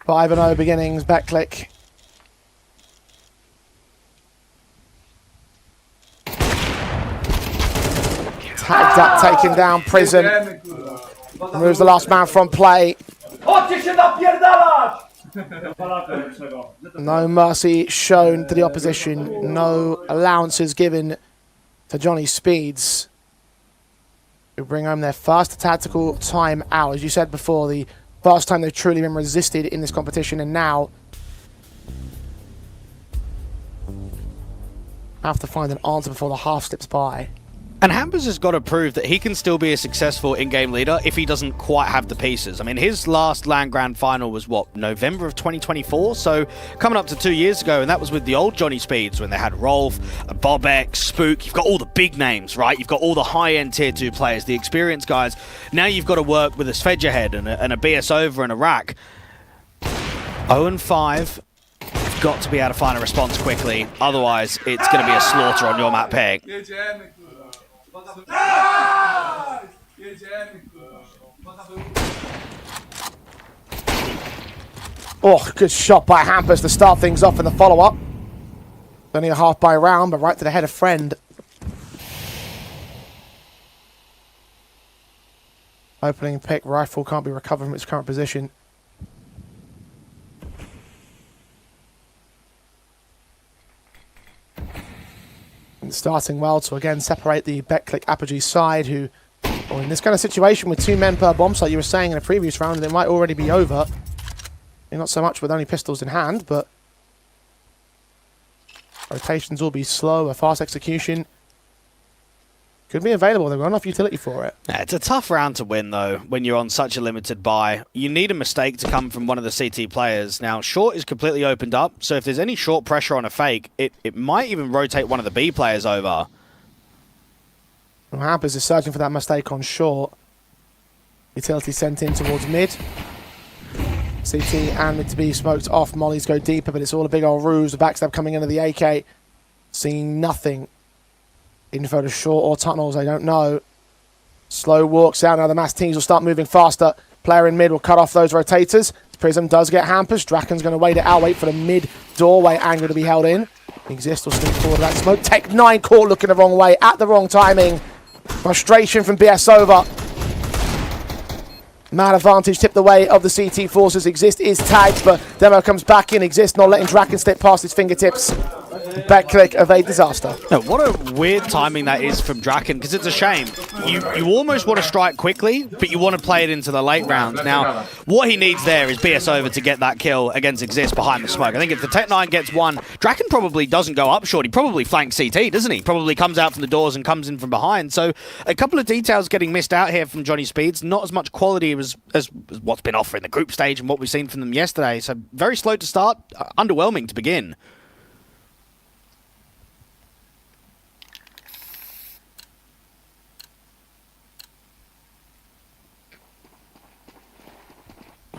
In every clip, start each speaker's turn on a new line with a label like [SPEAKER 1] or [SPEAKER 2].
[SPEAKER 1] 5-0 beginnings, Betclic. Tagged up, taking down Prism. Removes the last man from play. No mercy shown to the opposition. No allowances given to Johnny Speeds, who bring home their first tactical time out. As you said before, the first time they've truly been resisted in this competition, and now have to find an answer before the half slips by.
[SPEAKER 2] And Hampers has got to prove that he can still be a successful in-game leader if he doesn't quite have the pieces. I mean, his last LAN Grand Final was, what, November of 2024? So coming up to 2 years ago, and that was with the old Johnny Speeds when they had Rolf, Bobek, Spook. You've got all the big names, right? You've got all the high-end Tier 2 players, the experienced guys. Now you've got to work with a Svedjahead and a BS over and a Rack. 0-5. You've got to be able to find a response quickly. Otherwise, it's going to be a slaughter on your map pick.
[SPEAKER 1] Oh, good shot by Hampers to start things off in the follow-up. Only a half by round, but right to the head of Friend. Opening pick, rifle can't be recovered from its current position. And starting well to again separate the Betclic APOGEE side, who, well, in this kind of situation with 2 men per bomb site, you were saying in a previous round they might already be over. Not so much with only pistols in hand, but rotations will be slow, a fast execution could be available. They've got enough utility for it.
[SPEAKER 2] Yeah, it's a tough round to win, though, when you're on such a limited buy. You need a mistake to come from one of the CT players. Now, short is completely opened up, so if there's any short pressure on a fake, it might even rotate one of the B players over.
[SPEAKER 1] Well, Hampers is searching for that mistake on short. Utility sent in towards mid. CT and mid to be smoked off. Mollies go deeper, but it's all a big old ruse. The backstab coming into the AK. Seeing nothing. Info to short or tunnels, I don't know. Slow walks out. Now the mass teams will start moving faster. Player in mid will cut off those rotators. Prism does get Hampers. Draken's going to wait it out. Wait for the mid doorway angle to be held in. Exist will sneak forward that smoke. Tech 9 caught looking the wrong way at the wrong timing. Frustration from BS over. Man advantage tipped the way of the CT forces. Exist is tagged, but Demo comes back in. Exist not letting Draken slip past his fingertips. Betclic evade disaster.
[SPEAKER 2] No, what a weird timing that is from Draken, because it's a shame. You almost want to strike quickly, but you want to play it into the late rounds. Now, what he needs there is BS over to get that kill against Exist behind the smoke. I think if the Tech 9 gets one, Draken probably doesn't go up short. He probably flanks CT, doesn't he? Probably comes out from the doors and comes in from behind. So a couple of details getting missed out here from Johnny Speeds. Not as much quality as what's been offered in the group stage and what we've seen from them yesterday. So very slow to start, underwhelming to begin.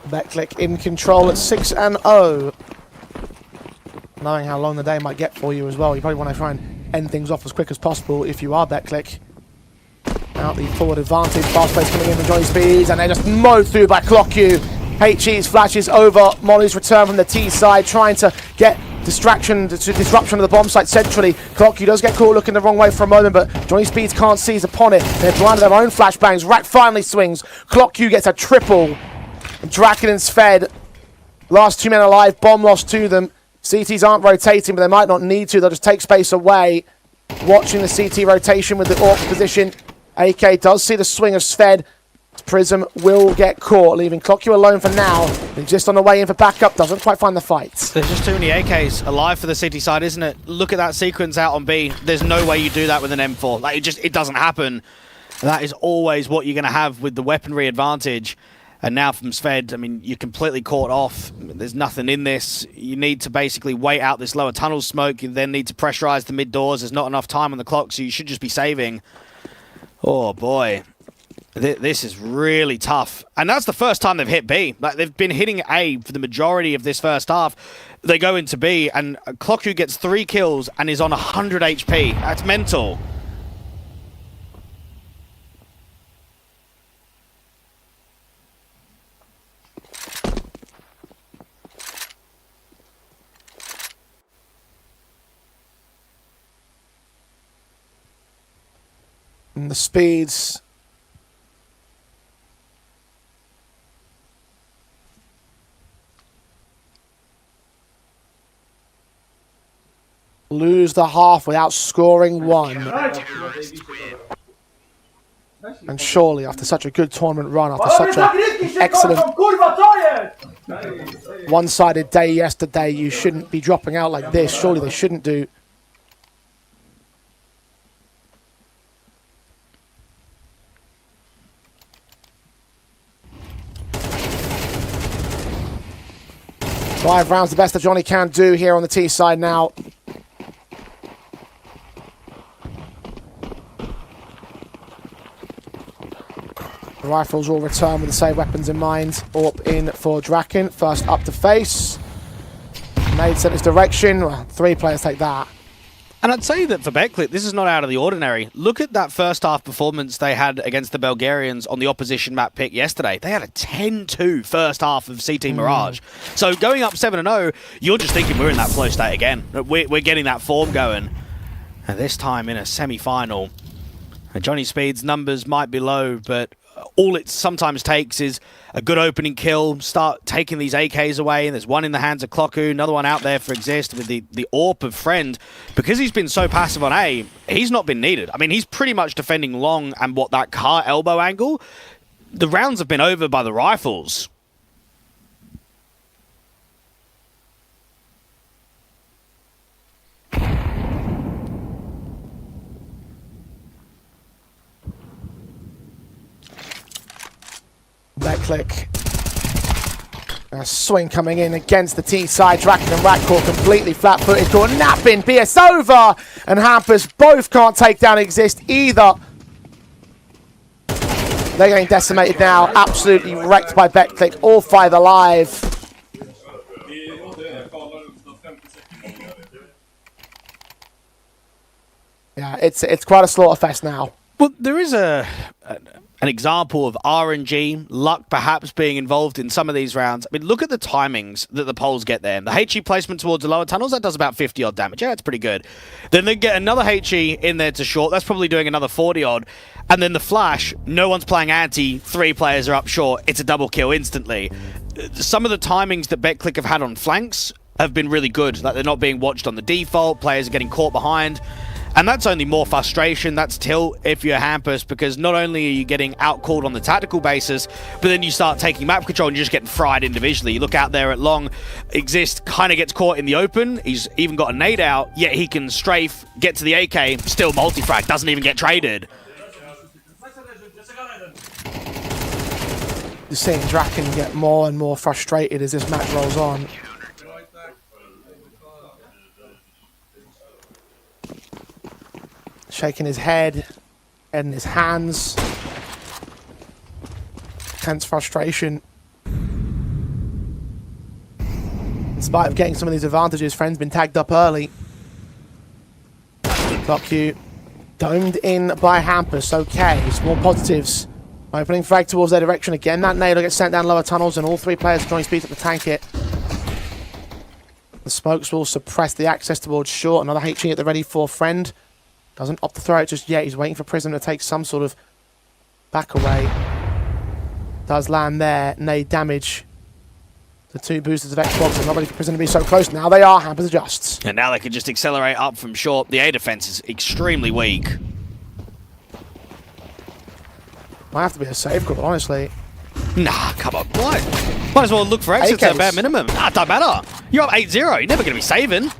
[SPEAKER 1] Betclic in control at 6-0. Knowing how long the day might get for you as well, you probably want to try and end things off as quick as possible if you are Betclic. Out the forward advantage, fast pace coming in from Johnny Speeds, and they're just mowed through by ClockU. HE's flashes over Molly's return from the T side, trying to get disruption of the bomb site centrally. ClockU does get caught looking the wrong way for a moment, but Johnny Speeds can't seize upon it. They're blind to their own flashbangs. Rack finally swings. ClockU gets a triple. Draken and Sved, last 2 men alive, bomb lost to them. CTs aren't rotating, but they might not need to. They'll just take space away. Watching the CT rotation with the AWP position. AK does see the swing of Sved. Prism will get caught, leaving ClockU alone for now. Just on the way in for backup, doesn't quite find the fight.
[SPEAKER 2] There's just too many AKs alive for the CT side, isn't it? Look at that sequence out on B. There's no way you do that with an M4. Like, it doesn't happen. That is always what you're going to have with the weaponry advantage. And now from Sved, I mean, you're completely caught off. There's nothing in this. You need to basically wait out this lower tunnel smoke. You then need to pressurize the mid doors. There's not enough time on the clock, so you should just be saving. Oh, boy. This is really tough. And that's the first time they've hit B. Like, they've been hitting A for the majority of this first half. They go into B, and ClockU gets 3 kills and is on 100 HP. That's mental.
[SPEAKER 1] And the speeds. Lose the half without scoring one. And surely, after such a good tournament run, after such an excellent one-sided day yesterday, you shouldn't be dropping out like this. Surely they shouldn't do. Five rounds, the best that Johnny can do here on the T side now. The rifles will return with the same weapons in mind. Orp in for Draken. First up to face. Nade sent his direction. Well, 3 players take that.
[SPEAKER 2] And I'd say that for Betclic, this is not out of the ordinary. Look at that first half performance they had against the Bulgarians on the opposition map pick yesterday. They had a 10-2 first half of CT Mirage. So going up 7-0, you're just thinking we're in that flow state again. We're getting that form going. And this time in a semi-final, Johnny Speed's numbers might be low, but all it sometimes takes is a good opening kill, start taking these AKs away, and there's one in the hands of Clocku, another one out there for Exist with the AWP of Friend. Because he's been so passive on A, he's not been needed. I mean, he's pretty much defending long and what that car elbow angle. The rounds have been over by the rifles.
[SPEAKER 1] Betclic. A swing coming in against the T side. Draken and Ratcore completely flat-footed. Caught napping. BS over. And Hampers both can't take down Exist either. They're getting decimated now. Absolutely wrecked by Betclic. All 5 alive. Yeah, it's quite a slaughterfest now.
[SPEAKER 2] Well, there is an example of RNG, luck perhaps being involved in some of these rounds. I mean, look at the timings that the poles get there. The HE placement towards the lower tunnels, that does about 50-odd damage. Yeah, that's pretty good. Then they get another HE in there to short. That's probably doing another 40-odd. And then the flash, no one's playing anti. 3 players are up short. It's a double kill instantly. Some of the timings that Betclic have had on flanks have been really good. Like, they're not being watched on the default. Players are getting caught behind. And that's only more frustration, that's tilt if you're Hampus, because not only are you getting outcalled on the tactical basis, but then you start taking map control and you're just getting fried individually. You look out there at long, Exist kind of gets caught in the open, he's even got a nade out, yet he can strafe, get to the AK, still multi-frag, doesn't even get traded.
[SPEAKER 1] You're seeing Draken get more and more frustrated as this match rolls on. Shaking his head and his hands. Tense frustration. In spite of getting some of these advantages, Friend's been tagged up early. Clockyu domed in by Hampus. Okay, small positives. Opening frag towards their direction again. That nade will get sent down lower tunnels and all 3 players are joining speed up to tank it. The smokes will suppress the access towards short. Another HE at the ready for Friend. Doesn't opt to throw it just yet. He's waiting for Prism to take some sort of back away. Does land there. Nade damage. The 2 boosters of Xbox are not ready for Prism to be so close. Now they are. Hampers adjusts.
[SPEAKER 2] And now they can just accelerate up from short. The A defense is extremely weak.
[SPEAKER 1] Might have to be a save call, honestly.
[SPEAKER 2] Nah, come on. What? Might as well look for exits at a bare minimum. Nah, don't matter. You're up 8-0. You're never going to be saving.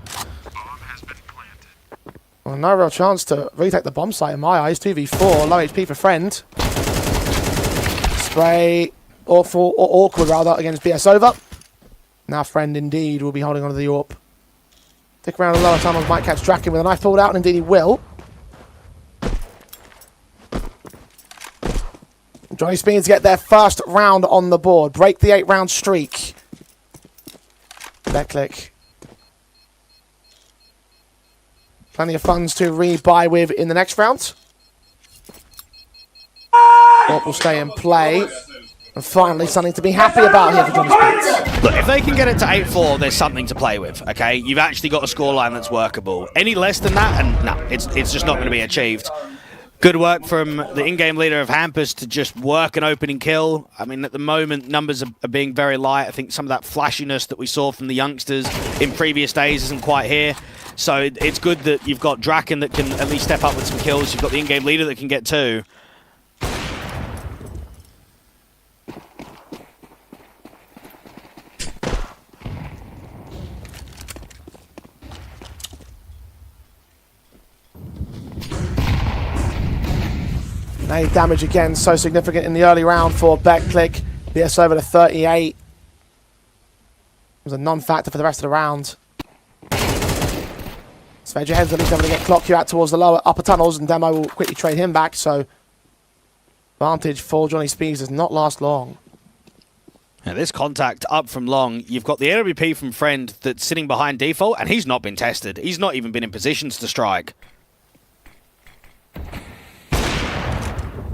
[SPEAKER 1] Well, no real chance to retake the bomb site in my eyes. 2v4, low HP for Friend. Spray, awful, or awkward rather, against BS over. Now Friend indeed will be holding on to the AWP. Stick around the lower tunnels, might catch Draken with a knife pulled out, and indeed he will. Johnny Speeds get their first round on the board. Break the 8-round streak. Betclic. Plenty of funds to rebuy with in the next round. What will stay in play. And finally, something to be happy about here for Johnny Speeds.
[SPEAKER 2] Look, if they can get it to 8-4, there's something to play with, okay? You've actually got a scoreline that's workable. Any less than that, and no, it's just not going to be achieved. Good work from the in-game leader of Hampus to just work an opening kill. I mean, at the moment, numbers are being very light. I think some of that flashiness that we saw from the youngsters in previous days isn't quite here. So it's good that you've got Draken that can at least step up with some kills. You've got the in-game leader that can get 2.
[SPEAKER 1] Now damage again, so significant in the early round for BetClick. BS over to 38. It was a non-factor for the rest of the round. Sved, your head's at least able to get Clock you out towards the lower upper tunnels, and Demo will quickly trade him back, so advantage for Johnny Speeds does not last long.
[SPEAKER 2] Now this contact up from long, you've got the AWP from Friend that's sitting behind default, and he's not been tested. He's not even been in positions to strike.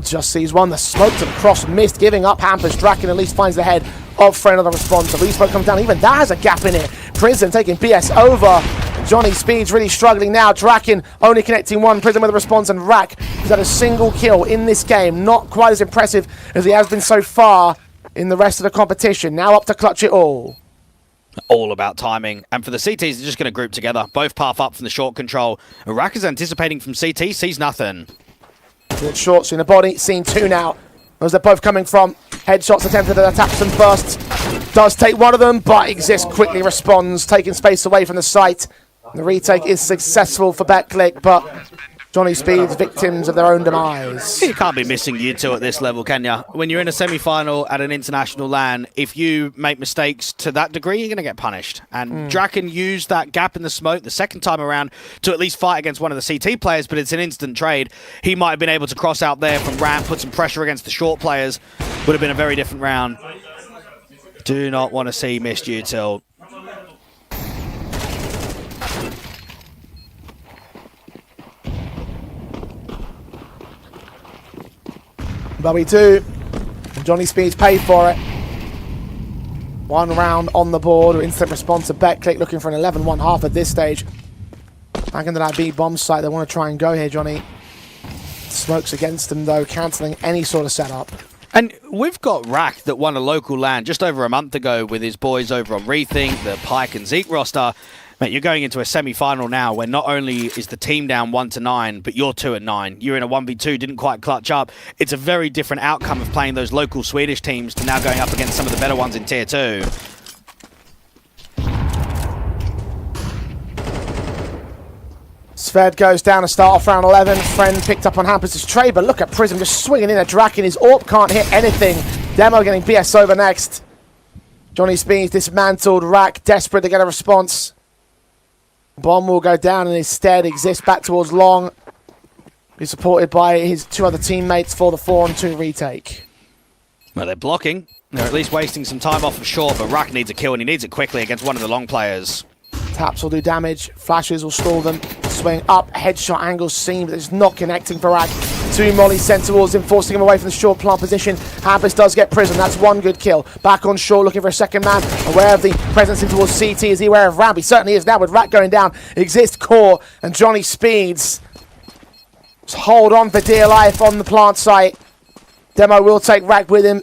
[SPEAKER 1] Just sees one, the smoke to the cross, missed, giving up Hampus. Draken at least finds the head of Friend of the response. The resmoke comes down, even that has a gap in it. Prison taking BS over. Johnny Speeds really struggling now. Draken only connecting one. Prison with a response, and Rack has had a single kill in this game. Not quite as impressive as he has been so far in the rest of the competition. Now up to clutch it all.
[SPEAKER 2] All about timing. And for the CTs, they're just going to group together. Both path up from the short control. And Rack is anticipating from CT, sees nothing.
[SPEAKER 1] Good shots in the body, scene 2 now. As they're both coming from. Headshots attempted at attacks and bursts. Does take one of them, but Exist quickly responds, taking space away from the site. The retake is successful for BetClick, but Johnny Speeds victims of their own demise.
[SPEAKER 2] You can't be missing you two at this level, can you? When you're in a semi-final at an international LAN, if you make mistakes to that degree, you're going to get punished. And Draken used that gap in the smoke the second time around to at least fight against one of the CT players, but it's an instant trade. He might have been able to cross out there from ramp, put some pressure against the short players. Would have been a very different round. Do not want to see missed util.
[SPEAKER 1] BO3, and Johnny Speeds paid for it. 1 round on the board. Instant response to BetClick, looking for an 11-1 half at this stage. Back into that B bomb site. They want to try and go here, Johnny. Smokes against them, though, cancelling any sort of setup.
[SPEAKER 2] And we've got Rack that won a local LAN just over a month ago with his boys over on Rethink, the Pike and Zeke roster. Mate, you're going into a semi-final now where not only is the team down 1-9, but you're 2-9. You're in a 1v2, didn't quite clutch up. It's a very different outcome of playing those local Swedish teams to now going up against some of the better ones in Tier 2.
[SPEAKER 1] Sved goes down to start off round 11. Friend picked up on Hampus' trade, but look at Prism just swinging in a Draken. His AWP can't hit anything. Demo getting BS over next. Johnny Speeds dismantled. Rack desperate to get a response. Bomb will go down and instead Exist back towards long. He's supported by his 2 other teammates for the 4-on-2 retake.
[SPEAKER 2] Well, they're blocking. They're at least wasting some time off of short, but Rack needs a kill and he needs it quickly against one of the long players.
[SPEAKER 1] Taps will do damage. Flashes will stall them. Swing up. Headshot angles seen, but it's not connecting for Rack. 2 mollies sent towards him, forcing him away from the short plant position. Hampus does get Prison. That's 1 good kill. Back on shore, looking for a second man. Aware of the presence in towards CT. Is he aware of Ramp? He certainly is now with Rack going down. Exist Core and Johnny Speeds. Just hold on for dear life on the plant site. Demo will take Rack with him.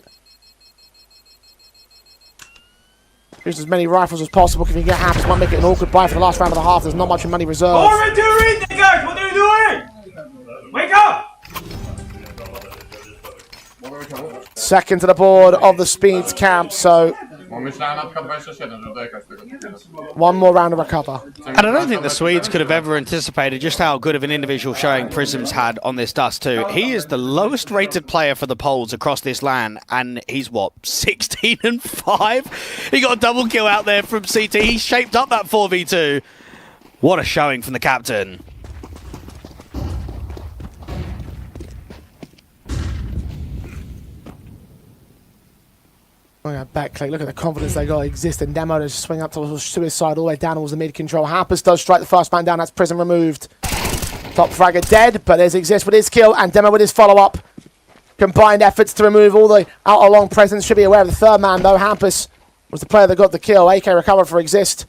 [SPEAKER 1] Use as many rifles as possible. If you can get Hampus, might make it an awkward buy for the last round of the half. There's not much money reserved.
[SPEAKER 3] Over to read, guys! What are you doing? Wake up!
[SPEAKER 1] Second to the board of the Speeds camp, so 1 more round to recover.
[SPEAKER 2] And I don't think the Swedes could have ever anticipated just how good of an individual showing Prism's had on this dust too. He is the lowest rated player for the polls across this LAN, and he's what, 16-5? He got a double kill out there from CT. He shaped up that 4v2. What a showing from the captain.
[SPEAKER 1] Oh yeah, BetClick, look at the confidence they got. Exist and Demo to swing up towards suicide all the way down towards the mid-control. Hampus does strike the first man down. That's Prism removed. Top fragger dead, but there's Exist with his kill and Demo with his follow-up. Combined efforts to remove all the out-along presence. Should be aware of the third man, though. Hampus was the player that got the kill. AK recovered for Exist.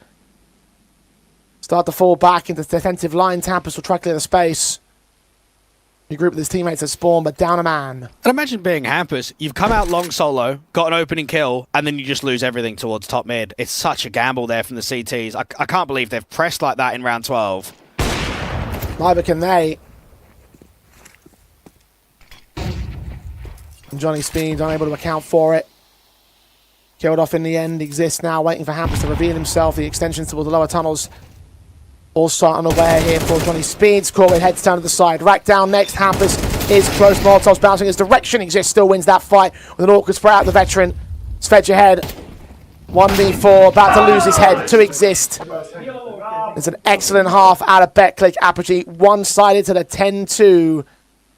[SPEAKER 1] Start to fall back into defensive lines. Hampus will try to clear the space. Your group with his teammates has spawned, but down a man.
[SPEAKER 2] And imagine being Hampus. You've come out long solo, got an opening kill, and then you just lose everything towards top mid. It's such a gamble there from the CTs. I can't believe they've pressed like that in round 12.
[SPEAKER 1] Neither can they. And Johnny Speed unable to account for it. Killed off in the end. Exists now, waiting for Hampus to reveal himself. The extensions towards the lower tunnels. All starting aware here for Johnny Speeds. Corwin heads down to the side. Rack down next. Hampus is close. Molotov's bouncing his direction. Exists still wins that fight with an awkward spray out the veteran. Svedge ahead. 1v4. About to lose his head to Exist. It's an excellent half out of Betclic. Apogee one-sided to the 10-2.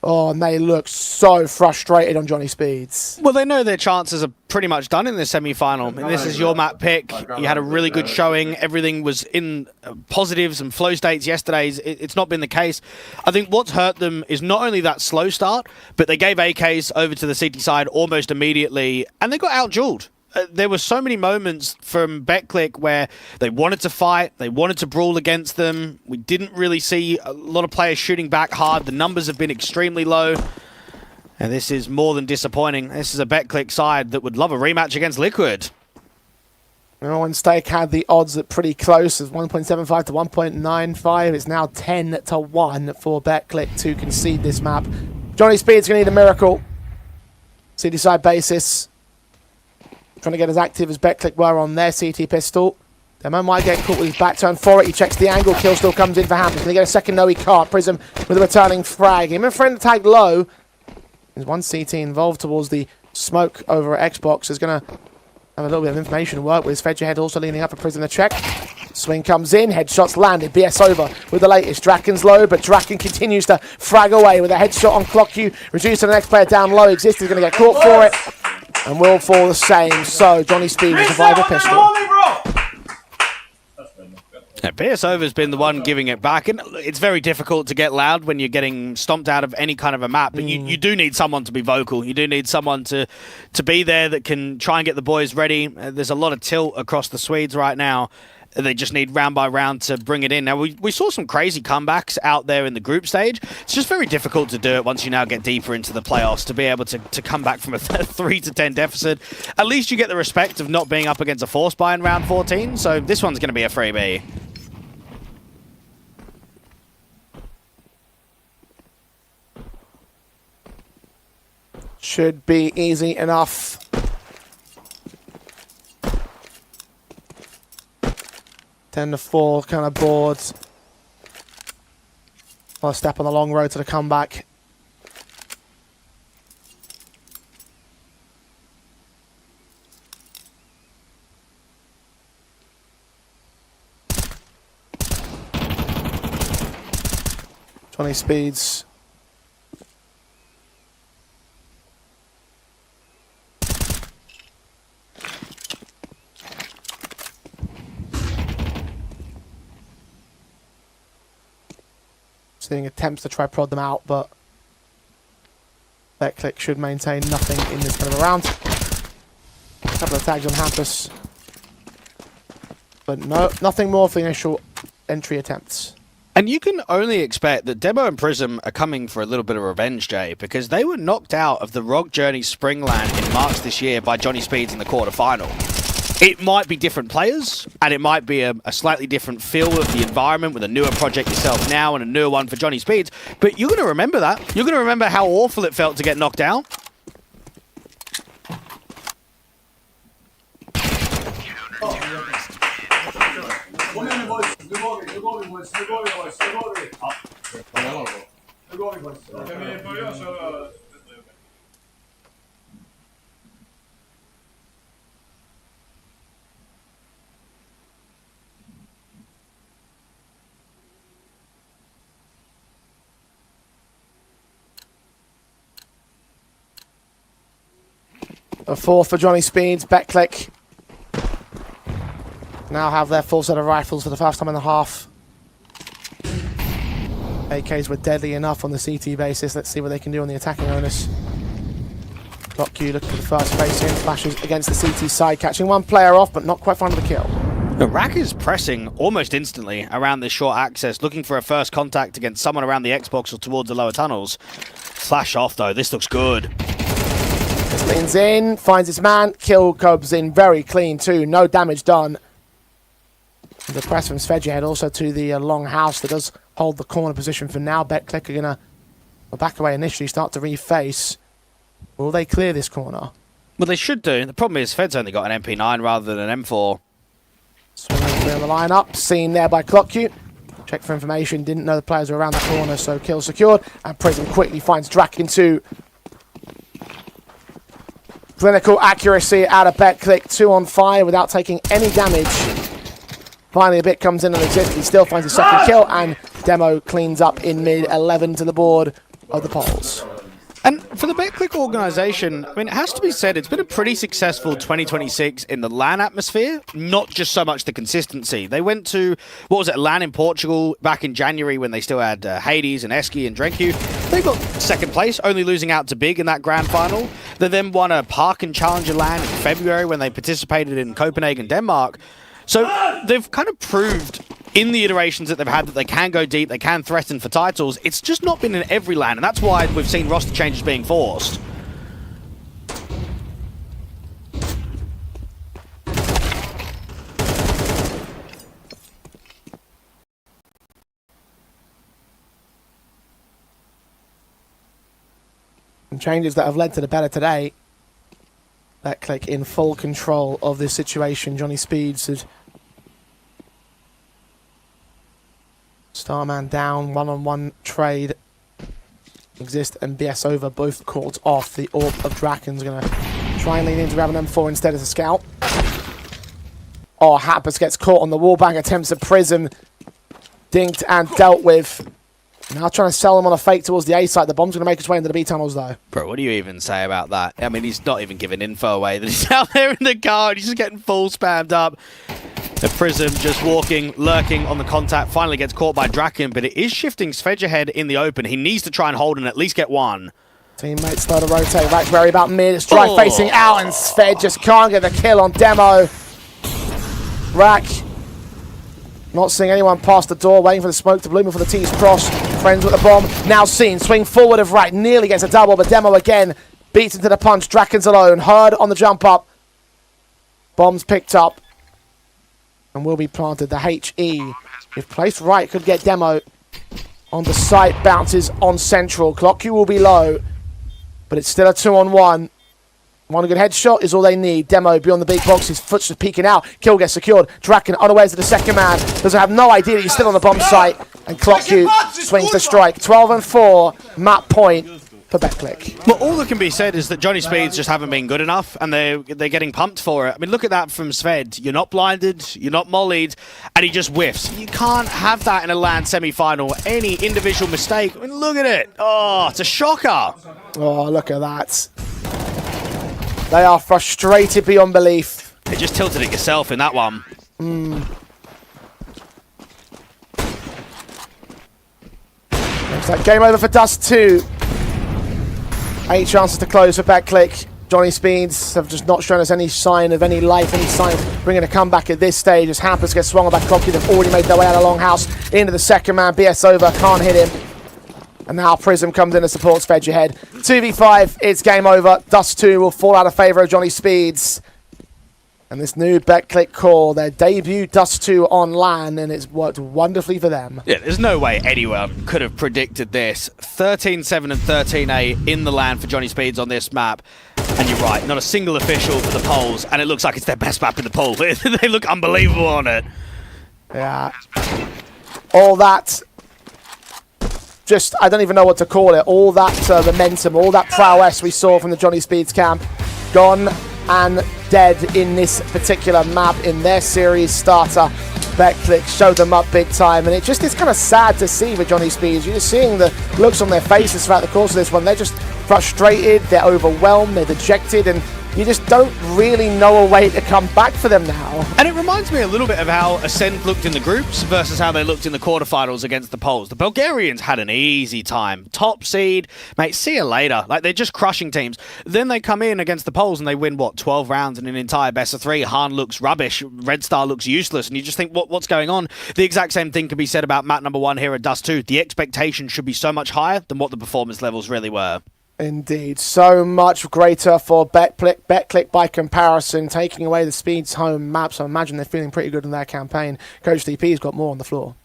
[SPEAKER 1] Oh, and they look so frustrated on Johnny Speeds.
[SPEAKER 2] Well, they know their chances are pretty much done in the semi-final. And this is your map pick. You had a really good showing. Everything was in positives and flow states yesterday. It's not been the case. I think what's hurt them is not only that slow start, but they gave AKs over to the CT side almost immediately, and they got out-dueled. There were so many moments from Betclic where they wanted to fight, they wanted to brawl against them. We didn't really see a lot of players shooting back hard. The numbers have been extremely low. And this is more than disappointing. This is a Betclic side that would love a rematch against Liquid.
[SPEAKER 1] And Stake had the odds at pretty close as 1.75 to 1.95. It's now 10 to 1 for Betclic to concede this map. Johnny Speed's going to need a miracle. CT side basis. Trying to get as active as Betclic were on their CT pistol. Demo might get caught with his back turn for it. He checks the angle. Kill still comes in for Hampus. Can he get a second? No, he can't. Prism with a returning frag. Him and friend tagged low. There's one CT involved towards the smoke over at Xbox. Is going to have a little bit of information to work with. Fedge ahead also leaning up for Prism to check. Swing comes in. Headshots landed. BS over with the latest. Draken's low, but Draken continues to frag away with a headshot on clock queue. Reduced to the next player down low. Exist is going to get caught for it. And will fall the same. So Johnny Speed will survive a pistol.
[SPEAKER 2] Yeah, PSOVA's been the one giving it back, and it's very difficult to get loud when you're getting stomped out of any kind of a map, but you do need someone to be vocal. You do need someone to be there that can try and get the boys ready. There's a lot of tilt across the Swedes right now. They just need round by round to bring it in. Now, we saw some crazy comebacks out there in the group stage. It's just very difficult to do it once you now get deeper into the playoffs, to be able to come back from a 3-10 deficit. At least you get the respect of not being up against a force buy in round 14, so this one's going to be a freebie.
[SPEAKER 1] Should be easy enough. Ten to 4 kind of boards. Well, step on the long road to the comeback. Johnny Speeds. Seeing attempts to try prod them out, but Betclic should maintain nothing in this kind of a round. A couple of tags on Hampus, but nothing more for the initial entry attempts.
[SPEAKER 2] And you can only expect that Demo and Prism are coming for a little bit of revenge, Jay, because they were knocked out of the Rogue Journey Springland in March this year by Johnny Speeds in the quarterfinal. It might be different players, and it might be a slightly different feel of the environment with a newer project yourself now and a newer one for Johnny Speeds, but you're going to remember that. You're going to remember how awful it felt to get knocked out.
[SPEAKER 1] A fourth for Johnny Speeds. Betclic now have their full set of rifles for the first time in the half. AKs were deadly enough on the CT basis. Let's see what they can do on the attacking onus. Clock Q looking for the first face in. Flashes against the CT side, catching one player off, but not quite finding the kill.
[SPEAKER 2] Rack is pressing almost instantly around this short access, looking for a first contact against someone around the Xbox or towards the lower tunnels. Flash off though, this looks good.
[SPEAKER 1] Leans in, finds his man, kill comes in very clean too, no damage done. The press from Svedjehead also to the long house that does hold the corner position for now. BetClick are going to back away initially, start to reface. Will they clear this corner?
[SPEAKER 2] Well, they should do. The problem is Fed's only got an MP9 rather than an M4.
[SPEAKER 1] Swinging clear the line up, seen there by ClockQ. Check for information, didn't know the players were around the corner, so kill secured. And Prism quickly finds Draken too. Clinical accuracy out of BetClick, 2 on 5 without taking any damage. Finally a bit comes in and exists, he still finds a second kill, and Demo cleans up in mid, 11 to the board of the polls.
[SPEAKER 2] And for the BetClick organisation, I mean, it has to be said, it's been a pretty successful 2026 in the LAN atmosphere, not just so much the consistency. They went to, what was it, LAN in Portugal back in January when they still had Hades and Eski and Drenku. They got second place, only losing out to Big in that grand final. They then won a Park and Challenger LAN in February when they participated in Copenhagen, Denmark. So they've kind of proved in the iterations that they've had that they can go deep, they can threaten for titles. It's just not been in every LAN, and that's why we've seen roster changes being forced.
[SPEAKER 1] And changes that have led to the better today. BetClick in full control of this situation. Johnny Speeds had Starman down, one-on-one trade exist, and BS over, both calls off. The Orb of Draken's going to try and lean into grab an M4 instead as a scout. Oh, Happers gets caught on the wallbang, attempts a Prism, dinked and dealt with. Now trying to sell him on a fake towards the A site. The bomb's going to make its way into the B tunnels though.
[SPEAKER 2] Bro, what do you even say about that? I mean, he's not even giving info away that he's out there in the car and he's just getting full spammed up. The Prism just walking, lurking on the contact, finally gets caught by Draken, but it is shifting Svedjehead in the open. He needs to try and hold and at least get one.
[SPEAKER 1] Teammates start to rotate. Rackberry about mid. Strike facing out, and Sved just can't get the kill on Demo. Rack not seeing anyone past the door, waiting for the smoke to bloom before the T's cross. Friends with the bomb, now seen. Swing forward of Rack, nearly gets a double, but Demo again beats into the punch. Draken's alone. Herd on the jump up. Bombs picked up and will be planted. The HE, if placed right, could get Demo on the site. Bounces on central. ClockQ will be low, but it's still a 2-on-1. One good headshot is all they need. Demo beyond the big box. His foot's just peeking out. Kill gets secured. Draken unawares to the second man. Doesn't have no idea that he's still on the bomb site. And ClockQ swings the strike. 12-4. Map point for BetClick.
[SPEAKER 2] Well, all that can be said is that Johnny Speeds just haven't been good enough, and they're getting pumped for it. I mean, look at that from Sved. You're not blinded, you're not mollied, and he just whiffs. You can't have that in a LAN semi-final. Any individual mistake. I mean, look at it. Oh, it's a shocker.
[SPEAKER 1] Oh, look at that. They are frustrated beyond belief.
[SPEAKER 2] You just tilted it yourself in that one.
[SPEAKER 1] Looks like game over for Dust 2. 8 chances to close for BetClick. Johnny Speeds have just not shown us any sign of any life, any sign of bringing a comeback at this stage as Hampers gets swung on by ClockQ. They've already made their way out of Longhouse into the second man. BS over, can't hit him. And now Prism comes in to support Svedjehead. 2v5, it's game over. Dust 2 will fall out of favour of Johnny Speeds. And this new BetClick core, their debut Dust 2 on LAN, and it's worked wonderfully for them.
[SPEAKER 2] Yeah, there's no way anyone could have predicted this. 13-7 and 13-8 in the LAN for Johnny Speeds on this map. And you're right, not a single official for the polls, and it looks like it's their best map in the poll. They look unbelievable on it.
[SPEAKER 1] Yeah. All that... just, I don't even know what to call it. All that momentum, all that prowess we saw from the Johnny Speeds camp, gone and dead in this particular map in their series starter. BetClick showed them up big time, and it just is kind of sad to see with Johnny Speeds. You're just seeing the looks on their faces throughout the course of this one. They're just frustrated, they're overwhelmed, they're dejected, and you just don't really know a way to come back for them now.
[SPEAKER 2] And it reminds me a little bit of how Ascend looked in the groups versus how they looked in the quarterfinals against the Poles. The Bulgarians had an easy time. Top seed, mate, see you later. Like, they're just crushing teams. Then they come in against the Poles and they win, what, 12 rounds in an entire best of 3. Han looks rubbish. Red Star looks useless. And you just think, what's going on? The exact same thing can be said about map number 1 here at Dust 2. The expectation should be so much higher than what the performance levels really were.
[SPEAKER 1] Indeed, so much greater for BetClick by comparison, taking away the Speed's home map, so I imagine they're feeling pretty good in their campaign. Coach DP's got more on the floor.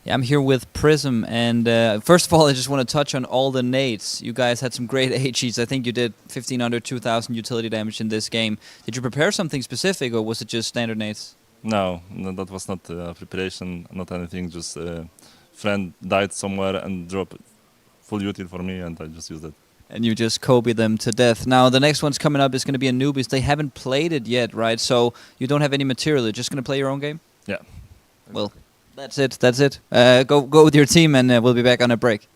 [SPEAKER 4] Yeah, I'm here with Prism, and first of all, I just want to touch on all the nades. You guys had some great AGs. I think you did 1500, 2000 utility damage in this game. Did you prepare something specific, or was it just standard nades?
[SPEAKER 5] No, that was not preparation, not anything, just friend died somewhere and dropped full util for me, and I just used it.
[SPEAKER 4] And you just Kobe them to death. Now, the next one's coming up is going to be a newbies. They haven't played it yet, right? So you don't have any material. You're just going to play your own game?
[SPEAKER 5] Yeah.
[SPEAKER 4] Well, that's it. That's it. Go with your team, and we'll be back on a break.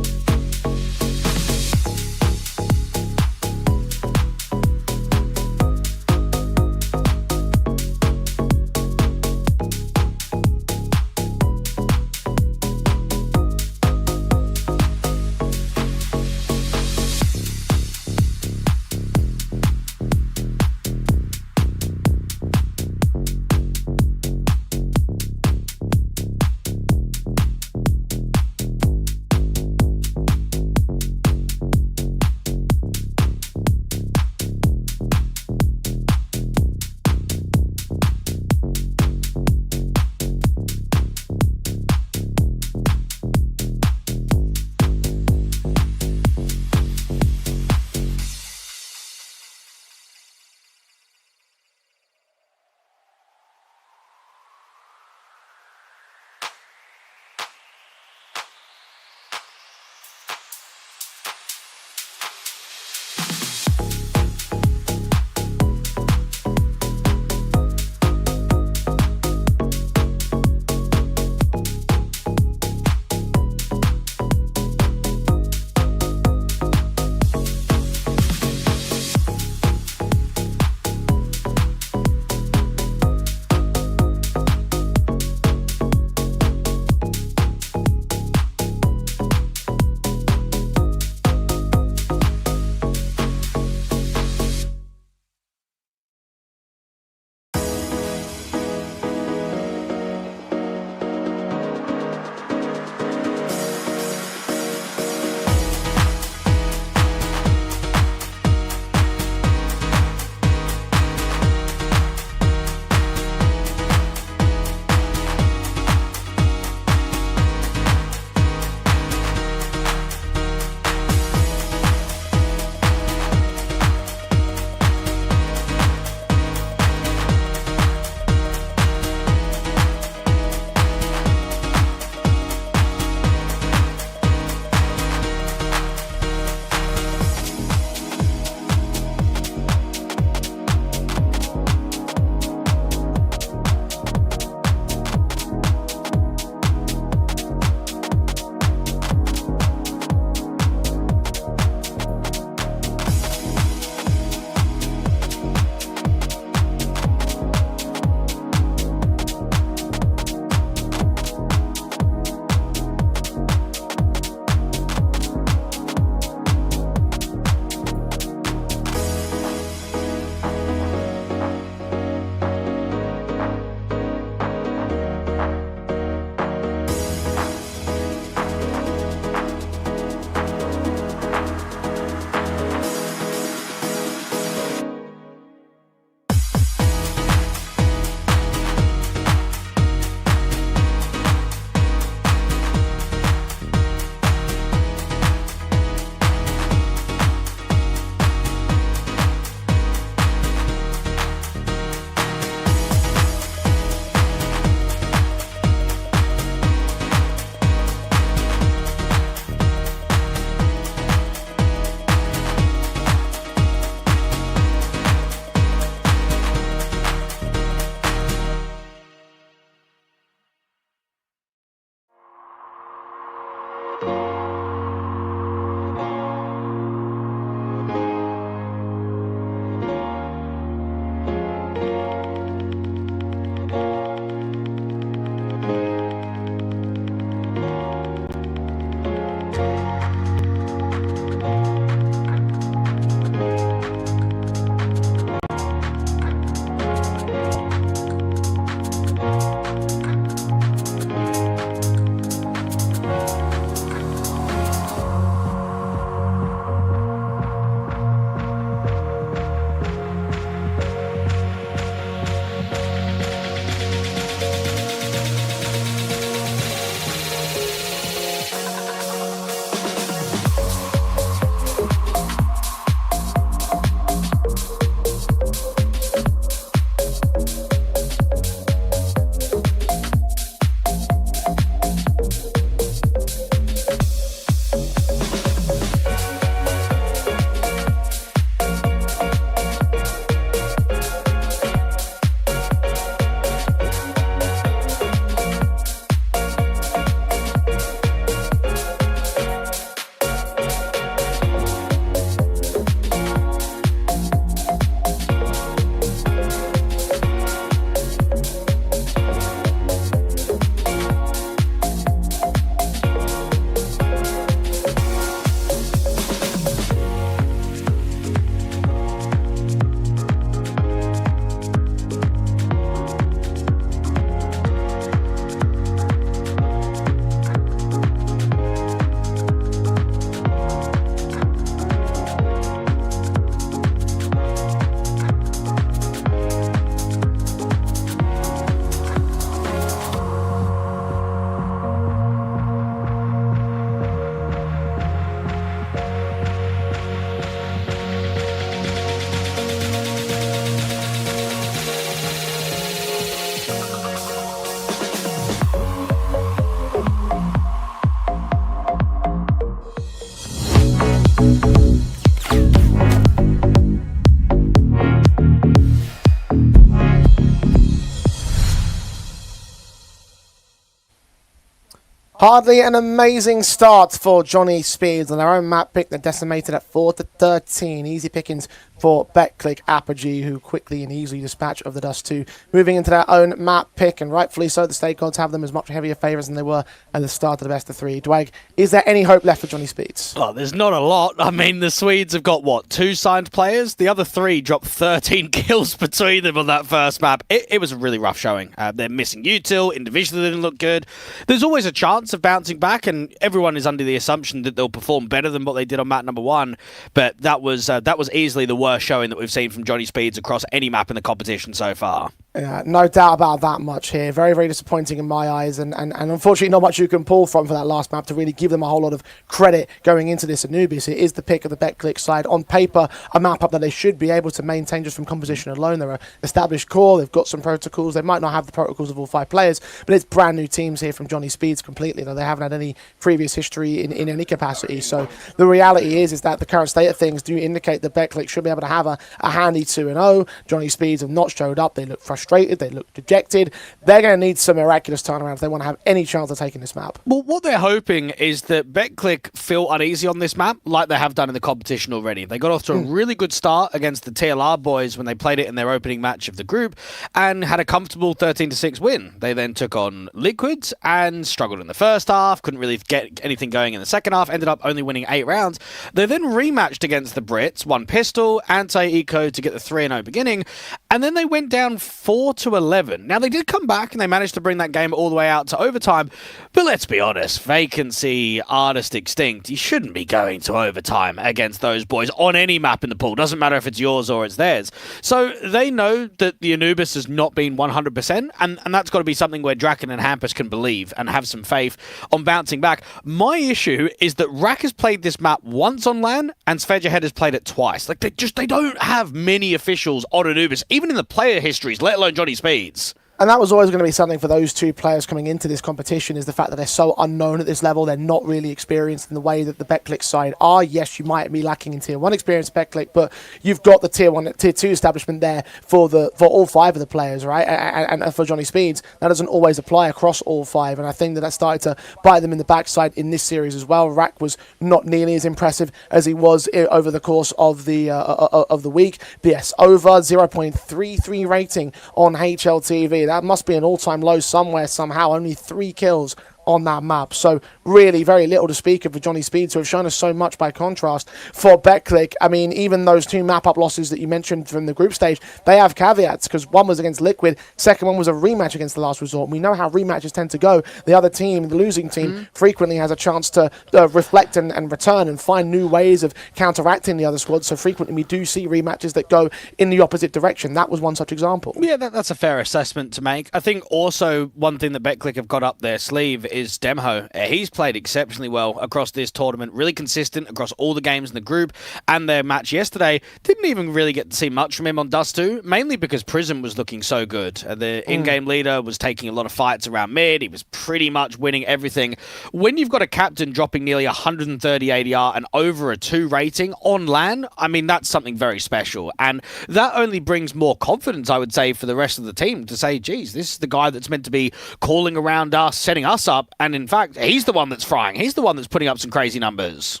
[SPEAKER 1] Hardly an amazing start for Johnny Speeds on their own map pick. They're decimated at 4-13. Easy pickings for BetClick APOGEE, who quickly and easily dispatch of the Dust 2. Moving into their own map pick, and rightfully so, the State Gods have them as much heavier favours than they were at the start of the best of 3. Dwag, is there any hope left for Johnny Speeds?
[SPEAKER 2] Well, there's not a lot. I mean, the Swedes have got, what, 2 signed players? The other 3 dropped 13 kills between them on that first map. It was a really rough showing. They're missing util, individually they didn't look good. There's always a chance of bouncing back, and everyone is under the assumption that they'll perform better than what they did on map number 1, but that was easily the worst showing that we've seen from Johnny Speeds across any map in the competition so far.
[SPEAKER 1] Yeah, no doubt about that much here. Very, very disappointing in my eyes, and unfortunately not much you can pull from for that last map to really give them a whole lot of credit going into this Anubis. It is the pick of the BetClick side. On paper, a map up that they should be able to maintain just from composition alone. They're an established core, they've got some protocols. They might not have the protocols of all 5 players, but it's brand new teams here from Johnny Speeds completely. They haven't had any previous history in any capacity. So the reality is that the current state of things do indicate that BetClick should be able to have a handy 2-0. Johnny Speeds have not showed up. They look frustrated. They look dejected. They're going to need some miraculous turnaround if they want to have any chance of taking this map.
[SPEAKER 2] Well, what they're hoping is that BetClick feel uneasy on this map like they have done in the competition already. They got off to a really good start against the TLR boys when they played it in their opening match of the group and had a comfortable 13-6 win. They then took on Liquids and struggled in the first half, couldn't really get anything going in the second half, ended up only winning 8 rounds. They then rematched against the Brits, won Pistol, Anti-Eco to get the 3-0 beginning, and then they went down 4-11. Now, they did come back and they managed to bring that game all the way out to overtime, but let's be honest, Vacancy, Artist Extinct, you shouldn't be going to overtime against those boys on any map in the pool. Doesn't matter if it's yours or it's theirs. So they know that the Anubis has not been 100%, and that's got to be something where Draken and Hampus can believe and have some faith on bouncing back. My issue is that Rack has played this map once on LAN and Svedjahed has played it twice. Like, they don't have many officials on Anubis, even in the player histories, let alone Johnny Speeds.
[SPEAKER 1] And that was always going to be something for those 2 players coming into this competition, is the fact that they're so unknown at this level. They're not really experienced in the way that the BetClick side are. Yes, you might be lacking in Tier 1 experience BetClick, but you've got the Tier 1, Tier 2 establishment there for all 5 of the players, right? And for Johnny Speeds, that doesn't always apply across all 5. And I think that started to bite them in the backside in this series as well. Rack was not nearly as impressive as he was over the course of the week. BS over 0.33 rating on HLTV. That must be an all-time low somewhere, somehow. Only 3 kills on that map. So really very little to speak of for Johnny Speeds, who have shown us so much by contrast. For BetClick, I mean, even those 2 map-up losses that you mentioned from the group stage, they have caveats, because one was against Liquid, second one was a rematch against the Last Resort. We know how rematches tend to go. The other team, the losing team, frequently has a chance to reflect and return and find new ways of counteracting the other squad. So frequently we do see rematches that go in the opposite direction. That was one such example.
[SPEAKER 2] Yeah, that's a fair assessment to make. I think also one thing that BetClick have got up their sleeve is Demho. He's played exceptionally well across this tournament, really consistent across all the games in the group, and their match yesterday didn't even really get to see much from him on Dust 2, mainly because Prism was looking so good. The in-game leader was taking a lot of fights around mid. He was pretty much winning everything. When you've got a captain dropping nearly 130 ADR and over a 2 rating on LAN, I mean, that's something very special, and that only brings more confidence, I would say, for the rest of the team to say, geez, this is the guy that's meant to be calling around us, setting us up, and in fact, he's the one that's frying. He's the one that's putting up some crazy numbers.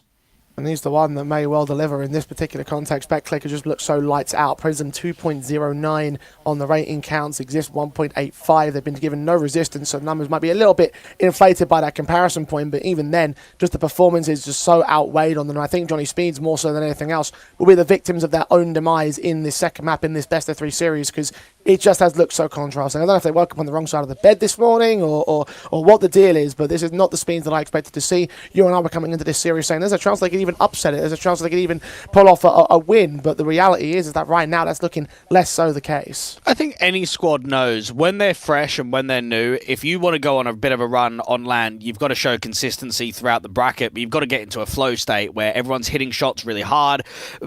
[SPEAKER 1] And he's the one that may well deliver in this particular context. BetClick just looks so lights out. Prism 2.09 on the rating counts. Exist 1.85. They've been given no resistance, so numbers might be a little bit inflated by that comparison point. But even then, just the performance is just so outweighed on them. And I think Johnny Speeds, more so than anything else, will be the victims of their own demise in this second map, in this best of 3 series, because it just has looked so contrasting. I don't know if they woke up on the wrong side of the bed this morning or what the deal is, but this is not the Speeds that I expected to see. You and I were coming into this series saying there's a chance they could even upset it. There's a chance they could even pull off a win. But the reality is that right now that's looking less so the case.
[SPEAKER 2] I think any squad knows when they're fresh and when they're new, if you want to go on a bit of a run on LAN, you've got to show consistency throughout the bracket, but you've got to get into a flow state where everyone's hitting shots really hard,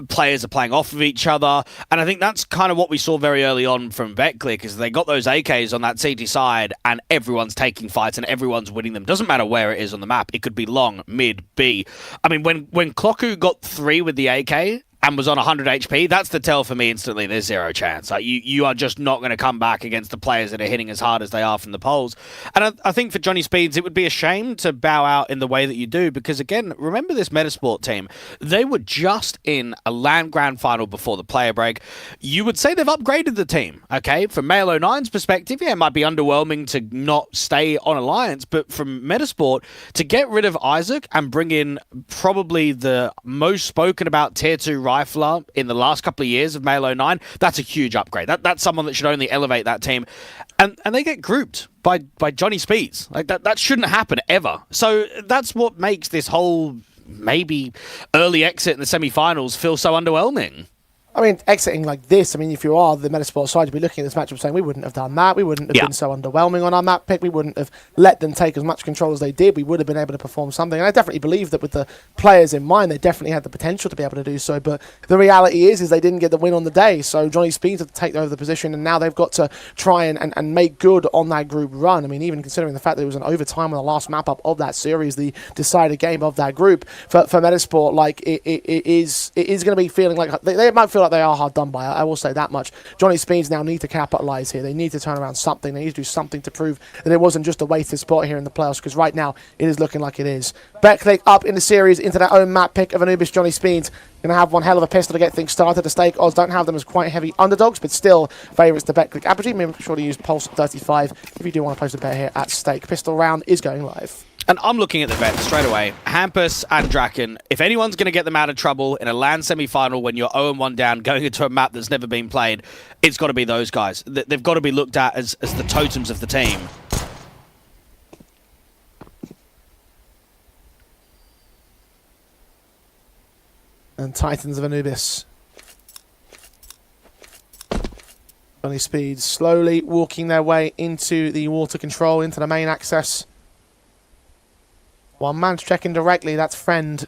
[SPEAKER 2] players are playing off of each other, and I think that's kind of what we saw very early on from BetClick, is they got those AKs on that CT side and everyone's taking fights and everyone's winning them. Doesn't matter where it is on the map. It could be long, mid, B. I mean, when Clocku got 3 with the AK, and was on 100 HP, that's the tell for me instantly. There's zero chance. Like you are just not going to come back against the players that are hitting as hard as they are from the poles. And I think for Johnny Speeds, it would be a shame to bow out in the way that you do, because again, remember this Metasport team, they were just in a LAN Grand Final before the player break. You would say they've upgraded the team, okay? From Male 09's perspective, yeah, it might be underwhelming to not stay on Alliance, but from Metasport, to get rid of Isaac and bring in probably the most spoken about tier 2 rifler in the last couple of years of Male 09, that's a huge upgrade. That's someone that should only elevate that team. And they get grouped by Johnny Speeds. Like that shouldn't happen ever. So that's what makes this whole maybe early exit in the semi-finals feel so underwhelming.
[SPEAKER 1] I mean, exiting like this, I mean, if you are the Metasport side, you'd be looking at this matchup saying we wouldn't have done that. We wouldn't have been so underwhelming on our map pick. We wouldn't have let them take as much control as they did. We would have been able to perform something. And I definitely believe that with the players in mind, they definitely had the potential to be able to do so. But the reality is they didn't get the win on the day. So Johnny Speeds had to take over the position, and now they've got to try and make good on that group run. I mean, even considering the fact that it was an overtime on the last map up of that series, the decided game of that group, for Metasport, like it is going to be feeling like they might feel like they are hard done by. I will say that much. Johnny Speeds now need to capitalise here. They need to turn around something. They need to do something to prove that it wasn't just a wasted spot here in the playoffs, because right now it is looking like it is. BetClick up in the series into their own map pick of Anubis. Johnny Speeds going to have one hell of a pistol to get things started. The stake odds don't have them as quite heavy underdogs, but still favourites to BetClick. APOGEE, make sure to use Pulse 35 if you do want to place a bet here at stake. Pistol round is going live.
[SPEAKER 2] And I'm looking at the bet straight away. Hampus and Draken, if anyone's going to get them out of trouble in a LAN semi-final when you're 0-1 down, going into a map that's never been played, it's got to be those guys. They've got to be looked at as the totems of the team.
[SPEAKER 1] And Titans of Anubis. Johnny Speeds slowly walking their way into the water control, into the main access. One man's checking directly, that's Friend.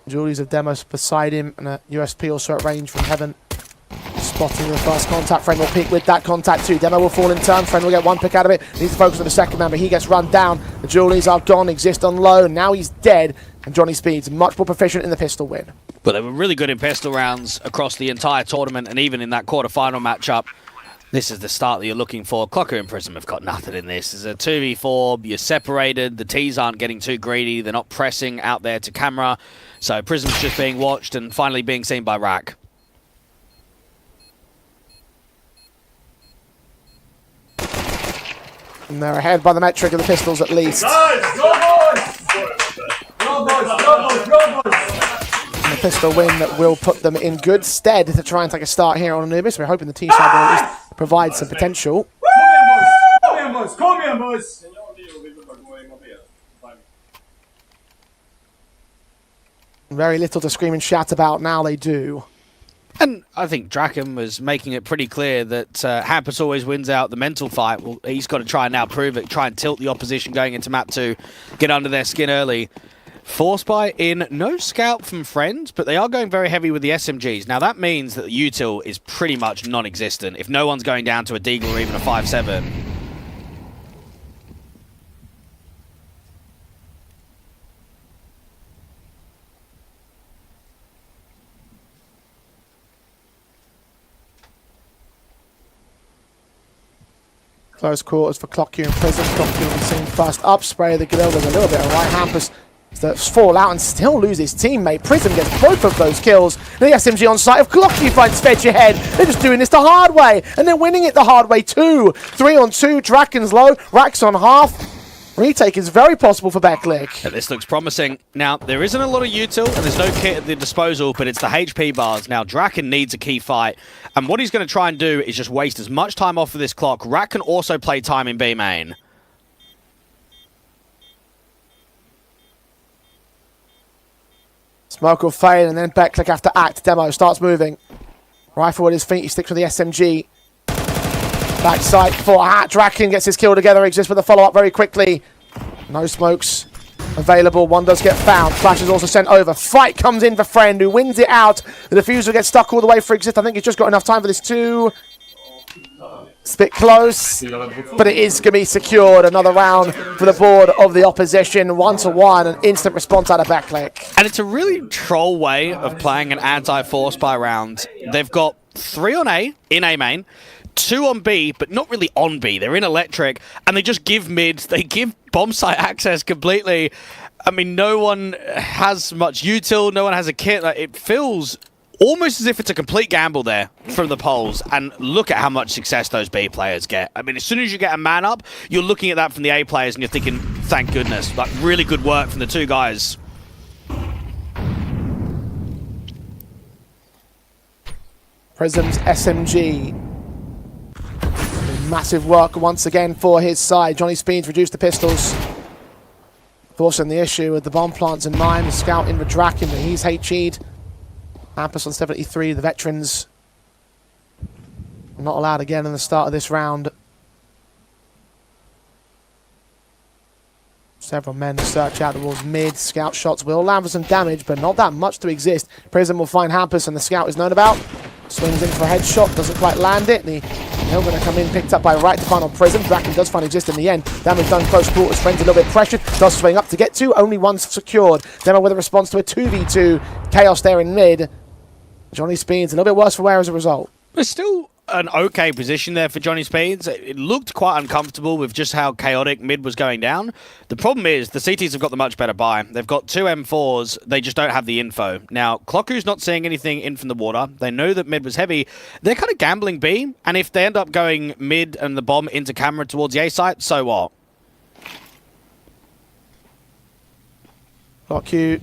[SPEAKER 1] Julius of Demos beside him, and a USP also at range from Heaven. Spotting the first contact. Friend will peek with that contact too. Demo will fall in turn. Friend will get one pick out of it. Needs to focus on the second man, but he gets run down. The Julies are gone, exist on low. Now he's dead, and Johnny Speeds much more proficient in the pistol win.
[SPEAKER 2] But they were really good in pistol rounds across the entire tournament, and even in that quarter-final matchup. This is the start that you're looking for. Clocker and Prism have got nothing in this. It's a 2v4. You're separated. The T's aren't getting too greedy. They're not pressing out there to camera. So Prism's just being watched and finally being seen by Rack.
[SPEAKER 1] And they're ahead by the metric of the pistols at least.
[SPEAKER 3] Nice! Go boys! Go boys! Go boys! Go boys!
[SPEAKER 1] And a pistol win that will put them in good stead to try and take a start here on Anubis. We're hoping the T-side will at least provide some potential.
[SPEAKER 3] Kom igen boys! Kom igen boys!
[SPEAKER 1] Very little to scream and shout about now, they do.
[SPEAKER 2] And I think Draken was making it pretty clear that Hampus always wins out the mental fight. Well, he's got to try and now prove it, try and tilt the opposition going into map 2, get under their skin early. Force buy in, no scout from Friends, but they are going very heavy with the SMGs. Now that means that the util is pretty much non-existent if no one's going down to a Deagle or even a 5-7.
[SPEAKER 1] Close quarters for Clockyu and Prism. Clockyu will be seen first up. Spray of the Grill. There's a little bit of right. Hampus to fall out and still lose his teammate. Prism gets both of those kills. The SMG on site of Clockyu finds Fetch ahead. They're just doing this the hard way, and they're winning it the hard way too. 3-on-2. Draken's low. Rack's on half. Retake is very possible for BetClick.
[SPEAKER 2] This looks promising. Now, there isn't a lot of util, and there's no kit at the disposal, but it's the HP bars. Now, Draken needs a key fight, and what he's going to try and do is just waste as much time off of this clock. Rack can also play time in B main.
[SPEAKER 1] Smoke will fail, and then BetClick have to act. Demo starts moving. Rifle at his feet, he sticks with the SMG. Backside for Draken gets his kill together, exists with a follow-up very quickly. No smokes available, one does get found. Flash is also sent over. Fight comes in for Friend, who wins it out. The diffuser gets stuck all the way for exist. I think he's just got enough time for this too. It's a bit close, but it is going to be secured. Another round for the board of the opposition. 1-1, an instant response out of Backlick.
[SPEAKER 2] And it's a really troll way of playing an anti-force buy round. They've got 3 on A, in A main, 2 on B, but not really on B. They're in electric, and they just give mid, they give bomb site access completely. I mean, no one has much util, no one has a kit. Like, it feels almost as if it's a complete gamble there from the polls, and look at how much success those B players get. I mean, as soon as you get a man up, you're looking at that from the A players and you're thinking, thank goodness. Like, really good work from the 2 guys.
[SPEAKER 1] Prism's SMG. Massive work once again for his side. Johnny Speeds reduced the pistols, forcing the issue with the bomb plants in mind. The scout in the Draken, but he's HE'd. Ampus on 73, the veterans not allowed again in the start of this round. Several men search out towards mid. Scout shots will land for some damage, but not that much to exist. Prism will find Hampus, and the scout is known about. Swings in for a headshot, doesn't quite land it. And he'll going to come in, picked up by right to find on Prism. Draken does find exist in the end. Damage done close quarters. Friends a little bit pressured. Does swing up to get to. Only one secured. Demo with a response to a 2v2. Chaos there in mid. Johnny Speeds a little bit worse for wear as a result.
[SPEAKER 2] It's still an okay position there for Johnny Speeds. It looked quite uncomfortable with just how chaotic mid was going down. The problem is the CTs have got the much better buy. They've got 2 M4s. They just don't have the info. Now, Clocku's not seeing anything in from the water. They know that mid was heavy. They're kind of gambling B, and if they end up going mid and the bomb into camera towards the A site, so what?
[SPEAKER 1] Clocku.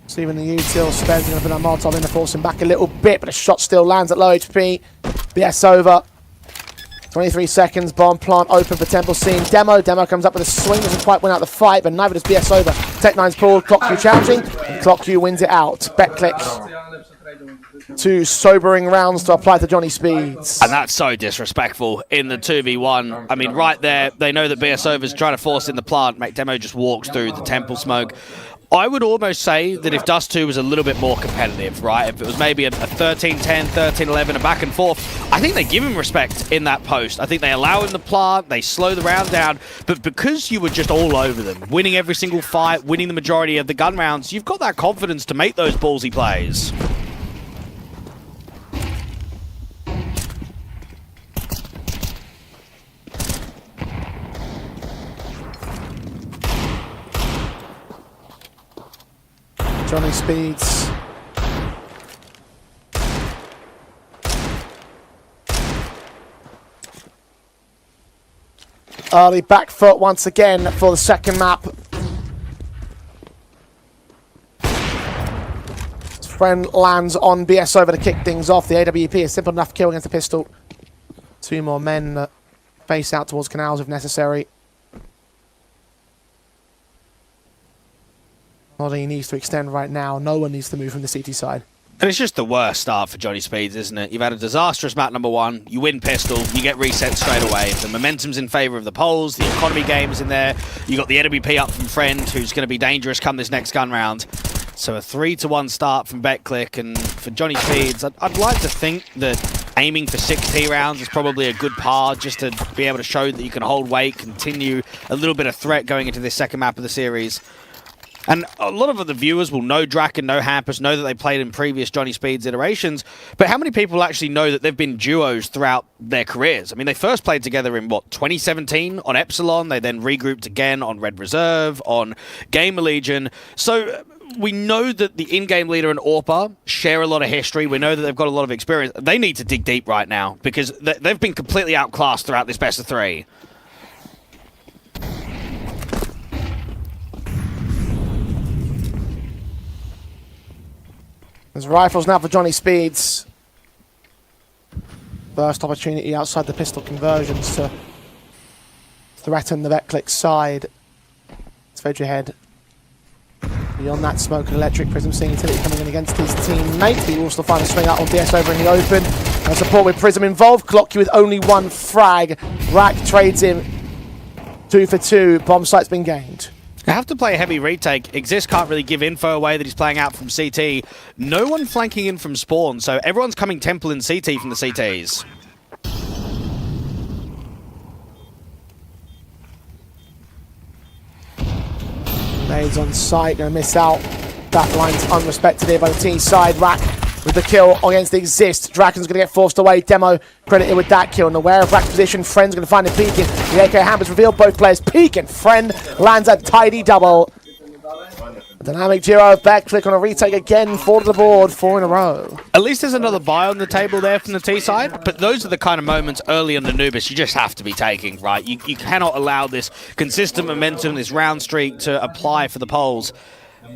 [SPEAKER 1] Receiving the util, Spence going to put that Molotov in to force him back a little bit, but a shot still lands at low HP. BS over. 23 seconds, bomb plant open for Temple scene. Demo comes up with a swing, doesn't quite win out the fight, but neither does BS over. Tech9's pulled, Clocku challenging, and Clocku wins it out. Betclick. 2 sobering rounds to apply to Johnny Speeds.
[SPEAKER 2] And that's so disrespectful in the 2v1. I mean, right there, they know that BS Over's trying to force in the plant. Demo just walks through the Temple smoke. I would almost say that if Dust 2 was a little bit more competitive, right? If it was maybe a 13-10, 13-11, a back and forth, I think they give him respect in that post. I think they allow him the plant, they slow the round down, but because you were just all over them, winning every single fight, winning the majority of the gun rounds, you've got that confidence to make those ballsy plays.
[SPEAKER 1] Johnny Speeds. Early back foot once again for the second map. His friend lands on BS over to kick things off. The AWP is simple enough kill against the pistol. 2 more men face out towards canals if necessary. Noddy needs to extend right now. No one needs to move from the CT side.
[SPEAKER 2] And it's just the worst start for Johnny Speeds, isn't it? You've had a disastrous map number 1, you win pistol, you get reset straight away. The momentum's in favour of the polls, the economy game's in there, you got the NWP up from Friend, who's going to be dangerous come this next gun round. So a 3-1 start from Betclick, and for Johnny Speeds, I'd like to think that aiming for 6T rounds is probably a good par, just to be able to show that you can hold weight, continue a little bit of threat going into this second map of the series. And a lot of the viewers will know Draken, know Hampus, know that they played in previous Johnny Speeds iterations, but how many people actually know that they've been duos throughout their careers? I mean, they first played together in, 2017 on Epsilon, they then regrouped again on Red Reserve, on Gamer Legion, so we know that the in-game leader and Orpa share a lot of history, we know that they've got a lot of experience. They need to dig deep right now, because they've been completely outclassed throughout this best of 3.
[SPEAKER 1] There's rifles now for Johnny Speeds. First opportunity outside the pistol conversions to threaten the Betclick side. It's Fedgehead. Beyond that, smoke and electric. Prism seeing utility coming in against his teammate. He will still find a swing out on BS over in the open. And support with Prism involved. Clocku with only 1 frag. Rack trades him 2 for 2. Bomb site's been gained.
[SPEAKER 2] I have to play a heavy retake. Exist can't really give info away that he's playing out from CT. No one flanking in from spawn, so everyone's coming Temple and CT from the CTs.
[SPEAKER 1] Nades on site, going to miss out. That line's unrespected here by the T side. Rack with the kill against the Exist. Draken's going to get forced away. Demo credited with that kill. And aware of Rack's position, Friend's going to find him peeking. The AK Hammers revealed both players peeking. Friend lands a tidy double. A dynamic duo of Backclick on a retake again for the board, 4 in a row.
[SPEAKER 2] At least there's another buy on the table there from the T side, but those are the kind of moments early on the Anubis you just have to be taking, right? You cannot allow this consistent momentum, this round streak to apply for the Poles.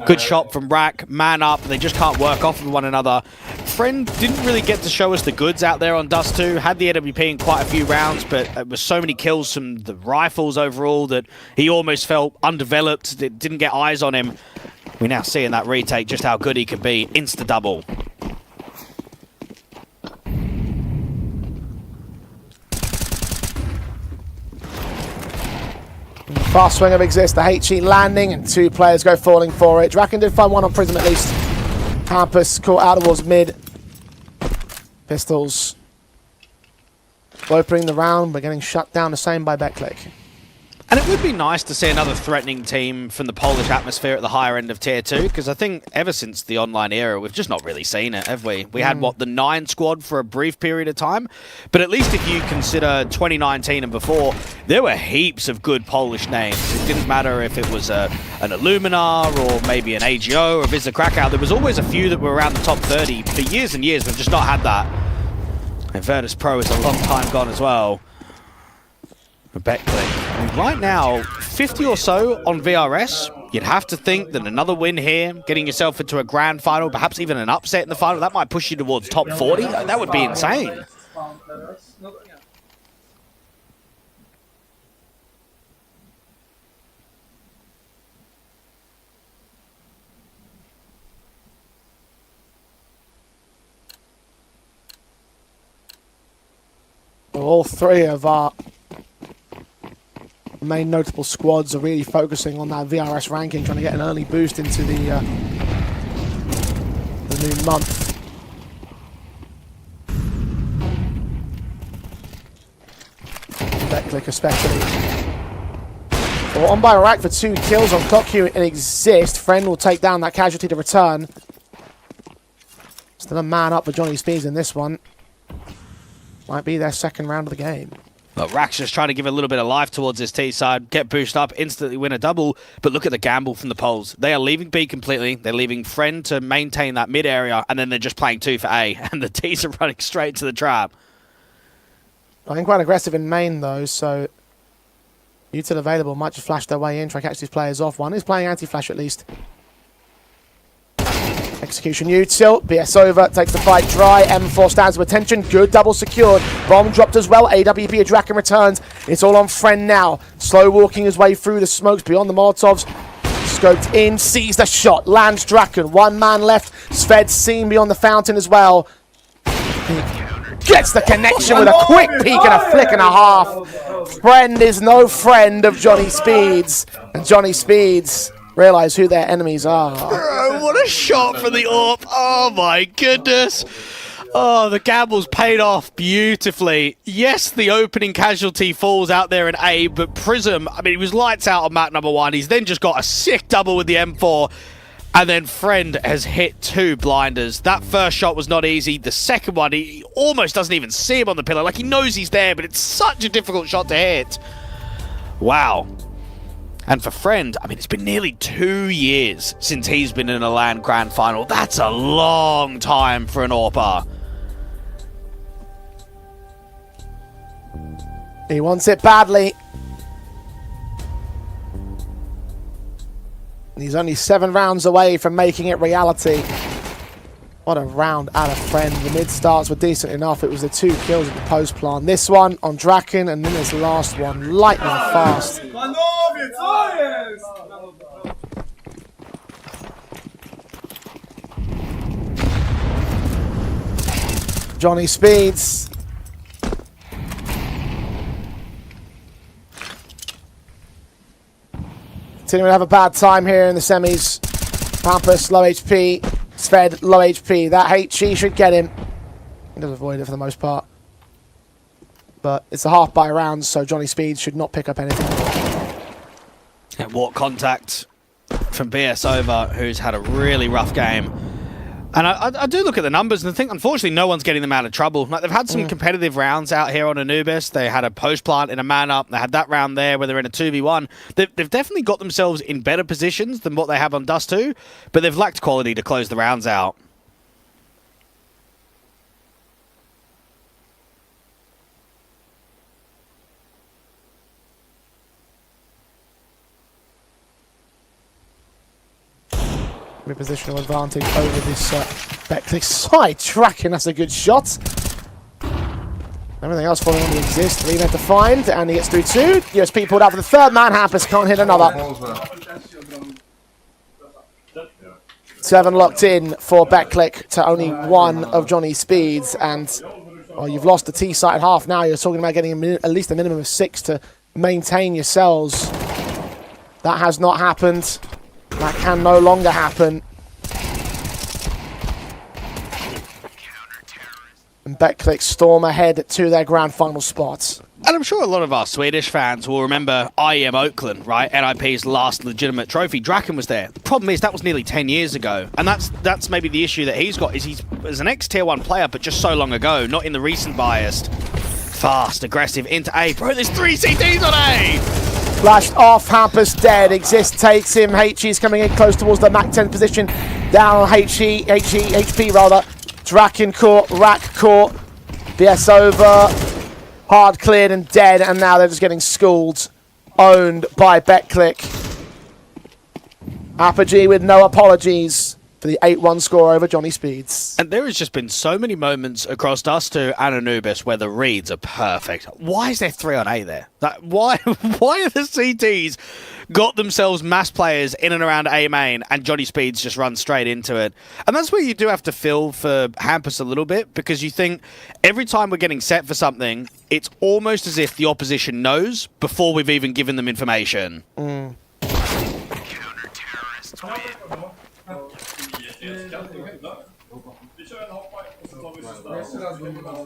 [SPEAKER 2] Good shot from Rack, man up, they just can't work off of one another. Friend didn't really get to show us the goods out there on Dust 2, had the AWP in quite a few rounds, but it was so many kills from the rifles overall that he almost felt undeveloped, didn't get eyes on him. We now see in that retake just how good he can be, insta-double.
[SPEAKER 1] Fast swing of Exist, the HE landing, and 2 players go falling for it. Draken did find one on Prism at least. Campus caught out towards mid. Pistols opening the round, but getting shut down the same by Backclick.
[SPEAKER 2] And it would be nice to see another threatening team from the Polish atmosphere at the higher end of Tier 2, because I think ever since the online era, we've just not really seen it, have we? We had, what, the 9 squad for a brief period of time? But at least if you consider 2019 and before, there were heaps of good Polish names. It didn't matter if it was an Illumina or maybe an AGO or a Visa Krakow. There was always a few that were around the top 30. For years and years, we've just not had that. And Virtus Pro is a long time gone as well. Backclick. And right now, 50 or so on VRS. You'd have to think that another win here, getting yourself into a grand final, perhaps even an upset in the final, that might push you towards top 40. That would be insane.
[SPEAKER 1] All 3 of our main notable squads are really focusing on that VRS ranking, trying to get an early boost into the new month. Backclick especially. Well, on by Rack for 2 kills on Clock Q and Exist. Friend will take down that casualty to return. Still a man up for Johnny Speeds in this one. Might be their second round of the game.
[SPEAKER 2] But Rack's just trying to give a little bit of life towards this T side, get boosted up, instantly win a double. But look at the gamble from the Poles. They are leaving B completely. They're leaving Friend to maintain that mid area, and then they're just playing 2 for A. And the T's are running straight to the trap.
[SPEAKER 1] Playing quite aggressive in main though, so util available might just flash their way in, try to catch these players off. One is playing anti-flash at least. Execution util, BS over, takes the fight dry, M4 stands with attention, good double secured, bomb dropped as well, AWP, a Draken returns, it's all on Friend now, slow walking his way through the smokes beyond the Molotovs, scoped in, sees the shot, lands Draken, 1 man left, Sved seen beyond the fountain as well, gets the connection with a quick peek and a flick and a half. Friend is no friend of Johnny Speeds, and Johnny Speeds realize who their enemies are.
[SPEAKER 2] Bro, what a shot from the AWP. Oh my goodness. Oh, the gamble's paid off beautifully. Yes, the opening casualty falls out there in A, but Prism, I mean, he was lights out on map number 1. He's then just got a sick double with the M4. And then Friend has hit 2 blinders. That first shot was not easy. The second one, he almost doesn't even see him on the pillar. Like, he knows he's there, but it's such a difficult shot to hit. Wow. And for Friend, I mean, it's been nearly 2 years since he's been in a LAN Grand Final. That's a long time for an AWPer.
[SPEAKER 1] He wants it badly. He's only 7 rounds away from making it reality. What a round out of Friend. The mid starts were decent enough. It was the 2 kills at the post plan. This one on Draken, and then this last one, lightning fast.
[SPEAKER 3] Panowie, co jest?
[SPEAKER 1] Johnny Speeds. Continuing to have a bad time here in the semis. Pampus, low HP. Sved, low HP. That HE should get him. He does avoid it for the most part. But it's a half by round, so Johnny Speeds should not pick up anything.
[SPEAKER 2] And what contact from BS over, who's had a really rough game. And I do look at the numbers and think, unfortunately, no one's getting them out of trouble. Like, they've had some competitive rounds out here on Anubis. They had a post plant in a man up. They had that round there where they're in a 2v1. They've definitely got themselves in better positions than what they have on Dust 2, but they've lacked quality to close the rounds out.
[SPEAKER 1] Repositional advantage over this BetClick side. Tracking, that's a good shot. Everything else falling on the exist. 3 men to find, and he gets through 2. USP pulled out for the 3rd man. Hampus can't hit another. 7 locked in for BetClick to only 1 of Johnny's speeds, and well, you've lost the T side half now. You're talking about getting at least a minimum of 6 to maintain yourselves. That has not happened. That can no longer happen. And BetClick storm ahead to their grand final spots.
[SPEAKER 2] And I'm sure a lot of our Swedish fans will remember IEM Oakland, right? NIP's last legitimate trophy. Draken was there. The problem is that was nearly 10 years ago. And that's maybe the issue that he's got, is he's as an ex-tier 1 player, but just so long ago, not in the recent biased. Fast, aggressive, into A. Bro, there's 3 CTs on A!
[SPEAKER 1] Flashed off, Hampus dead. Exist takes him. HE's coming in close towards the Mac 10 position. Down on HP rather. Draken caught, Rack caught. BS over. Hard cleared and dead, and now they're just getting schooled. Owned by BetClick. APOGEE with no apologies for the 8-1 score over Johnny Speeds.
[SPEAKER 2] And there has just been so many moments across Dust 2 and Anubis where the reads are perfect. Why is there 3 on A there? Why are the CTs got themselves mass players in and around A main and Johnny Speeds just run straight into it? And that's where you do have to feel for Hampus a little bit, because you think every time we're getting set for something, it's almost as if the opposition knows before we've even given them information.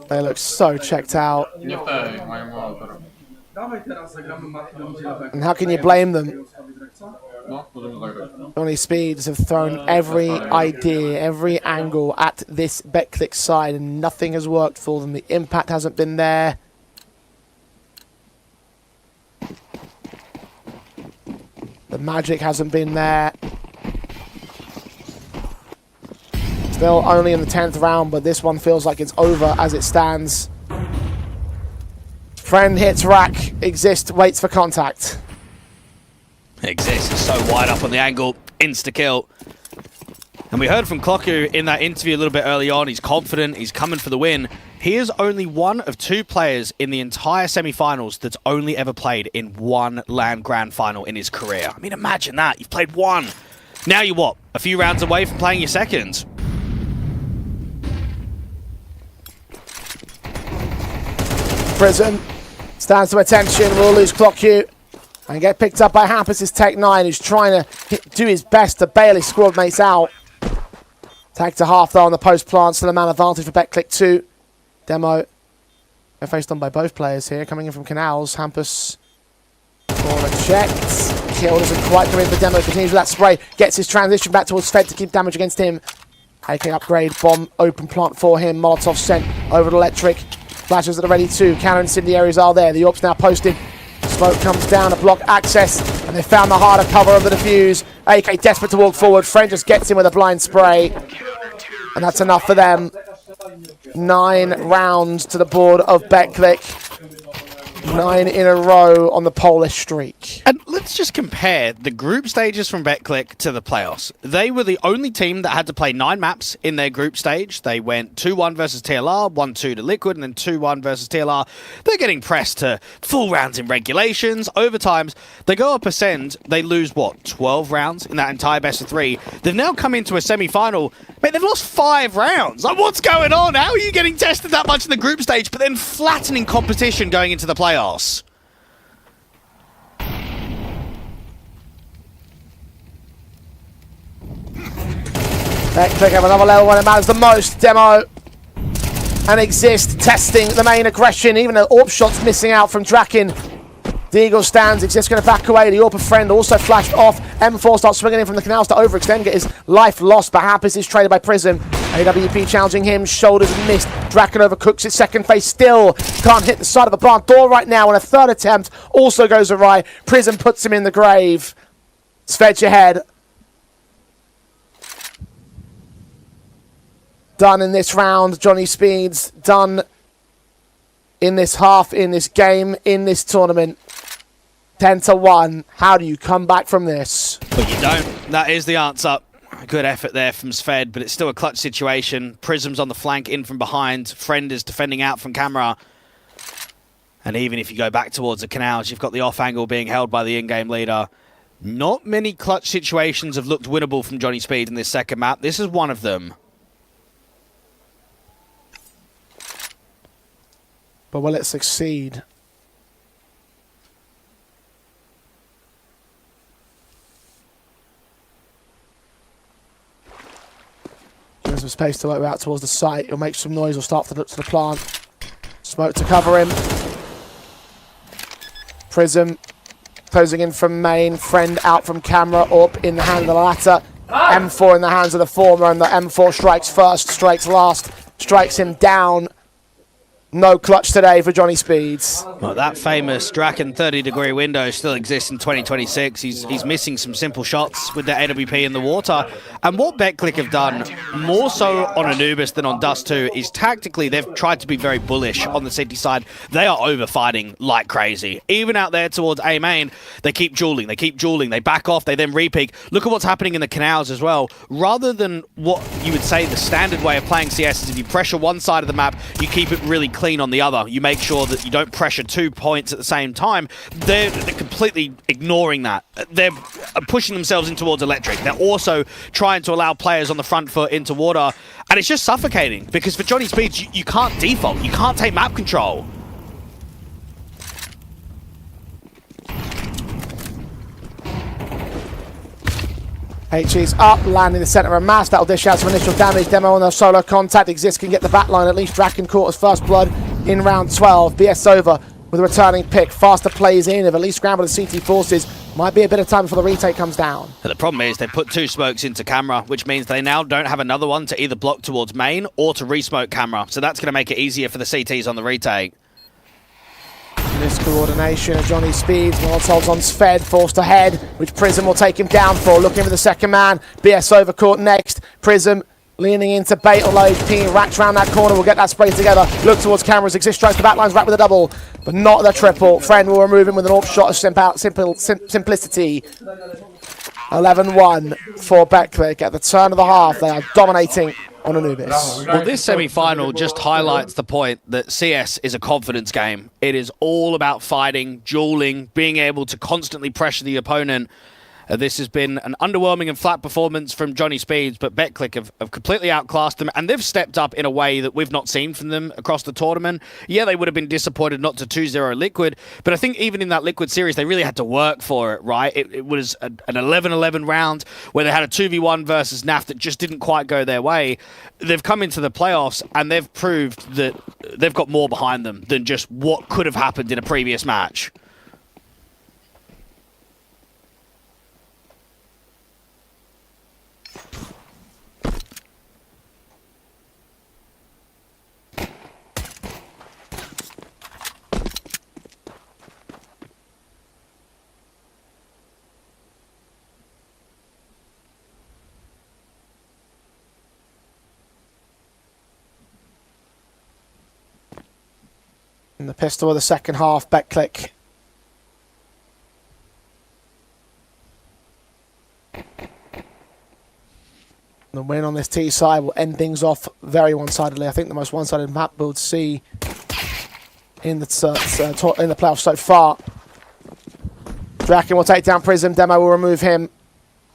[SPEAKER 1] They look so checked out. And how can you blame them? Johnny Speeds have thrown every idea, every angle at this BetClick side, and nothing has worked for them. The impact hasn't been there. The magic hasn't been there. Still only in the 10th round, but this one feels like it's over as it stands. Friend hits Rack. Exist waits for contact.
[SPEAKER 2] Exist is so wide up on the angle. Insta-kill. And we heard from Klokku in that interview a little bit early on. He's confident. He's coming for the win. He is only 1 of 2 players in the entire semi-finals that's only ever played in 1 LAN Grand Final in his career. I mean, imagine that. You've played 1. Now you're what? A few rounds away from playing your 2nd.
[SPEAKER 1] Prism stands to attention, will lose Klokku and get picked up by Hampus' Tech 9, who's trying to do his best to bail his squad mates out. Tag to half though on the post plant, still a man advantage for BetClick 2. Demo, they're faced on by both players here, coming in from Canals. Hampus corner checked. Kill doesn't quite come in for Demo, continues with that spray, gets his transition back towards Fed to keep damage against him. AK upgrade, bomb open plant for him, Molotov sent over to Electric. Flashes that are ready too. Counter incendiaries are there. The AWP's now posted. Smoke comes down to block access, and they found the harder cover of the defuse. AK desperate to walk forward. Friend just gets in with a blind spray, and that's enough for them. 9 rounds to the board of BetClick. 9 in a row on the Polish streak.
[SPEAKER 2] And let's just compare the group stages from BetClick to the playoffs. They were the only team that had to play 9 maps in their group stage. They went 2-1 versus TLR, 1-2 to Liquid, and then 2-1 versus TLR. They're getting pressed to full rounds in regulations, overtimes. They go up Ascend, they lose, what, 12 rounds in that entire best of 3. They've now come into a semi-final. Mate, they've lost 5 rounds. Like, what's going on? How are you getting tested that much in the group stage, but then flattening competition going into the playoffs?
[SPEAKER 1] BetClick have another level when it matters the most. Demo and Exist testing the main aggression. Even the AWP shot's missing out from Draken. Deagle stands, Exist going to back away. The Orpa friend also flashed off. M4 starts swinging in from the canals to overextend, get his life lost, but Hampus is traded by Prism. AWP challenging him, shoulders missed. Draken overcooks his second phase, still can't hit the side of the barn door right now, and a third attempt also goes awry. Prism puts him in the grave. Svedge ahead. Done in this round. Johnny Speeds done in this half, in this game, in this tournament. 10-1. How do you come back from this?
[SPEAKER 2] But you don't. That is the answer. Good effort there from Sved, but it's still a clutch situation. Prism's on the flank, in from behind. Friend is defending out from camera. And even if you go back towards the canals, you've got the off angle being held by the in-game leader. Not many clutch situations have looked winnable from Johnny Speed in this second map. This is one of them.
[SPEAKER 1] But will it succeed? There's some space to work out towards the site. He'll make some noise or start to look to the plant. Smoke to cover him. Prism closing in from main. Friend out from camera. Up in the hand of the latter. M4 in the hands of the former, and the M4 strikes first, strikes last, strikes him down. No clutch today for Johnny Speeds.
[SPEAKER 2] Well, that famous Draken 30-degree window still exists in 2026. He's missing some simple shots with the AWP in the water. And what BetClick have done, more so on Anubis than on Dust 2, is tactically they've tried to be very bullish on the City side. They are over-fighting like crazy. Even out there towards A main, they keep dueling, they back off, they then re-peek. Look at what's happening in the canals as well. Rather than what you would say the standard way of playing CS is if you pressure one side of the map, you keep it really clean on the other. You make sure that you don't pressure 2 points at the same time. They're completely ignoring that. They're pushing themselves in towards electric. They're also trying to allow players on the front foot into water, and it's just suffocating because for Johnny Speeds, you can't default. You can't take map control.
[SPEAKER 1] HE's up, landing the centre of mass. That'll dish out some initial damage. Demo on the solo contact. Exist can get the back line. At least Draken caught his first blood in round 12. BS over with a returning pick. Faster plays in. If at least scramble the CT forces, might be a bit of time before the retake comes down.
[SPEAKER 2] But the problem is they put 2 smokes into camera, which means they now don't have another one to either block towards main or to re-smoke camera. So that's going to make it easier for the CTs on the retake.
[SPEAKER 1] Miscoordination of Johnny Speeds. Molotov's on Sved, forced ahead, which Prism will take him down for. Looking for the second man. BS over caught next. Prism leaning into bait, although he's being racked around that corner. We'll get that spray together. Look towards cameras. Exist strikes the backlines, wrap with a double, but not the triple. Friend will remove him with an AWP shot of simplicity. 11-1 for BetClick. At the turn of the half, they are dominating on Anubis.
[SPEAKER 2] Well, this semi-final just highlights the point that CS is a confidence game. It is all about fighting, dueling, being able to constantly pressure the opponent. This has been an underwhelming and flat performance from Johnny Speeds, but BetClick have completely outclassed them, and they've stepped up in a way that we've not seen from them across the tournament. Yeah, they would have been disappointed not to 2-0 Liquid, but I think even in that Liquid series, they really had to work for it, right? It was an 11-11 round where they had a 2v1 versus NAF that just didn't quite go their way. They've come into the playoffs, and they've proved that they've got more behind them than just what could have happened in a previous match.
[SPEAKER 1] In the pistol of the second half, BetClick. The win on this T side will end things off very one-sidedly. I think the most one-sided map we'll see in the playoffs so far. Draken will take down Prism. Demo will remove him.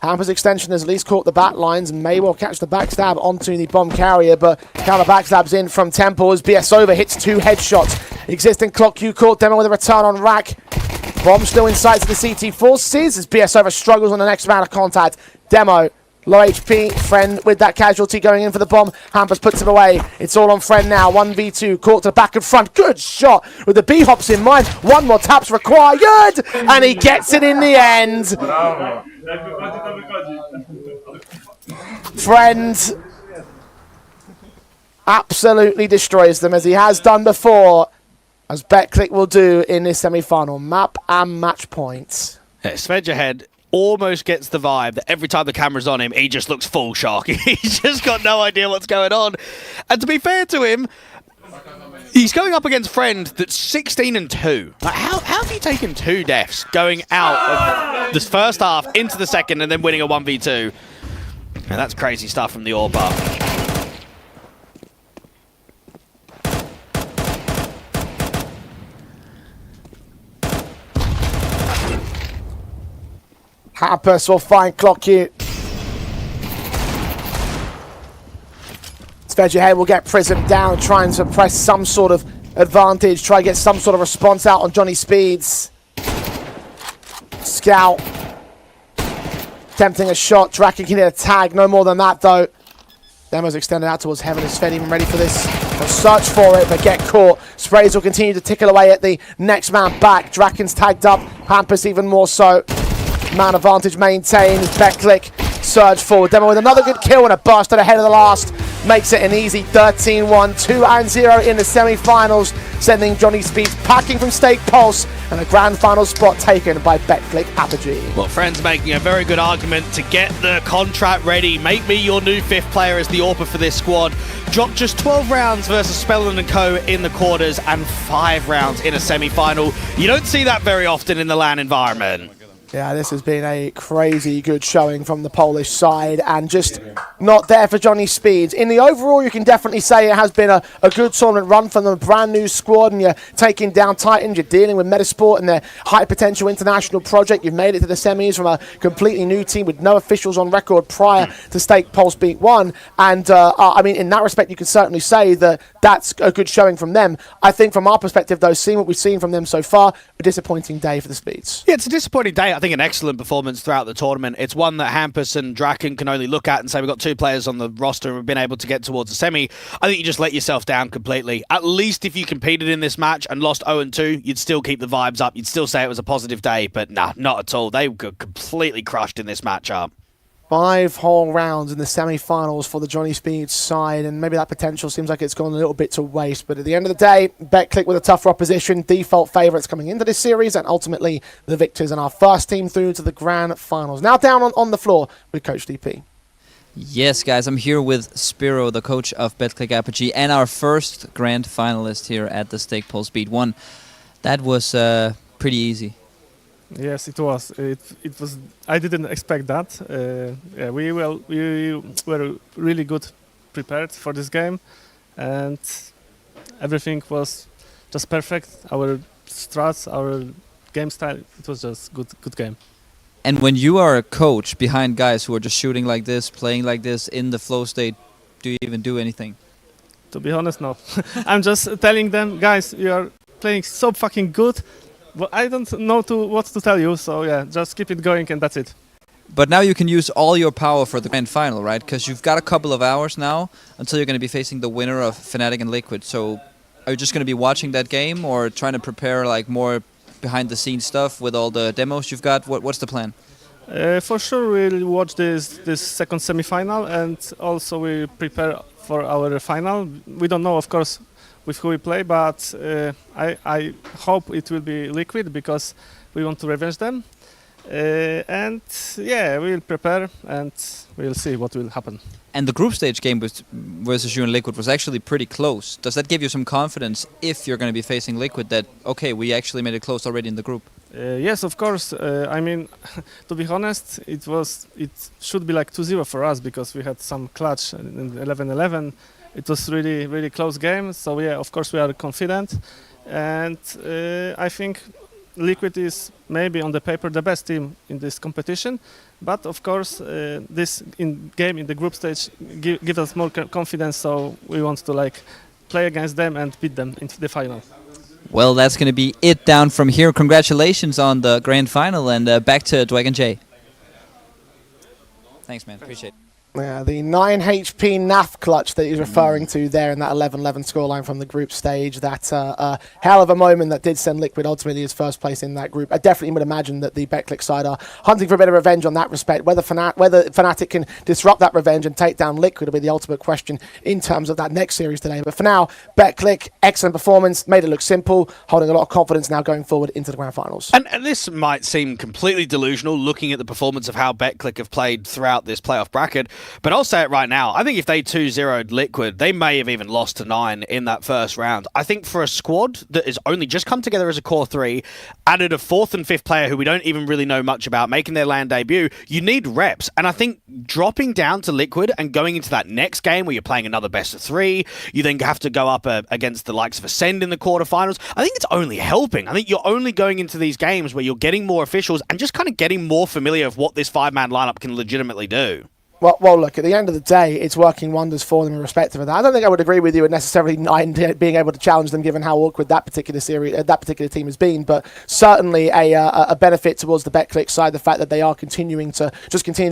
[SPEAKER 1] Hamper's extension has at least caught the back lines and may well catch the backstab onto the bomb carrier, but counter backstabs in from Temple as BS over hits 2 headshots. Existing clock Q caught. Demo with a return on rack. Bomb still in sight to the CT forces as BS over struggles on the next round of contact. Demo Low HP, Friend with that casualty going in for the bomb. Hampus puts him away. It's all on Friend now. 1v2, caught to back and front. Good shot with the B-hops in mind. One more taps required, and he gets it in the end. Friend absolutely destroys them, as he has done before, as Betclic will do in this semi-final. Map and match points.
[SPEAKER 2] Yeah, Svedjahead almost gets the vibe that every time the camera's on him, he just looks full shock. He's just got no idea what's going on. And to be fair to him, he's going up against Friend that's 16-2. Like, how have you taken 2 deaths going out of this first half into the second and then winning a 1v2? And that's crazy stuff from the AWP.
[SPEAKER 1] Hampus will find Clocky. Svedjahead will get Prism down, try and suppress some sort of advantage, try and get some sort of response out on Johnny Speeds. Scout. Attempting a shot, Draken can hit a tag, no more than that though. Demo's extended out towards heaven. Is Fed even ready for this? They'll search for it, but get caught. Sprays will continue to tickle away at the next man back. Draken's tagged up, Hampus even more so. Man advantage maintained. Betclic surge forward. Demo with another good kill and a burst at ahead of the last. Makes it an easy 13-1, 2-0 in the semi-finals, sending Johnny Speeds packing from Stake Pulse and a grand final spot taken by Betclic APOGEE.
[SPEAKER 2] Well, Friend's making a very good argument to get the contract ready. Make me your new 5th player as the AWPer for this squad. Drop just 12 rounds versus Spellman & Co. in the quarters and 5 rounds in a semi-final. You don't see that very often in the LAN environment.
[SPEAKER 1] Yeah, this has been a crazy good showing from the Polish side, and just not there for Johnny Speeds. In the overall, you can definitely say it has been a good tournament run from the brand new squad, and you're taking down Titans, you're dealing with Metasport and their high potential international project. You've made it to the semis from a completely new team with no officials on record prior to Stake Pulse being won. And I mean, in that respect, you can certainly say that that's a good showing from them. I think from our perspective, though, seeing what we've seen from them so far, a disappointing day for the Speeds.
[SPEAKER 2] Yeah, it's a disappointing day. I think an excellent performance throughout the tournament. It's one that Hampus and Draken can only look at and say we've got 2 players on the roster and we've been able to get towards the semi. I think you just let yourself down completely. At least if you competed in this match and lost 0-2, you'd still keep the vibes up. You'd still say it was a positive day, but nah, not at all. They got completely crushed in this matchup.
[SPEAKER 1] 5 whole rounds in the semi-finals for the Johnny Speeds side, and maybe that potential seems like it's gone a little bit to waste. But at the end of the day, Betclic with a tougher opposition, default favourites coming into this series, and ultimately the victors and our first team through to the grand finals. Now down on the floor with Coach DP.
[SPEAKER 4] Yes, guys, I'm here with Spiro, the coach of Betclic APOGEE, and our first grand finalist here at the Stake Pulse Beat 1. That was pretty easy.
[SPEAKER 6] Yes, it was. It was. I didn't expect that. Yeah, we were really good prepared for this game, and everything was just perfect. Our strats, our game style. It was just good game.
[SPEAKER 4] And when you are a coach behind guys who are just shooting like this, playing like this in the flow state, do you even do anything?
[SPEAKER 6] To be honest, no. I'm just telling them, guys, you are playing so fucking good. Well, I don't know what to tell you, so yeah, just keep it going and that's it.
[SPEAKER 4] But now you can use all your power for the grand final, right? Because you've got a couple of hours now until you're going to be facing the winner of Fnatic and Liquid. So are you just going to be watching that game or trying to prepare like more behind-the-scenes stuff with all the demos you've got? What's the plan?
[SPEAKER 6] For sure, we'll watch this second semi-final, and also we prepare for our final. We don't know, of course, with who we play, but I hope it will be Liquid because we want to revenge them. And yeah, we'll prepare and we'll see what will happen.
[SPEAKER 4] And the group stage game versus you and Liquid was actually pretty close. Does that give you some confidence if you're going to be facing Liquid that, okay, we actually made it close already in the group?
[SPEAKER 6] Yes, of course. I mean, to be honest, it should be like 2-0 for us because we had some clutch in 11-11. It was really close game, so yeah, of course we are confident, and I think Liquid is maybe on the paper the best team in this competition, but of course this game in the group stage gives us more confidence, so we want to like play against them and beat them into the final.
[SPEAKER 4] Well, that's going to be it down from here. Congratulations on the grand final, and back to Dwagon J. Thanks, man. Appreciate it.
[SPEAKER 1] Yeah, the 9 HP NAF clutch that he's referring to there in that 11-11 scoreline from the group stage. That hell of a moment that did send Liquid ultimately as first place in that group. I definitely would imagine that the BetClick side are hunting for a bit of revenge on that respect. Whether Fnatic can disrupt that revenge and take down Liquid will be the ultimate question in terms of that next series today. But for now, BetClick, excellent performance, made it look simple, holding a lot of confidence now going forward into the grand finals.
[SPEAKER 2] And this might seem completely delusional looking at the performance of how BetClick have played throughout this playoff bracket, but I'll say it right now. I think if they 2-0'd Liquid, they may have even lost to 9 in that first round. I think for a squad that has only just come together as a core 3, added a 4th and 5th player who we don't even really know much about, making their LAN debut, you need reps. And I think dropping down to Liquid and going into that next game where you're playing another best of 3, you then have to go up against the likes of Ascend in the quarterfinals. I think it's only helping. I think you're only going into these games where you're getting more officials and just kind of getting more familiar with what this 5-man lineup can legitimately do.
[SPEAKER 1] Well, look, at the end of the day, it's working wonders for them in respect of that. I don't think I would agree with you at necessarily 9 being able to challenge them, given how awkward that particular series, that particular team has been. But certainly a benefit towards the BetClick side, the fact that they are continuing to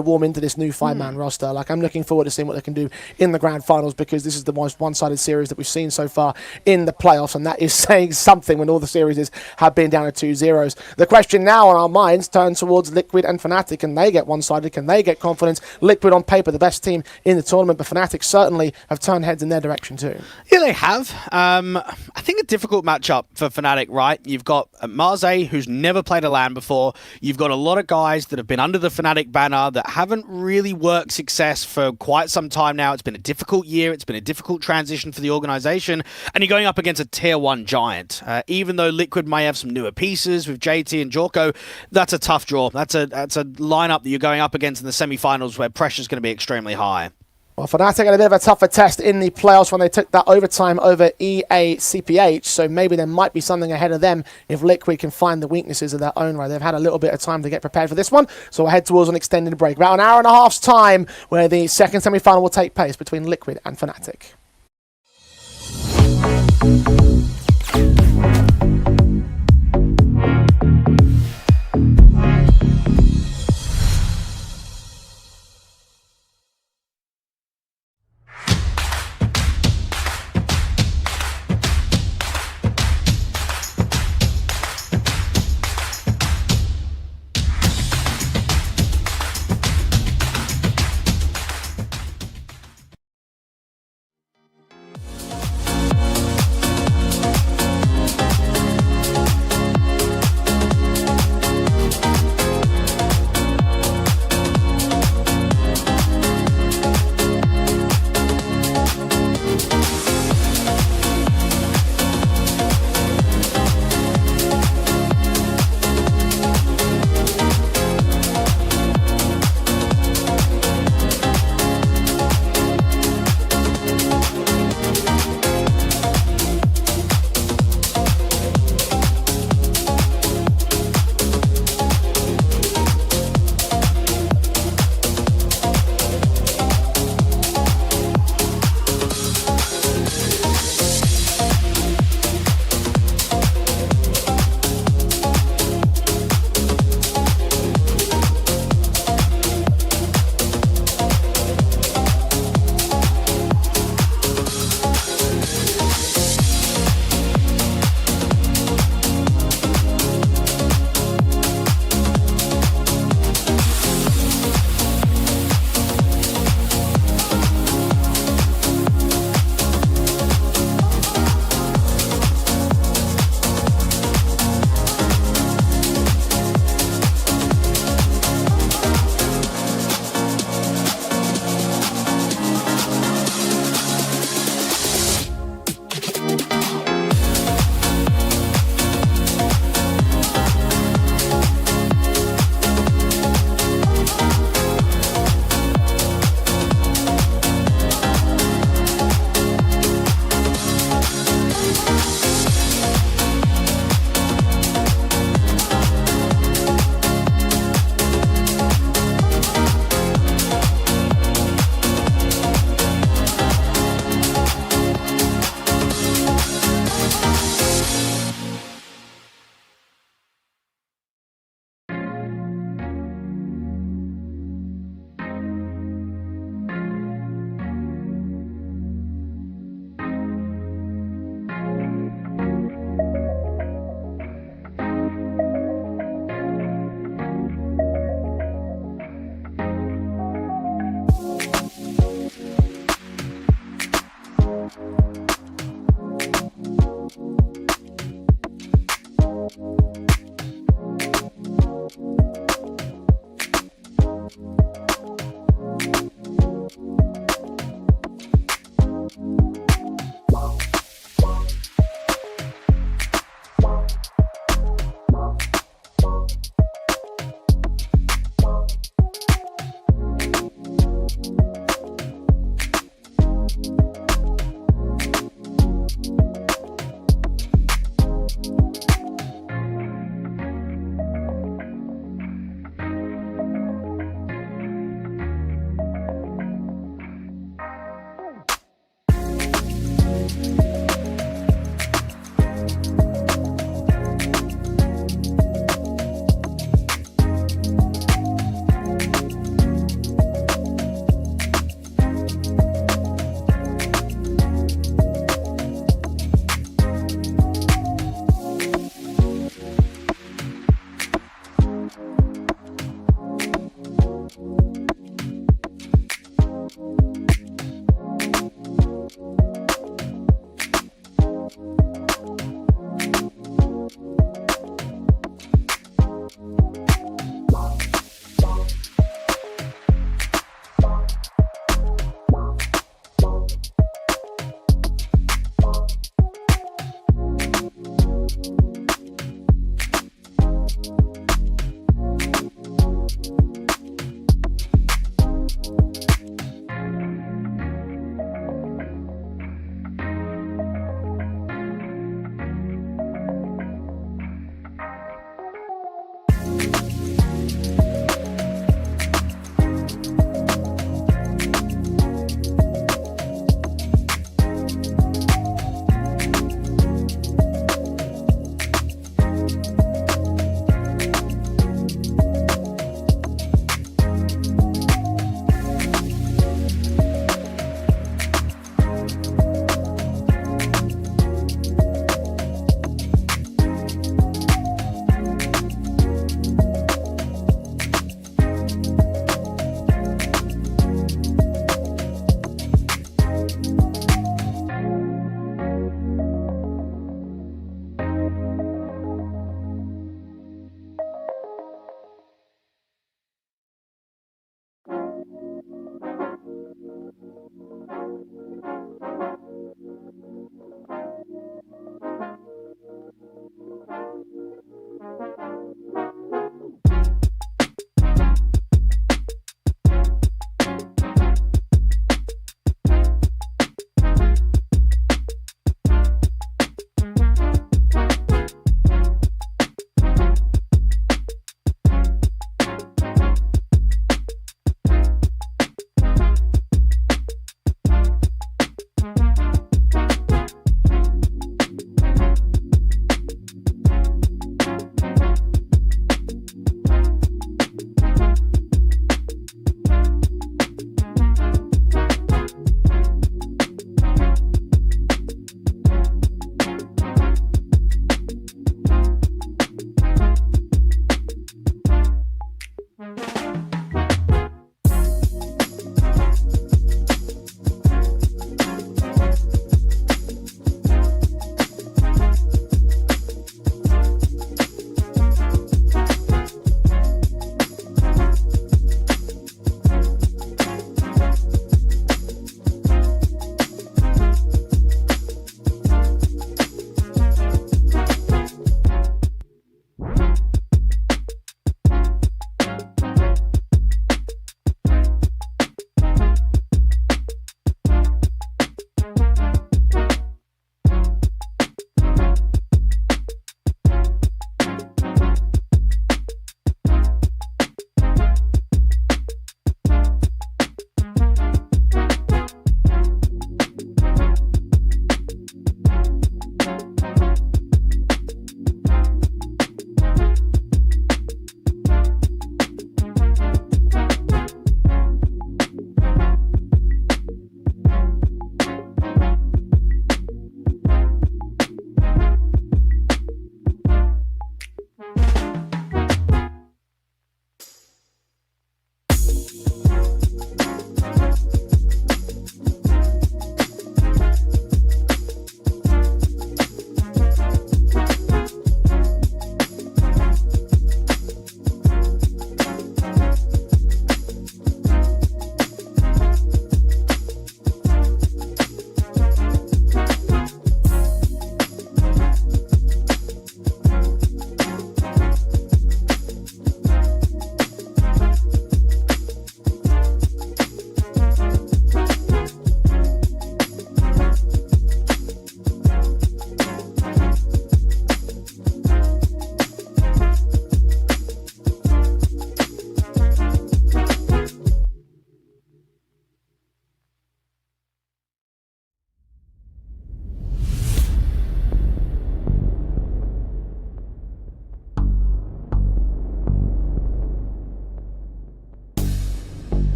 [SPEAKER 1] warm into this new 5-man roster. Like, I'm looking forward to seeing what they can do in the grand finals, because this is the most one-sided series that we've seen so far in the playoffs, and that is saying something when all the series have been down to 2-0s. The question now on our minds turns towards Liquid and Fnatic. Can they get one-sided? Can they get confidence? Liquid on paper the best team in the tournament, but Fnatic certainly have turned heads in their direction too.
[SPEAKER 2] Yeah, they have. I think a difficult matchup for Fnatic, right? You've got Marze, who's never played a LAN before. You've got a lot of guys that have been under the Fnatic banner that haven't really worked success for quite some time now. It's been a difficult year. It's been a difficult transition for the organization. And you're going up against a tier 1 giant. Even though Liquid may have some newer pieces with JT and Jorko, that's a tough draw. That's a lineup that you're going up against in the semi-finals where pressure's going to be extremely high.
[SPEAKER 1] Well, Fnatic had a bit of a tougher test in the playoffs when they took that overtime over EA CPH, so maybe there might be something ahead of them if Liquid can find the weaknesses of their own right. They've had a little bit of time to get prepared for this one, so we'll head towards an extended break. About an hour and a half's time where the second semi-final will take place between Liquid and Fnatic.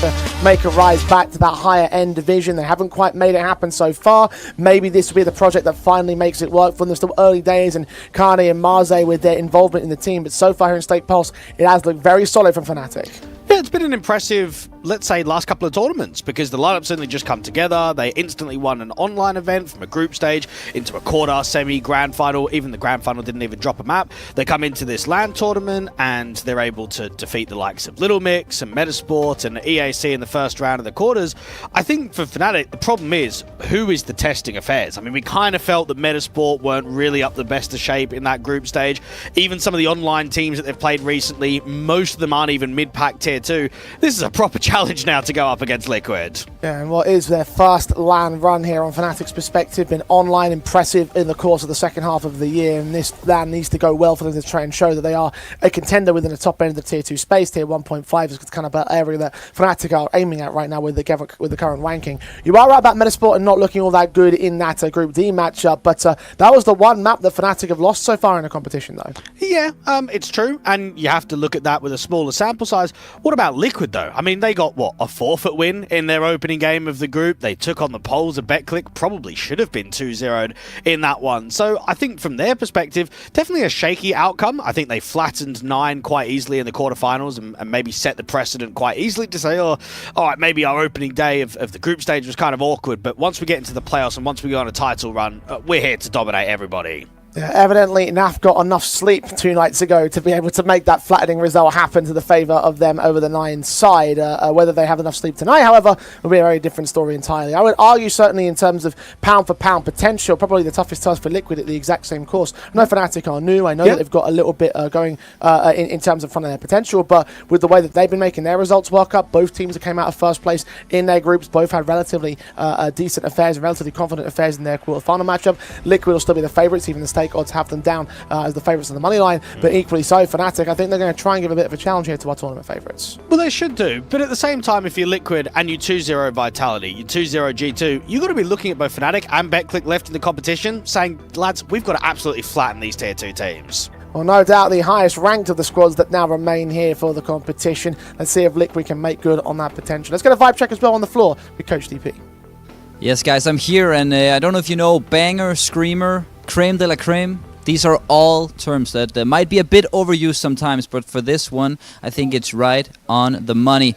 [SPEAKER 1] to make a rise back to that higher end division. They haven't quite made it happen so far. Maybe this will be the project that finally makes it work for them. They're still early days, and Kane and Marze with their involvement in the team, but so far here in State Pulse, it has looked very solid from Fnatic.
[SPEAKER 2] Yeah, it's been an impressive, let's say, last couple of tournaments, because the lineup certainly just come together. They instantly won an online event from a group stage into a quarter, semi, grand final. Even the grand final didn't even drop a map. They come into this LAN tournament and they're able to defeat the likes of Little Mix and Metasport and EAC in the first round of the quarters. I think for Fnatic, the problem is, who is the testing affairs? I mean, we kind of felt that Metasport weren't really up the best of shape in that group stage. Even some of the online teams that they've played recently, most of them aren't even mid-pack tier 2. This is a proper challenge now to go up against Liquid.
[SPEAKER 1] Yeah, and what is their first LAN run here on Fnatic's perspective, been online impressive in the course of the second half of the year, and this LAN needs to go well for them to try and show that they are a contender within the top end of the tier 2 space. Tier 1.5 is kind of an area that Fnatic are aiming at right now with the current ranking. You are right about Metasport and not looking all that good in that Group D matchup, but that was the one map that Fnatic have lost so far in the competition, though.
[SPEAKER 2] Yeah, it's true, and you have to look at that with a smaller sample size. What about Liquid, though? I mean, they got, what, a forfeit win in their opening game of the group. They took on the Poles. A BetClick probably should have been 2-0'd in that one. So I think from their perspective, definitely a shaky outcome. I think they flattened 9 quite easily in the quarterfinals and maybe set the precedent quite easily to say, oh, all right, maybe our opening day of the group stage was kind of awkward, but once we get into the playoffs and once we go on a title run, we're here to dominate everybody.
[SPEAKER 1] Yeah, evidently, NAF got enough sleep 2 nights ago to be able to make that flattening result happen to the favour of them over the 9 side. Whether they have enough sleep tonight, however, will be a very different story entirely. I would argue, certainly in terms of pound-for-pound potential, probably the toughest task for Liquid at the exact same course. I know Fnatic are new. I know that they've got a little bit going in terms of front of their potential, but with the way that they've been making their results work up, both teams that came out of first place in their groups, both had relatively decent affairs, relatively confident affairs in their quarter-final matchup. Liquid will still be the favourites, even the stake odds have them down as the favourites on the money line, but equally so, Fnatic, I think they're going to try and give a bit of a challenge here to our tournament favourites.
[SPEAKER 2] Well, they should do, but at the same time, if you're Liquid and you 2-0 Vitality, you 2-0 G2, you've got to be looking at both Fnatic and BetClick left in the competition, saying, lads, we've got to absolutely flatten these tier 2 teams.
[SPEAKER 1] Well, no doubt the highest ranked of the squads that now remain here for the competition. Let's see if Liquid can make good on that potential. Let's get a vibe check as well on the floor with Coach DP.
[SPEAKER 4] Yes, guys, I'm here, and I don't know if you know banger, screamer, creme de la creme. These are all terms that might be a bit overused sometimes, but for this one, I think it's right on the money.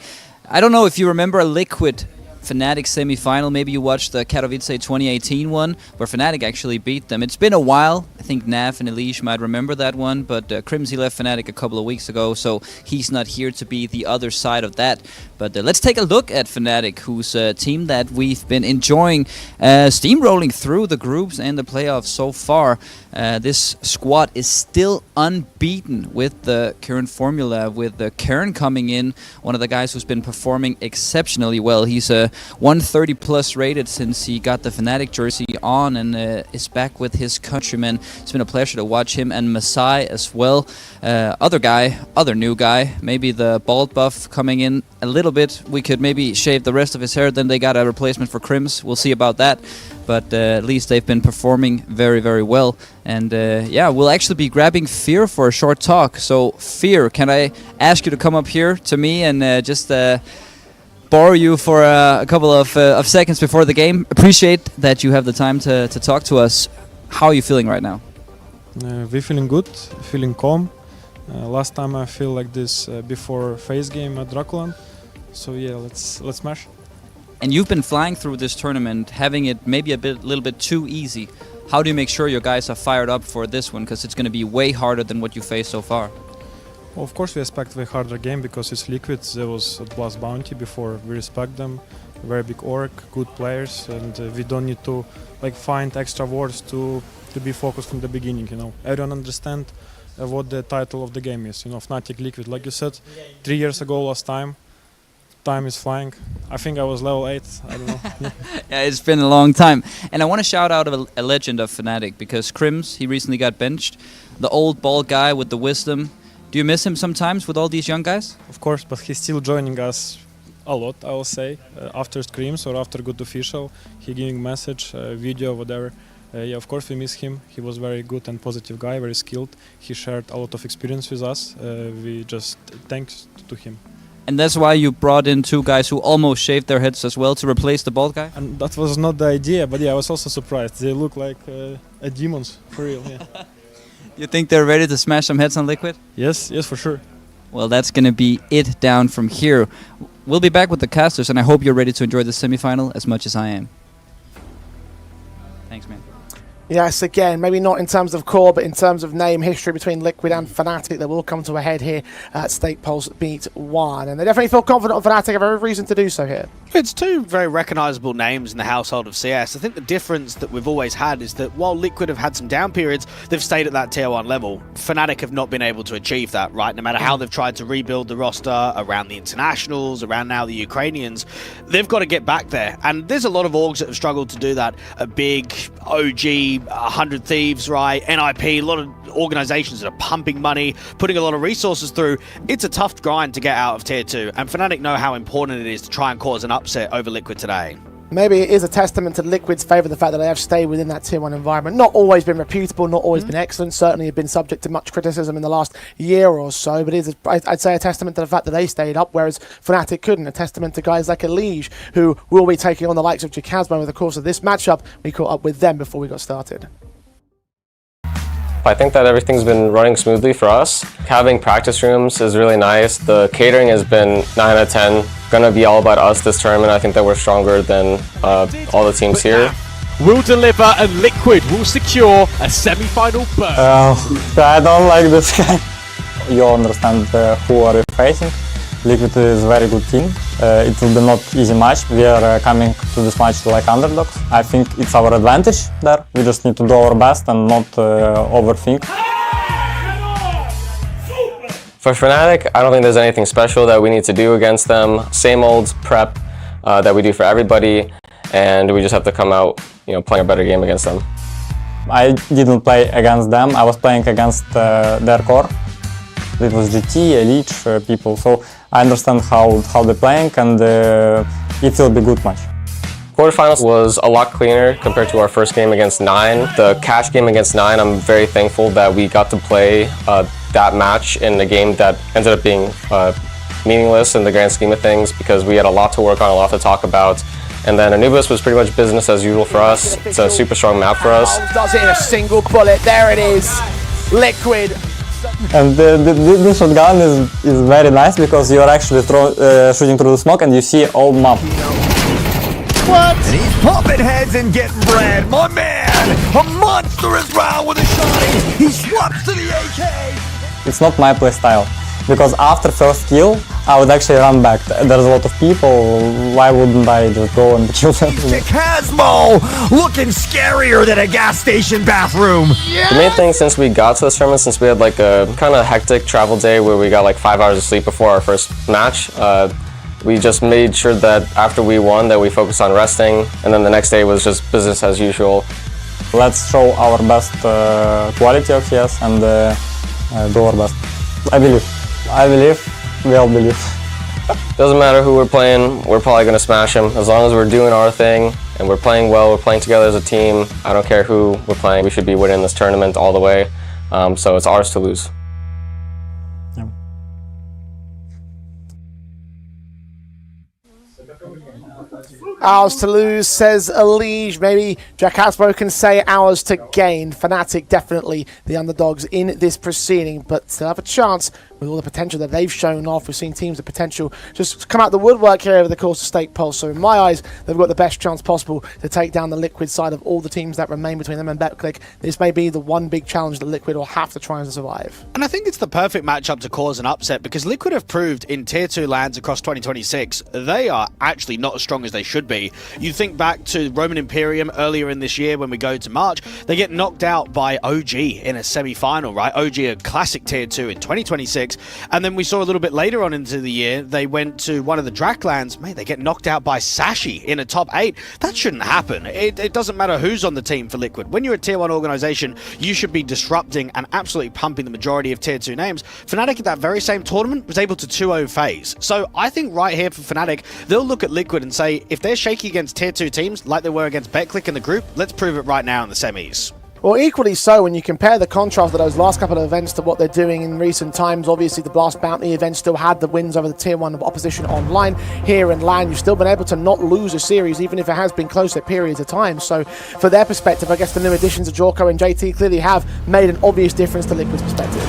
[SPEAKER 4] I don't know if you remember a Liquid Fnatic semi-final. Maybe you watched the Katowice 2018 one, where Fnatic actually beat them. It's been a while. I think Nav and Elish might remember that one, but Crimsy left Fnatic a couple of weeks ago, so he's not here to be the other side of that. But let's take a look at Fnatic, who's a team that we've been enjoying steamrolling through the groups and the playoffs so far. This squad is still unbeaten with the current formula, with Karen coming in, one of the guys who's been performing exceptionally well. He's 130 plus rated since he got the Fnatic jersey on and is back with his countrymen. It's been a pleasure to watch him, and Masai as well. Other new guy, maybe the bald buff coming in a little bit. We could maybe shave the rest of his hair, then they got a replacement for Crims. We'll see about that. But at least they've been performing very, very well. And yeah, we'll actually be grabbing Fear for a short talk. So Fear, can I ask you to come up here to me and just borrow you for a couple of seconds before the game? Appreciate that you have the time to talk to us. How are you feeling right now?
[SPEAKER 7] We're feeling good, feeling calm. Last time I feel like this before FaZe game at Draculan. So yeah, let's smash.
[SPEAKER 4] And you've been flying through this tournament, having it maybe a little bit too easy. How do you make sure your guys are fired up for this one? Because it's going to be way harder than what you faced so far.
[SPEAKER 7] Well, of course we expect a harder game because it's Liquid. There was a plus bounty before. We respect them. Very big org, good players, and we don't need to find extra words to be focused from the beginning. Everyone understand what the title of the game is. Fnatic Liquid, like you said, 3 years ago last time. Time is flying. I think I was level 8. I don't know.
[SPEAKER 4] Yeah, it's been a long time. And I want to shout out a legend of Fnatic, because Crims, he recently got benched. The old bald guy with the wisdom. Do you miss him sometimes with all these young guys?
[SPEAKER 7] Of course, but he's still joining us a lot, I will say. After scrims or after good official, he giving message, video, whatever. Yeah, of course we miss him. He was very good and positive guy, very skilled. He shared a lot of experience with us. We just thanks to him.
[SPEAKER 4] And that's why you brought in two guys who almost shaved their heads as well to replace the bald guy?
[SPEAKER 7] And that was not the idea, but yeah, I was also surprised. They look like demons, for real, yeah.
[SPEAKER 4] You think they're ready to smash some heads on Liquid?
[SPEAKER 7] Yes, for sure.
[SPEAKER 4] Well, that's going to be it down from here. We'll be back with the casters, and I hope you're ready to enjoy the semifinal as much as I am. Thanks, man.
[SPEAKER 1] Yes, again, maybe not in terms of core, but in terms of name history between Liquid and Fnatic, they will come to a head here at Stake Pulse Beat 1. And they definitely feel confident on Fnatic, have every reason to do so here.
[SPEAKER 2] It's two very recognisable names in the household of CS. I think the difference that we've always had is that while Liquid have had some down periods, they've stayed at that tier 1 level. Fnatic have not been able to achieve that, right? No matter how they've tried to rebuild the roster around the internationals, around now the Ukrainians, they've got to get back there. And there's a lot of orgs that have struggled to do that. A big OG, 100 Thieves, right? NIP, a lot of organizations that are pumping money, putting a lot of resources through. It's a tough grind to get out of tier 2, and Fnatic know how important it is to try and cause an upset over Liquid today.
[SPEAKER 1] Maybe it is a testament to Liquid's favour, the fact that they have stayed within that tier 1 environment. Not always been reputable, not always been excellent, certainly have been subject to much criticism in the last year or so, but it is, I'd say, a testament to the fact that they stayed up, whereas Fnatic couldn't. A testament to guys like APOGEE, who will be taking on the likes of Jacasmo over the course of this matchup. We caught up with them before we got started.
[SPEAKER 8] I think that everything's been running smoothly for us. Having practice rooms is really nice. The catering has been 9 out of 10. Gonna be all about us this tournament. I think that we're stronger than all the teams here.
[SPEAKER 9] Will deliver and Liquid will secure a semi-final berth.
[SPEAKER 10] I don't like this guy. You understand who are we facing. Liquid is a very good team. It will be not easy match. We are coming to this match like underdogs. I think it's our advantage there. We just need to do our best and not overthink.
[SPEAKER 8] For Fnatic, I don't think there's anything special that we need to do against them. Same old prep that we do for everybody, and we just have to come out, playing a better game against them.
[SPEAKER 10] I didn't play against them. I was playing against their core. It was GT, Elite people, so I understand how they're playing, and it will be a good match.
[SPEAKER 8] Quarterfinals was a lot cleaner compared to our first game against 9. The cash game against 9, I'm very thankful that we got to play that match in a game that ended up being meaningless in the grand scheme of things, because we had a lot to work on, a lot to talk about. And then Anubis was pretty much business as usual for us. It's a super strong map for us.
[SPEAKER 1] Does it in a single bullet. There it is. Liquid.
[SPEAKER 10] And this shotgun is very nice because you're actually shooting through the smoke and you see all map.
[SPEAKER 11] What? And he's pumping heads and getting bread. My man, a monstrous round with a shotty. He swaps to the AK.
[SPEAKER 10] It's not my play style, because after first kill, I would actually run back. There's a lot of people, why wouldn't I just go and kill them?
[SPEAKER 11] Jacasmo looking scarier than a gas station bathroom.
[SPEAKER 8] Yes! The main thing since we got to this tournament, since we had like a kind of hectic travel day where we got like 5 hours of sleep before our first match, we just made sure that after we won that we focused on resting, and then the next day was just business as usual.
[SPEAKER 10] Let's show our best quality of CS and do our best. I believe, we all believe.
[SPEAKER 8] Doesn't matter who we're playing, we're probably going to smash them. As long as we're doing our thing and we're playing well, we're playing together as a team. I don't care who we're playing, we should be winning this tournament all the way. So it's ours to lose.
[SPEAKER 10] Yeah.
[SPEAKER 1] Ours to lose, says APOGEE. Maybe Jacasmo can say ours to gain. Fnatic definitely the underdogs in this proceeding, but still have a chance with all the potential that they've shown off. We've seen teams of potential just come out the woodwork here over the course of Stake Pulse. So in my eyes, they've got the best chance possible to take down the Liquid side of all the teams that remain between them and BetClick. This may be the one big challenge that Liquid will have to try and survive.
[SPEAKER 2] And I think it's the perfect matchup to cause an upset, because Liquid have proved in Tier 2 lands across 2026, they are actually not as strong as they should be. You think back to Roman Imperium earlier in this year when we go to March, they get knocked out by OG in a semi-final, right? OG, a classic Tier 2 in 2026. And then we saw a little bit later on into the year, they went to one of the Drac lands, mate, they get knocked out by Sashi in a top 8. That shouldn't happen. It doesn't matter who's on the team for Liquid. When you're a Tier 1 organization, you should be disrupting and absolutely pumping the majority of Tier 2 names. Fnatic at that very same tournament was able to 2-0 phase. So I think right here for Fnatic, they'll look at Liquid and say, if they're shaky against Tier 2 teams like they were against BetClick in the group, let's prove it right now in the semis.
[SPEAKER 1] Well, equally so when you compare the contrast of those last couple of events to what they're doing in recent times. Obviously, the Blast Bounty event still had the wins over the Tier 1 of opposition online. Here in LAN, you've still been able to not lose a series, even if it has been close at periods of time. So, for their perspective, I guess the new additions of Jorko and JT clearly have made an obvious difference to Liquid's perspective.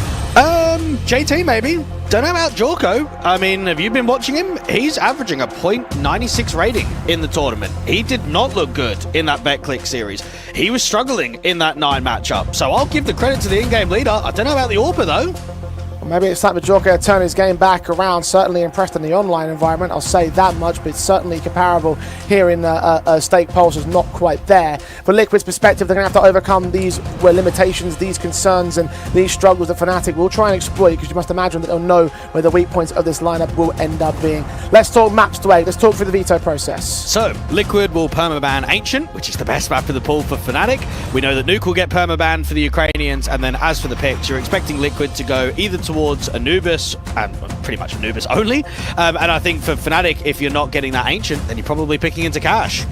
[SPEAKER 2] JT maybe. Don't know about Jorko. I mean, have you been watching him? He's averaging a .96 rating in the tournament. He did not look good in that BetClick series. He was struggling in that 9 matchup. So I'll give the credit to the in-game leader. I don't know about the AWPer though.
[SPEAKER 1] Maybe it's time for Jorko to turn his game back around. Certainly impressed in the online environment, I'll say that much, but it's certainly comparable here in Stake Pulse is not quite there. For Liquid's perspective, they're going to have to overcome these limitations, these concerns, and these struggles that Fnatic will try and exploit, because you must imagine that they'll know where the weak points of this lineup will end up being. Let's talk maps, Dwayne. Let's talk through the veto process.
[SPEAKER 2] So, Liquid will permaban Ancient, which is the best map in the pool for Fnatic. We know that Nuke will get permaban for the Ukrainians, and then as for the picks, you're expecting Liquid to go either towards Anubis, and pretty much Anubis only. And I think for Fnatic, if you're not getting that Ancient, then you're probably picking into Cash.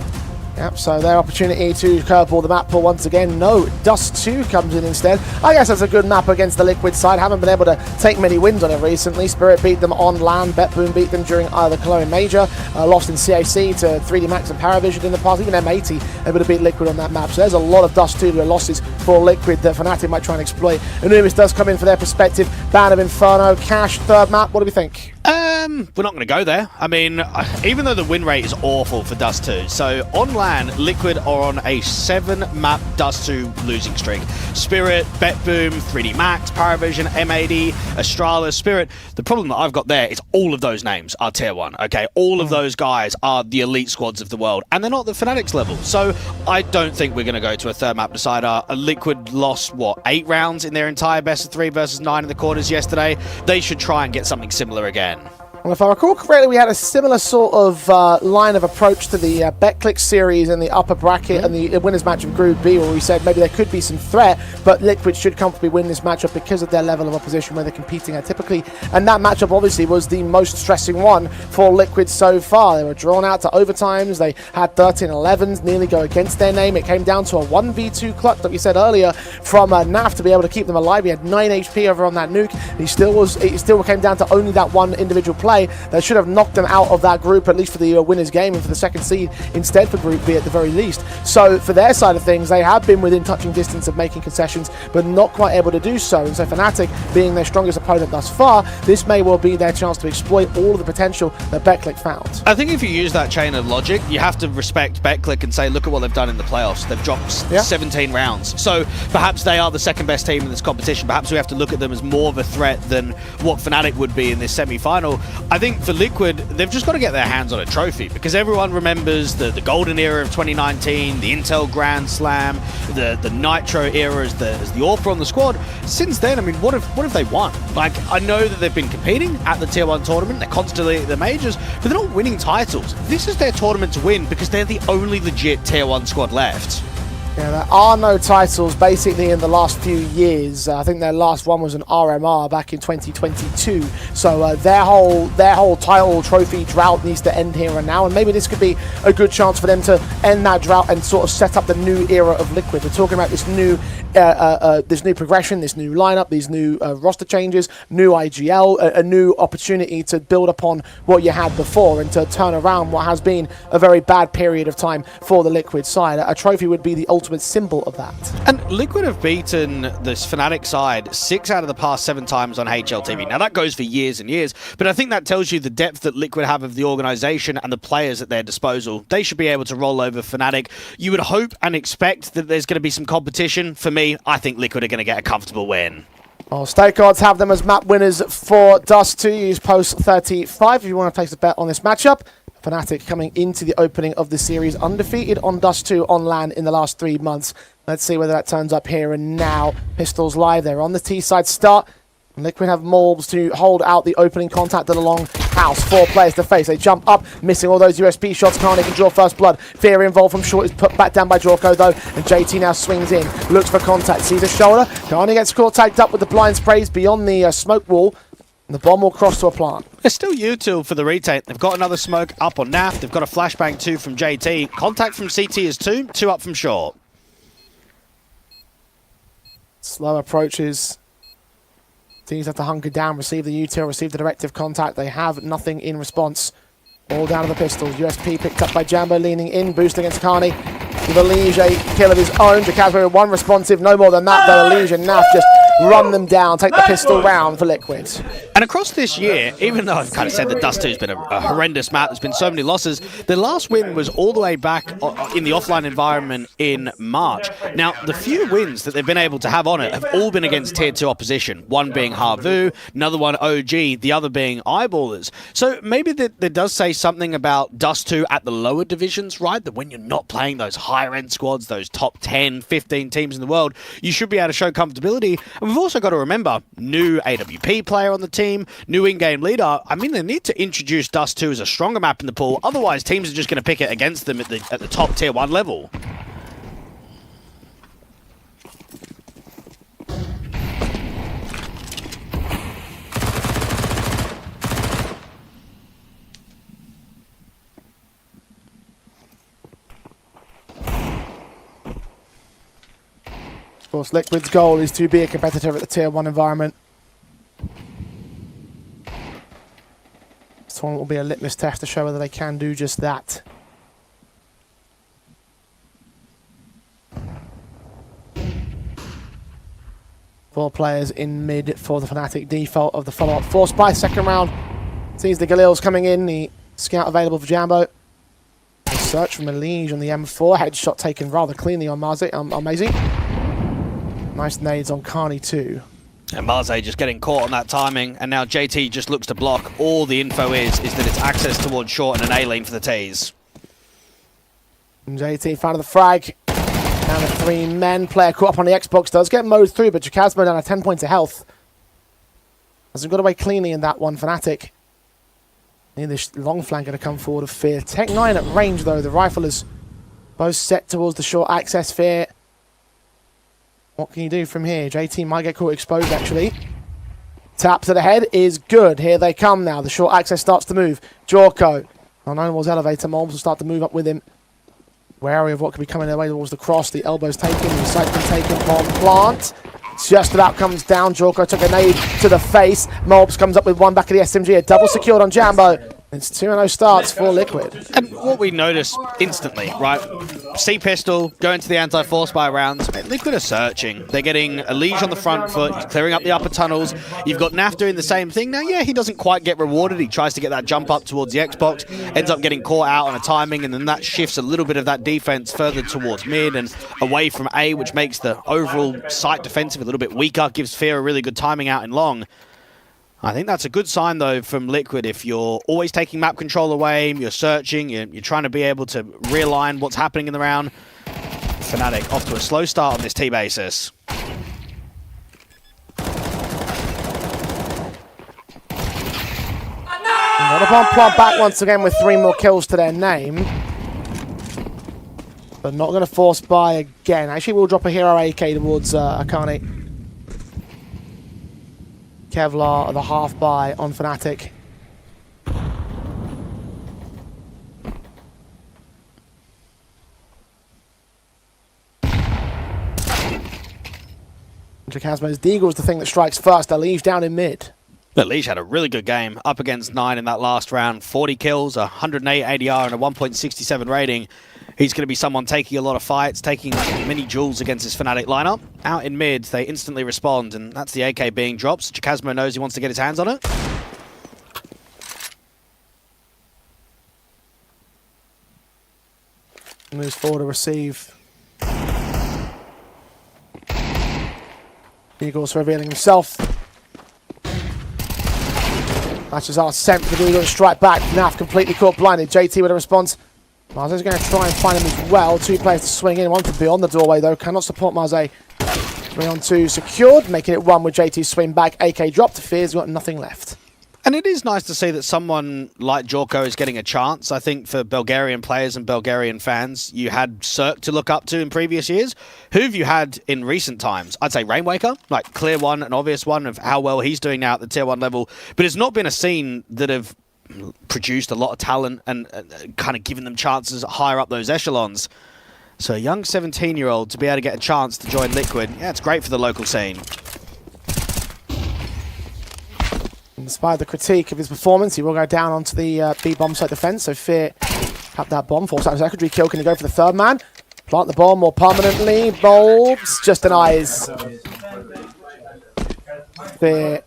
[SPEAKER 1] Yep, so their opportunity to curveball the map pool once again. No, Dust 2 comes in instead. I guess that's a good map against the Liquid side. Haven't been able to take many wins on it recently. Spirit beat them on LAN. BetBoom beat them during the Cologne Major. Lost in CAC to 3D Max and Paravision in the past. Even M80 able to beat Liquid on that map. So there's a lot of Dust 2 losses for Liquid that Fnatic might try and exploit. Anubis does come in for their perspective. Band of Inferno, Cash, third map. What do we think?
[SPEAKER 2] We're not going to go there. I mean, even though the win rate is awful for Dust 2, so on LAN, Liquid are on a 7-map Dust 2 losing streak. Spirit, BetBoom, 3D Max, Paravision, M80, Astralis, Spirit. The problem that I've got there is all of those names are Tier 1, okay? All of those guys are the elite squads of the world, and they're not the Fnatic's level. So I don't think we're going to go to a third map decider. Liquid lost, what, 8 rounds in their entire best of 3 versus 9 in the quarters yesterday. They should try and get something similar again.
[SPEAKER 1] Well, if I recall correctly, we had a similar sort of line of approach to the BetClick series in the upper bracket and the winners match of Group B, where we said maybe there could be some threat, but Liquid should comfortably win this matchup because of their level of opposition where they're competing at typically. And that matchup obviously was the most stressing one for Liquid so far. They were drawn out to overtimes. They had 13-11s nearly go against their name. It came down to a 1v2 clutch that we said earlier from Naf to be able to keep them alive. He had 9 HP over on that nuke. It still came down to only that one individual play. They should have knocked them out of that group, at least for the winners game and for the second seed instead for Group B at the very least. So for their side of things, they have been within touching distance of making concessions, but not quite able to do so. And so Fnatic, being their strongest opponent thus far, this may well be their chance to exploit all of the potential that BetClick found.
[SPEAKER 2] I think if you use that chain of logic, you have to respect BetClick and say, look at what they've done in the playoffs. They've dropped 17 rounds. So perhaps they are the second best team in this competition. Perhaps we have to look at them as more of a threat than what Fnatic would be in this semi-final. I think for Liquid, they've just got to get their hands on a trophy, because everyone remembers the golden era of 2019, the Intel Grand Slam, the Nitro era as the AWPer on the squad. Since then, I mean, what have they won? Like, I know that they've been competing at the Tier 1 tournament, they're constantly at the majors, but they're not winning titles. This is their tournament to win because they're the only legit Tier 1 squad left.
[SPEAKER 1] Yeah, there are no titles basically in the last few years. I think their last one was an RMR back in 2022. So their whole title trophy drought needs to end here and now, and maybe this could be a good chance for them to end that drought and sort of set up the new era of Liquid. We're talking about this new progression, this new lineup, these new roster changes, new IGL, a new opportunity to build upon what you had before and to turn around what has been a very bad period of time for the Liquid side. A trophy would be the ultimate symbol of that.
[SPEAKER 2] And Liquid have beaten this Fnatic side 6 out of the past 7 times on HLTV. Now that goes for years and years, but I think that tells you the depth that Liquid have of the organization and the players at their disposal. They should be able to roll over Fnatic. You would hope and expect that there's going to be some competition. For me, I think Liquid are going to get a comfortable win.
[SPEAKER 1] Well, stake odds have them as map winners for Dust 2. Use post 35 if you want to place a bet on this matchup. Fnatic coming into the opening of the series undefeated on Dust 2 on LAN in the last 3 months. Let's see whether that turns up here and now. Pistols live. They're on the T side start. Liquid have Morbs to hold out the opening contact at the long house. 4 players to face. They jump up, missing all those USP shots. Kani can draw first blood. Fear involved from short is put back down by Jorko though. And JT now swings in. Looks for contact. Sees a shoulder. Kani gets caught tagged up with the blind sprays beyond the smoke wall. And the bomb will cross to a plant.
[SPEAKER 2] There's still util for the retake. They've got another smoke up on Naf. They've got a flashbang 2 from JT. Contact from CT is 2 up from short.
[SPEAKER 1] Slow approaches. Teams have to hunker down, receive the util, receive the directive contact. They have nothing in response. All down to the pistols. USP picked up by Jambo, leaning in, boost against Carney. With Elige, a kill of his own. Jacazmo with one responsive, no more than that though. Elige and Naf just run them down, take the pistol round for Liquid.
[SPEAKER 2] And across this year, even though I've kind of said that Dust 2 has been a horrendous map, there's been so many losses, the last win was all the way back in the offline environment in March. Now, the few wins that they've been able to have on it have all been against Tier 2 opposition. One being Harvu, another one OG, the other being Eyeballers. So maybe that does say something about Dust 2 at the lower divisions, right? That when you're not playing those higher-end squads, those top 10, 15 teams in the world, you should be able to show comfortability. And we've also got to remember, new AWP player on the team, new in-game leader. I mean, they need to introduce Dust 2 as a stronger map in the pool. Otherwise, teams are just going to pick it against them at the top Tier 1 level.
[SPEAKER 1] Of course, Liquid's goal is to be a competitor at the Tier 1 environment. This tournament will be a litmus test to show whether they can do just that. Four players in mid for the Fnatic default of the follow-up force by second round. Sees the Galil's coming in, the scout available for Jambo. A search from Elige on the M4, headshot taken rather cleanly on Amazing. Nice nades on Carney too.
[SPEAKER 2] And Marze just getting caught on that timing, and now JT just looks to block. All the info is that it's access towards short and an A lane for the Taze.
[SPEAKER 1] And JT found the frag. Down to 3 men. Player caught up on the Xbox does get mowed through, but Jacazmo down to 10 points of health. Hasn't got away cleanly in that one, Fnatic. Need this long flank going to come forward of Fear. Tech9 at range though. The rifle is both set towards the short access. Fear. What can you do from here? JT might get caught exposed, actually. Tap to the head is good. Here they come now. The short access starts to move. Jorko. Unknownable's elevator. Molbs will start to move up with him. Wary of what could be coming their way towards the cross. The elbow's taken. The sight's been taken. Bomb plant. Just about comes down. Jorko took a nade to the face. Molbs comes up with one back of the SMG. A double secured on Jambo. It's 2-0 starts for Liquid.
[SPEAKER 2] And what we notice instantly, right? C-Pistol, going to the anti-force by rounds. Liquid are searching. They're getting Elige on the front foot, clearing up the upper tunnels. You've got Naf doing the same thing. Now, yeah, he doesn't quite get rewarded. He tries to get that jump up towards the Xbox, ends up getting caught out on a timing, and then that shifts a little bit of that defense further towards mid and away from A, which makes the overall site defensive a little bit weaker, gives Fear a really good timing out in long. I think that's a good sign, though, from Liquid. If you're always taking map control away, you're searching, you're trying to be able to realign what's happening in the round. Fnatic off to a slow start on this T basis.
[SPEAKER 1] Not a bomb plant back once again with 3 more kills to their name. But not going to force buy again. Actually, we'll drop a hero AK towards Akane. Kevlar, the half buy on Fnatic. Jacazmo's Deagle's the thing that strikes first. Elige down in mid.
[SPEAKER 2] Elige had a really good game up against 9 in that last round. 40 kills, 108 ADR and a 1.67 rating. He's going to be someone taking a lot of fights, taking many duels against his Fnatic lineup. Out in mid, they instantly respond, and that's the AK being dropped. So Jacazmo knows he wants to get his hands on it.
[SPEAKER 1] Moves forward to receive. Eagles revealing himself. Matches are sent for the Eagle to strike back. Naf completely caught blinded. JT with a response. Marze's going to try and find him as well. 2 players to swing in. One to be on the doorway, though. Cannot support Marze. 3-on-2 secured, making it 1 with JT swing back. AK dropped to Fear's got nothing left.
[SPEAKER 2] And it is nice to see that someone like Jorko is getting a chance. I think for Bulgarian players and Bulgarian fans, you had Cirque to look up to in previous years. Who have you had in recent times? I'd say Rainwaker, like clear one, an obvious one of how well he's doing now at the Tier 1 level. But it's not been a scene that have produced a lot of talent and kind of given them chances higher up those echelons. So a young 17-year-old to be able to get a chance to join Liquid, yeah, it's great for the local scene.
[SPEAKER 1] Despite the critique of his performance, he will go down onto the B bomb site defense. So Fear have that bomb, force out a secondary kill. Can he go for the third man? Plant the bomb more permanently. Bulbs just denies. Fear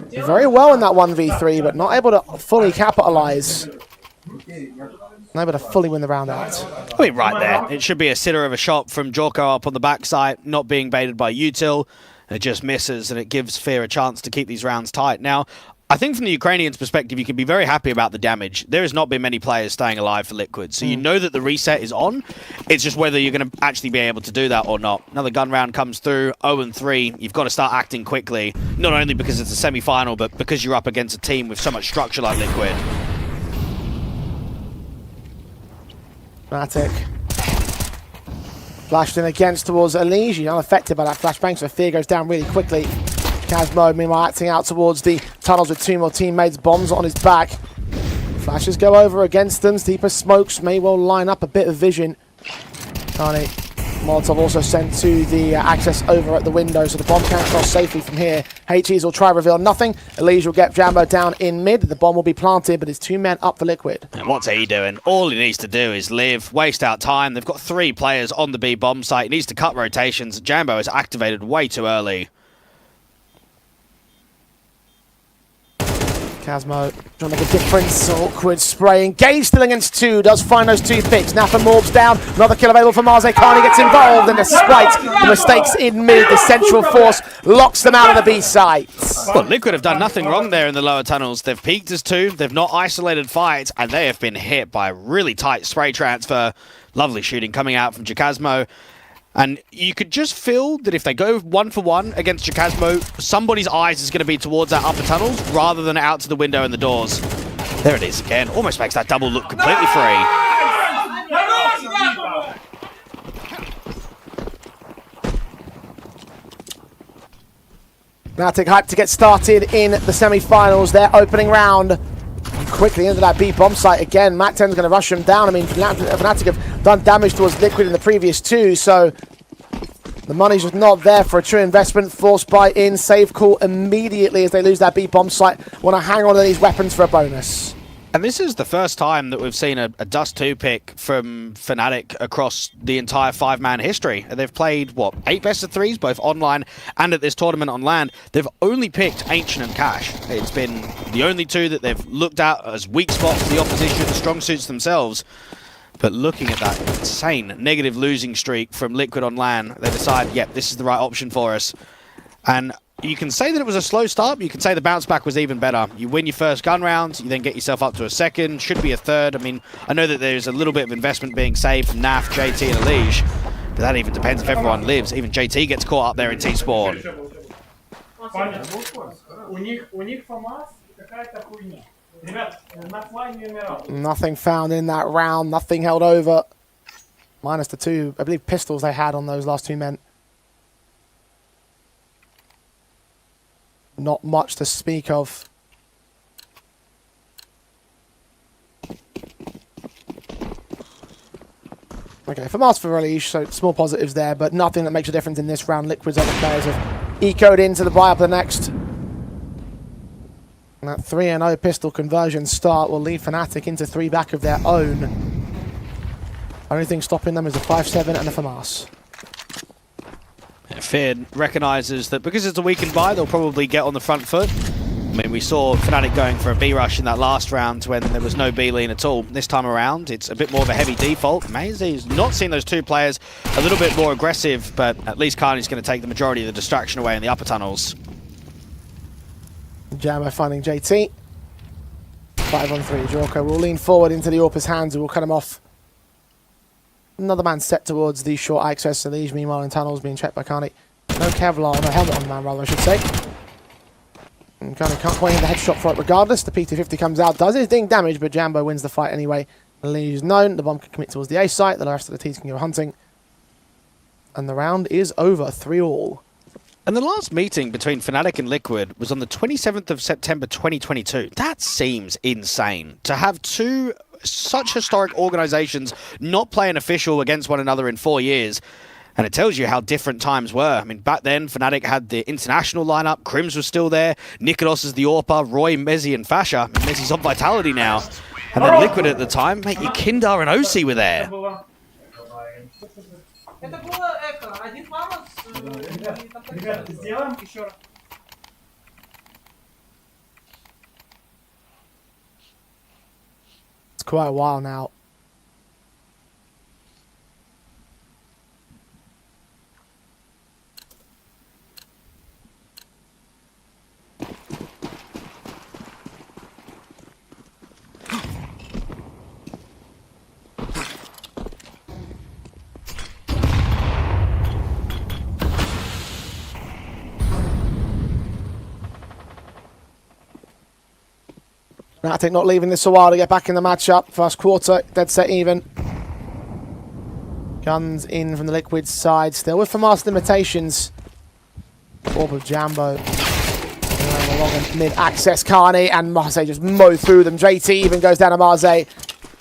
[SPEAKER 1] very well in that 1v3, but not able to fully capitalize. Not able to fully win the round out.
[SPEAKER 2] I mean, right there. It should be a sitter of a shot from Jorko up on the backside, not being baited by Util. It just misses, and it gives Fear a chance to keep these rounds tight. Now, I think from the Ukrainians' perspective, you can be very happy about the damage. There has not been many players staying alive for Liquid, so you know that the reset is on. It's just whether you're going to actually be able to do that or not. Another gun round comes through, 0-3. You've got to start acting quickly, not only because it's a semi-final, but because you're up against a team with so much structure like Liquid.
[SPEAKER 1] Fnatic flashed in against towards Elige, unaffected by that flashbang, so Fear goes down really quickly. Kazmo, meanwhile, acting out towards the tunnels with two more teammates, bombs on his back. Flashes go over against them, deeper smokes may well line up a bit of vision. Carney, Molotov also sent to the access over at the window, so the bomb can't cross safely from here. HEs will try reveal nothing. Elige will get Jambo down in mid. The bomb will be planted, but it's two men up for Liquid.
[SPEAKER 2] And what's he doing? All he needs to do is live, waste out time. They've got 3 players on the B bomb site. He needs to cut rotations. Jambo is activated way too early.
[SPEAKER 1] Kazmo trying to make a difference. Awkward spray. Engaged still against 2. Does find those 2 picks. Napa Morbs down. Another kill available for Marze. Carney gets involved. And despite the mistakes in mid, the central force locks them out of the B sites.
[SPEAKER 2] Well, Liquid have done nothing wrong there in the lower tunnels. They've peaked as 2. They've not isolated fights. And they have been hit by really tight spray transfer. Lovely shooting coming out from Jacasmo. And you could just feel that if they go 1-for-1 against Jacasmo, somebody's eyes is going to be towards that upper tunnels rather than out to the window and the doors. There it is again. Almost makes that double look completely free.
[SPEAKER 1] Fnatic hyped to get started in the semi-finals. Their opening round. Quickly into that B bomb site again. Mac-10's going to rush him down. I mean, Fnatic have done damage towards Liquid in the previous 2, so the money's just not there for a true investment. Force buy in, save call immediately as they lose that B bomb site. Want to hang on to these weapons for a bonus.
[SPEAKER 2] And this is the first time that we've seen a Dust 2 pick from Fnatic across the entire 5-man history. They've played, what, 8 best-of-3s, both online and at this tournament on land. They've only picked Ancient and Cash. It's been the only 2 that they've looked at as weak spots for the opposition, strong suits themselves. But looking at that insane negative losing streak from Liquid on land, they decide, yep, this is the right option for us. And you can say that it was a slow start, but you can say the bounce back was even better. You win your first gun round, you then get yourself up to a second, should be a third. I mean, I know that there's a little bit of investment being saved from NAF, JT and Elige, but that even depends if everyone lives. Even JT gets caught up there in T-spawn.
[SPEAKER 1] Nothing found in that round, nothing held over. Minus the 2, I believe, pistols they had on those last 2 men. Not much to speak of. Okay, for Master for Elige, so small positives there, but nothing that makes a difference in this round. Liquid's other players have ecoed into the buy up the next. And that 3-0 pistol conversion start will lead Fnatic into 3 back of their own. Only thing stopping them is a 5-7 and a FAMAS.
[SPEAKER 2] Fear recognises that because it's a weakened buy, they'll probably get on the front foot. I mean, we saw Fnatic going for a B rush in that last round when there was no B lean at all. This time around, it's a bit more of a heavy default. Maze's not seen those 2 players a little bit more aggressive, but at least Carney's going to take the majority of the distraction away in the upper tunnels.
[SPEAKER 1] Jambo finding JT. 5-on-3. Jorko will lean forward into the AWP's hands and will cut him off. Another man set towards the short access. Elige, meanwhile, in tunnels being checked by Carney. No Kevlar, no helmet on the man, rather, I should say. And Carney can't point in the headshot for it regardless. The P250 comes out, does his ding damage, but Jambo wins the fight anyway. Elige is known. The bomb can commit towards the A site. The rest of the teams can go hunting. And the round is over, 3-all.
[SPEAKER 2] And the last meeting between Fnatic and Liquid was on the 27th of September 2022. That seems insane. To have 2 such historic organizations not playing official against one another in 4 years. And it tells you how different times were. I mean, back then, Fnatic had the international lineup. Crims was still there. Nikolos is the Orpa. Roy, Mezzi, and Fasha. Mezzi's on Vitality now. And then Liquid at the time. Mate, your Kindar and OC were there.
[SPEAKER 1] It's quite a while now. Fnatic not leaving this a while to get back in the matchup. First quarter, dead set even. Guns in from the Liquid side, still with FAMAS limitations. Orb of Jambo. Along in mid-access, Carney and Marseille just mow through them. JT even goes down to Marseille.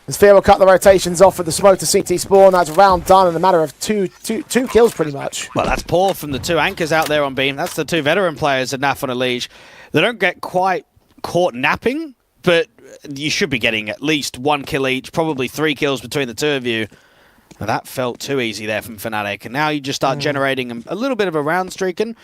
[SPEAKER 1] As Fear will cut the rotations off with the smoke to CT spawn. That's round done in a matter of two kills pretty much.
[SPEAKER 2] Well, that's poor from the two anchors out there on beam. That's the two veteran players of NAF on a leash. They don't get quite caught napping, but you should be getting at least 1 kill each, probably 3 kills between the two of you. And that felt too easy there from Fnatic. And now you just start generating a little bit of a round streak. And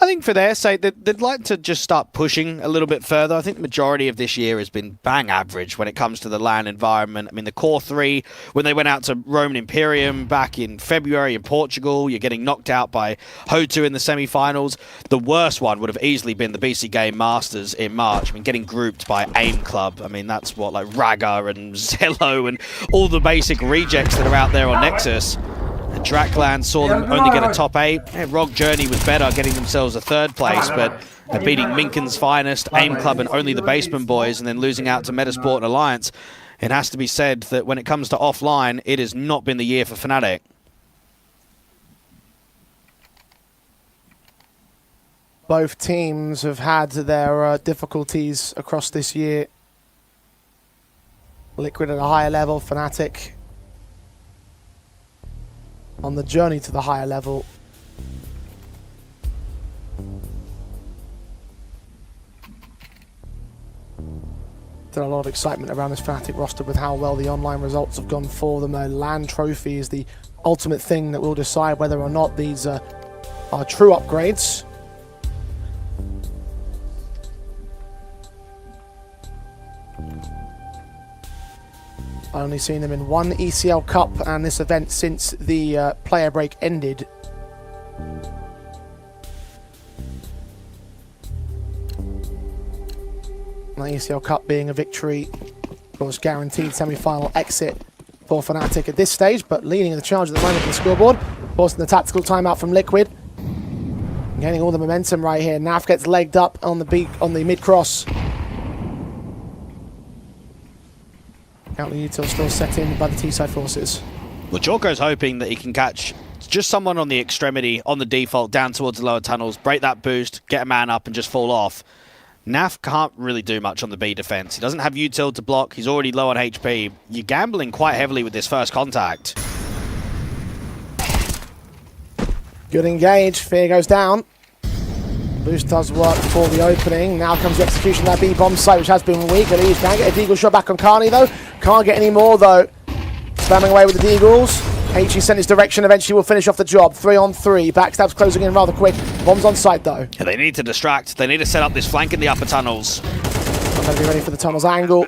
[SPEAKER 2] I think for their sake, they'd like to just start pushing a little bit further. I think the majority of this year has been bang average when it comes to the LAN environment. I mean, the core 3, when they went out to Roman Imperium back in February in Portugal, you're getting knocked out by Ho2 in the semi-finals. The worst one would have easily been the BC Game Masters in March. I mean, getting grouped by AIM Club. I mean, that's what, like Raga and Zello and all the basic rejects that are out there on Nexus. And Drakland saw them only get a top 8. And Rogue Journey was better, getting themselves a 3rd place, but they're beating Minkin's Finest, AIM Club, and only the Basement Boys, and then losing out to Metasport and Alliance. It has to be said that when it comes to offline, it has not been the year for Fnatic.
[SPEAKER 1] Both teams have had their difficulties across this year. Liquid at a higher level, Fnatic on the journey to the higher level. There's a lot of excitement around this Fnatic roster with how well the online results have gone for them. Their LAN trophy is the ultimate thing that will decide whether or not these are true upgrades. Only seen them in 1 ECL Cup and this event since the player break ended. The ECL Cup being a victory, of course, guaranteed semi-final exit for Fnatic at this stage, but leading the charge at the moment on the scoreboard, forcing the tactical timeout from Liquid. Gaining all the momentum right here. Naf gets legged up on the mid-cross. Counter util still set in by the T-side forces.
[SPEAKER 2] Well, Jorko's hoping that he can catch just someone on the extremity, on the default, down towards the lower tunnels, break that boost, get a man up and just fall off. Naf can't really do much on the B defense. He doesn't have util to block. He's already low on HP. You're gambling quite heavily with this first contact.
[SPEAKER 1] Good engage. Fear goes down. Boost does work for the opening. Now comes the execution of that B-bomb site, which has been weak. Elise can get a deagle shot back on Carney, though. Can't get any more, though. Spamming away with the deagles. HE sent his direction. Eventually will finish off the job. 3 on 3. Backstab's closing in rather quick. Bombs on site, though.
[SPEAKER 2] Yeah, they need to distract. They need to set up this flank in the upper tunnels.
[SPEAKER 1] Not going to be ready for the tunnels angle.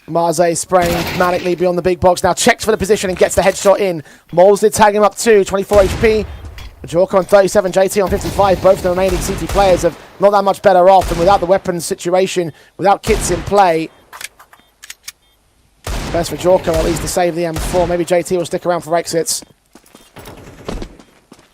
[SPEAKER 1] Marseille spraying dramatically beyond the big box. Now checks for the position and gets the headshot in. Moles did tag him up too. 24 HP. Jorko on 37, JT on 55. Both the remaining CT players have not that much better off, and without the weapons situation, without kits in play, best for Jorko at least to save the M4. Maybe JT will stick around for exits.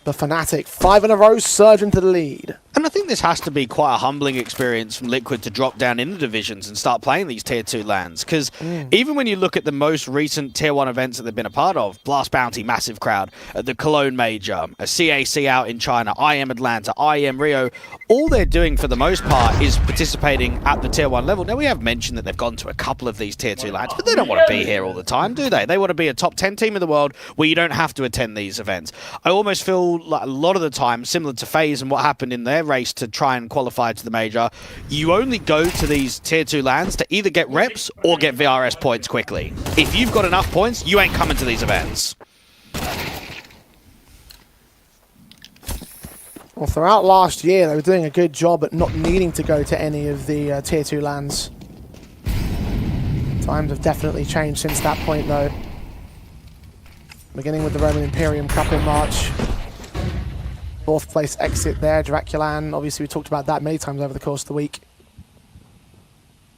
[SPEAKER 1] The Fnatic, 5 in a row, surge into the lead.
[SPEAKER 2] And I think this has to be quite a humbling experience from Liquid to drop down in the divisions and start playing these Tier 2 lands. Because even when you look at the most recent Tier 1 events that they've been a part of, Blast Bounty, massive crowd, the Cologne Major, a CAC out in China, IM Atlanta, IM Rio, all they're doing for the most part is participating at the Tier 1 level. Now, we have mentioned that they've gone to a couple of these Tier 2 lands, but they don't want to be here all the time, do they? They want to be a top 10 team in the world where you don't have to attend these events. I almost feel like a lot of the time, similar to FaZe and what happened in their race to try and qualify to the major, you only go to these Tier 2 lands to either get reps or get VRS points quickly. If you've got enough points, you ain't coming to these events.
[SPEAKER 1] Well, throughout last year, they were doing a good job at not needing to go to any of the Tier 2 lands. Times have definitely changed since that point, though. Beginning with the Roman Imperium Cup in March. 4th place exit there, Draculan. Obviously, we talked about that many times over the course of the week.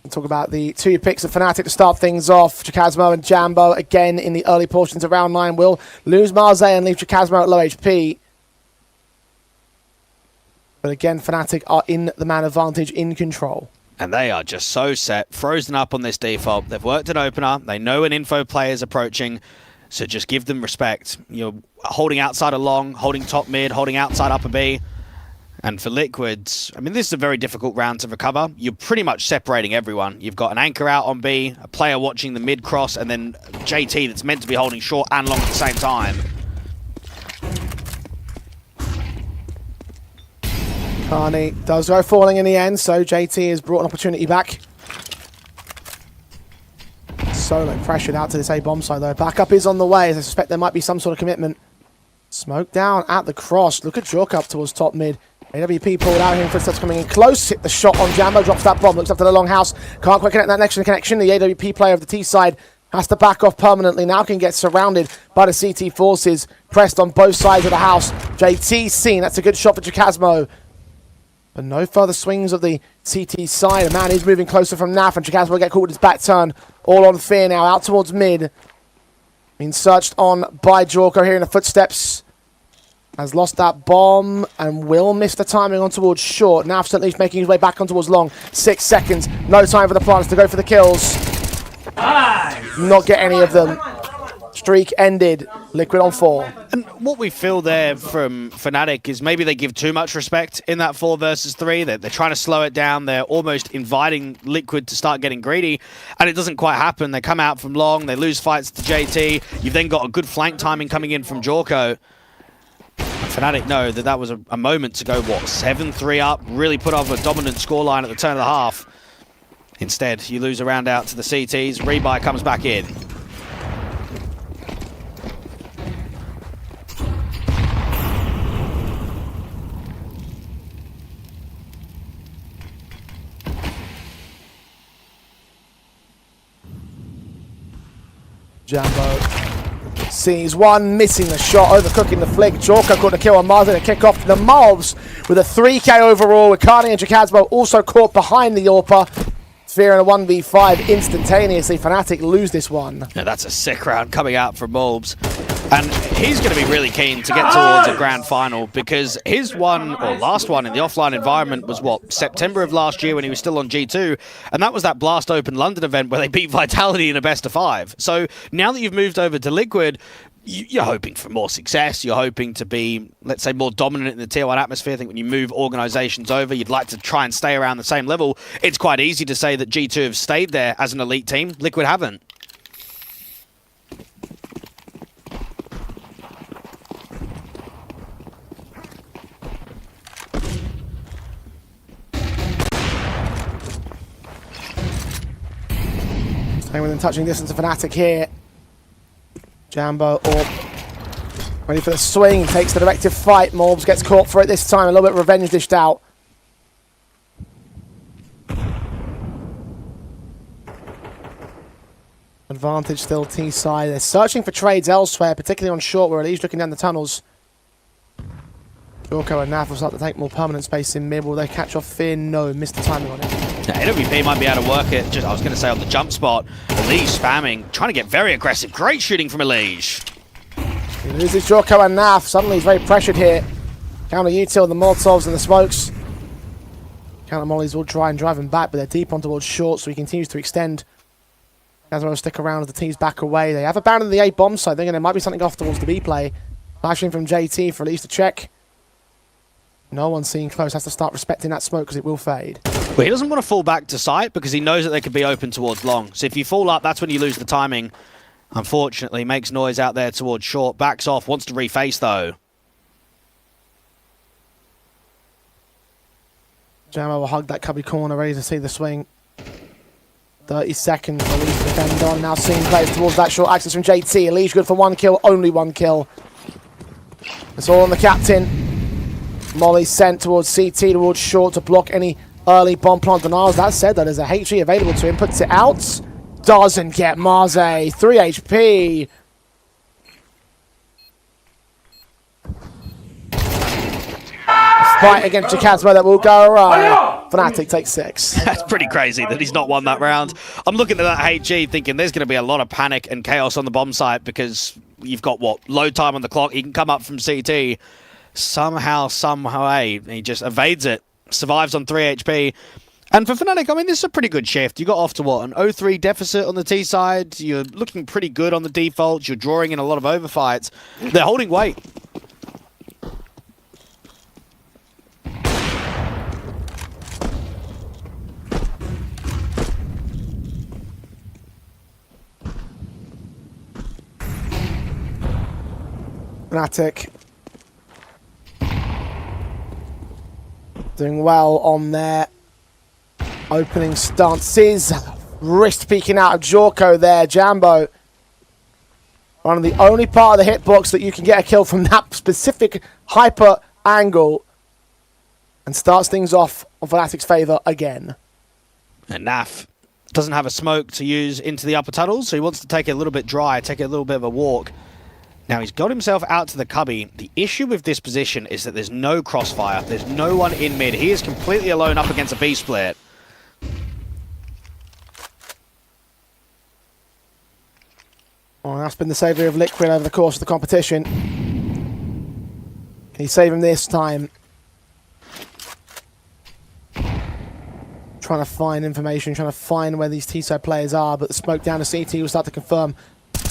[SPEAKER 1] We'll talk about the 2 picks of Fnatic to start things off. Chikazmo and Jambo, again, in the early portions of round 9, will lose Marze and leave Chikazmo at low HP. But again, Fnatic are in the man advantage, in control.
[SPEAKER 2] And they are just so set, frozen up on this default. They've worked an opener. They know an info player is approaching. So just give them respect. You're holding outside a long, holding top mid, holding outside upper B. And for Liquids, I mean, this is a very difficult round to recover. You're pretty much separating everyone. You've got an anchor out on B, a player watching the mid cross, and then JT that's meant to be holding short and long at the same time.
[SPEAKER 1] Carney does go falling in the end, so JT has brought an opportunity back. Solo pressured out to this A-bomb side, though. Backup is on the way, as I suspect there might be some sort of commitment. Smoke down at the cross. Look at Jork up towards top mid. AWP pulled out here, footsteps coming in close. Hit the shot on Jambo, drops that bomb, looks up to the long house. Can't quite connect that next connection. The AWP player of the T side has to back off permanently. Now can get surrounded by the CT forces. Pressed on both sides of the house. JT seen. That's a good shot for Chikazmo. But no further swings of the CT side. A man is moving closer from NAF, and Chikazmo will get caught with his back turn. All on Fear now, out towards mid. Being searched on by Jorko here in the footsteps. Has lost that bomb and will miss the timing on towards short. Now at least making his way back on towards long. 6 seconds. No time for the plants to go for the kills. Not get any of them. Streak ended. Liquid on 4.
[SPEAKER 2] And what we feel there from Fnatic is maybe they give too much respect in that 4 versus 3. They're trying to slow it down. They're almost inviting Liquid to start getting greedy, and it doesn't quite happen. They come out from long. They lose fights to JT. You've then got a good flank timing coming in from Jorko. Fnatic know that that was a moment to go, what, 7-3 up, really put up a dominant scoreline at the turn of the half. Instead, you lose a round out to the CTs. Rebuy comes back in.
[SPEAKER 1] Jambo sees one, missing the shot, overcooking the flick. Jorko caught the kill on Martin, a kick off to the Mobs with a 3k overall, with Carney and Chikazmo also caught behind the Orpa. Fear in a 1v5 instantaneously. Fnatic lose this one.
[SPEAKER 2] Yeah, that's a sick round coming out from Mobs. And he's going to be really keen to get towards a grand final, because his one, or last one in the offline environment was, what, September of last year when he was still on G2, and that was that Blast Open London event where they beat Vitality in a best of 5. So now that you've moved over to Liquid, you're hoping for more success. You're hoping to be, let's say, more dominant in the Tier 1 atmosphere. I think when you move organizations over, you'd like to try and stay around the same level. It's quite easy to say that G2 have stayed there as an elite team. Liquid haven't.
[SPEAKER 1] Staying within touching distance of Fnatic here. Jambo ready for the swing, takes the directive fight. Morbs gets caught for it this time. A little bit of revenge dished out. Advantage still T-side. They're searching for trades elsewhere, particularly on short, where Elise looking down the tunnels. Jorko and Naf will start to take more permanent space in mid. Will they catch off Fear? No, missed the timing on it.
[SPEAKER 2] Yeah, AWP might be able to work it. Just, I was going to say on the jump spot. Elise spamming, trying to get very aggressive. Great shooting from Elise.
[SPEAKER 1] He loses Jorko and Naf. Suddenly he's very pressured here. Counter util, the Molotovs and the smokes. Counter mollies will try and drive him back, but they're deep on towards short, so he continues to extend. Kazmo will stick around as the teams back away. They have abandoned the A bomb side, thinking there might be something off towards the B play. Flashing from JT for at least a check. No one's seen close, has to start respecting that smoke because it will fade.
[SPEAKER 2] But he doesn't want to fall back to sight because he knows that they could be open towards long. So if you fall up, that's when you lose the timing. Unfortunately, makes noise out there towards short. Backs off, wants to reface though.
[SPEAKER 1] Jammo will hug that cubby corner, ready to see the swing. 30 seconds for Elise to defend on. Now seeing players towards that short access from JT. Elise good for 1 kill, only 1 kill. It's all on the captain. Molly sent towards CT, towards short to block any early bomb plant denials. That said, that there's a HE available to him. Puts it out. Doesn't get Marze. 3 HP. Fight against Jacazmo that will go right. Fnatic takes 6.
[SPEAKER 2] That's pretty crazy that he's not won that round. I'm looking at that HE thinking there's going to be a lot of panic and chaos on the bomb site because you've got, what, load time on the clock. He can come up from CT. Somehow, some way, he just evades it. Survives on 3 HP. And for Fnatic, I mean, this is a pretty good shift. You got off to, what, an 0-3 deficit on the T side. You're looking pretty good on the defaults. You're drawing in a lot of overfights. They're holding weight.
[SPEAKER 1] Fnatic doing well on their opening stances. Wrist peeking out of Jorko there. Jambo, one of the only part of the hitbox that you can get a kill from that specific hyper angle, and starts things off on Fnatic's favour again.
[SPEAKER 2] And Naf doesn't have a smoke to use into the upper tunnels, so he wants to take it a little bit dry, take it a little bit of a walk. Now, he's got himself out to the cubby. The issue with this position is that there's no crossfire. There's no one in mid. He is completely alone up against a B-split.
[SPEAKER 1] Well, that's been the saviour of Liquid over the course of the competition. Can he save him this time? Trying to find information, trying to find where these T-side players are, but the smoke down to CT will start to confirm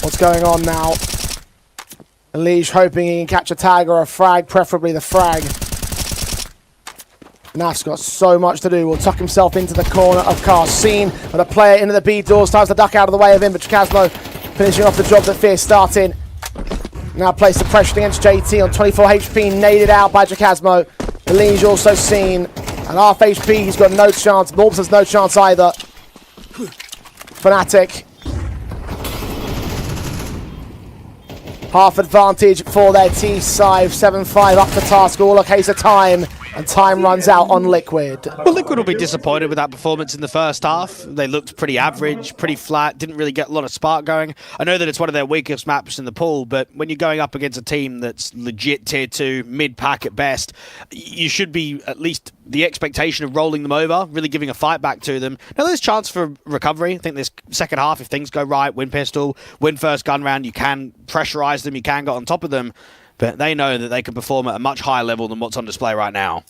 [SPEAKER 1] what's going on now. Elige hoping he can catch a tag or a frag, preferably the frag. Naf's got so much to do. Will tuck himself into the corner of Car. Seen with a player into the B door. Starts to duck out of the way of him, but Chasmo finishing off the job that Fierce started. Now place the pressure against JT on 24 HP, naded out by Chasmo. Elige also seen. And half HP, he's got no chance. Morbs has no chance either. Fnatic. Half advantage for their T-side, 7-5 up to task, all a case of time, and time runs out on Liquid.
[SPEAKER 2] Well, Liquid will be disappointed with that performance in the first half. They looked pretty average, pretty flat, didn't really get a lot of spark going. I know that it's one of their weakest maps in the pool, but when you're going up against a team that's legit tier 2, mid-pack at best, you should be at least the expectation of rolling them over, really giving a fight back to them. Now, there's chance for recovery. I think this second half, if things go right, win pistol, win first gun round, you can pressurize them, you can get on top of them, but they know that they can perform at a much higher level than what's on display right now.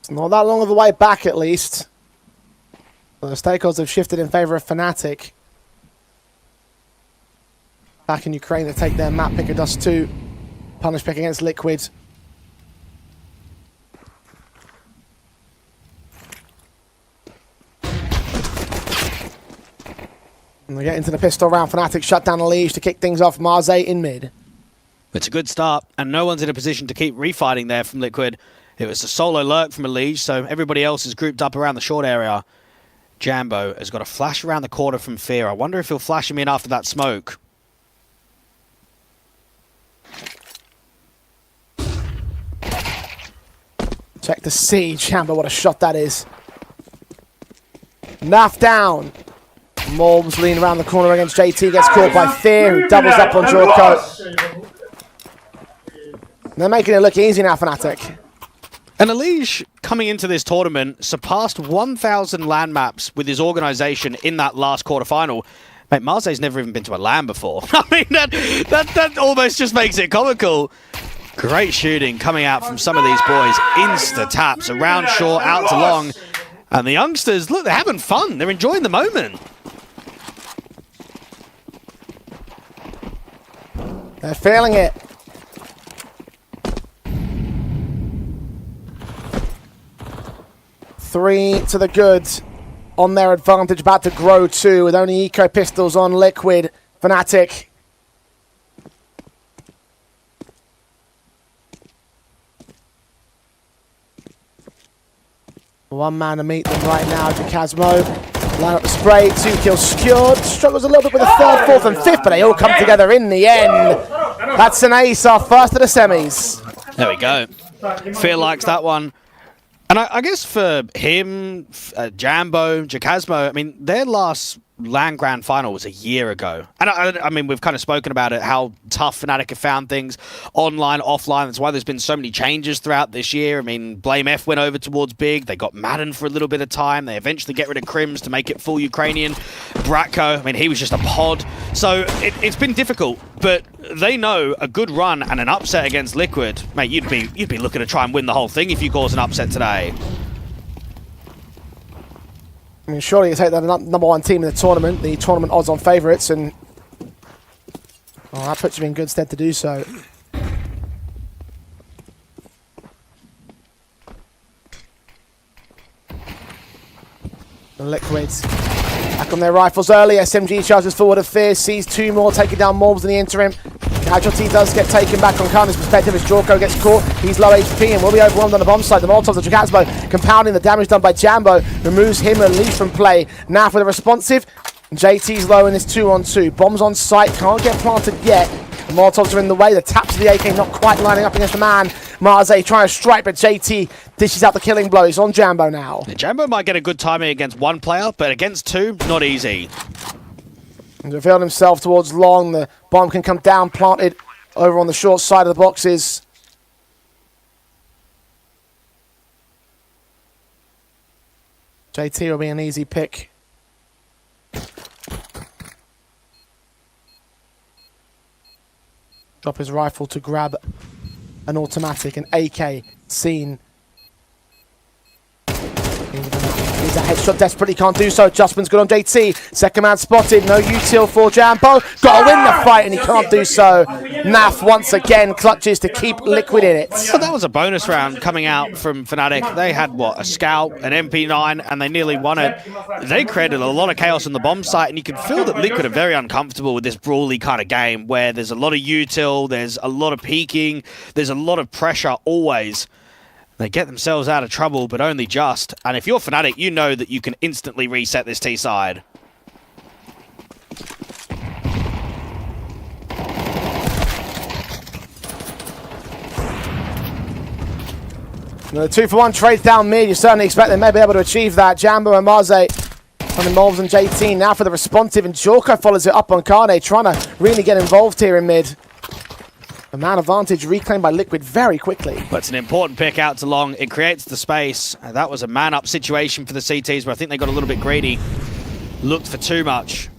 [SPEAKER 1] It's not that long of a way back, at least. The stakeholders have shifted in favour of Fnatic. Back in Ukraine to take their map pick of Dust 2. Punish pick against Liquid. And they get into the pistol round. Fnatic shut down the Liege to kick things off. Marze in mid.
[SPEAKER 2] It's a good start, and no one's in a position to keep refighting there from Liquid. It was a solo lurk from a Liege, so everybody else is grouped up around the short area. Jambo has got a flash around the corner from Fear. I wonder if he'll flash him in after that smoke.
[SPEAKER 1] Check the siege. Jambo, what a shot that is. Naf down. Morbs lean around the corner against JT. Gets caught by Fear, who doubles up on Jorko. They're making it look easy now, Fnatic.
[SPEAKER 2] And Elige, coming into this tournament, surpassed 1,000 land maps with his organization in that last quarterfinal. Mate, Marseille's never even been to a LAN before. I mean, that almost just makes it comical. Great shooting coming out from some of these boys. Insta taps around short, out to long. And the youngsters, look, they're having fun. They're enjoying the moment.
[SPEAKER 1] They're feeling it. Three to the good on their advantage, about to grow two with only eco pistols on Liquid. Fnatic. One man to meet them right now, Jacasmo. Line up the spray, 2 kills secured. Struggles a little bit with the third, fourth and fifth, but they all come together in the end. That's an ace, our first of the semis.
[SPEAKER 2] There we go. Fear likes that one. And I guess for him, Jambo, Jacasmo, I mean, their last LAN Grand Final was a year ago. And I mean, we've kind of spoken about it, how tough Fnatic have found things online, offline. That's why there's been so many changes throughout this year. I mean, Blame F went over towards Big. They got Madden for a little bit of time. They eventually get rid of Crims to make it full Ukrainian. Bratko, I mean, he was just a pod. So it's been difficult, but they know a good run and an upset against Liquid. Mate, you'd be looking to try and win the whole thing if you cause an upset today.
[SPEAKER 1] I mean, surely you take that number one team in the tournament odds on favourites, and that puts you in good stead to do so. The Liquids back on their rifles early. SMG charges forward of Fear, sees 2 more, taking down Morbs in the interim. Casualty does get taken back on Karna's perspective as Jorko gets caught. He's low HP and will be overwhelmed on the bomb side. The Molotovs of Jacasmo compounding the damage done by Jambo. Removes him at least from play. Now for the responsive. JT's low in this 2-on-2. Bombs on site, can't get planted yet. The Molotovs are in the way. The taps of the AK not quite lining up against the man. Marze trying to strike, but JT dishes out the killing blow. He's on Jambo now.
[SPEAKER 2] Yeah, Jambo might get a good timing against one player, but against two, not easy.
[SPEAKER 1] And revealed himself towards long. The bomb can come down, planted over on the short side of the boxes. JT will be an easy pick. Drop his rifle to grab an automatic, an AK seen. He's a headshot, desperately can't do so. Adjustment's good on JT. Second man spotted, no util for Jambo. Got to win the fight and he can't do so. Naf once again clutches to keep Liquid in it.
[SPEAKER 2] But that was a bonus round coming out from Fnatic. They had, what, a Scout, an MP9, and they nearly won it. They created a lot of chaos on the bomb site, and you can feel that Liquid are very uncomfortable with this brawly kind of game where there's a lot of util, there's a lot of peeking, there's a lot of pressure always. They get themselves out of trouble, but only just. And if you're Fnatic, you know that you can instantly reset this T side.
[SPEAKER 1] The 2-for-1 trades down mid. You certainly expect they may be able to achieve that. Jambo and Marze on the Morbs and JT now for the responsive, and Jorko follows it up on Karne, trying to really get involved here in mid. The man advantage reclaimed by Liquid very quickly.
[SPEAKER 2] But it's an important pick out to long. It creates the space. That was a man-up situation for the CTs, but I think they got a little bit greedy. Looked for too much.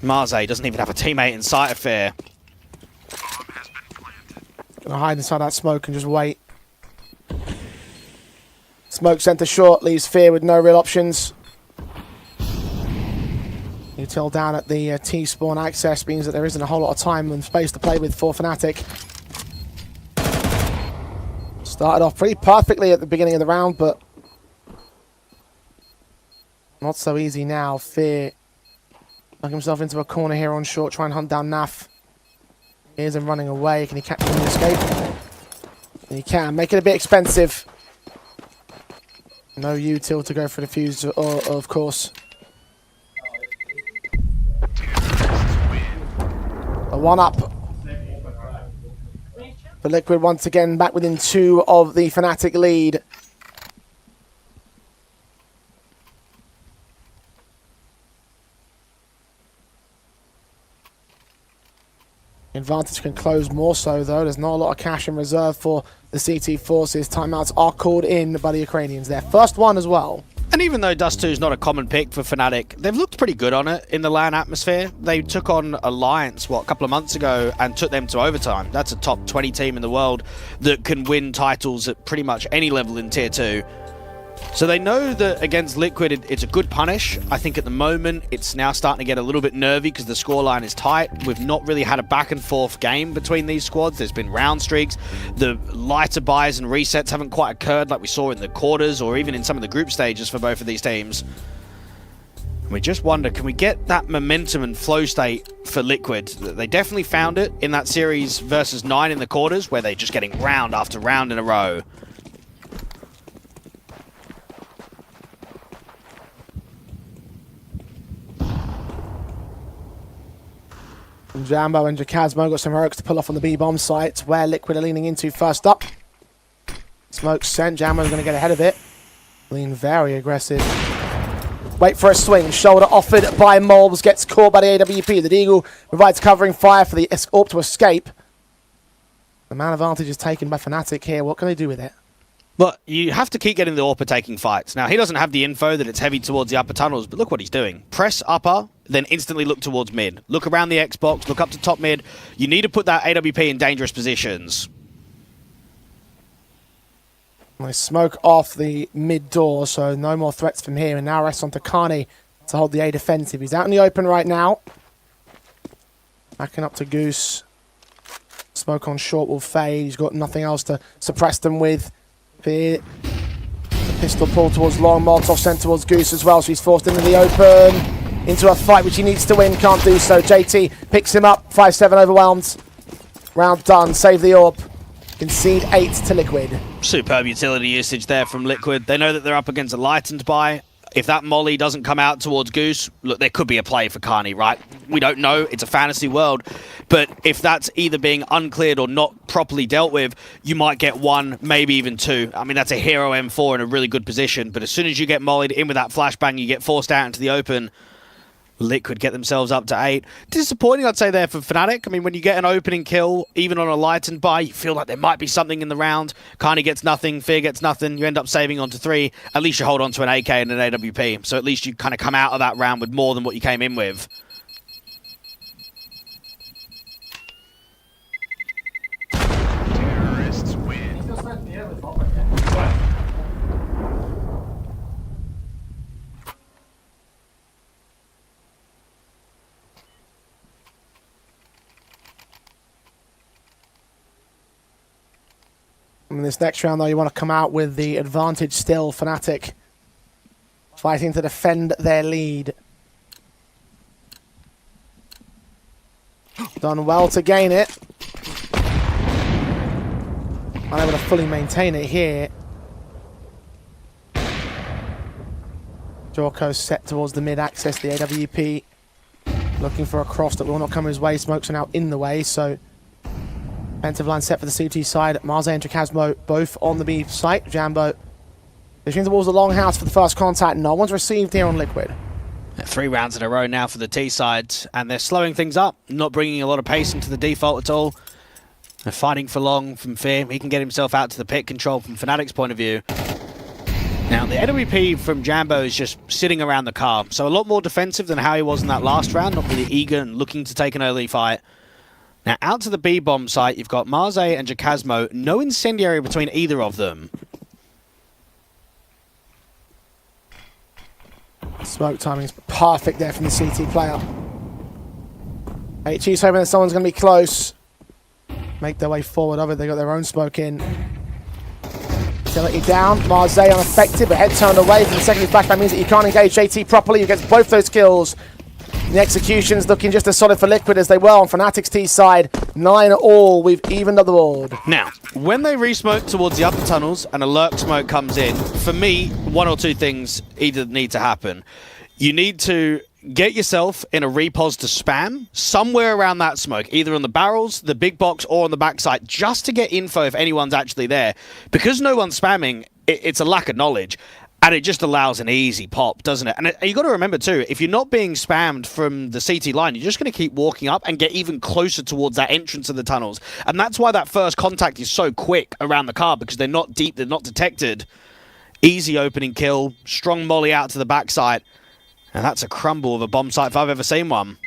[SPEAKER 2] Marze doesn't even have a teammate in sight of Fear.
[SPEAKER 1] Gonna hide inside that smoke and just wait. Smoke sent to short, leaves Fear with no real options. Util down at the T-spawn access means that there isn't a whole lot of time and space to play with for Fnatic. Started off pretty perfectly at the beginning of the round, but not so easy now. Fear dug himself into a corner here on short, try and hunt down Naf. Here's him running away. Can he catch him in the escape? He can. Make it a bit expensive. No util to go for the fuse, of course. A 1-up. But Liquid once again back within 2 of the Fnatic lead. Advantage can close more so though. There's not a lot of cash in reserve for the CT forces. Timeouts are called in by the Ukrainians. Their first one as well.
[SPEAKER 2] And even though Dust 2 is not a common pick for Fnatic, they've looked pretty good on it in the LAN atmosphere. They took on Alliance, a couple of months ago and took them to overtime. That's a top 20 team in the world that can win titles at pretty much any level in Tier 2. So they know that against Liquid, it's a good punish. I think at the moment, it's now starting to get a little bit nervy because the scoreline is tight. We've not really had a back and forth game between these squads. There's been round streaks. The lighter buys and resets haven't quite occurred like we saw in the quarters or even in some of the group stages for both of these teams. And we just wonder, can we get that momentum and flow state for Liquid? They definitely found it in that series versus 9 in the quarters where they're just getting round after round in a row.
[SPEAKER 1] Jambo and Jacasmo got some heroics to pull off on the B-bomb site, where Liquid are leaning into first up. Smoke sent, Jambo's going to get ahead of it. Lean very aggressive. Wait for a swing, shoulder offered by Molbs, gets caught by the AWP. The Deagle provides covering fire for the AWP to escape. The man advantage is taken by Fnatic here. What can they do with it?
[SPEAKER 2] But you have to keep getting the AWP taking fights. Now, he doesn't have the info that it's heavy towards the upper tunnels, but look what he's doing. Press upper, then instantly look towards mid. Look around the Xbox, look up to top mid. You need to put that AWP in dangerous positions.
[SPEAKER 1] They smoke off the mid door, so no more threats from here. And now rests on Takani to hold the A defensive. He's out in the open right now. Backing up to Goose. Smoke on short will fade. He's got nothing else to suppress them with. Here, the pistol pull towards long, Molotov sent towards Goose as well, so he's forced into the open, into a fight which he needs to win, can't do so. JT picks him up, 5-7 overwhelmed. Round done, save the AWP. Concede 8 to Liquid.
[SPEAKER 2] Superb utility usage there from Liquid. They know that they're up against a lightened buy. If that molly doesn't come out towards Goose, look, there could be a play for Carney, right? We don't know. It's a fantasy world. But if that's either being uncleared or not properly dealt with, you might get 1, maybe even 2. I mean, that's a hero M4 in a really good position. But as soon as you get mollied in with that flashbang, you get forced out into the open. Liquid get themselves up to 8. Disappointing, I'd say, there for Fnatic. I mean, when you get an opening kill, even on a lightened buy, you feel like there might be something in the round. Carney gets nothing, Fear gets nothing. You end up saving onto 3. At least you hold on to an AK and an AWP. So at least you kind of come out of that round with more than what you came in with.
[SPEAKER 3] Terrorists win.
[SPEAKER 1] In this next round, though, you want to come out with the advantage still. Fnatic fighting to defend their lead. Done well to gain it. Unable to fully maintain it here. Jorko set towards the mid-access, the AWP. Looking for a cross that will not come his way. Smokes are now in the way, so... Defensive line set for the CT side. Marze and Jacasmo both on the B site. Jambo pushing towards the long house for the first contact. No one's received here on Liquid.
[SPEAKER 2] 3 rounds in a row now for the T side, and they're slowing things up, not bringing a lot of pace into the default at all. They're fighting for long from Fear. He can get himself out to the pit control from Fnatic's point of view. Now, the AWP from Jambo is just sitting around the car, so a lot more defensive than how he was in that last round, not really eager and looking to take an early fight. Now, out to the B-bomb site, you've got Marze and Jacasmo. No incendiary between either of them.
[SPEAKER 1] Smoke timing's perfect there from the CT player. HE's hoping that someone's going to be close. Make their way forward of it. They got their own smoke in. Utility down. Marze unaffected, but head turned away from the secondary flashback means that you can't engage JT properly. You get both those kills. The execution's looking just as solid for Liquid as they were on Fnatic's T side. 9 all, we've evened up the board.
[SPEAKER 2] Now, when they re-smoke towards the upper tunnels and a lurk smoke comes in, for me, 1 or 2 things either need to happen. You need to get yourself in a repos to spam somewhere around that smoke, either on the barrels, the big box, or on the backside, just to get info if anyone's actually there. Because no one's spamming, it's a lack of knowledge. And it just allows an easy pop, doesn't it? And you got to remember, too, if you're not being spammed from the CT line, you're just going to keep walking up and get even closer towards that entrance of the tunnels. And that's why that first contact is so quick around the car, because they're not deep, they're not detected. Easy opening kill, strong molly out to the backside. And that's a crumble of a bomb site if I've ever seen one.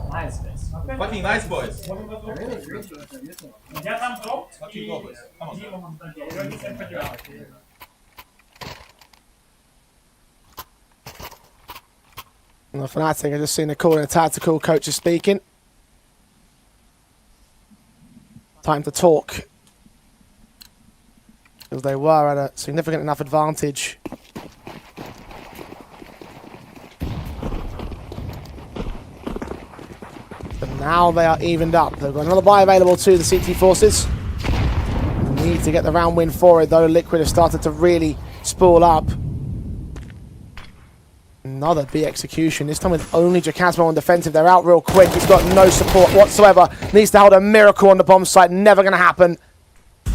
[SPEAKER 3] Nice, guys. Fucking nice, boys. Fucking go, boys. Come on.
[SPEAKER 1] And the Fnatic, I just seen the call and the tactical coach is speaking. Time to talk. Because they were at a significant enough advantage. But now they are evened up. They've got another buy available to the CT Forces. Need to get the round win for it, though. Liquid have started to really spool up. Another B execution, this time with only Jacasmo on defensive. They're out real quick. He's got no support whatsoever. Needs to hold a miracle on the bomb site. Never going to happen.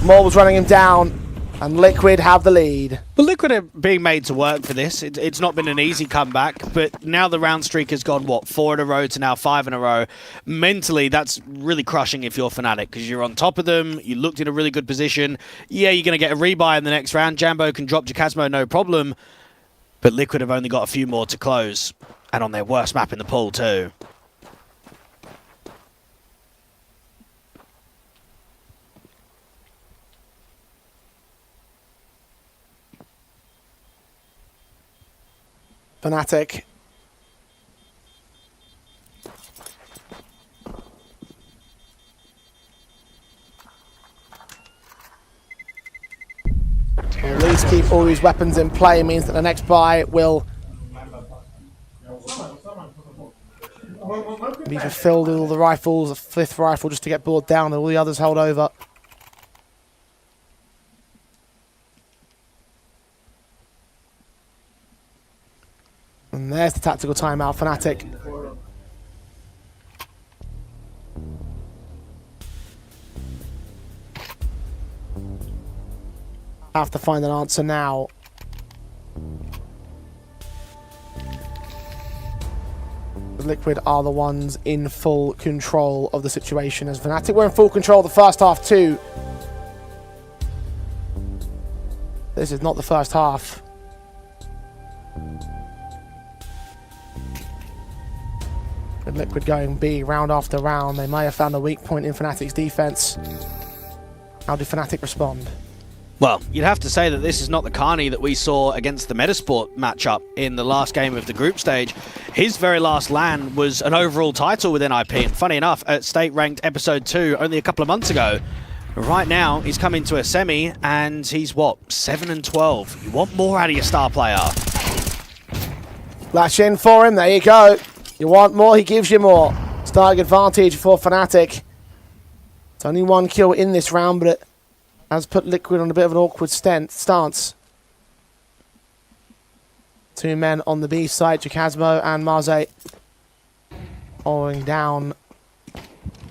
[SPEAKER 1] Morble's running him down. And Liquid have the lead.
[SPEAKER 2] Well, Liquid are being made to work for this. It's not been an easy comeback, but now the round streak has gone, what, 4 in a row to now 5 in a row. Mentally, that's really crushing if you're Fnatic, because you're on top of them, you looked in a really good position. Yeah, you're going to get a rebuy in the next round. Jambo can drop Jacasmo, no problem. But Liquid have only got a few more to close, and on their worst map in the pool, too.
[SPEAKER 1] Fnatic. At least keep all these weapons in play means that the next buy will be fulfilled with all the rifles, a 5th rifle just to get bored down and all the others held over. And there's the tactical timeout, Fnatic. Have to find an answer now. Liquid are the ones in full control of the situation, as Fnatic were in full control of the first half too. This is not the first half. With Liquid going B round after round, they may have found a weak point in Fnatic's defense. How do Fnatic respond?
[SPEAKER 2] Well, you'd have to say that this is not the Carney that we saw against the Metasport matchup in the last game of the group stage. His very last LAN was an overall title with NIP, and funny enough, at State Ranked Episode 2 only a couple of months ago. Right now, he's come into a semi, and he's, what, 7-12. You want more out of your star player.
[SPEAKER 1] Flash in for him, there you go. You want more, he gives you more. Starting advantage for Fnatic. It's only 1 kill in this round, but it has put Liquid on a bit of an awkward stance. 2 men on the B side, Jacasmo and Marze following down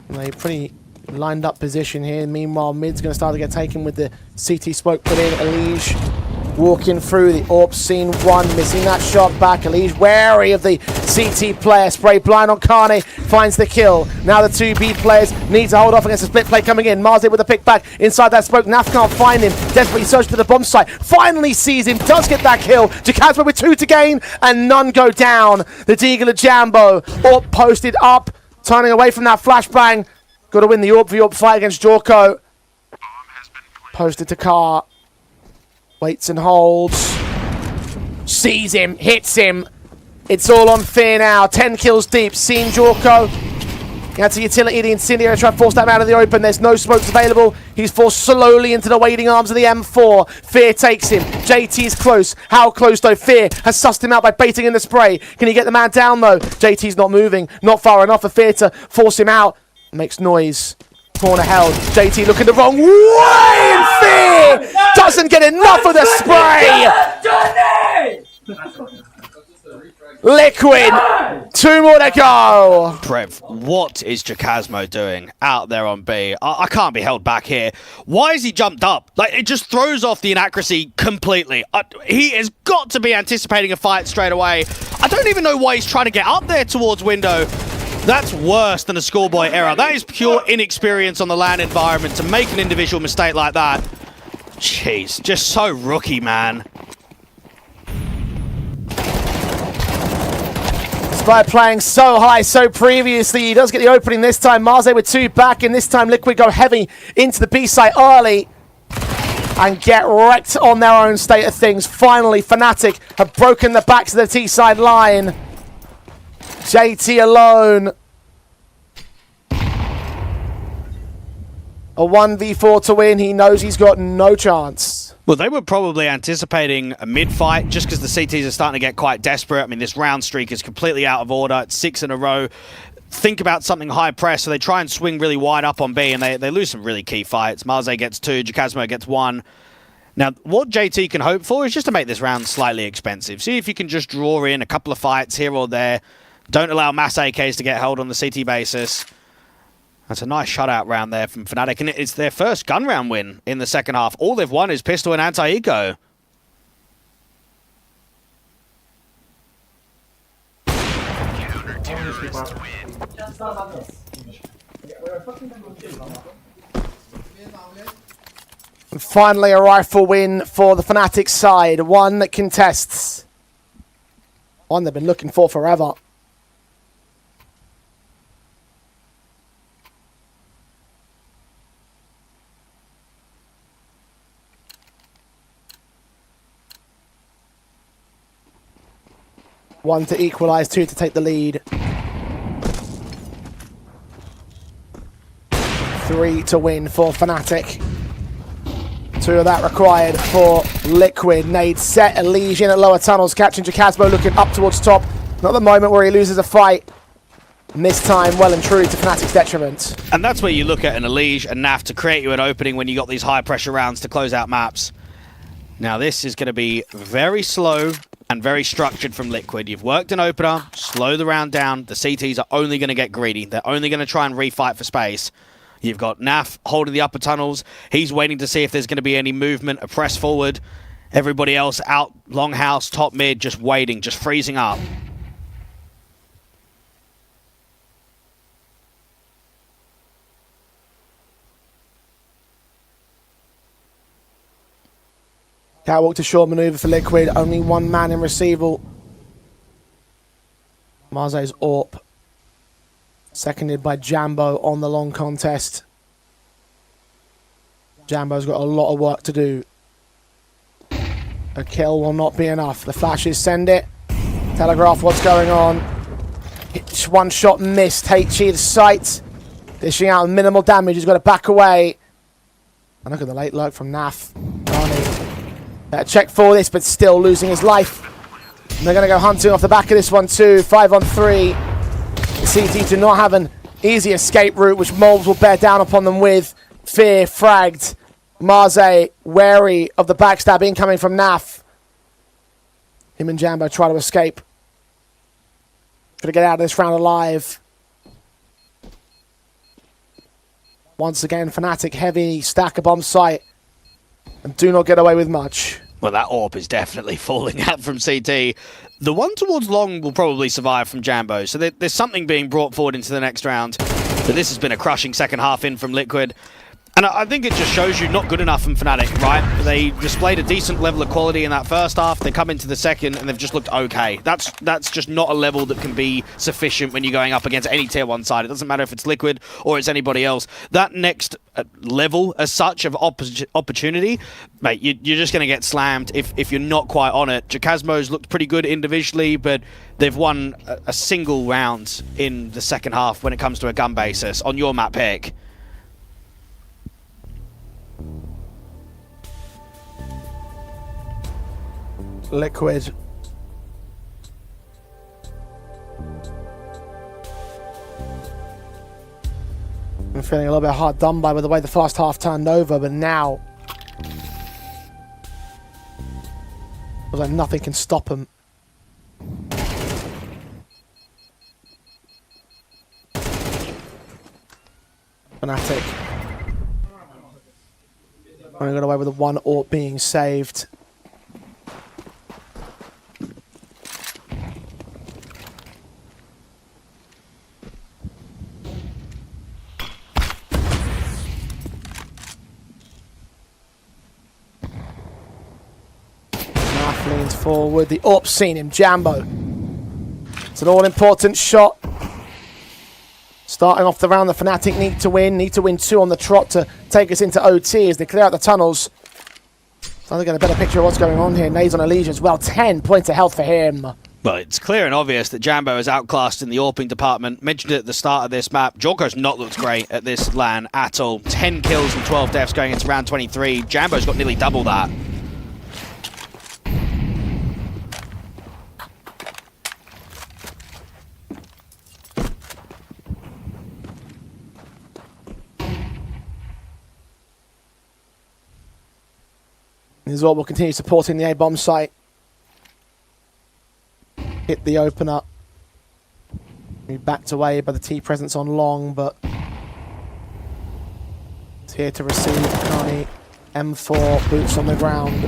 [SPEAKER 1] in a pretty lined up position here. Meanwhile, mid's going to start to get taken with the CT smoke put in. Elige walking through the AWP, scene 1, missing that shot back. Elige wary of the CT player, spray blind on Carney, finds the kill. Now the 2 B players need to hold off against a split play coming in. Marze with a pick back inside that smoke. Naf can't find him, desperately searching for the bomb site, finally sees him, does get that kill. Jacasmo with 2 to gain, and none go down. The Deagle of Jambo, AWP posted up, turning away from that flashbang. Got to win the AWP v AWP fight against Jorko. Posted to Car. Waits and holds. Sees him, hits him. It's all on Fear now. 10 kills deep. Seen Jorko. That's a utility. The Incendiary try to force that man out of the open. There's no smokes available. He's forced slowly into the waiting arms of the M4. Fear takes him. JT's close. How close though? Fear has sussed him out by baiting in the spray. Can he get the man down though? JT's not moving. Not far enough for Fear to force him out. Makes noise. Corner held. JT looking the wrong way, and Fear doesn't get enough of the spray. Liquid, 2 more to go.
[SPEAKER 2] Trev, what is Jacasmo doing out there on B? I can't be held back here. Why has he jumped up? Like, it just throws off the inaccuracy completely. He has got to be anticipating a fight straight away. I don't even know why he's trying to get up there towards window. That's worse than a schoolboy error. That is pure inexperience on the LAN environment to make an individual mistake like that. Jeez, just so rookie, man.
[SPEAKER 1] Despite playing so high so previously, he does get the opening this time. Marze with 2 back, and this time Liquid go heavy into the B site early and get wrecked on their own state of things. Finally, Fnatic have broken the backs of the T side line. JT alone. A 1v4 to win. He knows he's got no chance.
[SPEAKER 2] Well, they were probably anticipating a mid-fight just because the CTs are starting to get quite desperate. I mean, this round streak is completely out of order. It's 6 in a row. Think about something high press, so they try and swing really wide up on B, and they lose some really key fights. Marze gets 2, Jacasmo gets 1. Now, what JT can hope for is just to make this round slightly expensive. See if you can just draw in a couple of fights here or there. Don't allow mass AKs to get held on the CT basis. That's a nice shutout round there from Fnatic, and it's their first gun round win in the second half. All they've won is pistol and anti-eco.
[SPEAKER 1] And finally, a rifle win for the Fnatic side. One that contests. One they've been looking for forever. One to equalise, 2 to take the lead. 3 to win for Fnatic. 2 of that required for Liquid. Nade set, Elysian at lower tunnels, catching Jacasmo looking up towards top. Not the moment where he loses a fight. And this time, well and truly to Fnatic's detriment.
[SPEAKER 2] And that's where you look at an Elige and NAF to create you an opening when you got these high pressure rounds to close out maps. Now this is going to be very slow and very structured from Liquid. You've worked an opener, slow the round down. The CTs are only going to get greedy. They're only going to try and refight for space. You've got NAF holding the upper tunnels. He's waiting to see if there's going to be any movement, a press forward. Everybody else out, longhouse, top mid, just waiting, just freezing up.
[SPEAKER 1] Catwalk to short maneuver for Liquid. Only 1 man in receival. Marze's AWP. Seconded by Jambo on the long contest. Jambo's got a lot of work to do. A kill will not be enough. The flashes send it. Telegraph what's going on. One shot missed. HE the sight. Dishing out minimal damage. He's got to back away. And look at the late lurk from NAF. Check for this, but still losing his life. And they're going to go hunting off the back of this one too. 5 on 3. The CT do not have an easy escape route, which Molds will bear down upon them with. Fear fragged. Marze wary of the backstab incoming from NAF. Him and Jambo try to escape. Try to get out of this round alive. Once again, Fnatic heavy stack a bomb site. And do not get away with much.
[SPEAKER 2] Well, that AWP is definitely falling out from CT. The one towards long will probably survive from Jambo. So there's something being brought forward into the next round. But this has been a crushing second half in from Liquid. And I think it just shows you not good enough from Fnatic, right? They displayed a decent level of quality in that first half. They come into the second and they've just looked okay. That's just not a level that can be sufficient when you're going up against any tier 1 side. It doesn't matter if it's Liquid or it's anybody else. That next level as such of opportunity, mate, you're just going to get slammed if you're not quite on it. Jacasmo's looked pretty good individually, but they've won a single round in the second half when it comes to a gun basis on your map pick.
[SPEAKER 1] Liquid. I'm feeling a little bit hard done by with the way the first half turned over, but now it was like nothing can stop them. Fnatic only got away with the 1 AWP being saved. forward. The AWP seen him, Jambo. It's an all-important shot. Starting off the round, the Fnatic need to win 2 on the trot to take us into OT as they clear out the tunnels. So they get a better picture of what's going on here. Nades on Elysian as well, 10 points of health for him.
[SPEAKER 2] Well, it's clear and obvious that Jambo is outclassed in the AWPing department. Mentioned it at the start of this map. Jorko's not looked great at this LAN at all. 10 kills and 12 deaths going into round 23. Jambo's got nearly double that.
[SPEAKER 1] Zorb will continue supporting the A-bomb site. Hit the opener. He backed away by the T presence on long, but it's here to receive. Carney, M4, boots on the ground.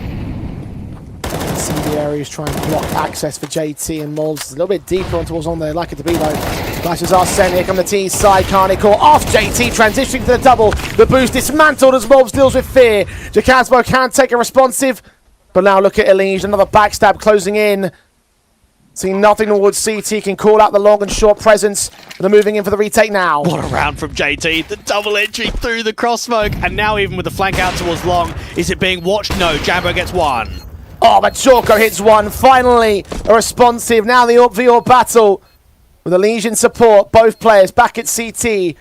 [SPEAKER 1] Incendiaries try and block access for JT and Moles. A little bit deeper on towards on there, like it to be though. Flashes are sent, here come the T side. Carney caught off JT, transitioning to the double. The boost dismantled as Moles deals with fear. Jacasmo can take a responsive, but now look at Elige, another backstab closing in. Seeing nothing towards CT, can call out the long and short presence. They're moving in for the retake now.
[SPEAKER 2] What a round from JT. The double entry through the cross smoke. And now even with the flank out towards long, is it being watched? No, Jambo gets one.
[SPEAKER 1] Oh, but Jorko hits one. Finally, a responsive. Now the AWP v AWP battle with Elysian support. Both players back at CT.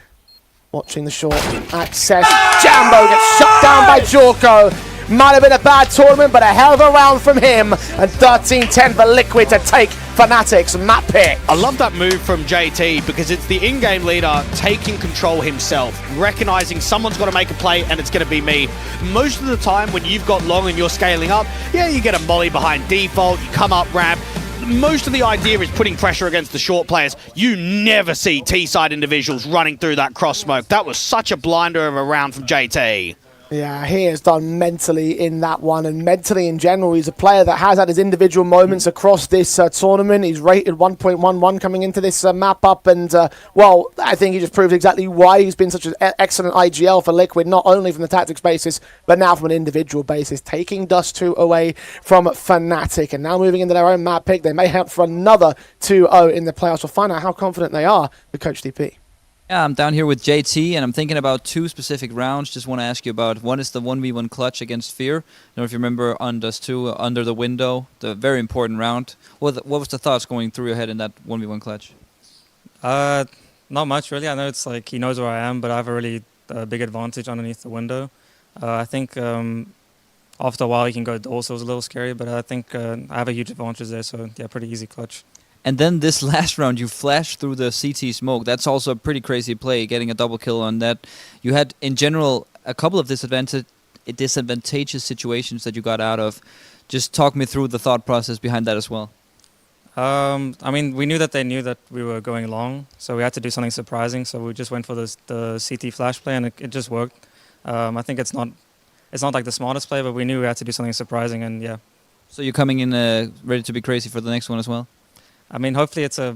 [SPEAKER 1] Watching the short access. Jambo gets shut down by Jorko. Might have been a bad tournament, but a hell of a round from him. And 13-10 for Liquid to take Fnatic's map pick.
[SPEAKER 2] I love that move from JT because it's the in-game leader taking control himself, recognizing someone's got to make a play and it's going to be me. Most of the time when you've got long and you're scaling up, yeah, you get a molly behind default, you come up ramp. Most of the idea is putting pressure against the short players. You never see T-side individuals running through that cross smoke. That was such a blinder of a round from JT.
[SPEAKER 1] Yeah, he has done mentally in that one, and mentally in general. He's a player that has had his individual moments across this tournament. He's rated 1.11 coming into this map up, and well, I think he just proves exactly why he's been such an excellent IGL for Liquid, not only from the tactics basis, but now from an individual basis, taking Dust 2 away from Fnatic, and now moving into their own map pick. They may help for another 2-0 in the playoffs. We'll find out how confident they are with Coach DP.
[SPEAKER 4] Yeah, I'm down here with JT, and I'm thinking about 2 specific rounds. Just want to ask you about, one is the 1v1 clutch against Fear. I don't know if you remember on Dust 2, Under the Window, the very important round. What was the thoughts going through your head in that 1v1 clutch?
[SPEAKER 12] Not much, really. I know it's like he knows where I am, but I have a really big advantage underneath the window. I think after a while he can go door, so it was a little scary, but I think I have a huge advantage there, so yeah, pretty easy clutch.
[SPEAKER 4] And then this last round, you flashed through the CT smoke. That's also a pretty crazy play, getting a double kill on that. You had, in general, a couple of disadvantageous situations that you got out of. Just talk me through the thought process behind that as well.
[SPEAKER 12] I mean, we knew that they knew that we were going long, so we had to do something surprising. So we just went for the CT flash play, and it just worked. I think it's not like the smartest play, but we knew we had to do something surprising, and yeah.
[SPEAKER 4] So you're coming in ready to be crazy for the next one as well?
[SPEAKER 12] I mean, hopefully it's a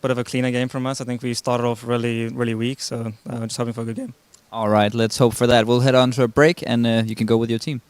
[SPEAKER 12] bit of a cleaner game from us. I think we started off really, really weak, so just hoping for a good game.
[SPEAKER 4] All right, let's hope for that. We'll head on to a break, and you can go with your team.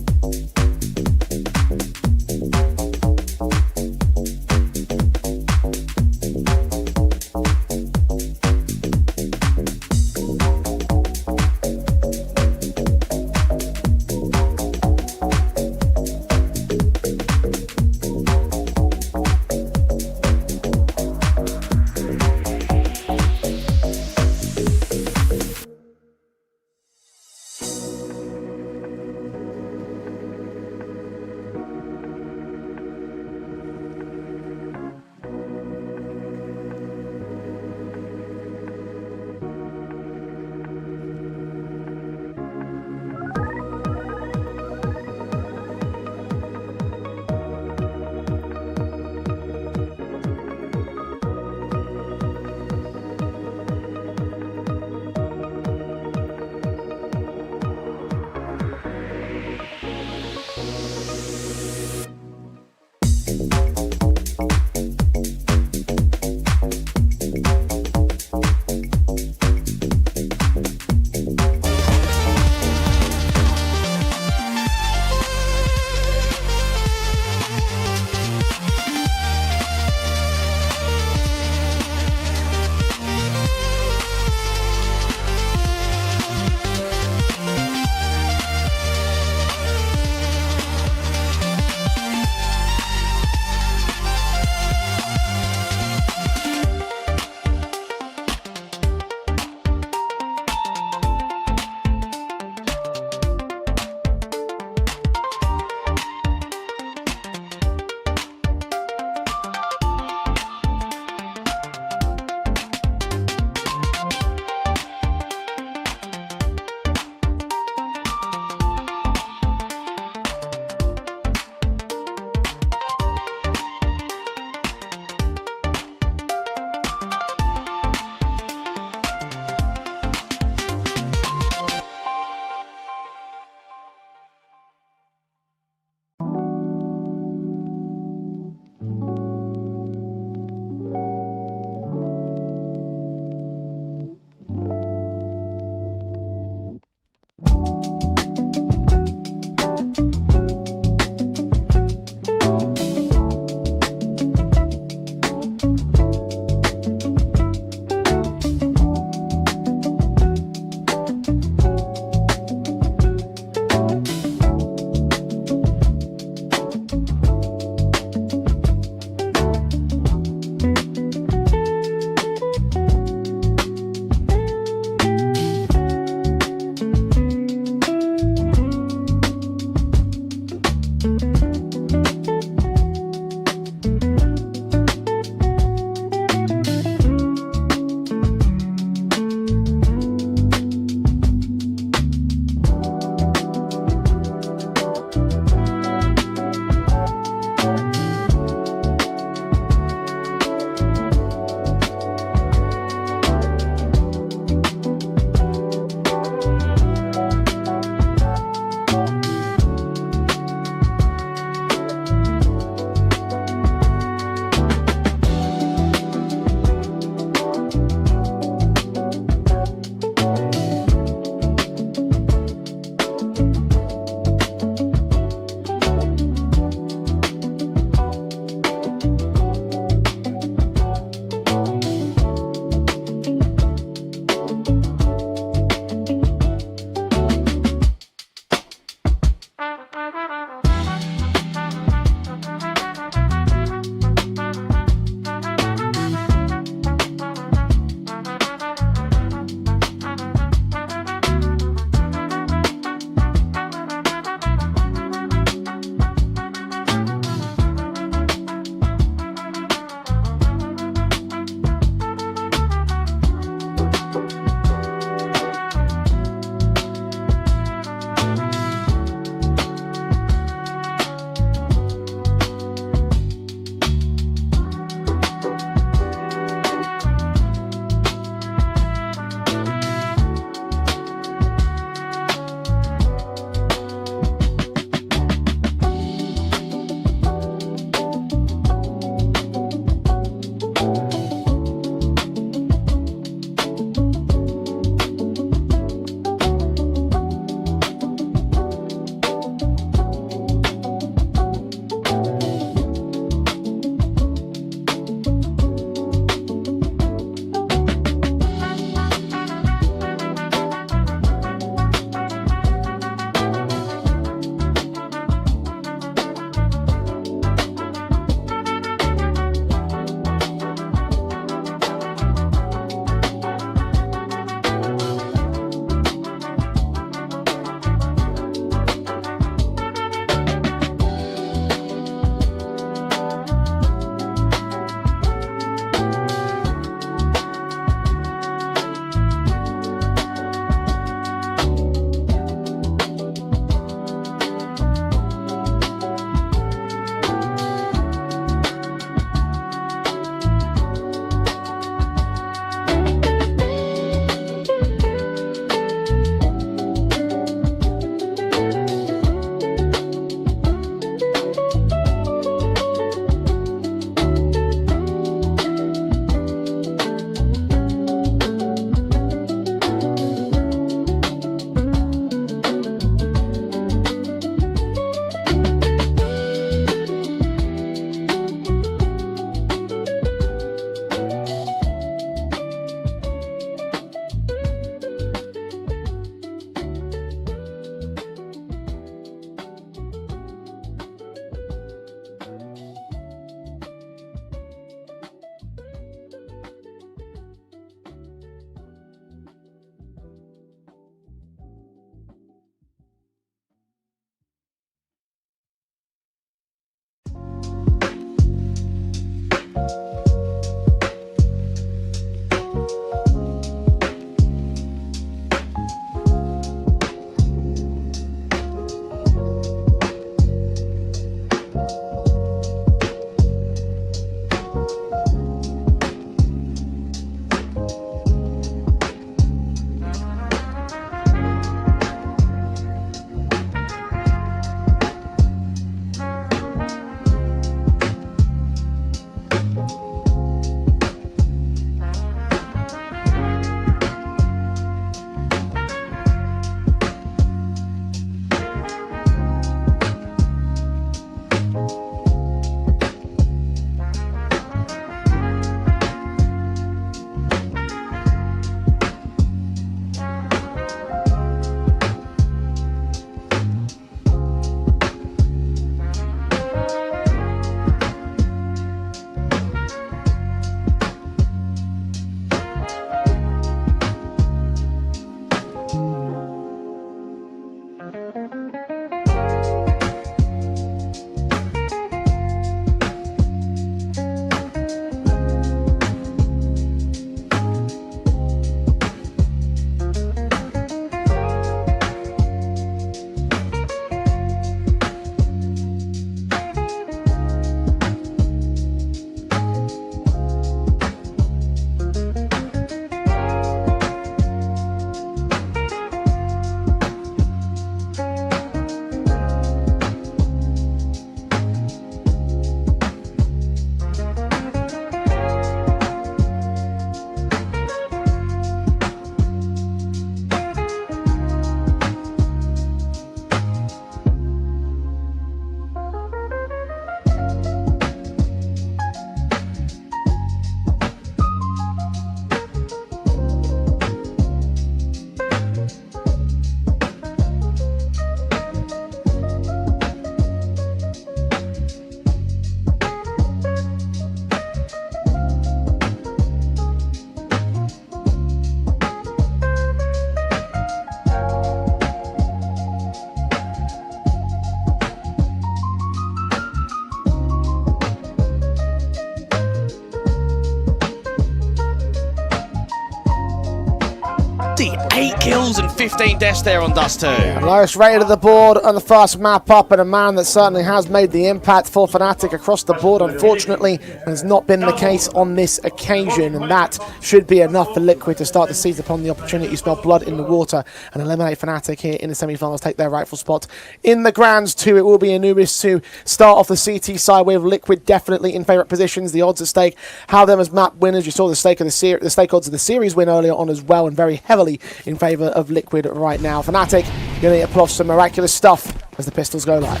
[SPEAKER 2] 15 deaths there on Dust 2.
[SPEAKER 1] Lowest rated of the board on the first map up, and a man that certainly has made the impact for Fnatic across the board, unfortunately, has not been the case on this occasion, and that should be enough for Liquid to start to seize upon the opportunity to smell blood in the water and eliminate Fnatic here in the semi-finals, take their rightful spot in the Grands 2. It will be Anubis to start off the CT side with Liquid definitely in favourite positions. The odds at stake have them as map winners. You saw the stake odds of the series win earlier on as well, and very heavily in favour of Liquid right now. Fnatic going to pull off some miraculous stuff as the pistols go live.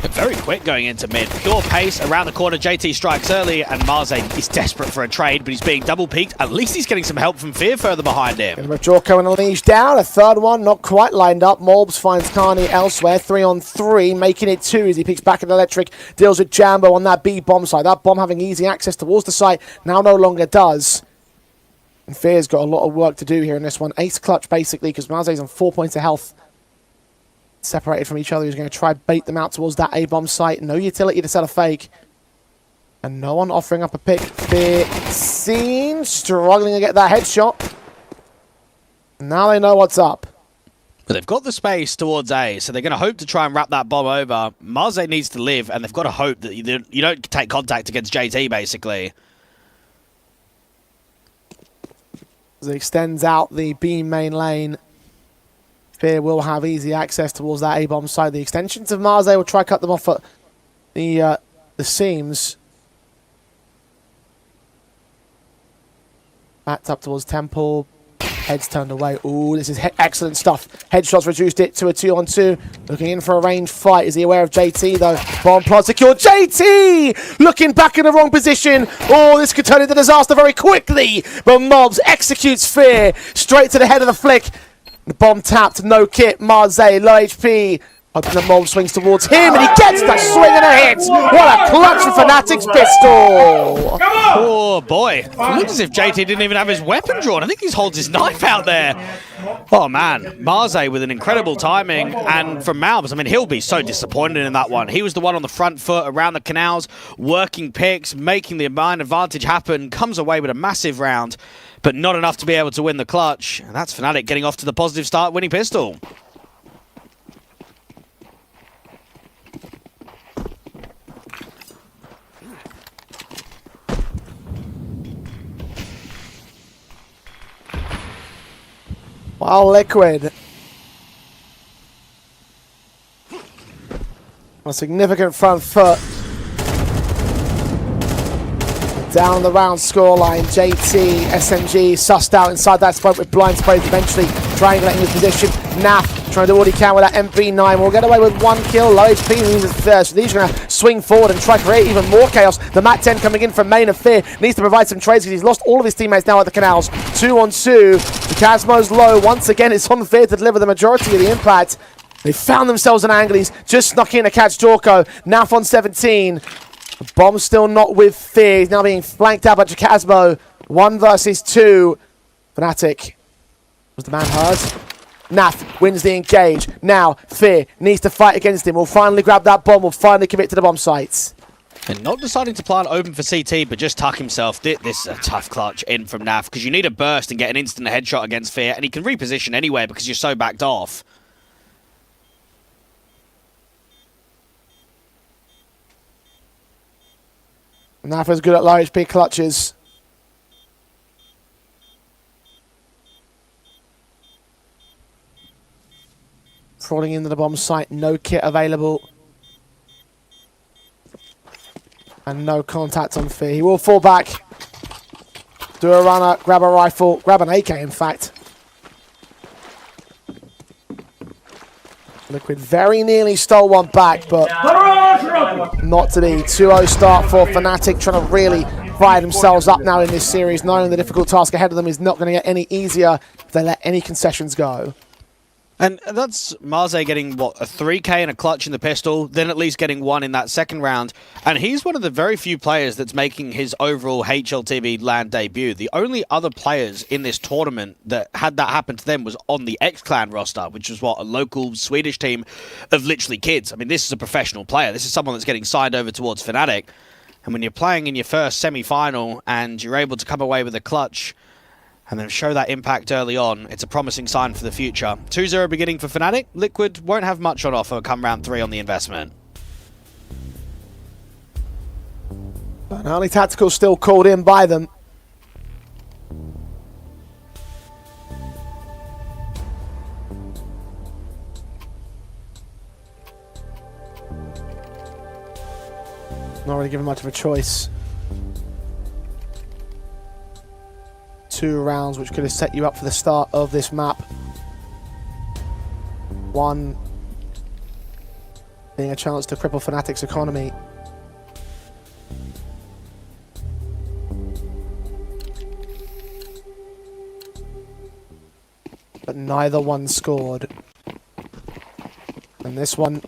[SPEAKER 2] Very quick going into mid. Pure pace around the corner. JT strikes early, and Marze is desperate for a trade, but he's being double peaked. At least he's getting some help from Fear further behind him.
[SPEAKER 1] With Jorko and Unleash down, a third one not quite lined up. Molbs finds Carney elsewhere, 3-on-3, making it 2 as he peeks back at Electric, deals with Jambo on that B bomb side. That bomb having easy access towards the site now no longer does. And Fear's got a lot of work to do here in this one. Ace clutch basically, because Marze's on 4 points of health. Separated from each other. He's going to try bait them out towards that A-bomb site. No utility to sell a fake. And no one offering up a pick. Fear seen. Struggling to get that headshot. Now they know what's up.
[SPEAKER 2] But they've got the space towards A, so they're going to hope to try and wrap that bomb over. Marze needs to live, and they've got to hope that you don't take contact against JT, basically.
[SPEAKER 1] As it extends out the B main lane, Fear will have easy access towards that A-bomb side. The extensions of Marze will try cut them off at the seams. Backed up towards Temple. Heads turned away. Ooh, this is excellent stuff. Headshots reduced it to a 2-on-2. Looking in for a ranged fight. Is he aware of JT, though? Bomb plot secured. JT! Looking back in the wrong position. Oh, this could turn into disaster very quickly. But Mobs executes Fear straight to the head of the flick. The bomb tapped. No kit. Marze, low HP. Hoping the Mob swings towards him, and he gets the swing and a hit. What a clutch for Fnatic's pistol.
[SPEAKER 2] Oh, boy. It looks as if JT didn't even have his weapon drawn. I think he holds his knife out there. Oh, man. Marze with an incredible timing. And from Malbs, I mean, he'll be so disappointed in that one. He was the one on the front foot around the canals, working picks, making the mine advantage happen, comes away with a massive round, but not enough to be able to win the clutch. And that's Fnatic getting off to the positive start, winning pistol.
[SPEAKER 1] While Liquid, a significant front foot. Down the round scoreline, JT, SMG sussed out inside that spot with blind sprays, eventually triangulating his position. Naf trying to do what he can with that MP9. Will get away with 1 kill. Low HP means it's first. These are going to swing forward and try to create even more chaos. The Mat 10 coming in from main of Fear needs to provide some trades because he's lost all of his teammates now at the canals. 2-on-2. The Casmo's low. Once again, it's on Fear to deliver the majority of the impact. They found themselves an angle. He's just snuck in to catch Jorko. Naf on 17. The bomb's still not with Fear. He's now being flanked out by Jacasmo. 1 versus 2. Fnatic. Was the man heard? Naf wins the engage. Now, Fear needs to fight against him. Will finally grab that bomb. Will finally commit to the bomb sites.
[SPEAKER 2] And not deciding to plant open for CT, but just tuck himself. This is a tough clutch in from Naf, because you need a burst and get an instant headshot against Fear, and he can reposition anyway because you're so backed off.
[SPEAKER 1] Naf is good at low HP clutches. Crawling into the bomb site, no kit available. And no contact on Fear. He will fall back. Do a runner, grab a rifle, grab an AK in fact. Liquid very nearly stole one back, but not to be. 2-0 start for Fnatic, trying to really fire themselves up now in this series, knowing the difficult task ahead of them is not going to get any easier if they let any concessions go.
[SPEAKER 2] And that's Marze getting, what, a 3k and a clutch in the pistol, then at least getting 1 in that second round. And he's one of the very few players that's making his overall HLTV LAN debut. The only other players in this tournament that had that happen to them was on the X-Clan roster, which was, what, a local Swedish team of literally kids. I mean, this is a professional player. This is someone that's getting signed over towards Fnatic. And when you're playing in your first semi-final and you're able to come away with a clutch and then show that impact early on. It's a promising sign for the future. 2-0 beginning for Fnatic. Liquid won't have much on offer come round 3 on the investment.
[SPEAKER 1] An early tactical still called in by them. Not really given much of a choice. 2 rounds which could have set you up for the start of this map. 1 being a chance to cripple Fnatic's economy. But neither one scored. And this one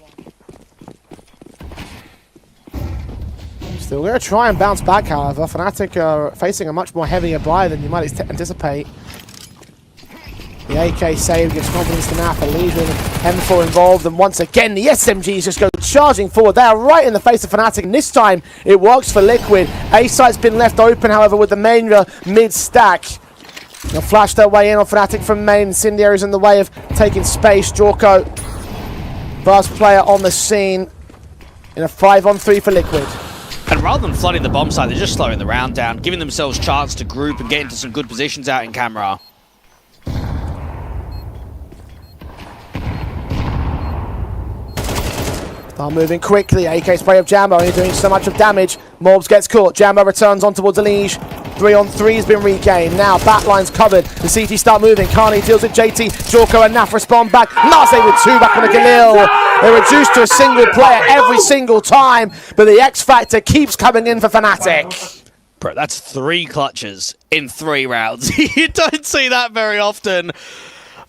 [SPEAKER 1] still going to try and bounce back, however. Fnatic are facing a much more heavier buy than you might anticipate. The AK save gives confidence to Naf, Legion, M4 involved, and once again the SMGs just go charging forward. They are right in the face of Fnatic, and this time it works for Liquid. A site's been left open, however, with the main mid-stack. They'll flash their way in on Fnatic from main. Incendiary's in the way of taking space. Jorko, first player on the scene in a 5-on-3 for Liquid.
[SPEAKER 2] And rather than flooding the bomb site, they're just slowing the round down, giving themselves chance to group and get into some good positions out in camera.
[SPEAKER 1] Start moving quickly. AK spray of Jambo, only doing so much of damage. Morbs gets caught. Jambo returns on towards Elige. 3-on-3 has been regained. Now backline's covered. The CT start moving. Carney deals with JT. Jorko and Naf respond back. Marseille with 2 back on the Galil. They're reduced to a single player every single time, but the X Factor keeps coming in for Fnatic.
[SPEAKER 2] Bro, that's 3 clutches in 3 rounds. You don't see that very often.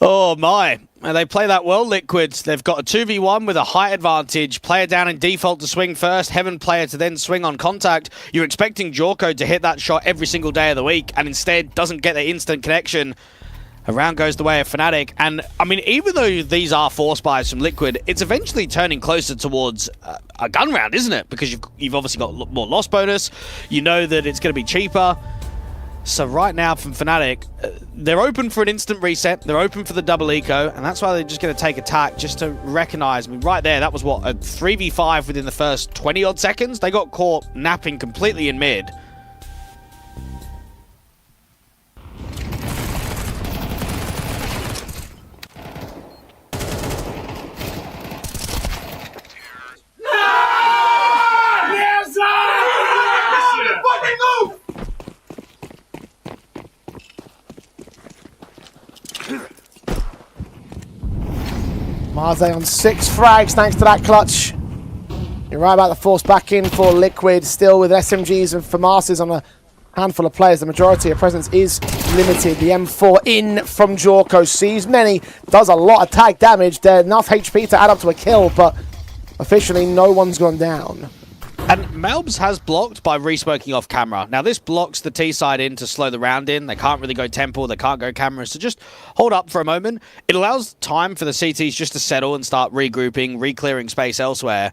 [SPEAKER 2] Oh my. And they play that well, Liquid. They've got a 2v1 with a height advantage. Player down in default to swing first. Heaven player to then swing on contact. You're expecting Jorko to hit that shot every single day of the week, and instead doesn't get the instant connection. A round goes the way of Fnatic. And, I mean, even though these are force buys from Liquid, it's eventually turning closer towards a gun round, isn't it? Because you've obviously got more loss bonus. You know that it's going to be cheaper. So right now from Fnatic, they're open for an instant reset. They're open for the double eco, and that's why they're just going to take attack just to recognize. I mean, right there, that was what, a 3v5 within the first 20-odd seconds? They got caught napping completely in mid.
[SPEAKER 1] Marseille on 6 frags thanks to that clutch. You're right about the force back in for Liquid, still with SMGs and FAMASs on a handful of players. The majority of presence is limited. The M4 in from Jorko, sees many, does a lot of tag damage. There's enough HP to add up to a kill, but officially no one's gone down.
[SPEAKER 2] And Melbs has blocked by resmoking off camera. Now this blocks the T side in to slow the round in. They can't really go temple, they can't go camera, so just hold up for a moment. It allows time for the CTs just to settle and start regrouping, re-clearing space elsewhere.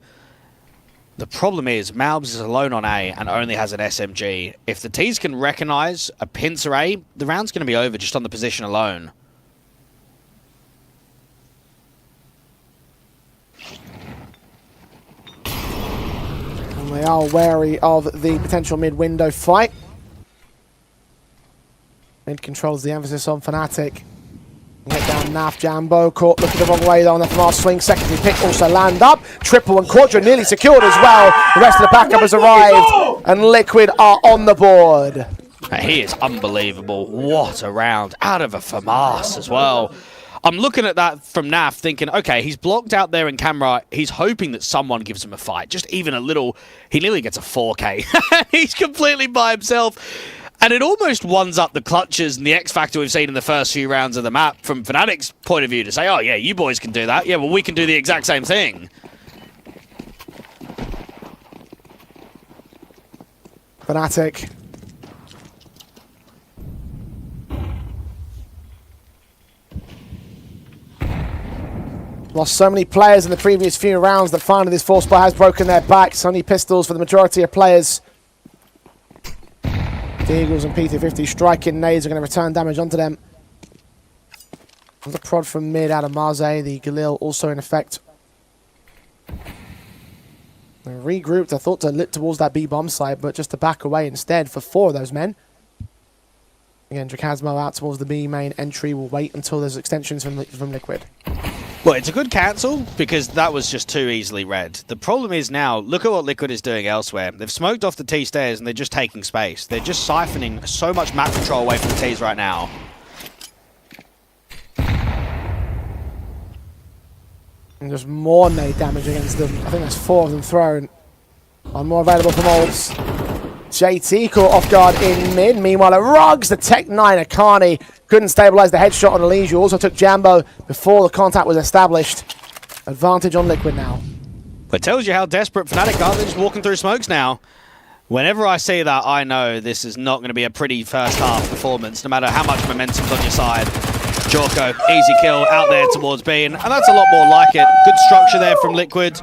[SPEAKER 2] The problem is, Melbs is alone on A and only has an SMG. If the Ts can recognize a pincer A, the round's going to be over just on the position alone.
[SPEAKER 1] They are wary of the potential mid-window fight. Mid controls the emphasis on Fnatic. Get down Naf, Jambo, caught looking the wrong way though on the fast swing. Secondary pick also land up. Triple and Quadra nearly secured as well. The rest of the backup has arrived and Liquid are on the board.
[SPEAKER 2] He is unbelievable. What a round. Out of a FAMAS as well. I'm looking at that from Naf thinking, okay, he's blocked out there in camera. He's hoping that someone gives him a fight. Just even a little. He nearly gets a 4K. He's completely by himself. And it almost ones up the clutches and the X Factor we've seen in the first few rounds of the map from Fnatic's point of view to say, oh yeah, you boys can do that. Yeah, well, we can do the exact same thing.
[SPEAKER 1] Fnatic. Lost so many players in the previous few rounds that finally this force buy has broken their backs. Only pistols for the majority of players. Deagles and P250 striking nades are going to return damage onto them. The prod from mid out of Marze, the Galil also in effect. They regrouped, I thought to lit towards that B-bomb side, but just to back away instead for 4 of those men. Again, Drakazmo out towards the B main entry. Will wait until there's extensions from Liquid.
[SPEAKER 2] Well, it's a good cancel because that was just too easily read. The problem is now, look at what Liquid is doing elsewhere. They've smoked off the T stairs and they're just taking space. They're just siphoning so much map control away from the Ts right now.
[SPEAKER 1] And just more nade damage against them. I think there's 4 of them thrown. One more available from Olds. JT caught off guard in mid. Meanwhile, it rugs the Tech 9 Akani. Couldn't stabilize the headshot on Elige, who also took Jambo before the contact was established. Advantage on Liquid now.
[SPEAKER 2] It tells you how desperate Fnatic are. They're just walking through smokes now. Whenever I see that, I know this is not going to be a pretty first half performance, no matter how much momentum's on your side. Jorko, easy kill out there towards B, and that's a lot more like it. Good structure there from Liquid.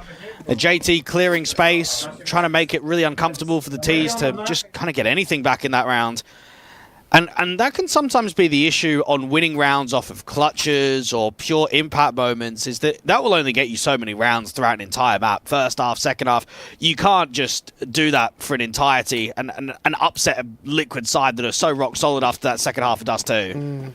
[SPEAKER 2] The JT clearing space, trying to make it really uncomfortable for the Ts to just kind of get anything back in that round. And that can sometimes be the issue on winning rounds off of clutches or pure impact moments, is that will only get you so many rounds throughout an entire map. First half, second half. You can't just do that for an entirety and upset a Liquid side that are so rock solid after that second half of Dust 2.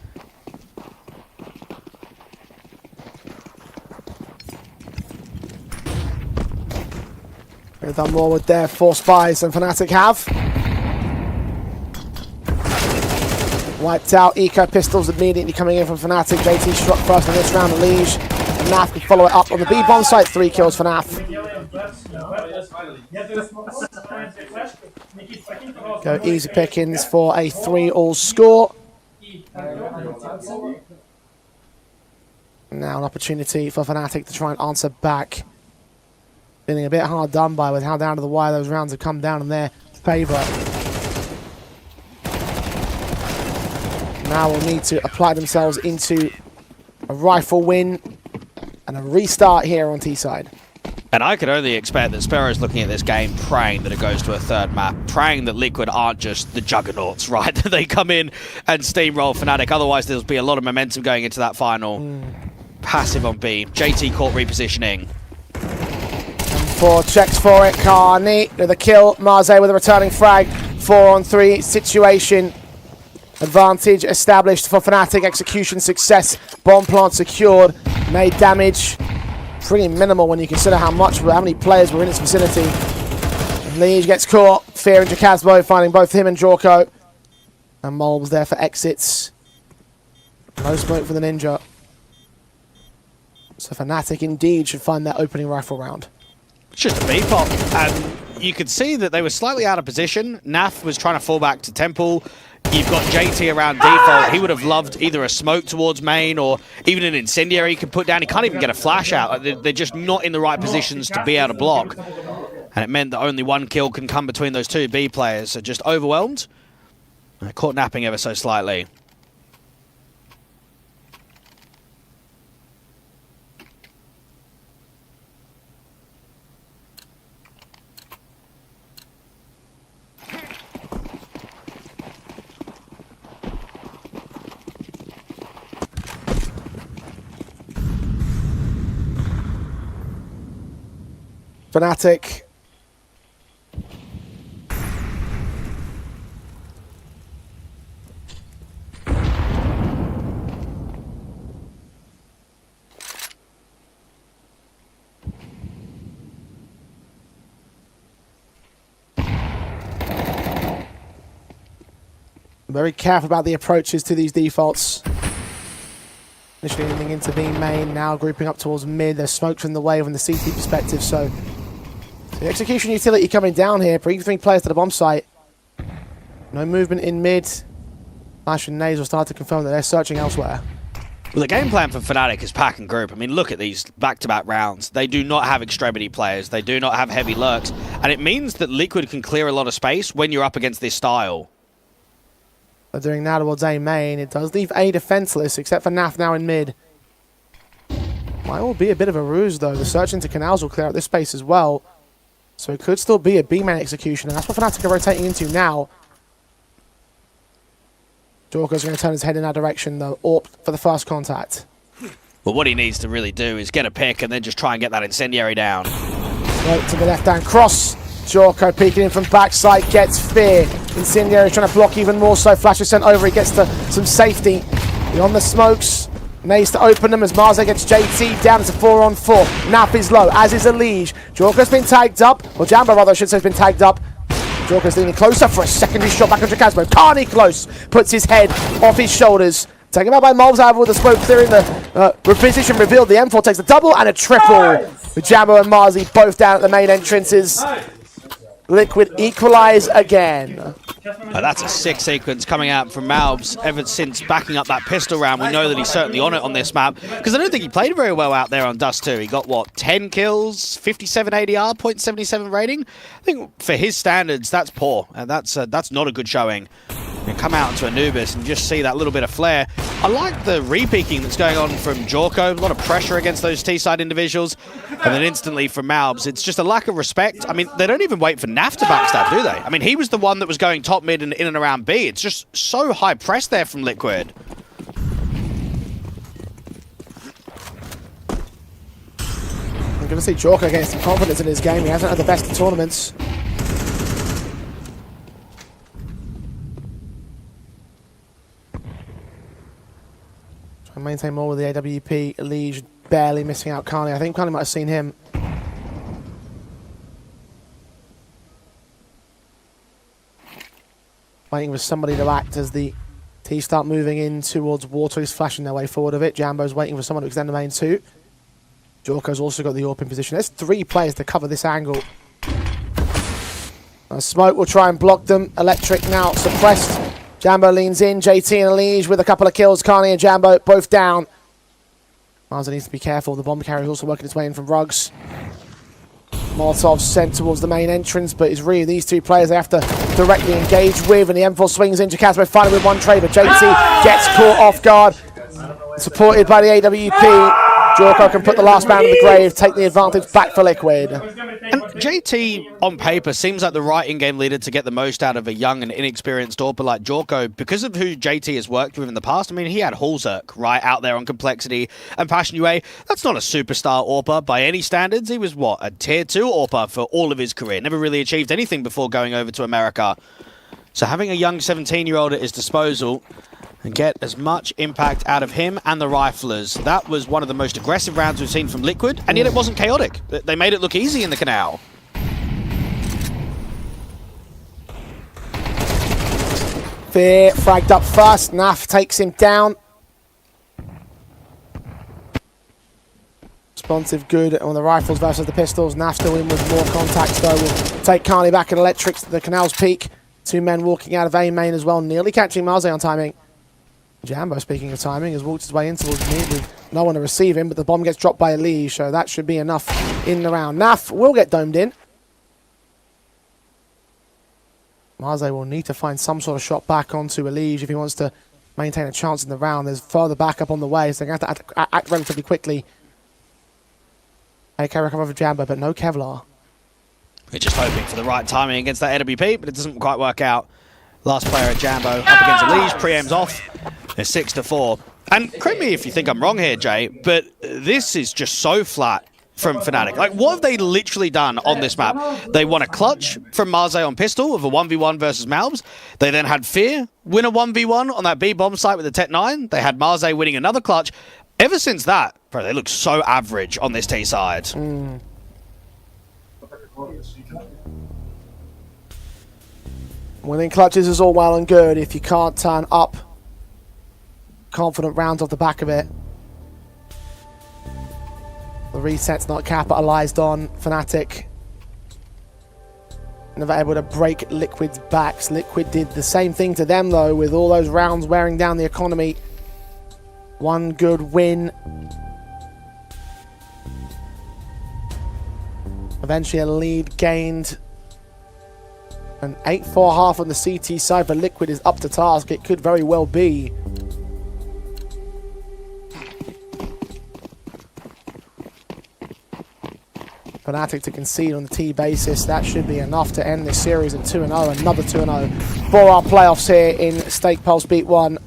[SPEAKER 1] They've done more with their 4 spies than Fnatic have. Wiped out Eco Pistols immediately coming in from Fnatic. JT struck first on this round, Elige. And Naf can follow it up on the B-bomb site. 3 kills for Naf. Go easy pickings for a 3-all score. Now an opportunity for Fnatic to try and answer back. Feeling a bit hard done by with how down to the wire those rounds have come down in their favour. Now will need to apply themselves into a rifle win and a restart here on T-side.
[SPEAKER 2] And I could only expect that Sparrow's looking at this game praying that it goes to a 3rd map, praying that Liquid aren't just the juggernauts, right? That they come in and steamroll Fnatic. Otherwise, there'll be a lot of momentum going into that final. Passive on B. JT caught repositioning.
[SPEAKER 1] 4 checks for it. Carney with a kill. Marze with a returning frag. 4-on-3 situation. Advantage established for Fnatic. Execution success. Bomb plant secured. Made damage. Pretty minimal when you consider how many players were in its vicinity. Lige gets caught. Fear and Drakazmo finding both him and Jorko. And Molb's there for exits. No smoke for the Ninja. So Fnatic indeed should find their opening rifle round.
[SPEAKER 2] It's just a B-pop, and you could see that they were slightly out of position. Naf was trying to fall back to Temple. You've got JT around default. He would have loved either a smoke towards main or even an incendiary he could put down. He can't even get a flash out. They're just not in the right positions to be able to block. And it meant that only 1 kill can come between those 2 B players. So just overwhelmed. Caught napping ever so slightly.
[SPEAKER 1] Fnatic. Very careful about the approaches to these defaults. Initially leaning into B main, now grouping up towards mid. There's smoke from the wave from the CT perspective, so the execution utility coming down here, bringing 3 players to the bomb site. No movement in mid. Flash and Naze will start to confirm that they're searching elsewhere.
[SPEAKER 2] Well, the game plan for Fnatic is pack and group. I mean, look at these back-to-back rounds. They do not have extremity players. They do not have heavy lurks. And it means that Liquid can clear a lot of space when you're up against this style.
[SPEAKER 1] They're doing now towards A main. It does leave A defenseless, except for Naf now in mid. Might all be a bit of a ruse, though. The search into canals will clear out this space as well. So it could still be a B main execution, and that's what Fnatic are rotating into now. Jorko's going to turn his head in that direction, though. AWP for the first contact.
[SPEAKER 2] But what he needs to really do is get a pick and then just try and get that incendiary down.
[SPEAKER 1] Right to the left-hand cross. Jorko peeking in from backside, gets fear. Incendiary trying to block even more so. Flash is sent over, he gets to some safety. Beyond the smokes. Needs to open them as Marze gets JT down. It's a 4-on-4. Naf is low, as is Elige. Jorko's been tagged up. Well, Jambo rather, I should say, has been tagged up. Jorko's leaning closer for a secondary shot back onto Casmo. Carney close, puts his head off his shoulders. Taken out by Mobs, however, with the smoke clearing the position revealed. The M4 takes a double and a triple. With Jambo and Marzi both down at the main entrances. Liquid equalise again.
[SPEAKER 2] That's a sick sequence coming out from Malbs ever since backing up that pistol round. We know that he's certainly on it on this map because I don't think he played very well out there on Dust 2. He got, what, 10 kills, 57 ADR, 0.77 rating? I think for his standards, that's poor, and that's not a good showing. You come out into Anubis and just see that little bit of flair. I like the re-peeking that's going on from Jorko. A lot of pressure against those T-side individuals. And then instantly from Malbs, it's just a lack of respect. I mean, they don't even wait for Naf to backstab, do they? I mean, he was the one that was going top mid and in and around B. It's just so high press there from Liquid.
[SPEAKER 1] I'm going to see Jorko getting some confidence in his game. He hasn't had the best of tournaments. Maintain more with the AWP. Elige barely missing out Carney. I think Carney might have seen him. Waiting for somebody to act as the T start moving in towards water. He's flashing their way forward of it. Jambo's waiting for someone to extend the main two. Jorko's also got the AWP in position. There's 3 players to cover this angle. Smoke will try and block them. Electric now suppressed. Jambo leans in, JT and Elige with a couple of kills. Carney and Jambo both down. Marza needs to be careful. The bomb carrier is also working its way in from Rugs. Molotov sent towards the main entrance, but it's really these 2 players they have to directly engage with, and the M4 swings in. Jacasmo finally with one trade, but JT gets caught off guard. Supported by the AWP. Jorko can put the last man in the grave, take the advantage back for Liquid.
[SPEAKER 2] And JT, on paper, seems like the right in-game leader to get the most out of a young and inexperienced AWPer like Jorko because of who JT has worked with in the past. I mean, he had Hulzerk right out there on Complexity and Passion UA. That's not a superstar AWPer by any standards. He was, what, a tier 2 AWPer for all of his career. Never really achieved anything before going over to America. So having a young 17-year-old at his disposal and get as much impact out of him and the riflers. That was one of the most aggressive rounds we've seen from Liquid, and yet it wasn't chaotic. They made it look easy in the canal.
[SPEAKER 1] Fear fragged up first. Naf takes him down. Responsive good on the rifles versus the pistols. Naf still in with more contacts though. Will take Carney back and Electrics to the canal's peak. 2 men walking out of A main as well, nearly catching Marze on timing. Jambo, speaking of timing, has walked his way in towards mid with no one to receive him, but the bomb gets dropped by Elige, so that should be enough in the round. Naf will get domed in. Marze will need to find some sort of shot back onto Elige if he wants to maintain a chance in the round. There's further backup on the way, so they're going to have to act relatively quickly. AK recover for Jambo, but no Kevlar.
[SPEAKER 2] We're just hoping for the right timing against that AWP, but it doesn't quite work out. Last player at Jambo up against Elige, preempts off. It's 6-4. And correct me if you think I'm wrong here, Jay, but this is just so flat from Fnatic. Like, what have they literally done on this map? They won a clutch from Marze on pistol of a 1v1 versus Malbs. They then had Fear win a 1v1 on that B bomb site with the Tech 9. They had Marze winning another clutch. Ever since that, bro, they look so average on this T side.
[SPEAKER 1] Winning clutches is all well and good if you can't turn up confident rounds off the back of it. The reset's not capitalized on. Fnatic never able to break Liquid's backs. Liquid did the same thing to them though, with all those rounds wearing down the economy. One good win. Eventually a lead gained. An 8-4 half on the CT side, but Liquid is up to task. It could very well be. Fnatic to concede on the T basis. That should be enough to end this series at 2-0. Another 2-0 for our playoffs here in Stake Pulse Beat 1.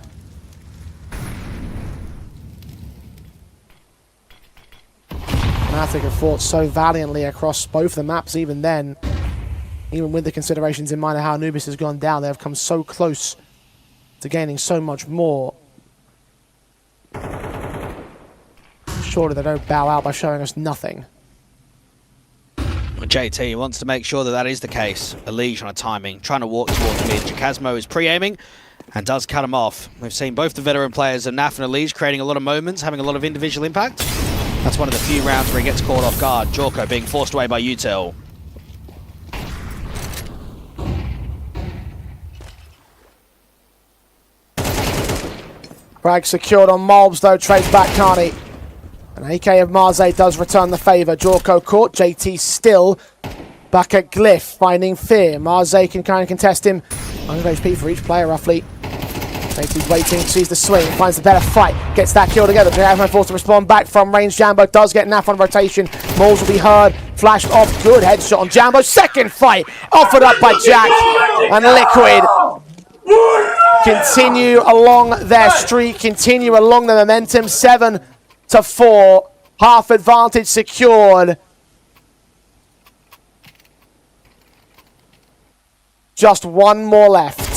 [SPEAKER 1] Fnatic have fought so valiantly across both the maps even then. Even with the considerations in mind of how Anubis has gone down, they have come so close to gaining so much more. Surely they don't bow out by showing us nothing.
[SPEAKER 2] Well, JT wants to make sure that that is the case. Elige on a timing, trying to walk towards mid. Jacasmo is pre-aiming and does cut him off. We've seen both the veteran players of Naf and Elige creating a lot of moments, having a lot of individual impact. That's one of the few rounds where he gets caught off guard. Jorko being forced away by Util.
[SPEAKER 1] Frag secured on Mobs though, trades back Carney. An AK of Marze does return the favour. Jorko caught, JT still back at Glyph, finding Fear. Marze can kind of contest him. 100 HP for each player roughly. JT's waiting, sees the swing, finds the better fight, gets that kill together. Jacasmo forced to respond back from range. Jambo does get Naf on rotation. Mauls will be heard, flashed off, good headshot on Jambo. Second fight, offered up by Jack, and Liquid continue along their streak, continue along the momentum. 7-4, half advantage secured. Just one more left.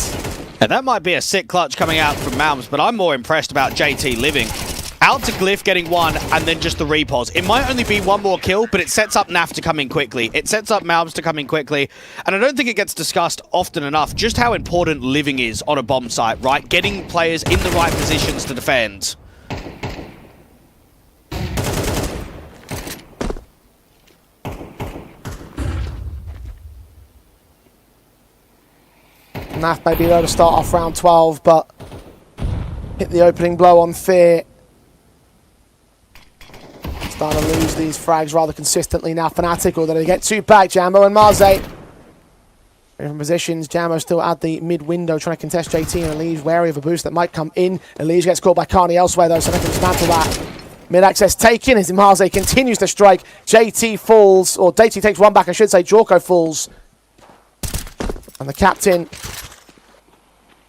[SPEAKER 2] And that might be a sick clutch coming out from Malms, but I'm more impressed about JT living. Out to Glyph getting one, and then just the repos. It might only be one more kill, but it sets up Naf to come in quickly. It sets up Malms to come in quickly. And I don't think it gets discussed often enough just how important living is on a bomb site, right? Getting players in the right positions to defend.
[SPEAKER 1] Naf may be able to start off round 12, but hit the opening blow on Fear. Starting to lose these frags rather consistently now. Fnatic, although they get two back. Jambo and Marze. Different positions. Jambo still at the mid window trying to contest JT, and Elige wary of a boost that might come in. Elige gets caught by Carney elsewhere though, so they can dismantle that. Mid access taken as Marze continues to strike. JT falls, or JT takes one back, I should say. Jorko falls. And the captain,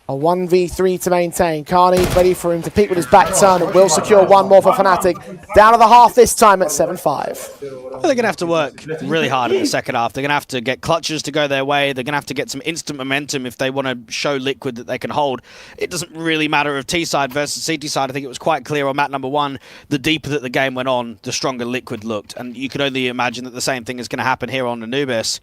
[SPEAKER 1] a 1v3 to maintain. Carney ready for him to peek with his back turn and will secure one more for Fnatic. Down to the half this time at 7-5.
[SPEAKER 2] They're going to have to work really hard in the second half. They're going to have to get clutches to go their way. They're going to have to get some instant momentum if they want to show Liquid that they can hold. It doesn't really matter if T-side versus CT side. I think it was quite clear on map number 1, the deeper that the game went on, the stronger Liquid looked. And you could only imagine that the same thing is going to happen here on Anubis.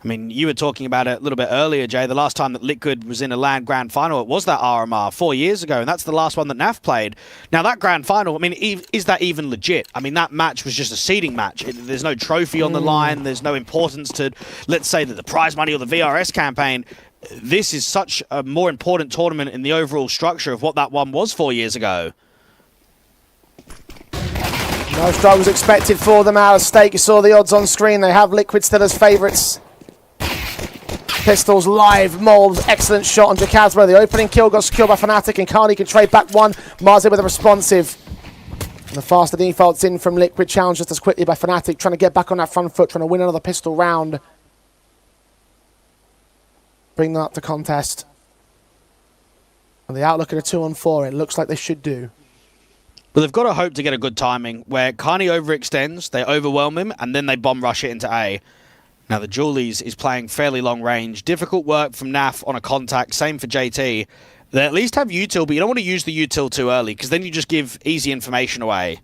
[SPEAKER 2] I mean, you were talking about it a little bit earlier, Jay. The last time that Liquid was in a LAN Grand Final, it was that RMR 4 years ago, and that's the last one that NAF played. Now, that Grand Final, I mean, is that even legit? I mean, that match was just a seeding match. There's no trophy on the line. There's no importance to, let's say, that the prize money or the VRS campaign. This is such a more important tournament in the overall structure of what that one was 4 years ago.
[SPEAKER 1] No struggles expected for them out of Stake. You saw the odds on screen. They have Liquid still as favourites. Pistols live, Moles, excellent shot on Jacasmo. The opening kill got secured by Fnatic, and Carney can trade back one. Marze with a responsive. And the faster defaults in from Liquid, challenged just as quickly by Fnatic, trying to get back on that front foot, trying to win another pistol round. Bring them up to contest. And the outlook at a 2-on-4, it looks like they should do.
[SPEAKER 2] But they've got to hope to get a good timing, where Carney overextends, they overwhelm him, and then they bomb rush it into A. Now, the Julies is playing fairly long range. Difficult work from Naf on a contact. Same for JT. They at least have util, but you don't want to use the util too early, because then you just give easy information away.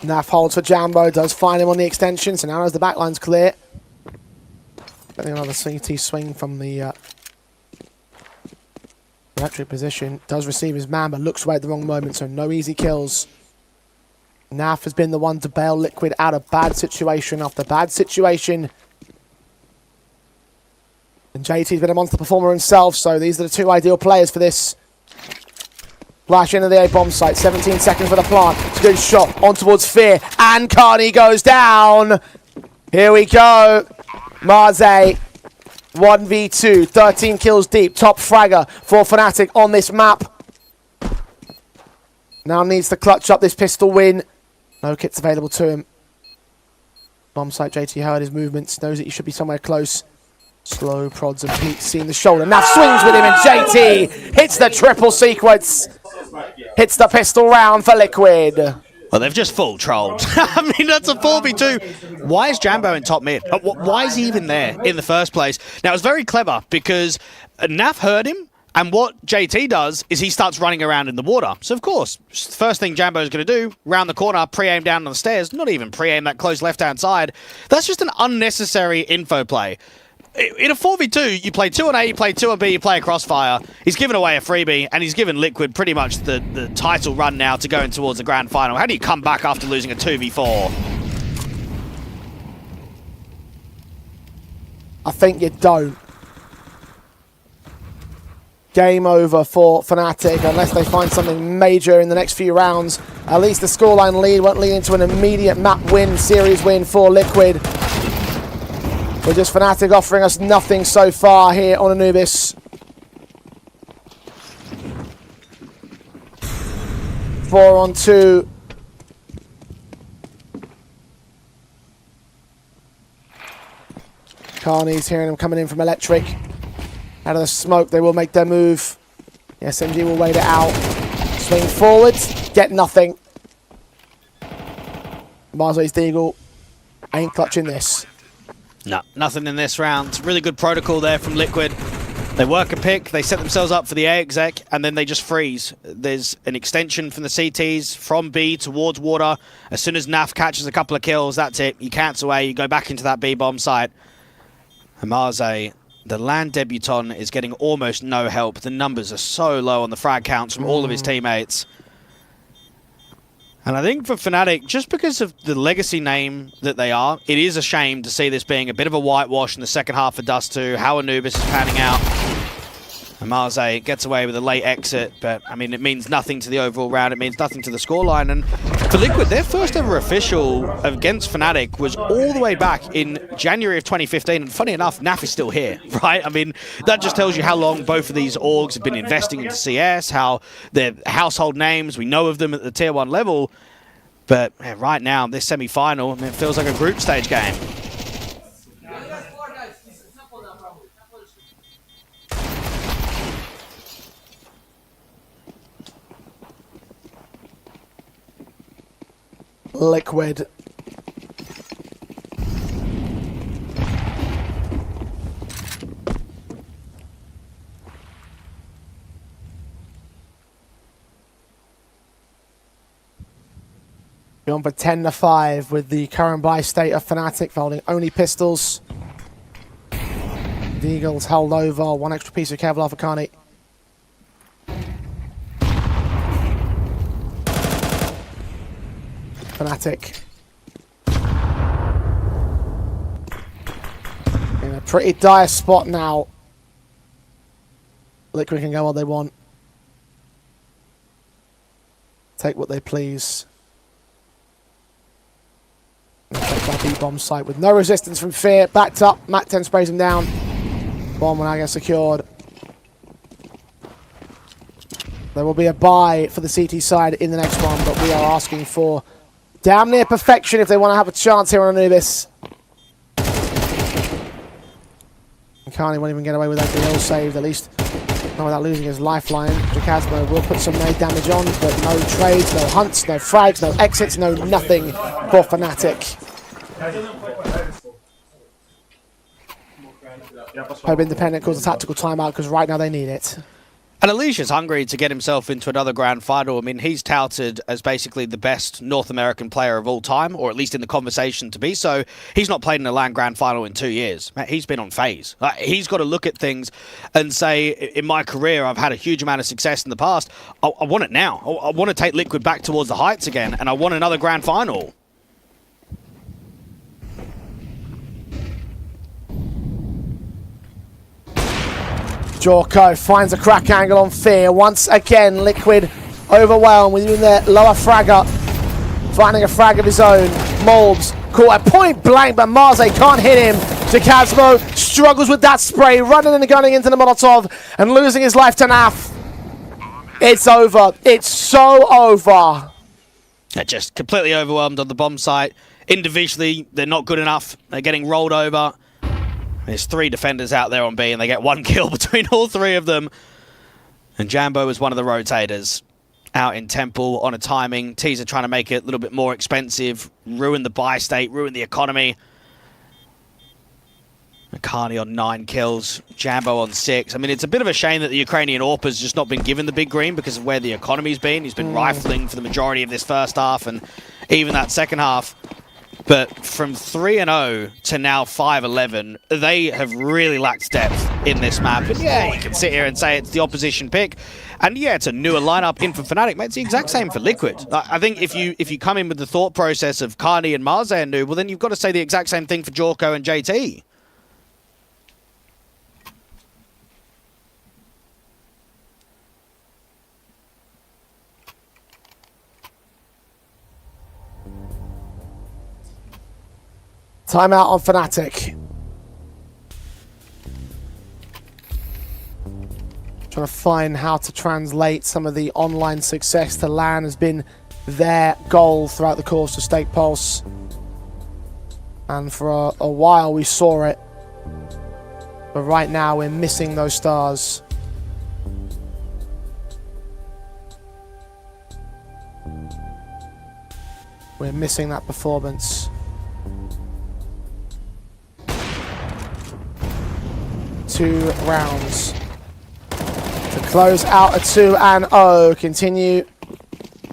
[SPEAKER 1] Naf holds for Jambo, does find him on the extension, so now as the backline's clear. Getting another CT swing from the electric position. Does receive his man, but looks away at the wrong moment, so no easy kills. Naf has been the one to bail Liquid out of bad situation after bad situation. And JT's been a monster performer himself, so these are the two ideal players for this. Flash into the A bomb site, 17 seconds for the plant. It's a good shot on towards Fear, and Carney goes down. Here we go. Marze, 1v2, 13 kills deep, top fragger for Fnatic on this map. Now needs to clutch up this pistol win. No kits available to him. Bomb site, JT heard his movements, knows that he should be somewhere close. Slow prods and Pete seeing the shoulder. Now swings with him and JT hits the triple sequence. Hits the pistol round for Liquid.
[SPEAKER 2] Well, they've just full trolled. I mean, that's a 4v2. Why is Jambo in top mid? Why is he even there in the first place? Now, it's very clever because Naf heard him, and what JT does is he starts running around in the water. So, of course, first thing Jambo's going to do, round the corner, pre-aim down on the stairs, not even pre-aim that close left-hand side. That's just an unnecessary info play. In a 4v2, you play 2 on A, you play 2 on B, you play a crossfire. He's given away a freebie, and he's given Liquid pretty much the title run now to going towards the grand final. How do you come back after losing a 2v4?
[SPEAKER 1] I think you don't. Game over for Fnatic, unless they find something major in the next few rounds. At least the scoreline lead won't lead into an immediate map win, series win for Liquid. We're just Fnatic offering us nothing so far here on Anubis. 4-on-2. Carney's hearing him coming in from Electric. Out of the smoke, they will make their move. The SMG will wait it out. Swing forwards, get nothing. Marzo's Deagle ain't clutching this.
[SPEAKER 2] No, nothing in this round. Really good protocol there from Liquid. They work a pick, they set themselves up for the A exec, and then they just freeze. There's an extension from the CTs from B towards water. As soon as Naf catches a couple of kills, that's it. You cancel A, you go back into that B bomb site. And Marze, the land debutant, is getting almost no help. The numbers are so low on the frag counts from all of his teammates. And I think for Fnatic, just because of the legacy name that they are, it is a shame to see this being a bit of a whitewash in the second half for Dust 2, how Anubis is panning out. And Marze gets away with a late exit, but I mean, it means nothing to the overall round, it means nothing to the scoreline. And for Liquid, their first ever official against Fnatic was all the way back in January of 2015, and funny enough, NAF is still here, right? I mean, that just tells you how long both of these orgs have been investing into CS, how they're household names, we know of them at the tier 1 level, but right now, this semi-final, I mean, it feels like a group stage game.
[SPEAKER 1] Liquid. Going for 10-5 with the current buy state of Fnatic, folding only pistols. The Eagles held over, one extra piece of Kevlar for Carney. Fnatic in a pretty dire spot now. Liquid can go all they want. Take what they please. Take that B-bomb site with no resistance from Fear. Backed up. Mac 10 sprays him down. Bomb will now get secured. There will be a buy for the CT side in the next one, but we are asking for damn near perfection if they want to have a chance here on Anubis. Carney won't even get away with that deal saved, at least not without losing his lifeline. Jacasmo will put some nade damage on, but no trades, no hunts, no frags, no exits, no nothing for Fnatic. Hope Independent calls a tactical timeout because right now they need it.
[SPEAKER 2] And Alicia's hungry to get himself into another grand final. I mean, he's touted as basically the best North American player of all time, or at least in the conversation to be so. He's not played in a LAN grand final in 2 years. He's been on phase. Like, he's got to look at things and say, in my career, I've had a huge amount of success in the past. I want it now. I want to take Liquid back towards the heights again, and I want another grand final.
[SPEAKER 1] Jorko finds a crack angle on Fear. Once again, Liquid overwhelmed with even their lower fragger. Finding a frag of his own. Molbs Caught at point blank, but Marze can't hit him. Jacasmo struggles with that spray, running and gunning into the Molotov and losing his life to Naf. It's over. It's so over.
[SPEAKER 2] They're just completely overwhelmed on the bomb site. Individually, they're not good enough. They're getting rolled over. There's 3 defenders out there on B, and they get 1 kill between all 3 of them. And Jambo is one of the rotators. Out in Temple on a timing. Teaser trying to make it a little bit more expensive. Ruin the buy state, ruin the economy. Akani on 9 kills. Jambo on 6. I mean, it's a bit of a shame that the Ukrainian AWP's just not been given the big green because of where the economy's been. He's been rifling for the majority of this first half and even that second half. But from 3-0 to now 5-11, they have really lacked depth in this map. And yeah, you can sit here and say it's the opposition pick. And yeah, it's a newer lineup in for Fnatic. Mate, it's the exact same for Liquid. I think if you come in with the thought process of Carney and Marze and new, well then you've got to say the exact same thing for Jorko and JT.
[SPEAKER 1] Timeout on Fnatic. Trying to find how to translate some of the online success to LAN has been their goal throughout the course of Stake Pulse. And for a while we saw it. But right now we're missing those stars. We're missing that performance. 2 rounds to close out a 2-0, continue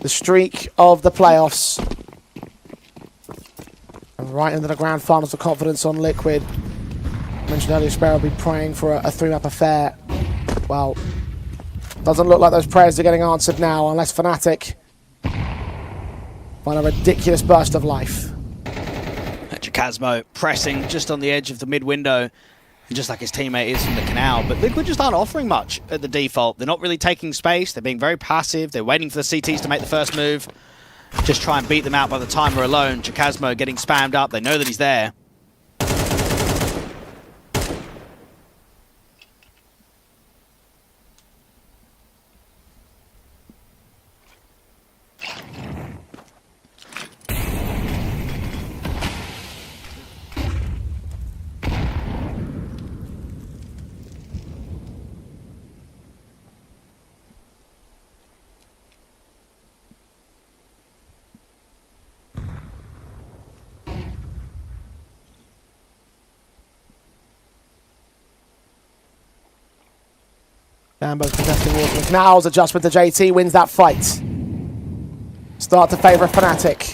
[SPEAKER 1] the streak of the playoffs. And right into the grand finals of confidence on Liquid. I mentioned earlier Sparrow will be praying for a 3-map affair. Well, doesn't look like those prayers are getting answered now unless Fnatic find a ridiculous burst of life.
[SPEAKER 2] Jacasmo pressing just on the edge of the mid window. Just like his teammate is from the canal, but Liquid just aren't offering much at the default. They're not really taking space, they're being very passive, they're waiting for the CTs to make the first move. Just try and beat them out by the timer alone. Jacasmo getting spammed up, they know that he's there.
[SPEAKER 1] Jambo's contesting water. Canal's adjustment to JT wins that fight. Start to favour Fnatic.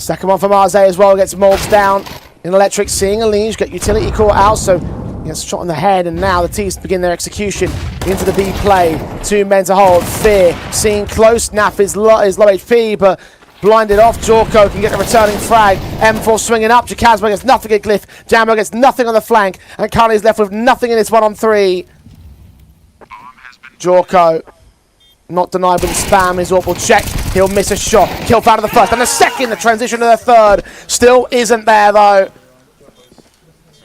[SPEAKER 1] Second one for Marze as well, gets Molds down. In Electric, seeing a Liege get utility caught out, so he gets shot in the head, and now the Teams begin their execution into the B play. 2 men to hold. Fear seeing close. Naf is low HP, but blinded off. Jorko can get the returning frag. M4 swinging up. Jacasmo gets nothing at Glyph. Jambo gets nothing on the flank, and Carney's left with nothing in this 1-on-3. Jorko, not denied with spam, his AWP will check, he'll miss a shot. Kill found in the first, and the second, the transition to the third, still isn't there though.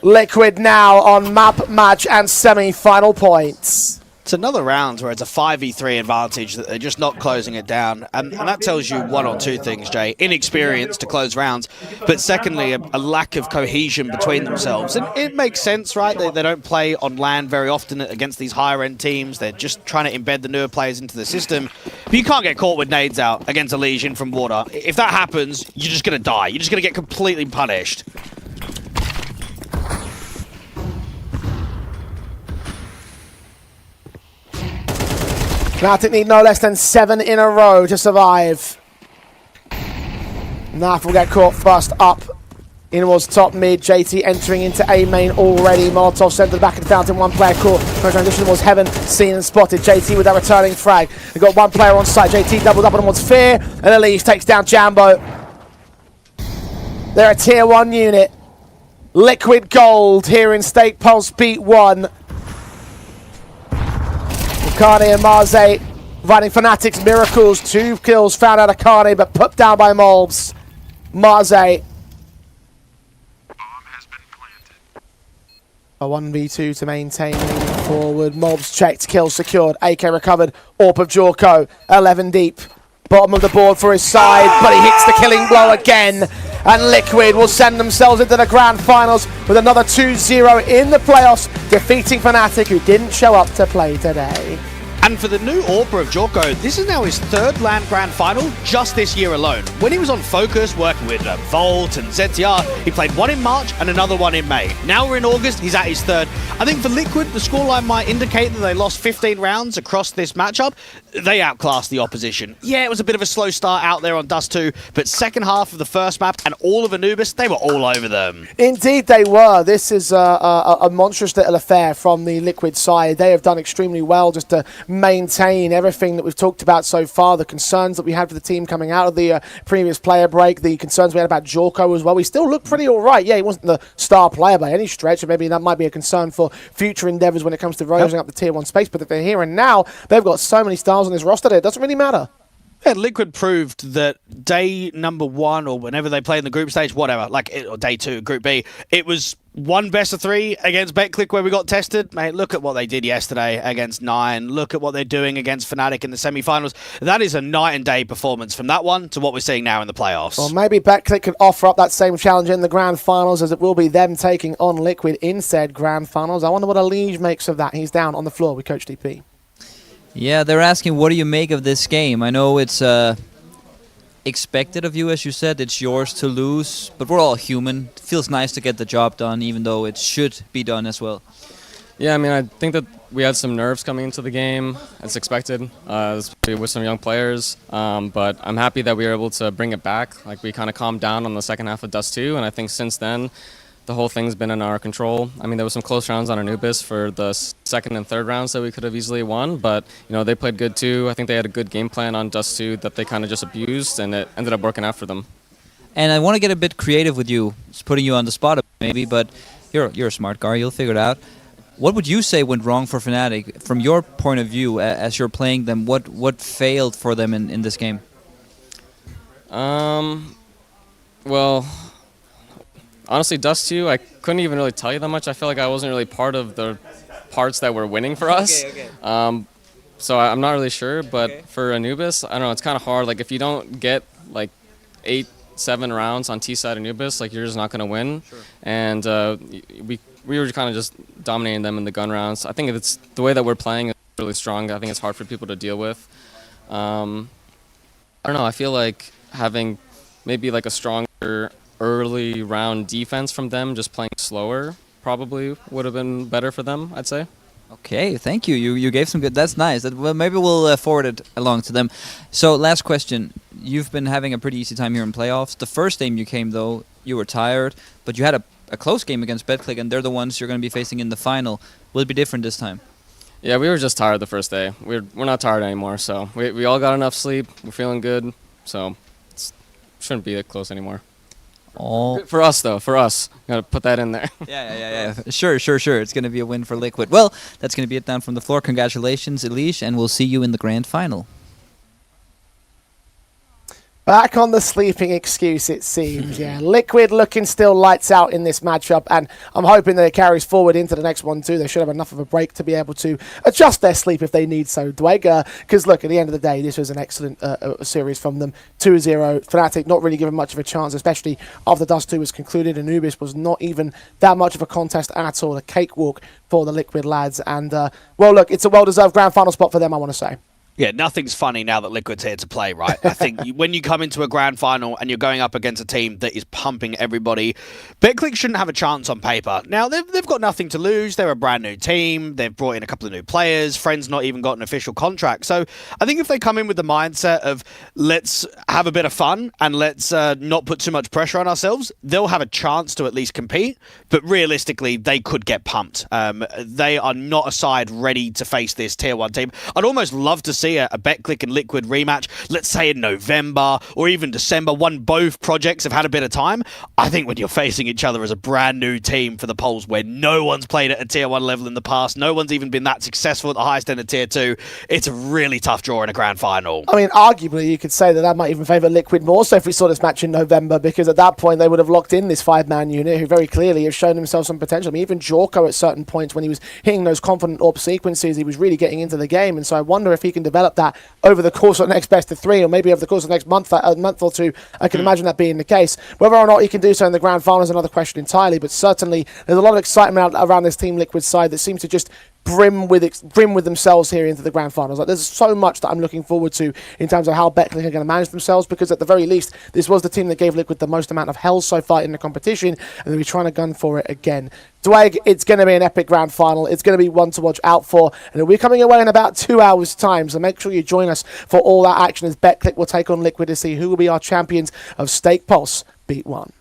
[SPEAKER 1] Liquid now on map, match, and semi-final points.
[SPEAKER 2] It's another round where it's a 5v3 advantage that they're just not closing it down. And that tells you one or two things, Jay. Inexperience to close rounds, but secondly, a lack of cohesion between themselves. And it makes sense, right? They don't play on LAN very often against these higher-end teams. They're just trying to embed the newer players into the system. But you can't get caught with nades out against a Legion from water. If that happens, you're just going to die. You're just going to get completely punished.
[SPEAKER 1] Fnatic need no less than 7 in a row to survive. Naf will get caught first up in towards top mid. JT entering into A main already. Molotov sent to the back of the fountain. 1 player caught. No transition towards Heaven. Seen and spotted. JT with that returning frag. They've got 1 player on site. JT doubles up on towards Fear. And Elise takes down Jambo. They're a tier 1 unit. Liquid gold here in Stake Pulse beat 1. Carney and Marze providing Fnatic's miracles. 2 kills found out of Carney, but put down by Molbs. Marze A 1v2 to maintain leaning forward. Mobs checked, kill secured. AK recovered. AWP of Jorko, 11 deep. Bottom of the board for his side, but he hits the killing blow again. And Liquid will send themselves into the grand finals with another 2-0 in the playoffs, defeating Fnatic, who didn't show up to play today.
[SPEAKER 2] And for the new AWP of Jorko, this is now his third LAN Grand Final just this year alone. When he was on Focus working with Volt and ZTR, he played one in March and another one in May. Now we're in August, he's at his third. I think for Liquid, the scoreline might indicate that they lost 15 rounds across this matchup. They outclassed the opposition. Yeah, it was a bit of a slow start out there on Dust 2, but second half of the first map and all of Anubis, they were all over them.
[SPEAKER 1] Indeed they were. This is a monstrous little affair from the Liquid side. They have done extremely well just to maintain everything that we've talked about so far, the concerns that we had for the team coming out of the previous player break, the concerns we had about Jorko as well. We still look pretty all right. Yeah, he wasn't the star player by any stretch, and maybe that might be a concern for future endeavours when it comes to rising up the tier 1 space, but if they're here and now, they've got so many stars on this roster that it doesn't really matter.
[SPEAKER 2] Yeah, Liquid proved that day number 1 or whenever they played in the group stage, whatever, or day 2, Group B, it was one best of 3 against BetClick where we got tested. Mate, look at what they did yesterday against 9. Look at what they're doing against Fnatic in the semi-finals. That is a night and day performance from that one to what we're seeing now in the playoffs.
[SPEAKER 1] Well, maybe BetClick could offer up that same challenge in the grand finals, as it will be them taking on Liquid in said grand finals. I wonder what Elige makes of that. He's down on the floor with Coach DP.
[SPEAKER 4] Yeah, they're asking, what do you make of this game? I know it's expected of you, as you said. It's yours to lose, but we're all human. It feels nice to get the job done, even though it should be done as well.
[SPEAKER 13] Yeah, I mean, I think that we had some nerves coming into the game, as expected, with some young players. But I'm happy that we were able to bring it back. Like, we kind of calmed down on the second half of Dust 2, and I think since then, the whole thing's been in our control. I mean, there was some close rounds on Anubis for the second and third rounds that we could have easily won, but they played good too. I think they had a good game plan on Dust 2 that they kind of just abused, and it ended up working out for them.
[SPEAKER 4] And I want to get a bit creative with you, just putting you on the spot maybe, but you're a smart guy, you'll figure it out. What would you say went wrong for Fnatic from your point of view as you're playing them? What failed for them in this game?
[SPEAKER 13] Well, honestly, Dust 2, I couldn't even really tell you that much. I feel like I wasn't really part of the parts that were winning for us.
[SPEAKER 4] Okay.
[SPEAKER 13] So I'm not really sure, but for Anubis, I don't know, it's kind of hard. Like, if you don't get, 8-7 rounds on T-side Anubis, you're just not going to win.
[SPEAKER 4] Sure.
[SPEAKER 13] And we were kind of just dominating them in the gun rounds. I think it's the way that we're playing is really strong. I think it's hard for people to deal with. I don't know, I feel like having maybe a stronger early round defense from them, just playing slower, probably would have been better for them, I'd say.
[SPEAKER 4] Okay, thank you. You gave some good. That's nice. Well, maybe we'll forward it along to them. So, last question. You've been having a pretty easy time here in playoffs. The first game you came, though, you were tired, but you had a close game against BetClick, and they're the ones you're going to be facing in the final. Will it be different this time?
[SPEAKER 13] Yeah, we were just tired the first day. We're not tired anymore, so we all got enough sleep. We're feeling good, so it shouldn't be that close anymore. For us, though, for us. Got to put that in there.
[SPEAKER 4] Yeah. Sure. It's going to be a win for Liquid. Well, that's going to be it down from the floor. Congratulations, Elige, and we'll see you in the grand final.
[SPEAKER 1] Back on the sleeping excuse, it seems. Yeah, Liquid looking still lights out in this matchup, and I'm hoping that it carries forward into the next one too. They should have enough of a break to be able to adjust their sleep if they need so, Dweg. Because look, at the end of the day, this was an excellent series from them. 2-0. Fnatic not really given much of a chance, especially after Dust 2 was concluded. Anubis was not even that much of a contest at all. A cakewalk for the Liquid lads. And, well, look, it's a well-deserved grand final spot for them, I want to say.
[SPEAKER 2] Yeah, nothing's funny now that Liquid's here to play, right? I think when you come into a grand final and you're going up against a team that is pumping everybody, BetClick shouldn't have a chance on paper. Now, they've got nothing to lose. They're a brand new team. They've brought in a couple of new players. Friend's not even got an official contract. So I think if they come in with the mindset of let's have a bit of fun and let's not put too much pressure on ourselves, they'll have a chance to at least compete. But realistically, they could get pumped. They are not a side ready to face this tier 1 team. I'd almost love to see see a Betclic and Liquid rematch, let's say in November or even December, when both projects have had a bit of time, I think when you're facing each other as a brand new team for the polls where no one's played at a tier 1 level in the past, no one's even been that successful at the highest end of tier 2, it's a really tough draw in a grand final.
[SPEAKER 1] I mean, arguably, you could say that I might even favour Liquid more so if we saw this match in November, because at that point they would have locked in this 5-man unit who very clearly have shown themselves some potential. I mean, even Jorko at certain points when he was hitting those confident AWP sequences, he was really getting into the game, and so I wonder if he can develop that over the course of the next best of 3, or maybe over the course of the next month or two. I can imagine that being the case. Whether or not he can do so in the grand final is another question entirely, but certainly there's a lot of excitement around this Team Liquid side that seems to just brim with themselves here into the grand finals. Like, there's so much that I'm looking forward to in terms of how Betclic are going to manage themselves, because at the very least, this was the team that gave Liquid the most amount of hell so far in the competition, and they'll be trying to gun for it again. Dwayne, it's going to be an epic grand final. It's going to be one to watch out for, and it'll be coming away in about 2 hours' time, so make sure you join us for all that action as Betclic will take on Liquid to see who will be our champions of Stake Pulse Beat 1.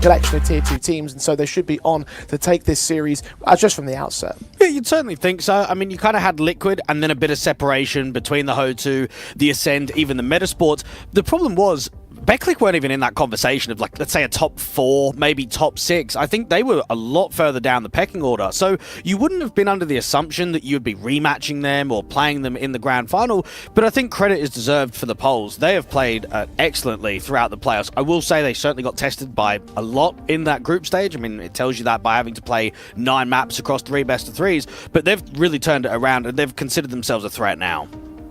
[SPEAKER 1] collection of tier 2 teams, and so they should be on to take this series just from the outset.
[SPEAKER 2] Yeah, you'd certainly think so. I mean, you kind of had Liquid and then a bit of separation between the HO2, the Ascend, even the Metasports. The problem was Beclick weren't even in that conversation of, like, let's say a top 4, maybe top 6. I think they were a lot further down the pecking order. So you wouldn't have been under the assumption that you'd be rematching them or playing them in the grand final. But I think credit is deserved for the Poles. They have played excellently throughout the playoffs. I will say they certainly got tested by a lot in that group stage. I mean, it tells you that by having to play 9 maps across 3 best-of-3s. But they've really turned it around and they've considered themselves a threat now.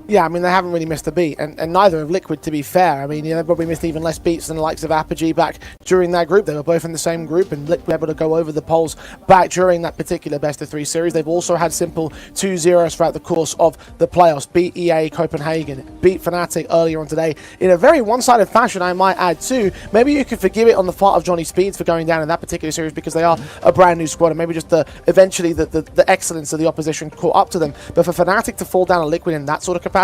[SPEAKER 1] Yeah, I mean, they haven't really missed a beat, and neither have Liquid, to be fair. I mean, they probably missed even less beats than the likes of APOGEE back during that group. They were both in the same group, and Liquid were able to go over the Poles back during that particular best-of-3 series. They've also had simple 2-0s throughout the course of the playoffs. Beat EA Copenhagen, beat Fnatic earlier on today in a very one-sided fashion, I might add, too. Maybe you could forgive it on the part of Johnny Speeds for going down in that particular series because they are a brand new squad, and maybe just eventually the excellence of the opposition caught up to them. But for Fnatic to fall down a Liquid in that sort of capacity,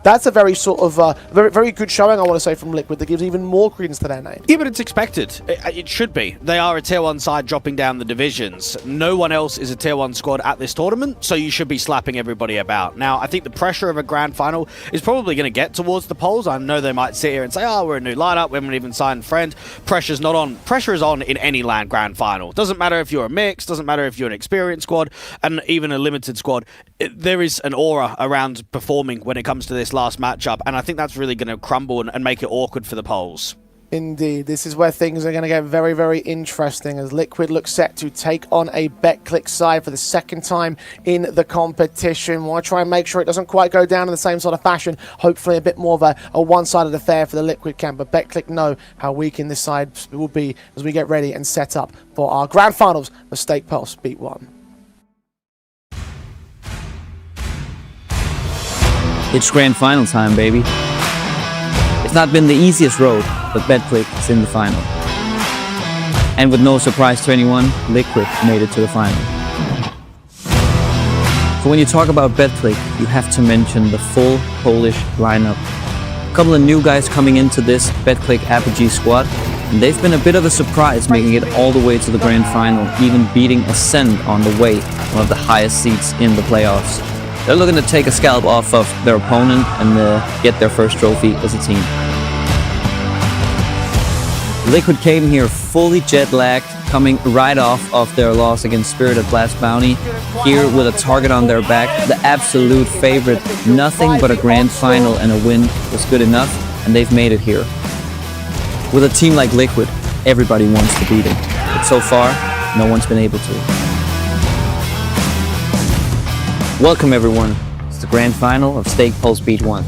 [SPEAKER 1] that's a very sort of very good showing, I want to say, from Liquid that gives even more credence to their name.
[SPEAKER 2] Yeah, but it's expected. It should be. They are a tier 1 side dropping down the divisions. No one else is a tier 1 squad at this tournament, so you should be slapping everybody about. Now, I think the pressure of a grand final is probably going to get towards the Poles. I know they might sit here and say, oh, we're a new lineup, we haven't even signed Friend. Pressure's not on. Pressure is on in any LAN grand final. Doesn't matter if you're a mix, doesn't matter if you're an experienced squad, and even a limited squad. There is an aura around performing when it comes to this last matchup, and I think that's really going to crumble and make it awkward for the Poles.
[SPEAKER 1] Indeed, this is where things are going to get very, very interesting as Liquid looks set to take on a Beclick side for the second time in the competition. Want to try and make sure it doesn't quite go down in the same sort of fashion. Hopefully a bit more of a one-sided affair for the Liquid camp, but Beclick know how weak in this side will be as we get ready and set up for our grand finals for Stake Pulse Beat 1.
[SPEAKER 14] It's grand final time, baby. It's not been the easiest road, but Beclick is in the final. And with no surprise to anyone, Liquid made it to the final. So when you talk about Beclick, you have to mention the full Polish lineup. A couple of new guys coming into this Beclick APOGEE squad, and they've been a bit of a surprise making it all the way to the grand final, even beating Ascend on the way, one of the highest seeds in the playoffs. They're looking to take a scalp off of their opponent and get their first trophy as a team. Liquid came here fully jet-lagged, coming right off of their loss against Spirit at Blast Bounty, here with a target on their back, the absolute favorite. Nothing but a grand final and a win was good enough, and they've made it here. With a team like Liquid, everybody wants to beat them, but so far, no one's been able to. Welcome everyone, it's the grand final of Stake Pulse Beat 1.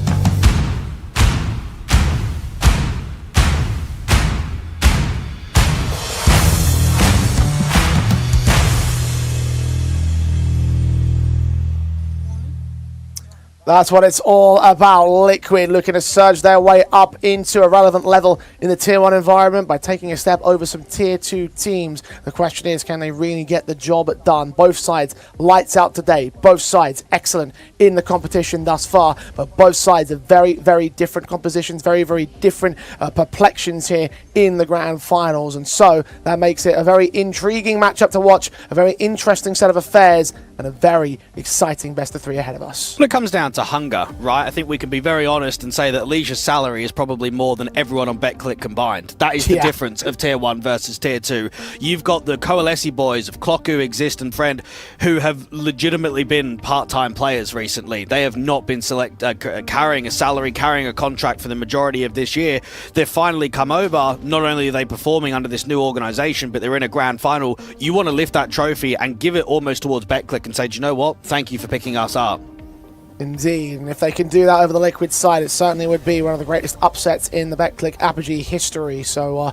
[SPEAKER 1] That's what it's all about. Liquid looking to surge their way up into a relevant level in the Tier 1 environment by taking a step over some Tier 2 teams. The question is, can they really get the job done? Both sides lights out today. Both sides excellent in the competition thus far, but both sides are very, very different compositions, very, very different perplexions here in the grand finals. And so that makes it a very intriguing matchup to watch, a very interesting set of affairs, and a very exciting best-of-3 ahead of us.
[SPEAKER 2] When it comes down to hunger, right, I think we can be very honest and say that Leisure's salary is probably more than everyone on Beclick combined. That is the difference of Tier 1 versus Tier 2. You've got the Coalesce boys of Clocku, Exist, and Friend who have legitimately been part-time players recently. They have not been carrying a salary, carrying a contract for the majority of this year. They've finally come over. Not only are they performing under this new organisation, but they're in a grand final. You want to lift that trophy and give it almost towards Beclick and say, do you know what? Thank you for picking us up.
[SPEAKER 1] Indeed, and if they can do that over the Liquid side, it certainly would be one of the greatest upsets in the Beclick APOGEE history. So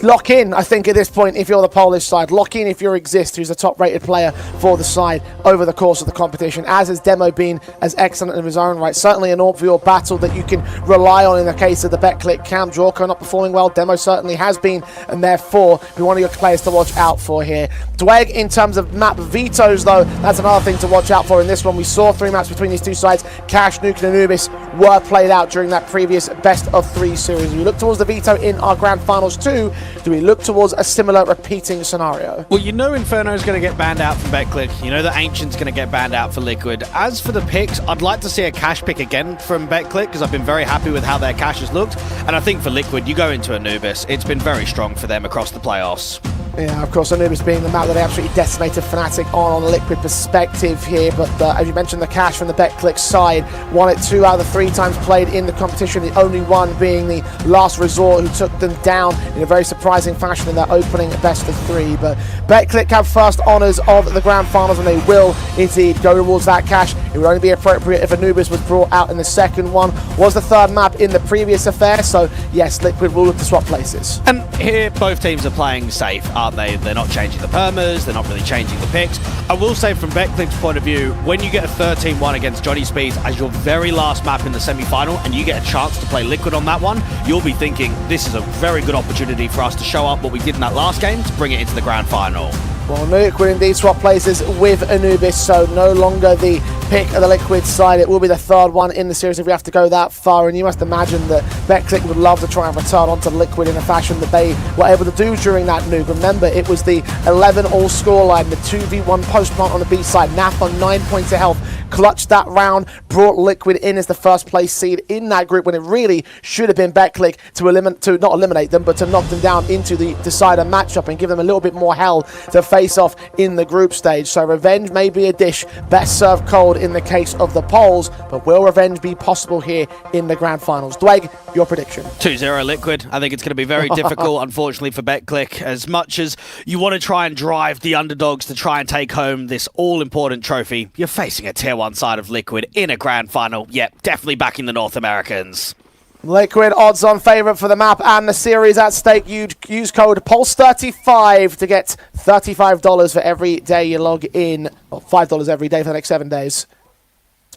[SPEAKER 1] lock in, I think, at this point, if you're the Polish side. Lock in if you're Exist, who's a top-rated player for the side over the course of the competition, as has Demo been as excellent in his own right. Certainly an Orpheor battle that you can rely on in the case of the Beclick camp. Jorko not performing well. Demo certainly has been, and therefore, be one of your players to watch out for here. Dweg, in terms of map vetoes, though, that's another thing to watch out for in this one. We saw 3 maps between these two sides. Cash, Nuke, and Anubis were played out during that previous best-of-3 series. We look towards the veto in our grand finals too. do we look towards a similar repeating scenario?
[SPEAKER 2] Well, you know Inferno's going to get banned out from BetClick. You know that Ancient's going to get banned out for Liquid. As for the picks, I'd like to see a cash pick again from BetClick because I've been very happy with how their cash has looked. And I think for Liquid, you go into Anubis. It's been very strong for them across the playoffs.
[SPEAKER 1] Yeah, of course, Anubis being the map that they absolutely decimated Fnatic on a Liquid perspective here, but as you mentioned, the cash from the BetClick side won it 2 out of the 3 times played in the competition, the only one being the last resort who took them down in a very surprising fashion in their opening best of 3. But BetClick have first honours of the grand finals, and they will indeed go towards that cash. It would only be appropriate if Anubis was brought out in the second one. Was the third map in the previous affair, so yes, Liquid will look to swap places.
[SPEAKER 2] And here, both teams are playing safe, aren't they? They're not changing the permas, they're not really changing the picks. I will say from BetClick's point of view, when you get a 13-1 against Johnny Speeds as your very last map in the semi-final and you get a chance to play Liquid on that one, you'll be thinking, this is a very good opportunity for us to show up what we did in that last game to bring it into the grand final.
[SPEAKER 1] Well, Liquid indeed swap places with Anubis, so no longer the pick of the Liquid side. It will be the third one in the series if we have to go that far, and you must imagine that BetClick would love to try and return onto Liquid in a fashion that they were able to do during that noob. Remember, it was the 11-all scoreline, the 2v1 post-plant on the B side. Naf on 9 points of health, clutched that round, brought Liquid in as the first place seed in that group when it really should have been BetClick to not eliminate them, but to knock them down into the decider matchup and give them a little bit more hell to face off in the group stage. So revenge may be a dish best served cold in the case of the polls, but will revenge be possible here in the grand finals? Dweg, your prediction?
[SPEAKER 2] 2-0 Liquid. I think it's going to be very difficult, unfortunately, for BetClick. As much as you want to try and drive the underdogs to try and take home this all-important trophy, you're facing a Tier 1 side of Liquid in a grand final. Yep, definitely backing the North Americans.
[SPEAKER 1] Liquid odds-on favourite for the map and the series at stake. Use code PULSE35 to get $35 for every day you log in, or $5 every day for the next 7 days.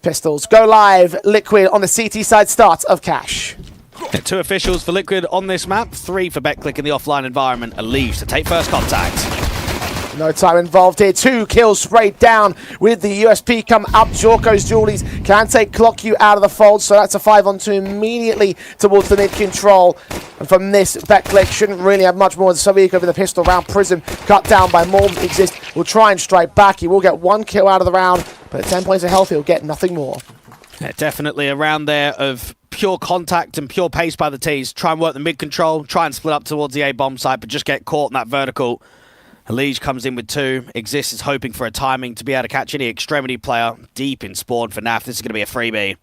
[SPEAKER 1] Pistols go live. Liquid on the CT side, start of cash.
[SPEAKER 2] 2 officials for Liquid on this map, 3 for BetClick in the offline environment, and leaves to take first contact.
[SPEAKER 1] No time involved here. 2 kills sprayed down with the USP come up. Jorko's Julies can take Clock You out of the fold, so that's a 5-on-2 immediately towards the mid control. And from this, BetClick shouldn't really have much more than Savik over the pistol round. Prism cut down by Morm Exist. Will try and strike back. He will get 1 kill out of the round, but at 10 points of health, he'll get nothing more.
[SPEAKER 2] Yeah, definitely a round there of pure contact and pure pace by the T's. Try and work the mid control, try and split up towards the A bomb site, but just get caught in that vertical. Elige comes in with 2. Exist is hoping for a timing to be able to catch any extremity player deep in spawn for NAF. This is going to be a freebie.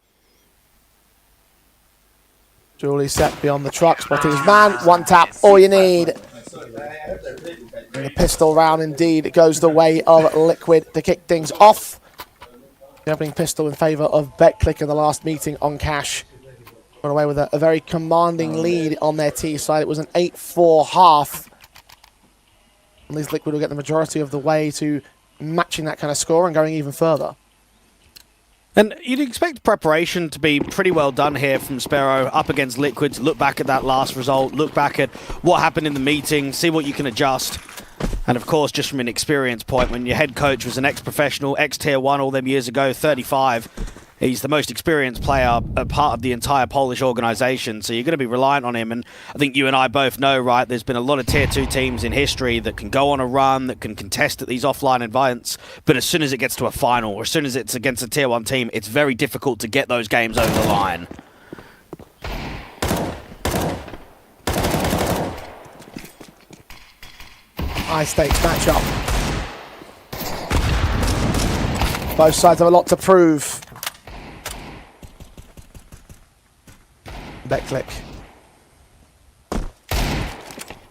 [SPEAKER 1] Julie set beyond the truck, spotting his man. 1 tap, all you need. And the pistol round indeed goes the way of Liquid to kick things off. The opening pistol in favour of BetClick in the last meeting on cash. Got away with a very commanding lead on their T side. It was an 8-4 half. At least Liquid will get the majority of the way to matching that kind of score and going even further.
[SPEAKER 2] And you'd expect preparation to be pretty well done here from Sparrow up against Liquid. To look back at that last result, look back at what happened in the meeting, see what you can adjust. And of course, just from an experience point, when your head coach was an ex-professional, ex-Tier 1 all them years ago, 35, he's the most experienced player, a part of the entire Polish organisation, so you're going to be reliant on him. And I think you and I both know, right, there's been a lot of Tier 2 teams in history that can go on a run, that can contest at these offline events, but as soon as it gets to a final, or as soon as it's against a Tier 1 team, it's very difficult to get those games over the line.
[SPEAKER 1] High stakes matchup. Both sides have a lot to prove. BetClick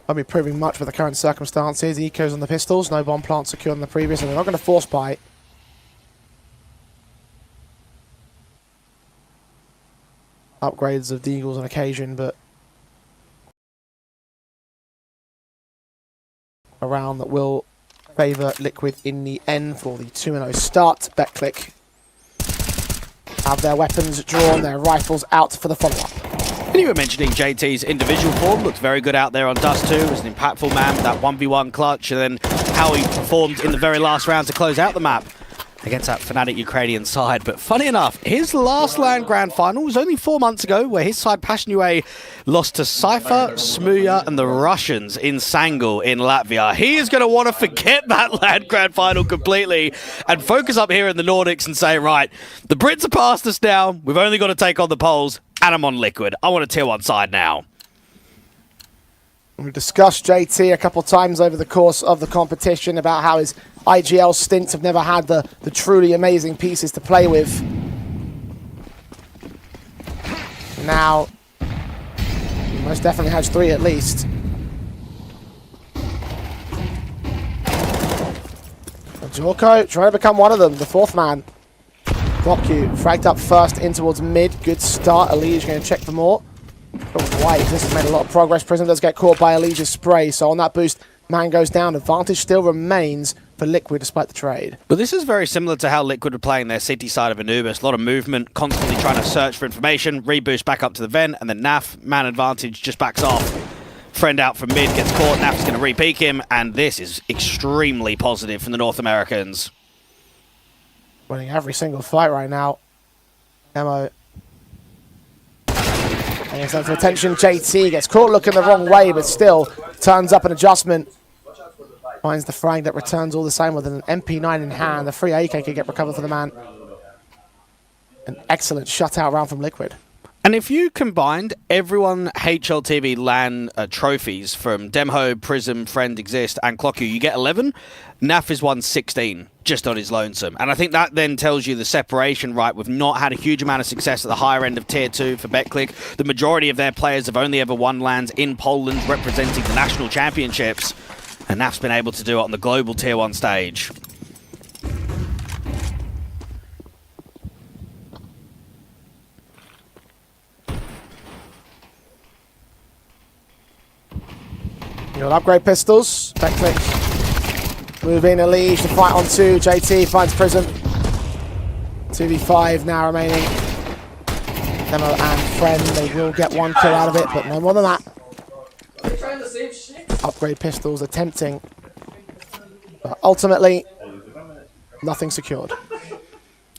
[SPEAKER 1] won't be proving much with the current circumstances. Eco's on the pistols, no bomb plant secured on the previous, and they're not going to force bite. Upgrades of Deagles on occasion, but a round that will favour Liquid in the end for the 2-0 start. BetClick have their weapons drawn, their rifles out for the follow-up.
[SPEAKER 2] And you were mentioning JT's individual form. Looks very good out there on Dust 2 as an impactful man with that 1v1 clutch, and then how he performed in the very last round to close out the map. against that Fnatic Ukrainian side. But funny enough, his last LAN Grand Final was only 4 months ago, where his side, Passion UA, lost to Cypher, Smuya, and the Russians in Sangul in Latvia. He is going to want to forget that LAN Grand Final completely and focus up here in the Nordics and say, right, the Brits are past us now. We've only got to take on the Poles, and I'm on Liquid. I want a tier 1 side now.
[SPEAKER 1] We've discussed JT a couple of times over the course of the competition about how his IGL stints have never had the truly amazing pieces to play with. Now, he most definitely has 3 at least. Jorko trying to become one of them, the 4th man. Goku fragged up first in towards mid. Good start. Elige going to check for more. White, this has made a lot of progress. Prism does get caught by Elige's spray, so on that boost, man goes down. Advantage still remains for Liquid despite the trade.
[SPEAKER 2] But this is very similar to how Liquid were playing their city side of Anubis. A lot of movement, constantly trying to search for information, reboost back up to the vent, and then Naf, man advantage, just backs off. Friend out from mid, gets caught, Naf's going to re-peek him, and this is extremely positive from the North Americans.
[SPEAKER 1] Winning every single fight right now. Nemo. And it's for attention. JT gets caught looking the wrong way, but still turns up an adjustment. Finds the frag that returns all the same with an MP9 in hand. The free AK could get recovered for the man. An excellent shutout round from Liquid.
[SPEAKER 2] And if you combined everyone HLTV LAN trophies from Demho, Prism, Friend, Exist, and Clockyu, you get 11. Naf is won 16 just on his lonesome. And I think that then tells you the separation, right? We've not had a huge amount of success at the higher end of Tier 2 for BetClick. The majority of their players have only ever won LANs in Poland representing the national championships. And Naf's been able to do it on the global Tier 1 stage.
[SPEAKER 1] You'll upgrade pistols. BetClick. Move in Elige to fight on 2. JT finds Prism. 2v5 now remaining. Demo and Friend, they will get 1 kill out of it, but no more than that. Upgrade pistols attempting. But ultimately, nothing secured.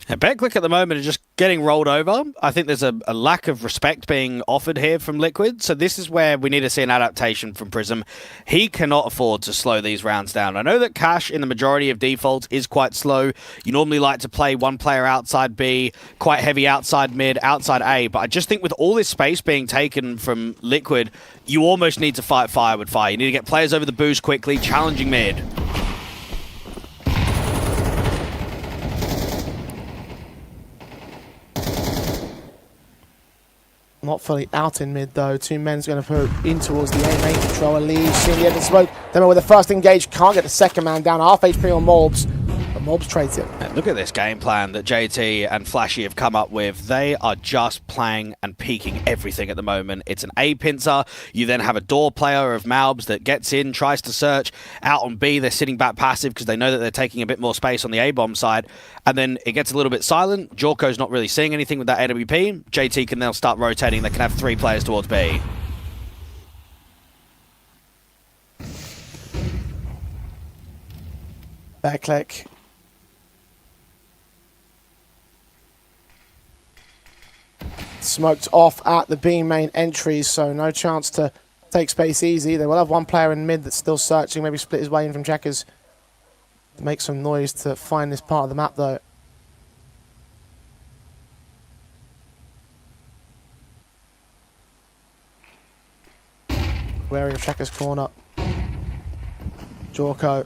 [SPEAKER 2] And BetClick at the moment are just getting rolled over. I think there's a lack of respect being offered here from Liquid. So this is where we need to see an adaptation from Prism. He cannot afford to slow these rounds down. I know that Cash in the majority of defaults is quite slow. You normally like to play one player outside B, quite heavy outside mid, outside A. But I just think with all this space being taken from Liquid, you almost need to fight fire with fire. You need to get players over the boost quickly, challenging mid.
[SPEAKER 1] Not fully out in mid though. 2 men's going to put in towards the A main control. Elige seeing the end of the smoke. Then with the first engage, can't get the second man down. Half HP on Morbs, but Morbs trades it.
[SPEAKER 2] And look at this game plan that JT and Flashy have come up with. They are just playing and peeking everything at the moment. It's an A pincer. You then have a door player of Malbs that gets in, tries to search. Out on B, they're sitting back passive because they know that they're taking a bit more space on the A-bomb side. And then it gets a little bit silent. Jorko's not really seeing anything with that AWP. JT can now start rotating. They can have 3 players towards B.
[SPEAKER 1] BetClick. Smoked off at the B main entries, so no chance to take space easy. They will have 1 player in mid that's still searching, maybe split his way in from checkers. Make some noise to find this part of the map though. Wary of checkers corner. Jorko.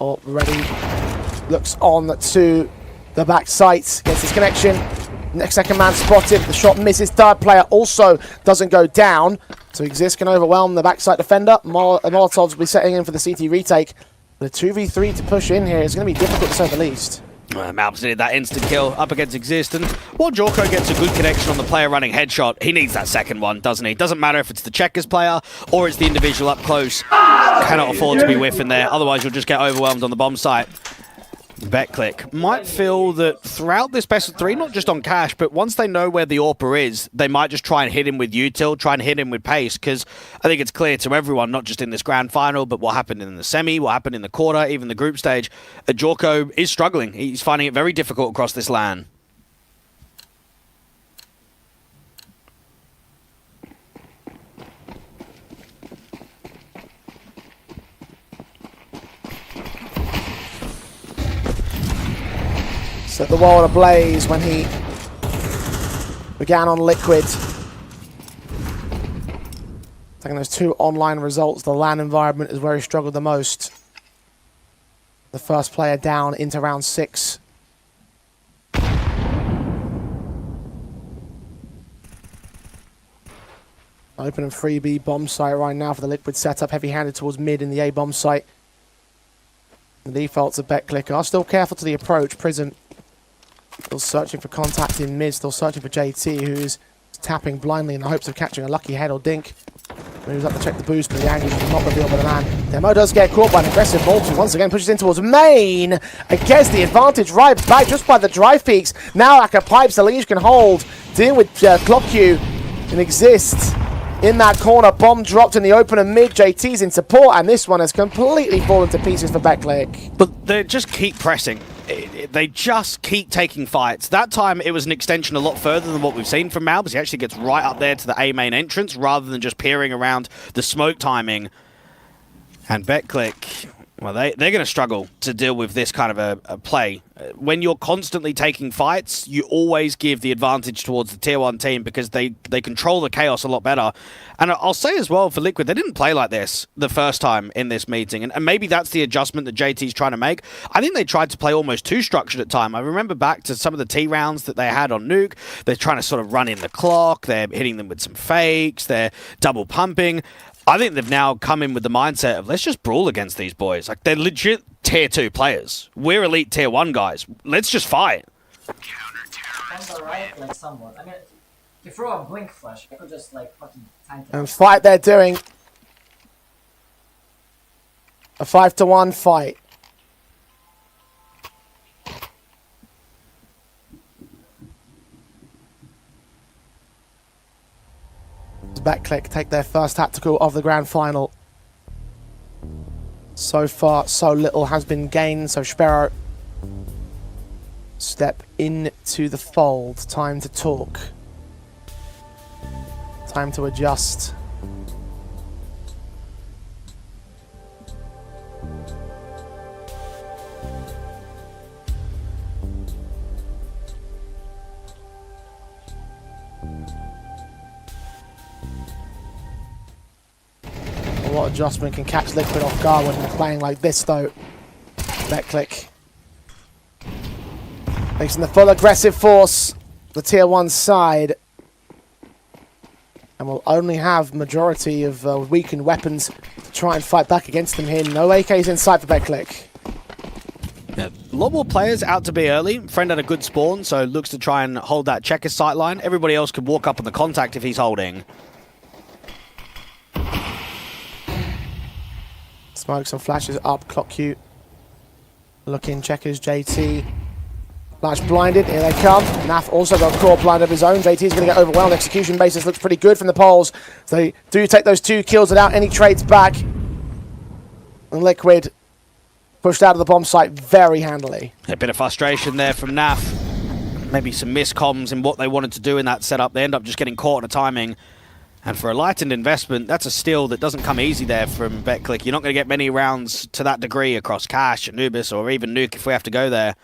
[SPEAKER 1] Oh, ready. Looks on to the back sight. Gets his connection. Next second man spotted. The shot misses. Third player also doesn't go down. So Exist can overwhelm the backside defender. Molotovs will be setting in for the CT retake. The 2v3 to push in here is going to be difficult to say the least.
[SPEAKER 2] Malbs needed that instant kill up against Exist, and while Jorko gets a good connection on the player running headshot, he needs that second one, doesn't he? Doesn't matter if it's the checkers player or it's the individual up close. Cannot afford to be whiffing there, otherwise you'll just get overwhelmed on the bomb site. BetClick might feel that throughout this best of 3, not just on Cash, but once they know where the AWPer is, they might just try and hit him with util, try and hit him with pace, because I think it's clear to everyone, not just in this grand final, but what happened in the semi, what happened in the quarter, even the group stage, Ajorko is struggling. He's finding it very difficult across this LAN.
[SPEAKER 1] Set the world ablaze when he began on Liquid. Taking those 2 online results, the LAN environment is where he struggled the most. The first player down into round 6. Open and free B bomb site right now for the Liquid setup, heavy-handed towards mid in the A bomb site. The defaults of BetClick are still careful to the approach. Prison still searching for contact in mid, still searching for JT, who's tapping blindly in the hopes of catching a lucky head or dink. Moves up to check the boost, but the angle is not revealed by the man. Demo does get caught by an aggressive multi. Once again pushes in towards main. Against the advantage right back just by the drive peaks. Now Aka pipes, the Liege can hold. Deal with clock queue and exists in that corner. Bomb dropped in the open and mid. JT's in support, and this one has completely fallen to pieces for BetClick.
[SPEAKER 2] But they just keep pressing. They just keep taking fights. That time it was an extension a lot further than what we've seen from Malbus. He actually gets right up there to the A main entrance rather than just peering around the smoke timing. And BetClick, well, they're going to struggle to deal with this kind of a play. When you're constantly taking fights, you always give the advantage towards the Tier 1 team because they control the chaos a lot better. And I'll say as well for Liquid, they didn't play like this the first time in this meeting. And maybe that's the adjustment that JT's trying to make. I think they tried to play almost too structured at time. I remember back to some of the T rounds that they had on Nuke. They're trying to sort of run in the clock. They're hitting them with some fakes. They're double pumping. I think they've now come in with the mindset of let's just brawl against these boys. Like, they're legit Tier 2 players. We're elite Tier 1 guys. Let's just fight.
[SPEAKER 15] That's alright, like somewhat. I mean, if you throw a blink flash, I could just like fucking tank it.
[SPEAKER 1] And fight they're doing. A 5-to-1 fight. BetClick take their first tactical of the grand final. So far, so little has been gained. So Sparrow step into the fold. Time to talk. Time to adjust. What adjustment can catch Liquid off guard when they're playing like this, though? BetClick facing the full aggressive force, the Tier 1 side, and will only have majority of weakened weapons to try and fight back against them here. No AKs in sight for BetClick.
[SPEAKER 2] Yeah, a lot more players out to be early. Friend had a good spawn, so looks to try and hold that checker sight line. Everybody else could walk up on the contact if he's holding.
[SPEAKER 1] Smokes and flashes up, clock queue. Looking, checkers, JT. Flash blinded, here they come. Naf also got core blind of his own. JT's going to get overwhelmed. Execution basis looks pretty good from the Poles. So they do take those 2 kills without any trades back. And Liquid pushed out of the bomb site very handily.
[SPEAKER 2] A bit of frustration there from Naf. Maybe some miscomms in what they wanted to do in that setup. They end up just getting caught on a timing. And for a lightened investment, that's a steal that doesn't come easy there from BetClick. You're not going to get many rounds to that degree across Cash, Anubis, or even Nuke if we have to go there.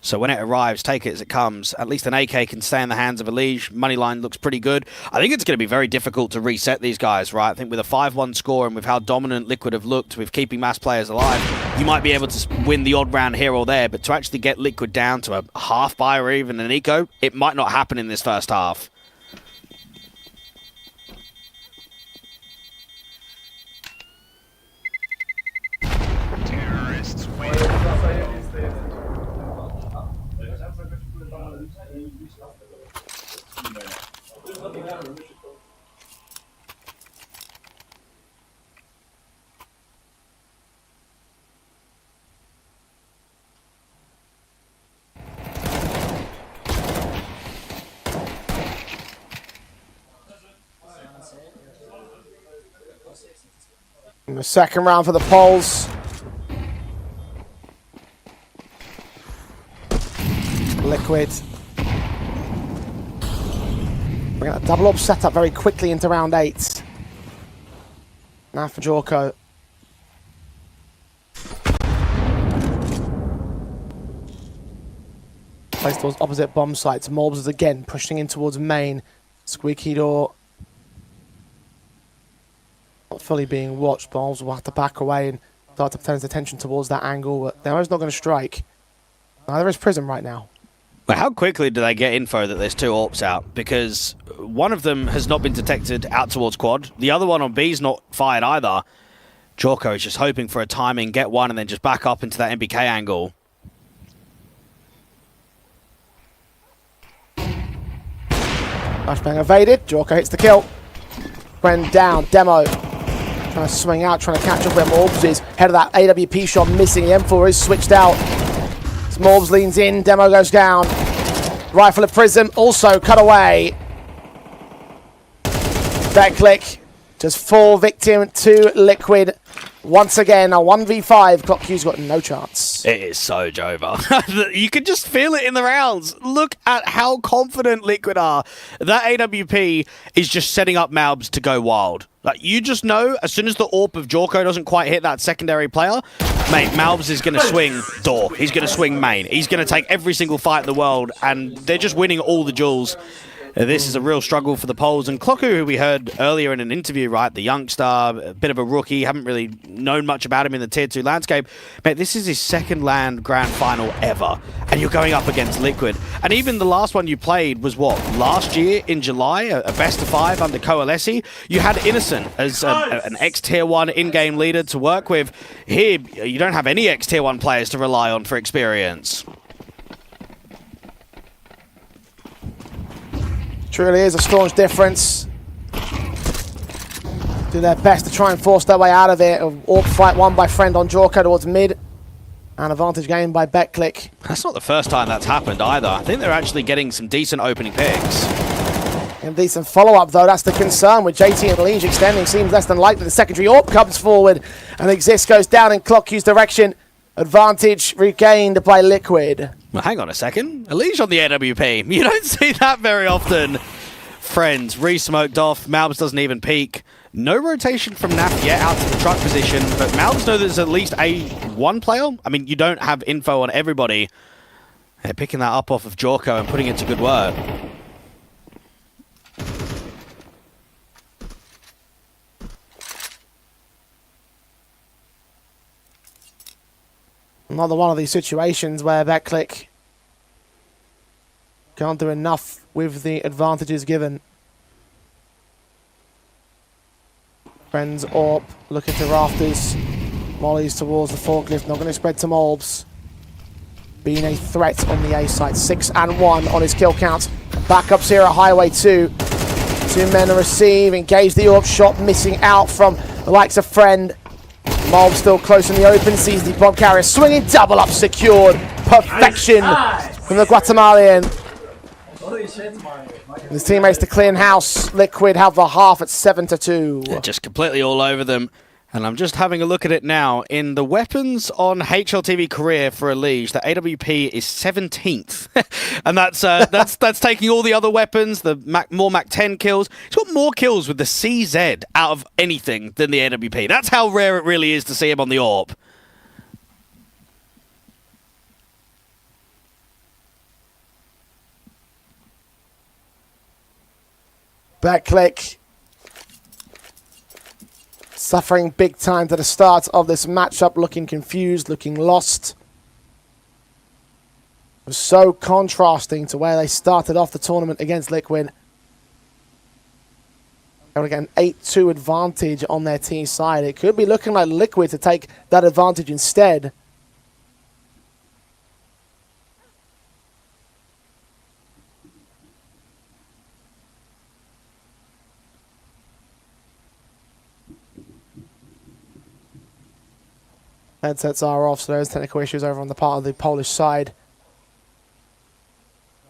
[SPEAKER 2] So when it arrives, take it as it comes. At least an AK can stay in the hands of a Liege. Moneyline looks pretty good. I think it's going to be very difficult to reset these guys, right? I think with a 5-1 score and with how dominant Liquid have looked with keeping mass players alive, you might be able to win the odd round here or there, but to actually get Liquid down to a half buy or even an eco, it might not happen in this first half.
[SPEAKER 1] In the second round for the Poles. Liquid. We're going to double up setup very quickly into round 8. Now for Jorko. Placed towards opposite bomb sites. Morbs is again pushing in towards main. Squeaky door. Not fully being watched. Morbs will have to back away and start to turn his attention towards that angle. But Demo's not going to strike. Neither is Prism right now.
[SPEAKER 2] But how quickly do they get info that there's 2 AWPs out? Because one of them has not been detected out towards quad. The other one on B's not fired either. Jorko is just hoping for a timing, get one, and then just back up into that MBK angle.
[SPEAKER 1] Flashbang evaded. Jorko hits the kill. Friend down. Demo trying to swing out, trying to catch up where Morbs is. Head of that AWP shot missing. The M4 is switched out. As Morbs leans in, Demo goes down. Rifle of Prism also cut away. BetClick just fall victim to Liquid. Once again, a 1v5. ClockQ's got no chance.
[SPEAKER 2] It is so Jova. You can just feel it in the rounds. Look at how confident Liquid are. That AWP is just setting up Malbs to go wild. Like, you just know, as soon as the AWP of Jorko doesn't quite hit that secondary player, mate, Malbs is going to swing door. He's going to swing main. He's going to take every single fight in the world, and they're just winning all the duels. This is a real struggle for the Poles. And Klocku, who we heard earlier in an interview, right, the youngster, a bit of a rookie, haven't really known much about him in the Tier 2 landscape. Mate, this is his second LAN Grand Final ever. And you're going up against Liquid. And even the last one you played was what? Last year in July, a best of 5 under Coalesci. You had Innocent as an ex-Tier 1 in-game leader to work with. Here, you don't have any ex-Tier 1 players to rely on for experience.
[SPEAKER 1] Truly is a staunch difference. Do their best to try and force their way out of it. AWP fight won by Friend on Jorko towards mid. And advantage gained by BetClick.
[SPEAKER 2] That's not the first time that's happened either. I think they're actually getting some decent opening picks.
[SPEAKER 1] And decent follow-up though, that's the concern with JT and Liege extending. Seems less than likely. The secondary AWP comes forward and Exist goes down in ClockQ's direction. Advantage regained by Liquid.
[SPEAKER 2] Well, hang on a second. Elige on the AWP. You don't see that very often. Friends, re-smoked off. Malbs doesn't even peek. No rotation from Naf yet out to the truck position, but Malbs know there's at least one player. I mean, you don't have info on everybody. They're picking that up off of Jorko and putting it to good work.
[SPEAKER 1] Another one of these situations where BetClick can't do enough with the advantages given. Friends AWP looking to rafters. Mollies towards the forklift, not going to spread to Morbs. Being a threat on the A side. 6 and 1 on his kill count. Backups here at Highway 2. 2 men to receive. Engage the AWP shot, missing out from the likes of Friend. Mob still close in the open, sees the bomb carrier swinging, double up secured. Perfection from the Guatemalan. His teammates to clean house. Liquid have the half at 7-2.
[SPEAKER 2] They're just completely all over them. And I'm just having a look at it now. In the weapons on HLTV career for Elige, the AWP is 17th. And that's taking all the other weapons, the more Mac-10 kills. He's got more kills with the CZ out of anything than the AWP. That's how rare it really is to see him on the AWP.
[SPEAKER 1] BetClick suffering big time to the start of this matchup, looking confused, looking lost. It was so contrasting to where they started off the tournament against Liquid. They would get an 8-2 advantage on their team side. It could be looking like Liquid to take that advantage instead. Headsets are off, so there's technical issues over on the part of the Polish side.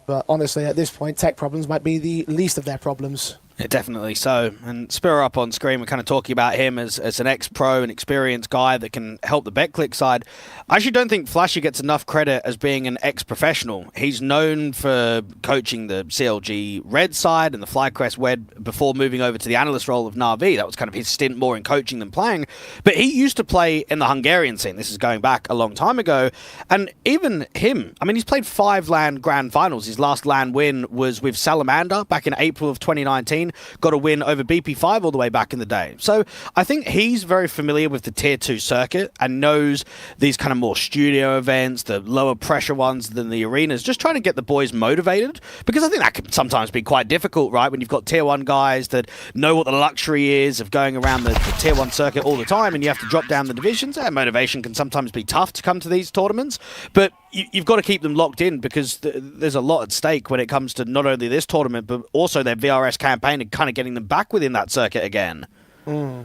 [SPEAKER 1] But honestly, at this point, tech problems might be the least of their problems.
[SPEAKER 2] Yeah, definitely so. And Spiro up on screen, we're kind of talking about him as an ex-pro, an experienced guy that can help the BetClick side. I actually don't think Flashy gets enough credit as being an ex-professional. He's known for coaching the CLG Red side and the FlyQuest Wed before moving over to the analyst role of Na'Vi. That was kind of his stint more in coaching than playing. But he used to play in the Hungarian scene. This is going back a long time ago. And even him, I mean, he's played 5 LAN Grand Finals. His last LAN win was with Salamander back in April of 2019. Got a win over BP5 all the way back in the day. So I think he's very familiar with the Tier 2 circuit and knows these kind of more studio events, the lower pressure ones than the arenas, just trying to get the boys motivated, because I think that can sometimes be quite difficult, right? When you've got Tier 1 guys that know what the luxury is of going around the Tier 1 circuit all the time and you have to drop down the divisions. That motivation can sometimes be tough to come to these tournaments, but you've got to keep them locked in because there's a lot at stake when it comes to not only this tournament, but also their VRS campaign and kind of getting them back within that circuit again.
[SPEAKER 1] Mm.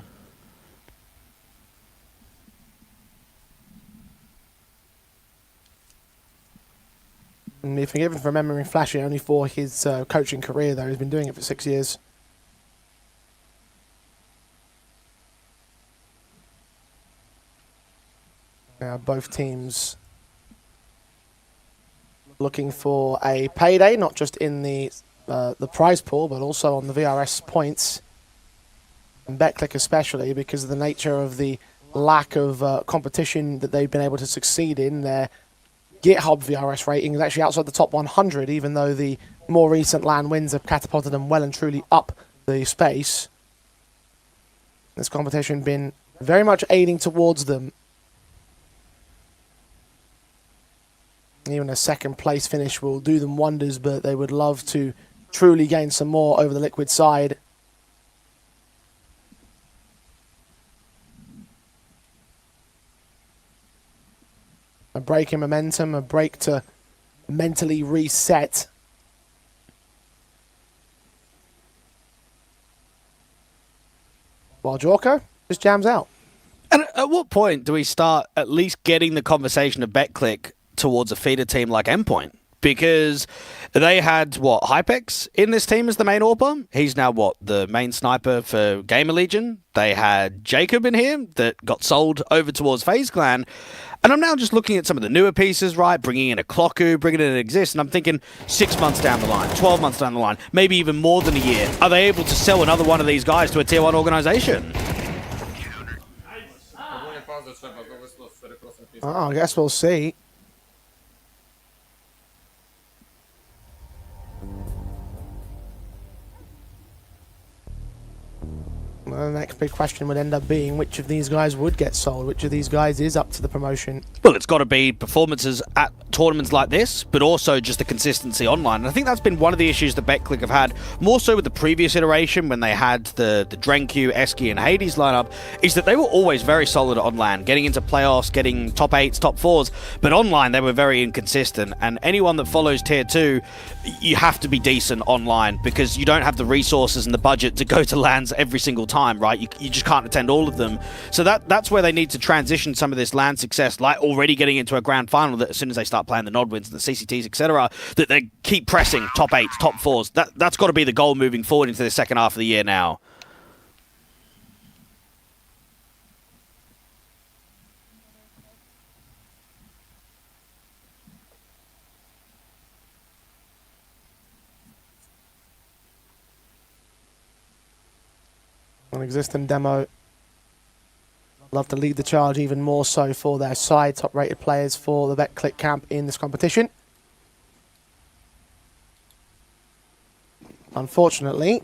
[SPEAKER 1] And be forgiven for remembering Flashy only for his coaching career, though. He's been doing it for 6 years. Now both teams looking for a payday, not just in the prize pool, but also on the VRS points. And BetClick especially, because of the nature of the lack of competition that they've been able to succeed in. Their GitHub VRS rating is actually outside the top 100, even though the more recent LAN wins have catapulted them well and truly up the space. This competition been very much aiding towards them. Even a second place finish will do them wonders, but they would love to truly gain some more over the Liquid side. A break in momentum, a break to mentally reset. While Jorko just jams out.
[SPEAKER 2] And at what point do we start at least getting the conversation of BetClick towards a feeder team like Endpoint? Because they had, what, Hypex in this team as the main AWPer? He's now, what, the main sniper for Gamer Legion? They had Jacob in here that got sold over towards FaZe Clan. And I'm now just looking at some of the newer pieces, right? Bringing in a Clocku, bringing in an Exist, and I'm thinking 6 months down the line, 12 months down the line, maybe even more than a year. Are they able to sell another one of these guys to a Tier 1 organization?
[SPEAKER 1] Oh, I guess we'll see. Well, the next big question would end up being which of these guys would get sold, which of these guys is up to the promotion.
[SPEAKER 2] Well, it's got to be performances at tournaments like this, but also just the consistency online. And I think that's been one of the issues that BetClick have had, more so with the previous iteration when they had the Drenku, Eski, and Hades lineup, is that they were always very solid on LAN, getting into playoffs, getting top 8s, top 4s, but online they were very inconsistent. And anyone that follows Tier 2, you have to be decent online because you don't have the resources and the budget to go to LANs every single time, right? You just can't attend all of them. So that's where they need to transition some of this LAN success, like already getting into a grand final, that as soon as they start playing the Nodwins and the CCTs, etc., that they keep pressing top 8s, top 4s. That's got to be the goal moving forward into the second half of the year now.
[SPEAKER 1] An existing demo. Love to lead the charge even more so for their side. Top rated players for the BetClick camp in this competition. Unfortunately,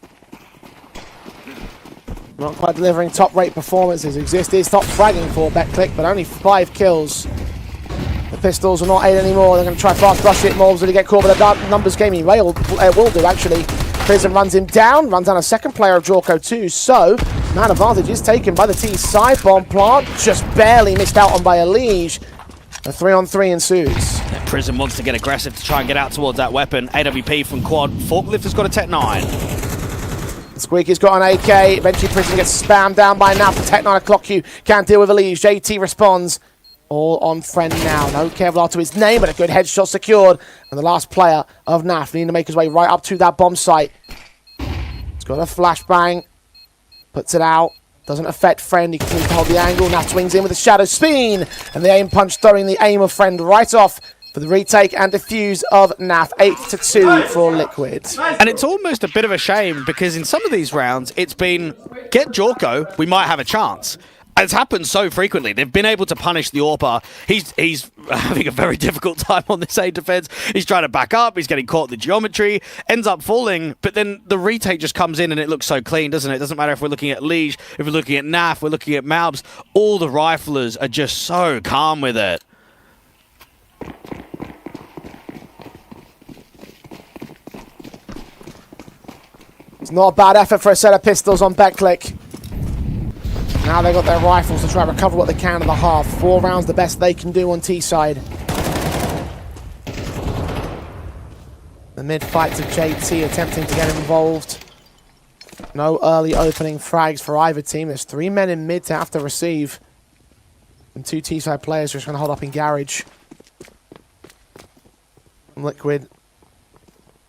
[SPEAKER 1] not quite delivering top rate performances. Exist is top fragging for BetClick, but only 5 kills. The pistols will not aid anymore. They're going to try fast rush it. Morbs will get caught, but the numbers game he will do actually. Prism runs him down, runs down a second player of Jorko too, so man advantage is taken by the T side. Bomb plant just barely missed out on by Elige. A 3-on-3 ensues.
[SPEAKER 2] Yeah, Prism wants to get aggressive to try and get out towards that weapon. AWP from Quad. Forklift has got a Tech 9.
[SPEAKER 1] Squeaky's got an AK. Eventually Prism gets spammed down by Naf. The Tech 9 o'clock you can't deal with Elige. JT responds. All on friend now. No Kevlar to his name, but a good headshot secured. And the last player of NAF needing to make his way right up to that bomb site. got a flashbang. Puts it out. Doesn't affect Friend. He continues to hold the angle. Now swings in with a shadow spin. And the aim punch throwing the aim of Friend right off for the retake and defuse of NAF. 8-2 for Liquid.
[SPEAKER 2] And it's almost a bit of a shame because in some of these rounds, it's been, get Jorko, we might have a chance. It's happened so frequently. They've been able to punish the AWPer. He's having a very difficult time on this A defense. He's trying to back up. He's getting caught in the geometry. Ends up falling. But then the retake just comes in and it looks so clean, doesn't it? It doesn't matter if we're looking at Liege, if we're looking at NAF, we're looking at Malbs. All the riflers are just so calm with it.
[SPEAKER 1] It's not a bad effort for a set of pistols on Betclic. Now they've got their rifles to try and recover what they can in the half. 4 rounds, the best they can do on T-side. The mid-fights of JT attempting to get involved. No early opening frags for either team. There's 3 men in mid to have to receive. And 2 T-side players just going to hold up in garage. Liquid.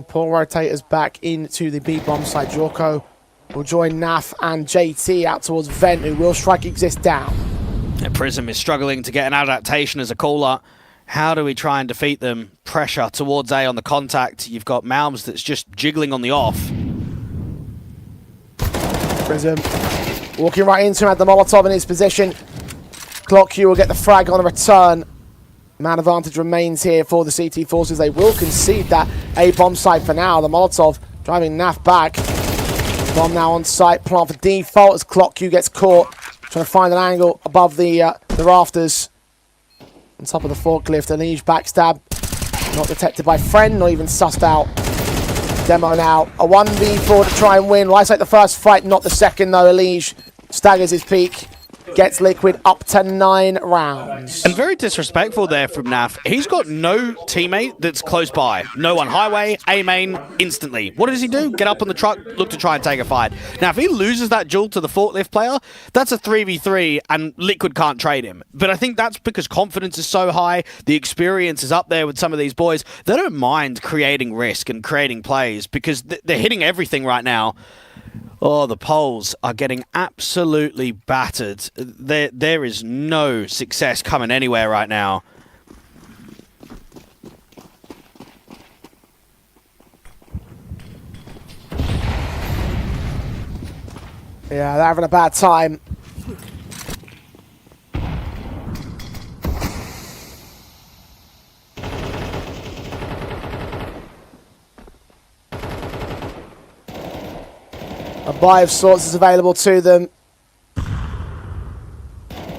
[SPEAKER 1] Pull rotators back into the B-bomb side. Jorko will join NAF and JT out towards Vent, who will strike exist down.
[SPEAKER 2] And Prism is struggling to get an adaptation as a caller. How do we try and defeat them? Pressure towards A on the contact. You've got Malms that's just jiggling on the off.
[SPEAKER 1] Prism walking right into him, had the Molotov in his position. Clock Q will get the frag on a return. Man advantage remains here for the CT forces. They will concede that A bomb site for now. The Molotov driving NAF back. Bomb now on site, plant for default as Clock Q gets caught. Trying to find an angle above the rafters. On top of the forklift, Elige backstab. Not detected by Friend, not even sussed out. Demo now, a 1v4 to try and win. Life's like the first fight, not the second though. Elige staggers his peak. Gets Liquid up to 9 rounds.
[SPEAKER 2] And very disrespectful there from NAF. He's got no teammate that's close by. No one highway, A main, instantly. What does he do? Get up on the truck, look to try and take a fight. Now, if he loses that duel to the forklift player, that's a 3v3 and Liquid can't trade him. But I think that's because confidence is so high, the experience is up there with some of these boys. They don't mind creating risk and creating plays because they're hitting everything right now. Oh, the Poles are getting absolutely battered. There is no success coming anywhere right now.
[SPEAKER 1] Yeah, they're having a bad time. A buy of sorts is available to them. You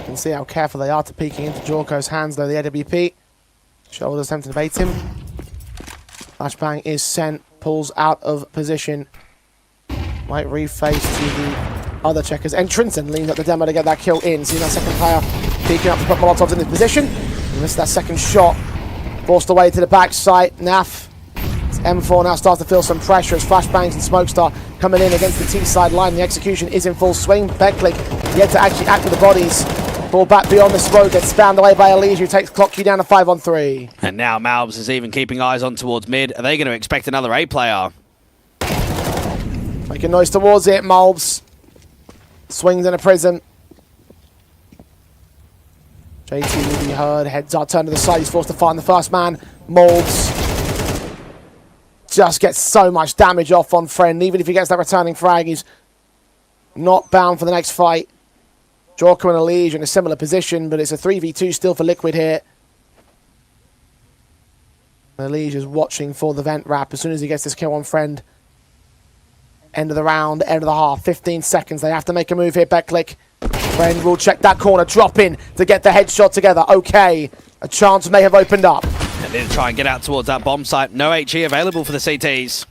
[SPEAKER 1] can see how careful they are to peeking into Jorko's hands, though, the AWP. Shoulders attempting to bait him. Flashbang is sent, pulls out of position. Might reface to the other checkers. Entrance and leans up the demo to get that kill in. See that second player peeking up to put Molotovs in his position. He missed that second shot. Forced away to the backside. NAF. M4 now starts to feel some pressure as Flashbangs and Smokestar coming in against the T-side line. The execution is in full swing. Betclic yet to actually act with the bodies. Ball back beyond the smoke, gets spammed away by Elige, who takes Clock Q down to 5-on-3.
[SPEAKER 2] And now Malbs is even keeping eyes on towards mid. Are they going to expect another A player?
[SPEAKER 1] Making noise towards it, Malbs. Swings in a prism. JT will be heard, heads are turned to the side, he's forced to find the first man. Malbs just gets so much damage off on Friend. Even if he gets that returning frag, he's not bound for the next fight. Jorko and Elige in a similar position, but it's a 3v2 still for Liquid here. Elige is watching for the vent wrap as soon as he gets this kill on Friend. End of the round, end of the half, 15 seconds. They have to make a move here, Betclic. Friend will check that corner, drop in to get the headshot together. Okay, a chance may have opened up.
[SPEAKER 2] And then try and get out towards that bomb site. No HE available for the CTs.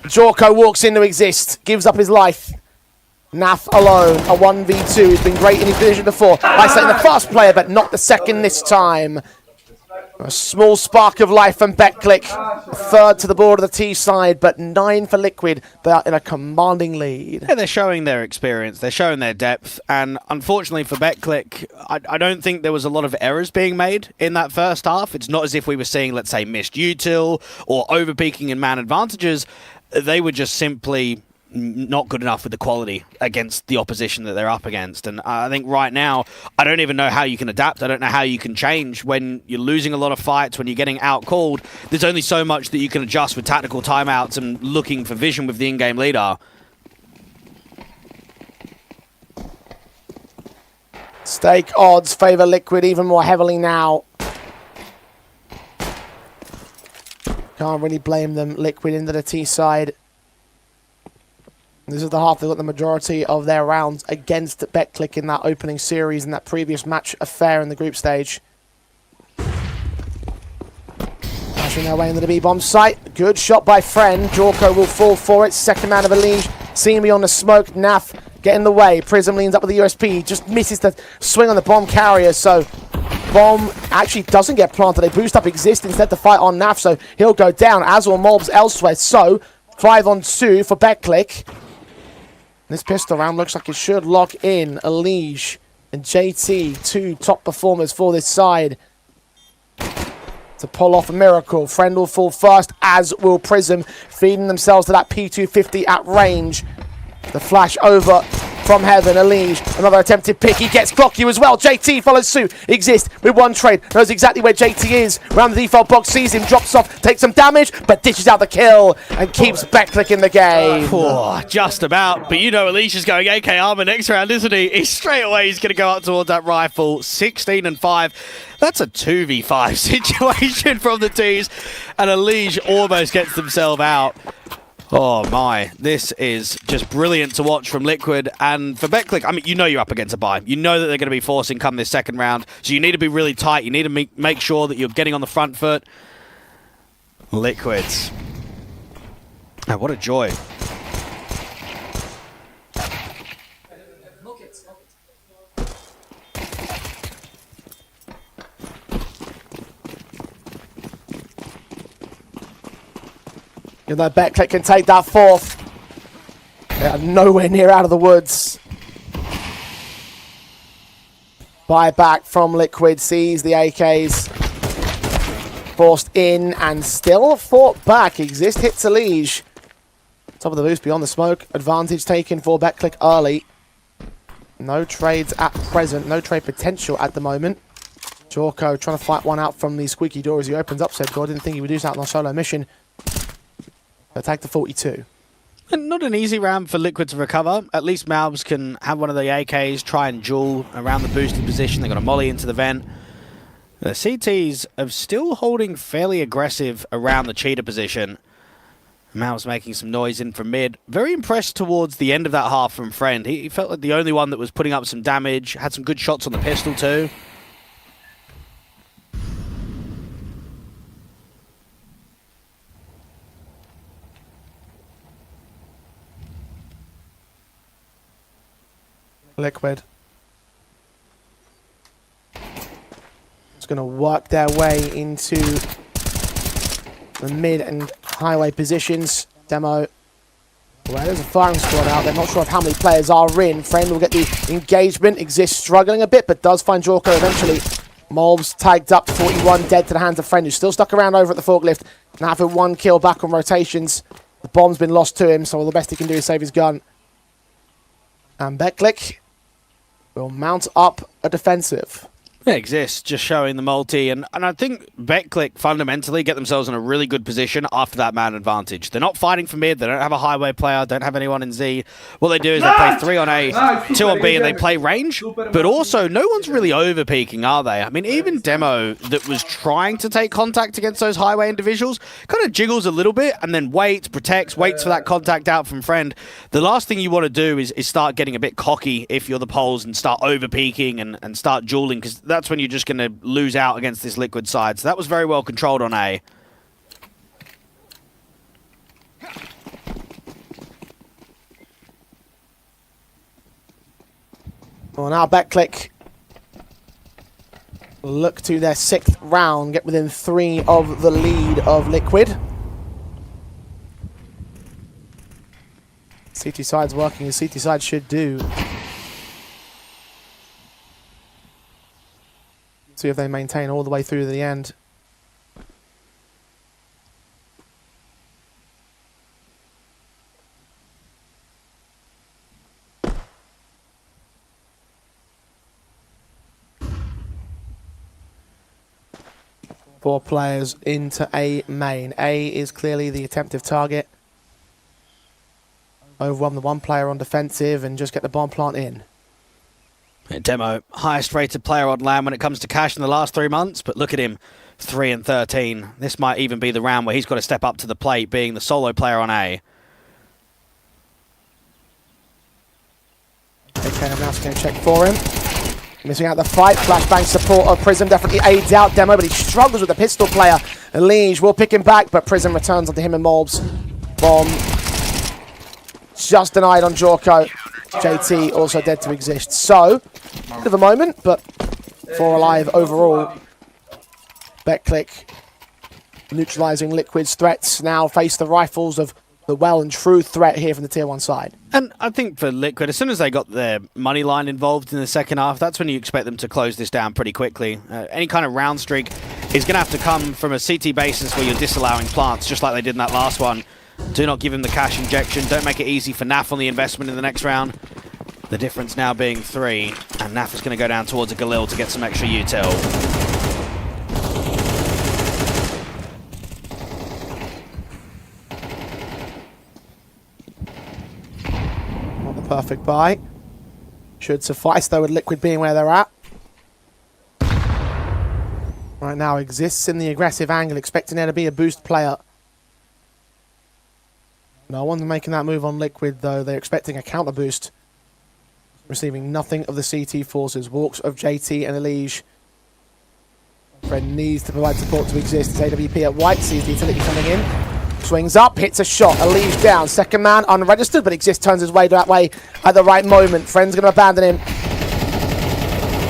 [SPEAKER 1] Jorko walks in to exist, gives up his life. NAF alone, a 1v2. He's been great in his position before. Isolating the first player, but not the second this time. A small spark of life from Betclic. Third to the board of the T side, but 9 for Liquid. They are in a commanding lead.
[SPEAKER 2] Yeah, they're showing their experience. They're showing their depth. And unfortunately for Betclic, I don't think there was a lot of errors being made in that first half. It's not as if we were seeing, let's say, missed util or overpeaking in man advantages. they were just simply not good enough with the quality against the opposition that they're up against. And I think right now, I don't even know how you can adapt. I don't know how you can change when you're losing a lot of fights, when you're getting out-called. There's only so much that you can adjust with tactical timeouts and looking for vision with the in-game leader.
[SPEAKER 1] Stake odds favour Liquid even more heavily now. Can't really blame them. Liquid into the T side. This is the half they've got the majority of their rounds against Betclic in that opening series and that previous match affair in the group stage. Pushing their way into the B-bomb site. Good shot by Friend. Jorko will fall for it. Second man of APOGEE. Seen me on the smoke. Naf get in the way. Prism leans up with the USP. Just misses the swing on the bomb carrier. So bomb actually doesn't get planted. They boost up Exist instead to fight on Naf. So he'll go down, as will Mobs elsewhere. So 5-on-2 for Betclic. This pistol round looks like it should lock in APOGEE and JT, two top performers for this side, to pull off a miracle. Friend will fall first, as will Prism, feeding themselves to that P250 at range. The flash over from Heaven. APOGEE, another attempted pick. He gets Clock You as well. JT follows suit. Exist with one trade. Knows exactly where JT is. Around the default box, sees him, drops off, takes some damage, but dishes out the kill and keeps Betclic in the game.
[SPEAKER 2] Oh, just about. But you know Alicia's going AK armor next round, isn't he? He's going to go up towards that rifle. 16-5. That's a 2v5 situation from the T's. And APOGEE almost gets themselves out. Oh my, this is just brilliant to watch from Liquid. And for Betclic, I mean, you know you're up against a buy. You know that they're going to be forcing come this second round. So you need to be really tight. You need to make sure that you're getting on the front foot. Liquids. Oh, what a joy.
[SPEAKER 1] You know, Betclic can take that fourth. They are nowhere near out of the woods. Buyback from Liquid, sees the AKs forced in and still fought back. Exist hits APOGEE. Top of the boost beyond the smoke. Advantage taken for Betclic early. No trades at present. No trade potential at the moment. Jorko trying to fight one out from the squeaky door as he opens up said door. Didn't think he would do that on a solo mission. Attack to 42.
[SPEAKER 2] And not an easy round for Liquid to recover. At least Malbs can have one of the AKs try and duel around the boosted position. They got a molly into the vent. The CTs are still holding fairly aggressive around the cheater position. Malbs making some noise in from mid. Very impressed towards the end of that half from Friend. He felt like the only one that was putting up some damage. Had some good shots on the pistol too.
[SPEAKER 1] Liquid. It's going to work their way into the mid and highway positions. Demo. Well, there's a firing squad out. They're not sure of how many players are in. Friend will get the engagement. Exist struggling a bit, but does find Jorko eventually. Mobs tagged up to 41, dead to the hands of Friend, who's still stuck around over at the forklift. Now for one kill back on rotations. The bomb's been lost to him, so all the best he can do is save his gun. And Betclic will mount up a defensive.
[SPEAKER 2] Yeah, Exist, just showing the multi. And I think Betclic fundamentally get themselves in a really good position after that man advantage. They're not fighting for mid. They don't have a highway player. Don't have anyone in Z. What they do is they play 3 on A, 2 on B, and they play range. But also, no one's really over-peaking, are they? I mean, even Demo, that was trying to take contact against those highway individuals, kind of jiggles a little bit and then waits, protects, waits for that contact out from Friend. The last thing you want to do is start getting a bit cocky if you're the Poles and start over-peaking and start dueling, because that's when you're just going to lose out against this Liquid side. So that was very well controlled on A.
[SPEAKER 1] Well, now Betclic look to their 6th round, get within 3 of the lead of Liquid. CT side's working as CT side should do. See if they maintain all the way through to the end. 4 players into A main. A is clearly the attempted target. Overwhelm the 1 player on defensive and just get the bomb plant in.
[SPEAKER 2] Demo, highest rated player on LAN when it comes to cash in the last 3 months, but look at him, 3 and 13. This might even be the round where he's got to step up to the plate, being the solo player on A.
[SPEAKER 1] Okay, I'm now just going to check for him. Missing out the fight. Flashbang support of Prism definitely aids out Demo, but he struggles with the pistol player. And Liege will pick him back, but Prism returns onto him and Molbs. Bomb just denied on Jorko. JT also dead to exist. So, bit of a moment, but 4 alive overall. BetClick neutralizing Liquid's threats. Now face the rifles of the well and true threat here from the Tier 1 side.
[SPEAKER 2] And I think for Liquid, as soon as they got their money line involved in the second half, that's when you expect them to close this down pretty quickly. Any kind of round streak is going to have to come from a CT basis where you're disallowing plants, just like they did in that last one. Do not give him the cash injection. Don't make it easy for Naf on the investment in the next round. The difference now being 3, and Naf is going to go down towards a Galil to get some extra util.
[SPEAKER 1] Not the perfect buy. Should suffice though with Liquid being where they're at. Right now exists in the aggressive angle, expecting there to be a boost player. No one's making that move on Liquid though. They're expecting a counter boost. Receiving nothing of the CT forces. Walks of JT and Elige. Fred needs to provide support to exist. It's AWP at white, sees the utility coming in. Swings up, hits a shot. Elige down. Second man unregistered, but Exist turns his way that way at the right moment. Friend's going to abandon him.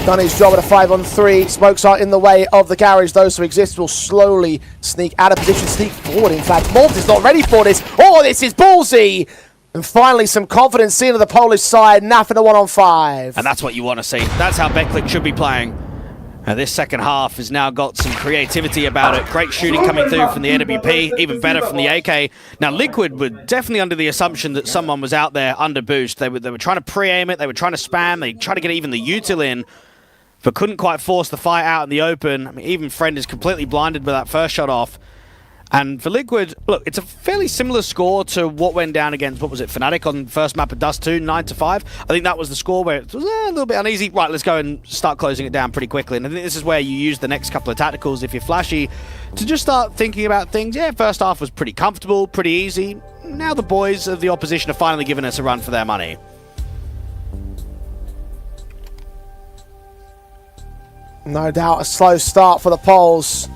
[SPEAKER 1] Done his job at a 5-on-3. Smokes are in the way of the garage though, so Exist will slowly sneak out of position, sneak forward. In fact, Malt is not ready for this. Oh, this is ballsy! And finally, some confidence seen on the Polish side. Naf in a 1-on-5.
[SPEAKER 2] And that's what you want to see. That's how BetClick should be playing. This second half has now got some creativity about it. Great shooting coming through from the AWP, even better from the AK. Now, Liquid were definitely under the assumption that someone was out there under boost. They were trying to pre-aim it. They were trying to spam. They tried to get even the util in, but couldn't quite force the fight out in the open. I mean, even Friend is completely blinded with that first shot off. And for Liquid, look, it's a fairly similar score to what went down against, what was it, Fnatic on first map of Dust 2, 9-5. I think that was the score where it was a little bit uneasy. Right, let's go and start closing it down pretty quickly. And I think this is where you use the next couple of tacticals, if you're flashy, to just start thinking about things. Yeah, first half was pretty comfortable, pretty easy. Now the boys of the opposition are finally giving us a run for their money.
[SPEAKER 1] No doubt a slow start for the Poles.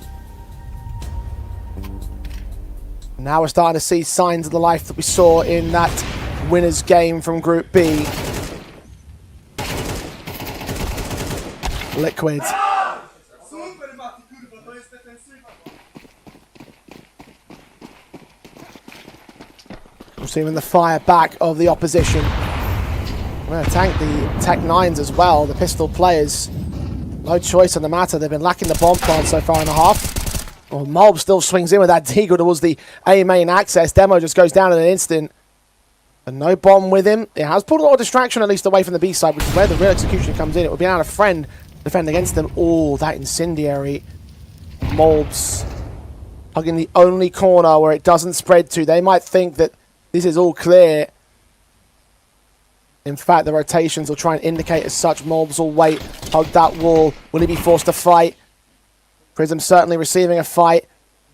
[SPEAKER 1] Now we're starting to see signs of the life that we saw in that winners game from Group B. Liquid. Receiving the fire back of the opposition. I'm going to tank the Tech 9s as well, the pistol players. No choice on the matter. They've been lacking the bomb plant so far in the half. Well, Molb still swings in with that deagle towards the A main access. Demo just goes down in an instant. And no bomb with him. It has pulled a lot of distraction, at least away from the B side, which is where the real execution comes in. It would be out of Friend defend against them. Oh, that incendiary. Molbs hugging the only corner where it doesn't spread to. They might think that this is all clear. In fact, the rotations will try and indicate as such. Molbs will wait, hug that wall. Will he be forced to fight? Prism certainly receiving a fight,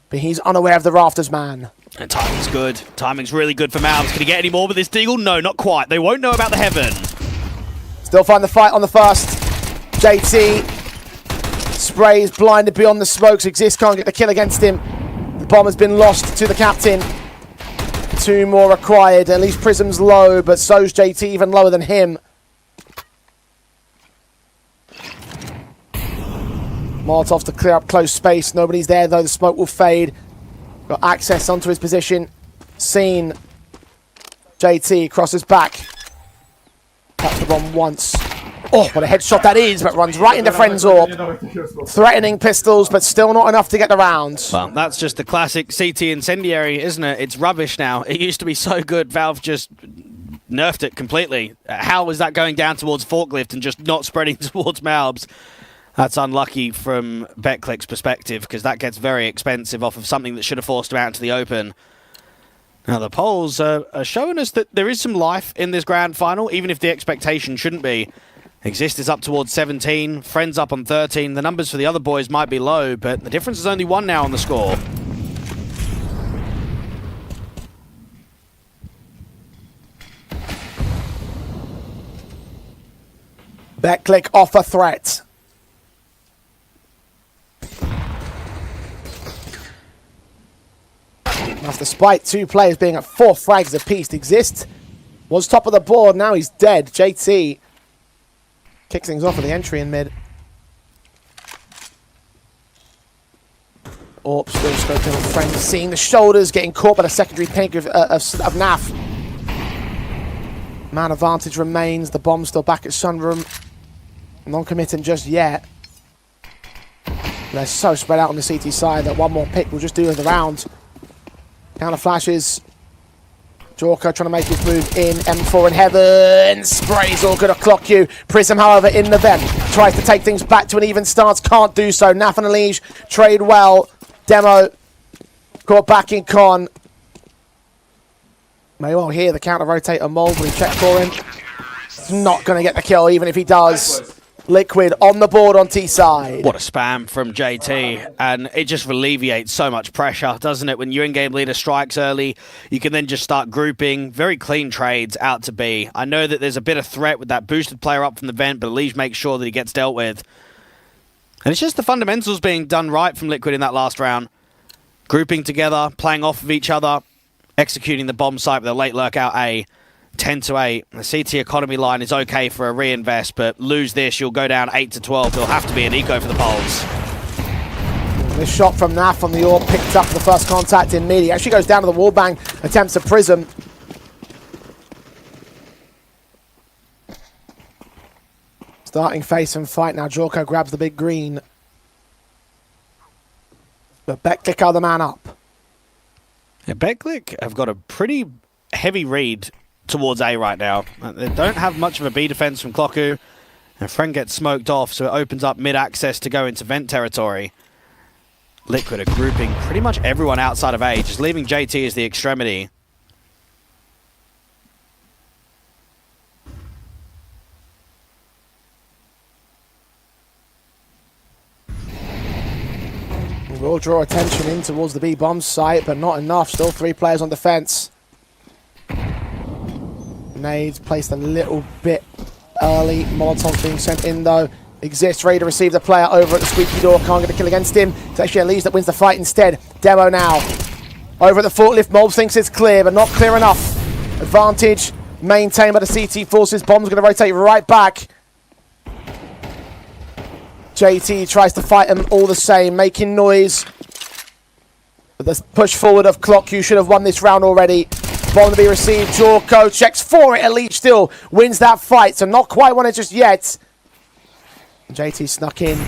[SPEAKER 1] but he's unaware of the rafters, man.
[SPEAKER 2] And timing's good. Timing's really good for Malbs. Can he get any more with this deagle? No, not quite. They won't know about the heaven.
[SPEAKER 1] Still find the fight on the first. JT sprays, blinded beyond the smokes. Exist can't get the kill against him. The bomb has been lost to the captain. 2 more required. At least Prism's low, but so's JT, even lower than him. Molotovs to clear up close space. Nobody's there though. The smoke will fade. Got access onto his position. Seen. JT crosses back. Taps the bomb once. Oh, what a headshot that is, but runs right into Friend's orb. Threatening pistols, but still not enough to get the round.
[SPEAKER 2] Well, that's just the classic CT incendiary, isn't it? It's rubbish now. It used to be so good. Valve just nerfed it completely. How was that going down towards Forklift and just not spreading towards Malbs? That's unlucky from BetClick's perspective, because that gets very expensive off of something that should have forced him out into the open. Now, the polls are showing us that there is some life in this grand final, even if the expectation shouldn't be. Exist is up towards 17, Friends up on 13. The numbers for the other boys might be low, but the difference is only 1 now on the score.
[SPEAKER 1] BetClick offer threat. Now, despite 2 players being at 4 frags apiece, Exist was top of the board. Now he's dead. JT kicks things off with the entry in mid. Orp still scoping on Friends, seeing the shoulders, getting caught by the secondary pink of Naf. Man advantage remains. The bomb still back at Sunroom. Non-committing just yet. They're so spread out on the CT side that one more pick will just do the round. Counter flashes. Jorko trying to make his move in. M4 in heaven. Sprays all good at clock you. Prism, however, in the vent. Tries to take things back to an even stance. Can't do so. Naf and Elige trade well. Demo caught back in con. May well hear the counter rotate on Mold when he checks for him. He's not going to get the kill, even if he does. Liquid on the board on T side.
[SPEAKER 2] What a spam from JT, and it just alleviates so much pressure, doesn't it? When your in-game leader strikes early, you can then just start grouping. Very clean trades out to B. I know that there's a bit of threat with that boosted player up from the vent, but Elige makes sure that he gets dealt with. And it's just the fundamentals being done right from Liquid in that last round. Grouping together, playing off of each other, executing the bomb site with a late lurk out A. 10-8. The CT economy line is okay for a reinvest, but lose this, you'll go down 8-12. There'll have to be an eco for the Poles.
[SPEAKER 1] This shot from Naf on the AWP picked up the first contact in mid. He actually goes down to the wallbang, attempts a Prism. Starting face and fight now. Jorko grabs the big green. But BetClick are the man up.
[SPEAKER 2] Yeah, BetClick have got a pretty heavy read towards A right now. They don't have much of a B defense from Clocku. And Friend gets smoked off, so it opens up mid-access to go into vent territory. Liquid are grouping pretty much everyone outside of A, just leaving JT as the extremity.
[SPEAKER 1] We will draw attention in towards the B bomb site, but not enough. Still 3 players on defense. Nades placed a little bit early. Molotov being sent in though. Exist ready to receive the player over at the squeaky door. Can't get a kill against him. It's actually Elige that wins the fight instead. Demo now. Over at the forklift. Mold thinks it's clear, but not clear enough. Advantage maintained by the CT forces. Bomb's going to rotate right back. JT tries to fight him all the same, making noise. But the push forward of Clock, you should have won this round already. Bomb to be received. Jorko checks for it. Elige still wins that fight, so not quite won it just yet. JT snuck in.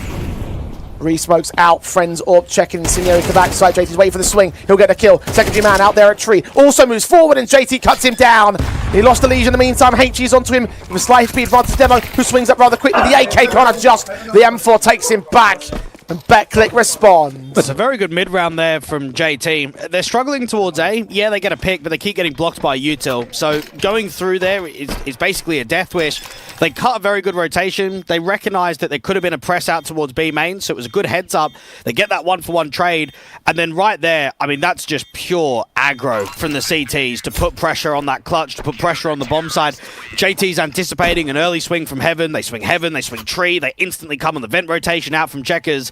[SPEAKER 1] Re-smokes out. Friends AWP checking. Insinuates the backside. JT's waiting for the swing. He'll get the kill. Secondary man out there at tree. Also moves forward and JT cuts him down. He lost Elige in the meantime. HG's onto him with a slight speed advantage. Demo, who swings up rather quickly. The AK can't adjust. The M4 takes him back. And BetClick responds.
[SPEAKER 2] It's a very good mid-round there from JT. They're struggling towards A. Yeah, they get a pick, but they keep getting blocked by util. So going through there is basically a death wish. They cut a very good rotation. They recognized that there could have been a press out towards B main, so it was a good heads up. They get that 1-for-1 trade, and then right there, I mean, that's just pure aggro from the CTs to put pressure on that clutch, to put pressure on the bomb side. JT's anticipating an early swing from Heaven. They swing Heaven, they swing Tree. They instantly come on the vent rotation out from Checkers.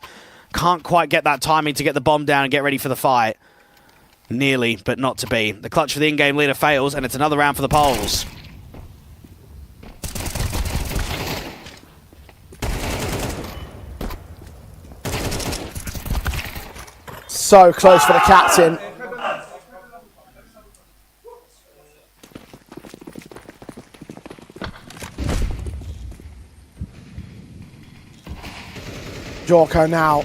[SPEAKER 2] Can't quite get that timing to get the bomb down and get ready for the fight. Nearly, but not to be. The clutch for the in-game leader fails, and it's another round for the Poles.
[SPEAKER 1] So close for the captain. Jorko now.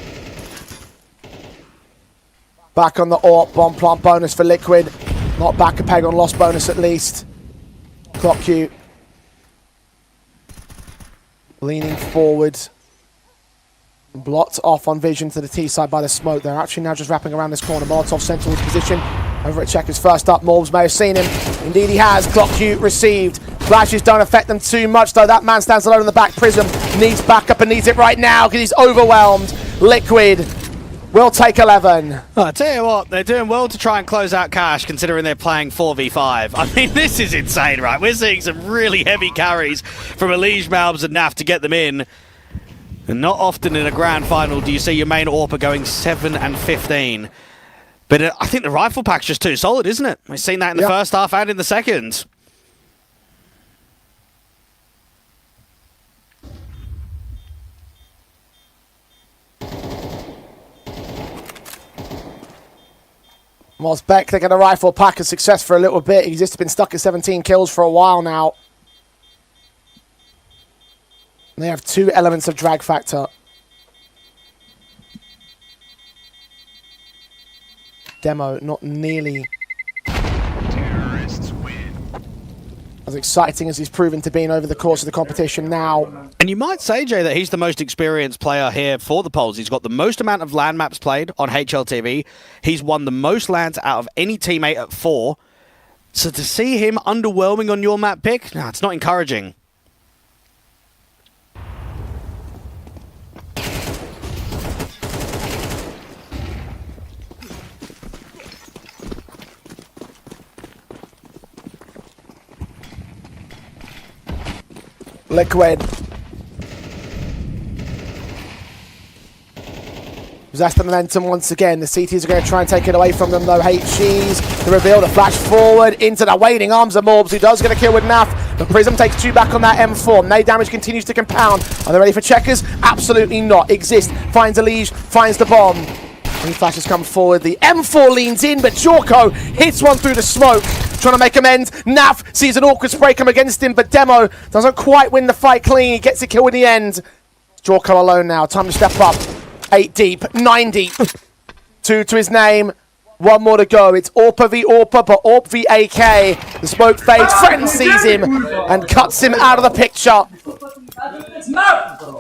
[SPEAKER 1] Back on the AWP. Bomb plant bonus for Liquid. Not back a peg on lost bonus at least. Clock Q. Leaning forward. Blocked off on vision to the T side by the smoke. They're actually now just wrapping around this corner. Molotov sent towards position. Over at Checkers first up. Morbs may have seen him. Indeed he has. Clock Q received. Flashes don't affect them too much though. That man stands alone in the back. Prism needs backup and needs it right now because he's overwhelmed. Liquid will take 11.
[SPEAKER 2] I tell you what, they're doing well to try and close out Cash considering they're playing 4v5. I mean, this is insane, right? We're seeing some really heavy carries from Elige, Malbs and Naf to get them in. And not often in a grand final do you see your main AWPer going 7 and 15. But I think the rifle pack's just too solid, isn't it? We've seen that in the first half and in the second.
[SPEAKER 1] Whilst Beck, they get a rifle pack of success for a little bit. He's just been stuck at 17 kills for a while now. They have 2 elements of drag factor. Demo not nearly as exciting as he's proven to be over the course of the competition now.
[SPEAKER 2] And you might say, Jay, that he's the most experienced player here for the polls. He's got the most amount of LAN maps played on HLTV. He's won the most LANs out of any teammate at 4. So to see him underwhelming on your map pick, it's not encouraging.
[SPEAKER 1] Liquid. That's the momentum once again. The CTs are going to try and take it away from them though. HG's the reveal, the flash forward into the waiting arms of Morbs, who does get a kill with Naf. The Prism takes 2 back on that M4. Nade damage continues to compound. Are they ready for checkers? Absolutely not. Exist, finds Elige, finds the bomb. When flashes come forward, the M4 leans in, but Jorko hits one through the smoke. Trying to make amends. Naf sees an awkward spray come against him, but Demo doesn't quite win the fight clean. He gets a kill in the end. Jorko alone now. Time to step up. 8 deep, 9 deep. 2 to his name. 1 more to go. It's AWPer v AWPer, but AWP v AK. The smoke fades. Friend sees him and cuts him out of the picture.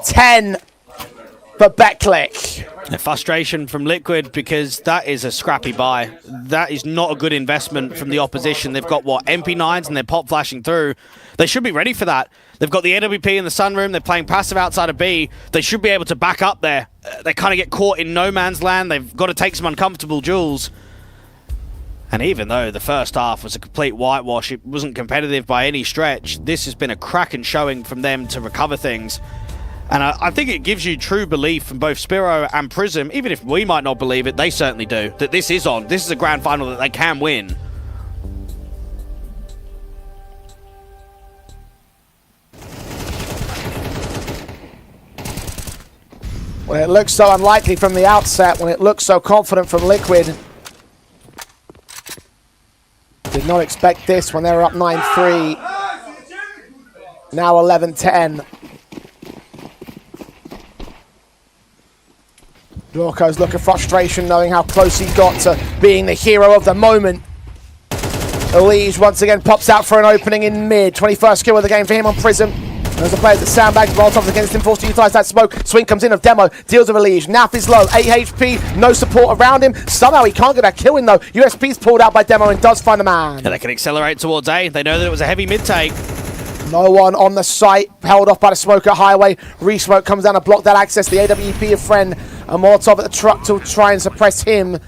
[SPEAKER 1] 10 for Betclic.
[SPEAKER 2] The frustration from Liquid because that is a scrappy buy. That is not a good investment from the opposition. They've got, what, MP9s and they're pop flashing through. They should be ready for that. They've got the AWP in the sunroom. They're playing passive outside of B. They should be able to back up there. They kind of get caught in no man's land. They've got to take some uncomfortable duels. And even though the first half was a complete whitewash, it wasn't competitive by any stretch, this has been a cracking showing from them to recover things. And I think it gives you true belief from both Spiro and Prism, even if we might not believe it, they certainly do, that this is on. This is a grand final that they can win.
[SPEAKER 1] When it looks so unlikely from the outset, when it looks so confident from Liquid. Did not expect this when they were up 9-3. Now 11-10. Jorko's look of frustration knowing how close he got to being the hero of the moment. Elige once again pops out for an opening in mid. 21st kill of the game for him on Prism. There's the players that sandbags, Molotovs against him, forced to utilise that smoke. Swing comes in of Demo, deals with Elige. Naf is low, 8 HP, no support around him. Somehow he can't get that kill in though. USP's pulled out by Demo and does find the man.
[SPEAKER 2] Yeah, they can accelerate towards A. They know that it was a heavy mid-take.
[SPEAKER 1] No one on the site, held off by the smoke at Highway. Re-smoke comes down to block that access. The AWP of Friend, and Molotov at the truck to try and suppress him.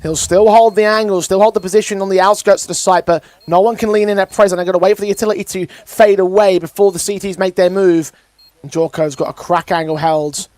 [SPEAKER 1] He'll still hold the angle, still hold the position on the outskirts of the site, but no one can lean in at present. They're going to wait for the utility to fade away before the CTs make their move. And Jorko's got a crack angle held.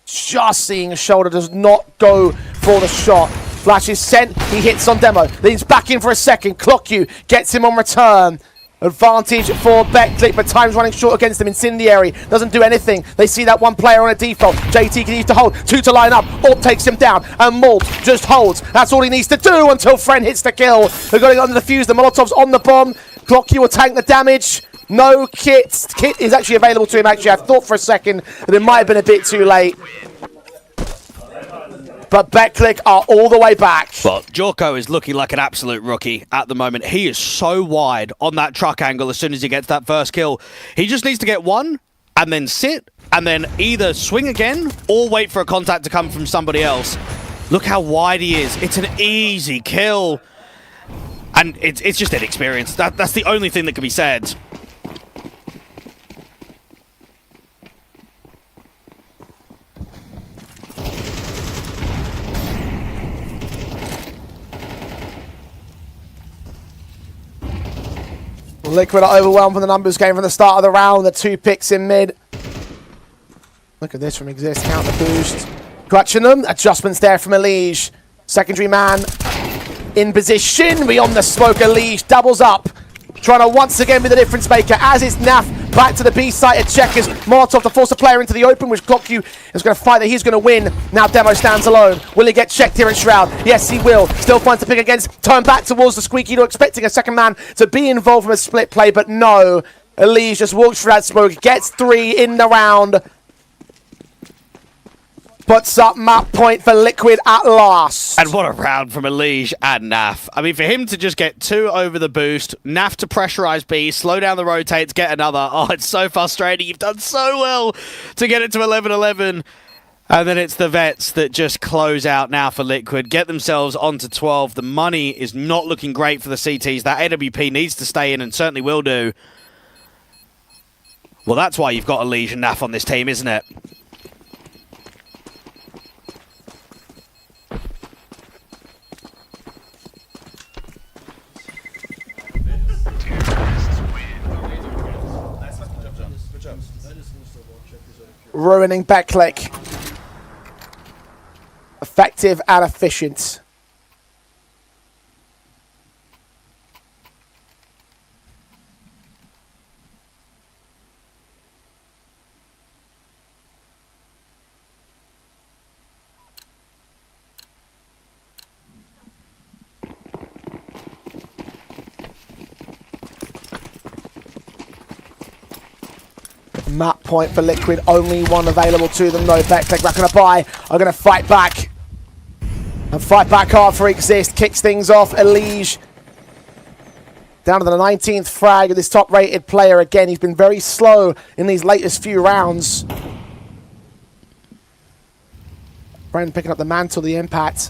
[SPEAKER 1] Just seeing a shoulder, does not go for the shot. Flash is sent, he hits on Demo. Leans back in for a second, Clock you, gets him on return. Advantage for Betclic, but time's running short against them. Incendiary doesn't do anything. They see that one player on a default. JT can use to hold, 2 to line up. AWP takes him down, and Malt just holds. That's all he needs to do until Friend hits the kill. They're going to defuse. The Molotov's on the bomb. Clock you will tank the damage. No kit. Kit is actually available to him, actually. I thought for a second that it might have been a bit too late. But Betclic are all the way back.
[SPEAKER 2] Well, Jorko is looking like an absolute rookie at the moment. He is so wide on that truck angle as soon as he gets that first kill. He just needs to get one and then sit and then either swing again or wait for a contact to come from somebody else. Look how wide he is. It's an easy kill. And it's just inexperience. That's the only thing that can be said.
[SPEAKER 1] Liquid are overwhelmed from the numbers game from the start of the round. The 2 picks in mid. Look at this from Exist. Counter boost. Clutching them. Adjustments there from Elige. Secondary man in position. Beyond the smoke, Elige doubles up. Trying to once again be the difference maker, as is Naf. Back to the B site at Checkers. Molotov to force a player into the open, which ClockQ is going to fight that he's going to win. Now Demo stands alone. Will he get checked here in Shroud? Yes, he will. Still finds the pick against. Turn back towards the Squeaky Door, expecting a second man to be involved from a split play, but no. Elige just walks through that smoke, gets 3 in the round. Puts up map point for Liquid at last.
[SPEAKER 2] And what a round from Elige and Naf. I mean, for him to just get 2 over the boost, Naf to pressurize B, slow down the rotates, get another. Oh, it's so frustrating. You've done so well to get it to 11-11. And then it's the Vets that just close out now for Liquid, get themselves onto 12. The money is not looking great for the CTs. That AWP needs to stay in and certainly will do. Well, that's why you've got Elige and Naf on this team, isn't it?
[SPEAKER 1] Ruining Backlick. Effective and efficient. Map point for Liquid, only one available to them though. Backlick not going to buy, are going to fight back. And fight back hard for Exist, kicks things off. Elige down to the 19th frag of this top rated player again. He's been very slow in these latest few rounds. Bren picking up the mantle, the impact.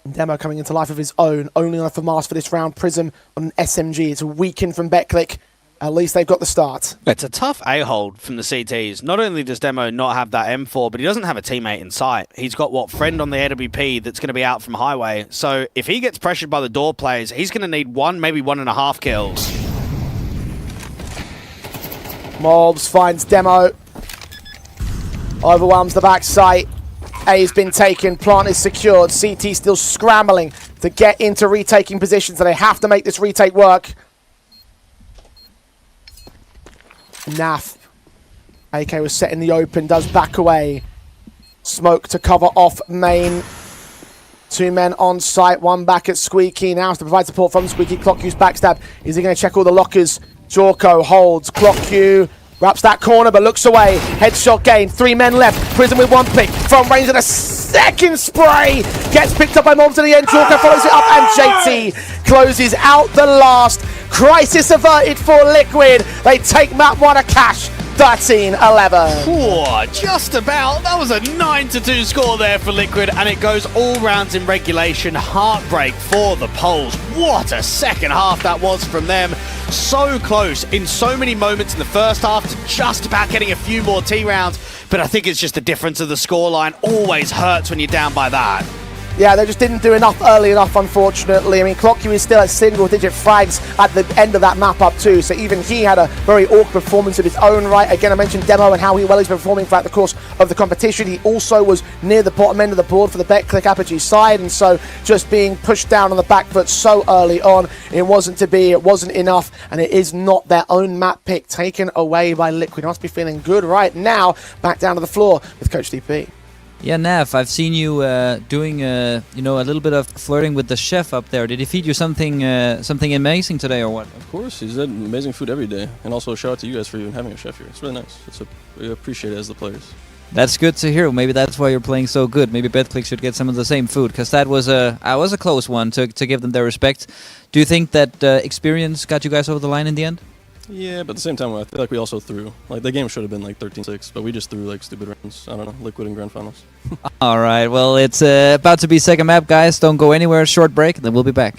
[SPEAKER 1] And Demo coming into life of his own, only on a FAMAS for this round. Prism on an SMG, it's a weaken from Backlick. At least they've got the start.
[SPEAKER 2] It's a tough A-hold from the CTs. Not only does Demo not have that M4, but he doesn't have a teammate in sight. He's got, what, friend on the AWP that's going to be out from Highway. So if he gets pressured by the door players, he's going to need 1, maybe 1.5 kills.
[SPEAKER 1] Mobs finds Demo. Overwhelms the back site. A's been taken. Plant is secured. CT still scrambling to get into retaking positions, so they have to make this retake work. Naf. AK was set in the open, does back away. Smoke to cover off main. 2 men on site, 1 back at Squeaky. Now has to provide support from Squeaky. ClockQ's backstab. Is he going to check all the lockers? Jorko holds. ClockQ wraps that corner but looks away. Headshot gain. 3 men left. Prism with 1 pick. From range and a second spray. Gets picked up by Mobs at the end. Jorko follows it up and JT closes out the last. Crisis averted for Liquid. They take map 1 a cash. 13-11.
[SPEAKER 2] Whoa, just about. That was a 9-2 score there for Liquid, and it goes all rounds in regulation. Heartbreak for the Poles. What a second half that was from them. So close in so many moments in the first half to just about getting a few more T rounds, but I think it's just the difference of the scoreline always hurts when you're down by that.
[SPEAKER 1] Yeah, they just didn't do enough early enough, unfortunately. I mean, ClockQ is still at single-digit frags at the end of that map up too, so even he had a very awkward performance of his own right. Again, I mentioned Demo and how well he's been performing throughout the course of the competition. He also was near the bottom end of the board for the Backlick APOGEE side, and so just being pushed down on the back foot so early on, it wasn't to be, it wasn't enough, and it is not their own map pick taken away by Liquid. Must be feeling good right now. Back down to the floor with Coach DP.
[SPEAKER 4] Yeah, Nav, I've seen you doing, a little bit of flirting with the chef up there. Did he feed you something amazing today, or what?
[SPEAKER 16] Of course, he's had amazing food every day. And also, shout out to you guys for even having a chef here. It's really nice. We appreciate it as the players.
[SPEAKER 4] That's good to hear. Maybe that's why you're playing so good. Maybe Betclick should get some of the same food, because that was a close one to give them their respect. Do you think that experience got you guys over the line in the end?
[SPEAKER 16] Yeah, but at the same time, I feel like we also threw. Like, the game should have been like 13-6, but we just threw like stupid runs. I don't know, Liquid in grand finals.
[SPEAKER 4] All right, well, it's about to be second map, guys. Don't go anywhere. Short break, then we'll be back.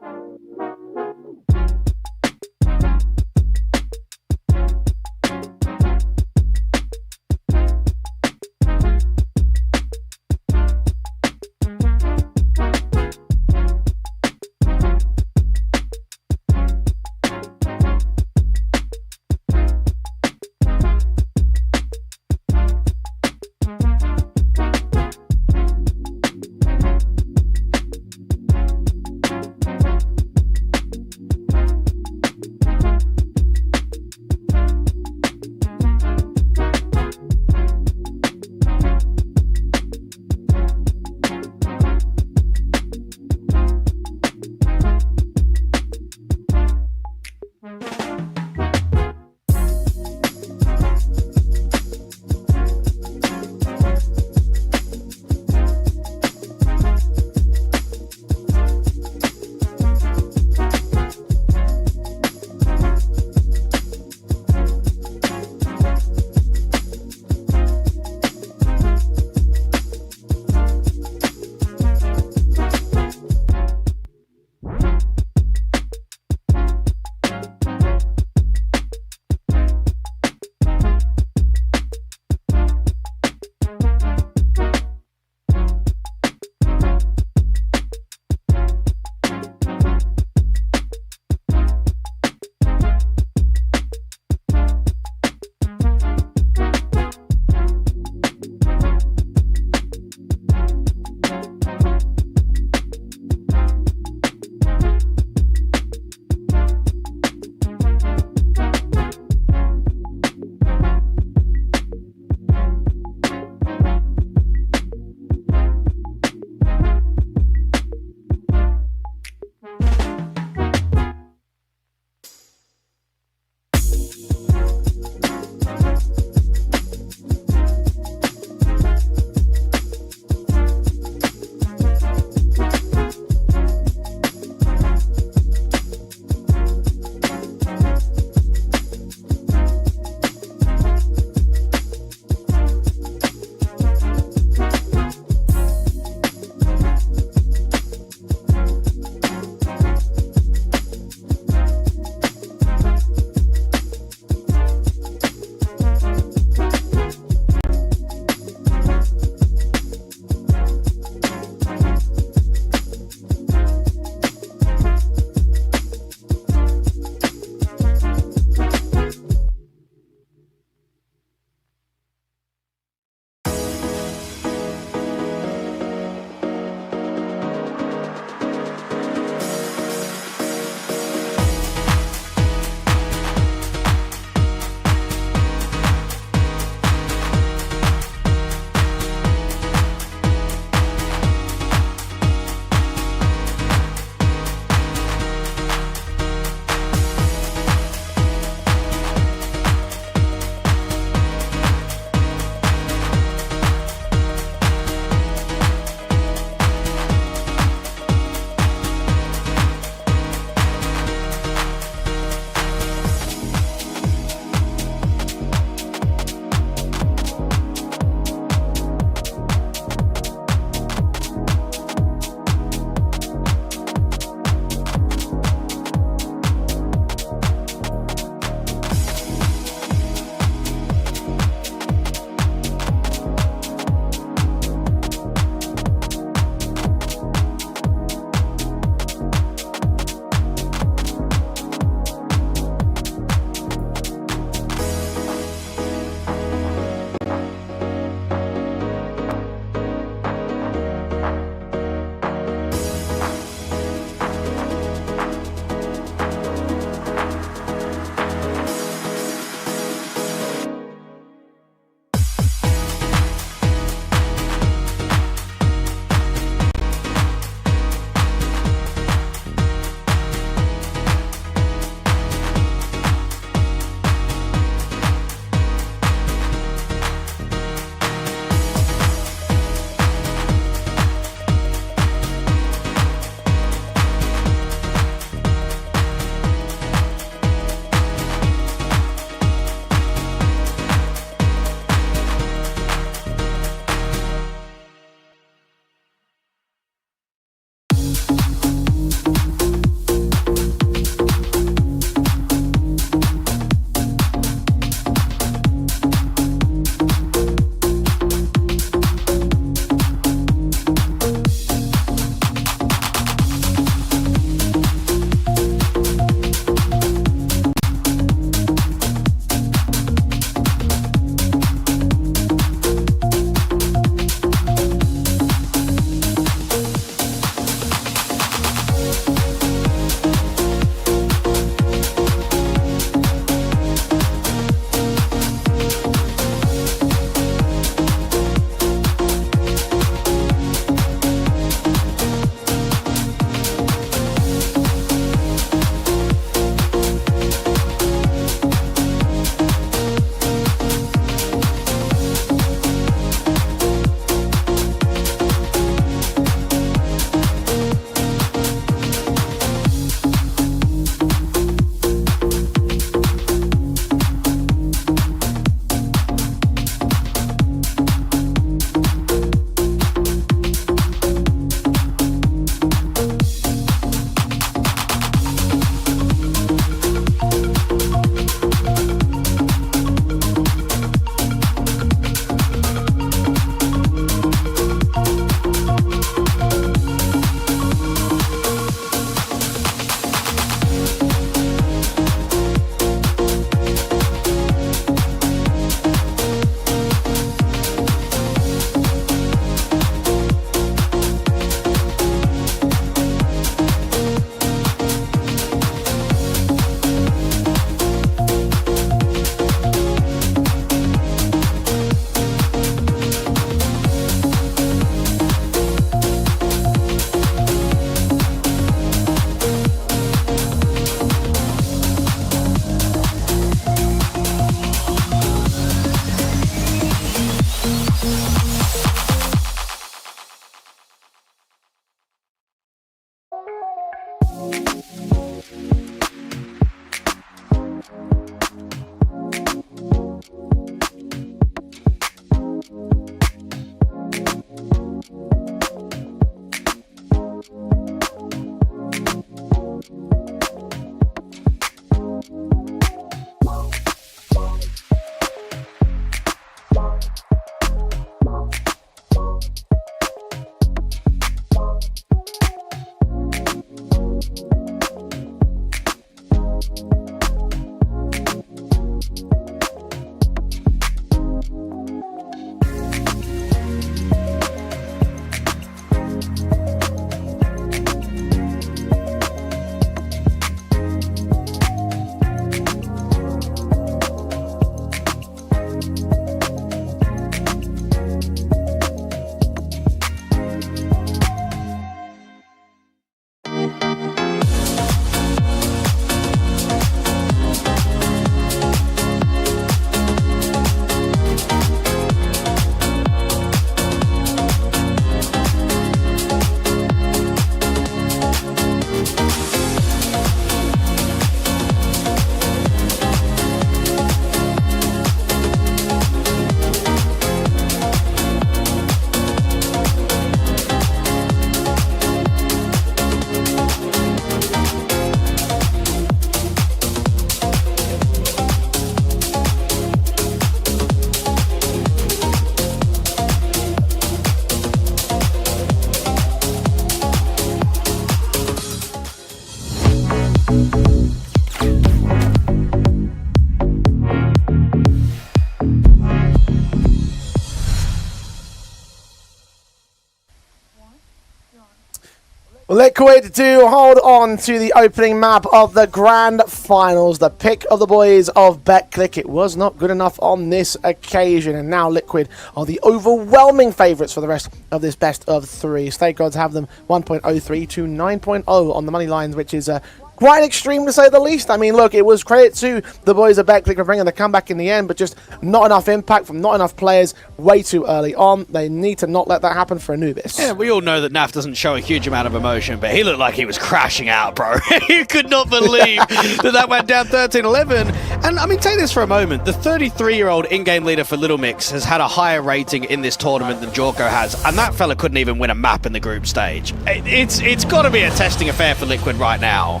[SPEAKER 1] Liquid do hold on to the opening map of the Grand Finals. The pick of the boys of BetClick. It was not good enough on this occasion. And now Liquid are the overwhelming favourites for the rest of this best of three. State Gods have them 1.03 to 9.0 on the money lines, which is quite extreme to say the least. I mean, look, it was credit to the boys of BetClick for bringing the comeback in the end, but just not enough impact from not enough players way too early on. They need to not let that happen for Anubis.
[SPEAKER 2] Yeah, we all know that Naf doesn't show a huge amount of emotion, but he looked like he was crashing out, bro. You could not believe that went down 13-11. And, I mean, take this for a moment. The 33-year-old in-game leader for Little Mix has had a higher rating in this tournament than Jorko has, and that fella couldn't even win a map in the group stage. It's got to be a testing affair for Liquid right now.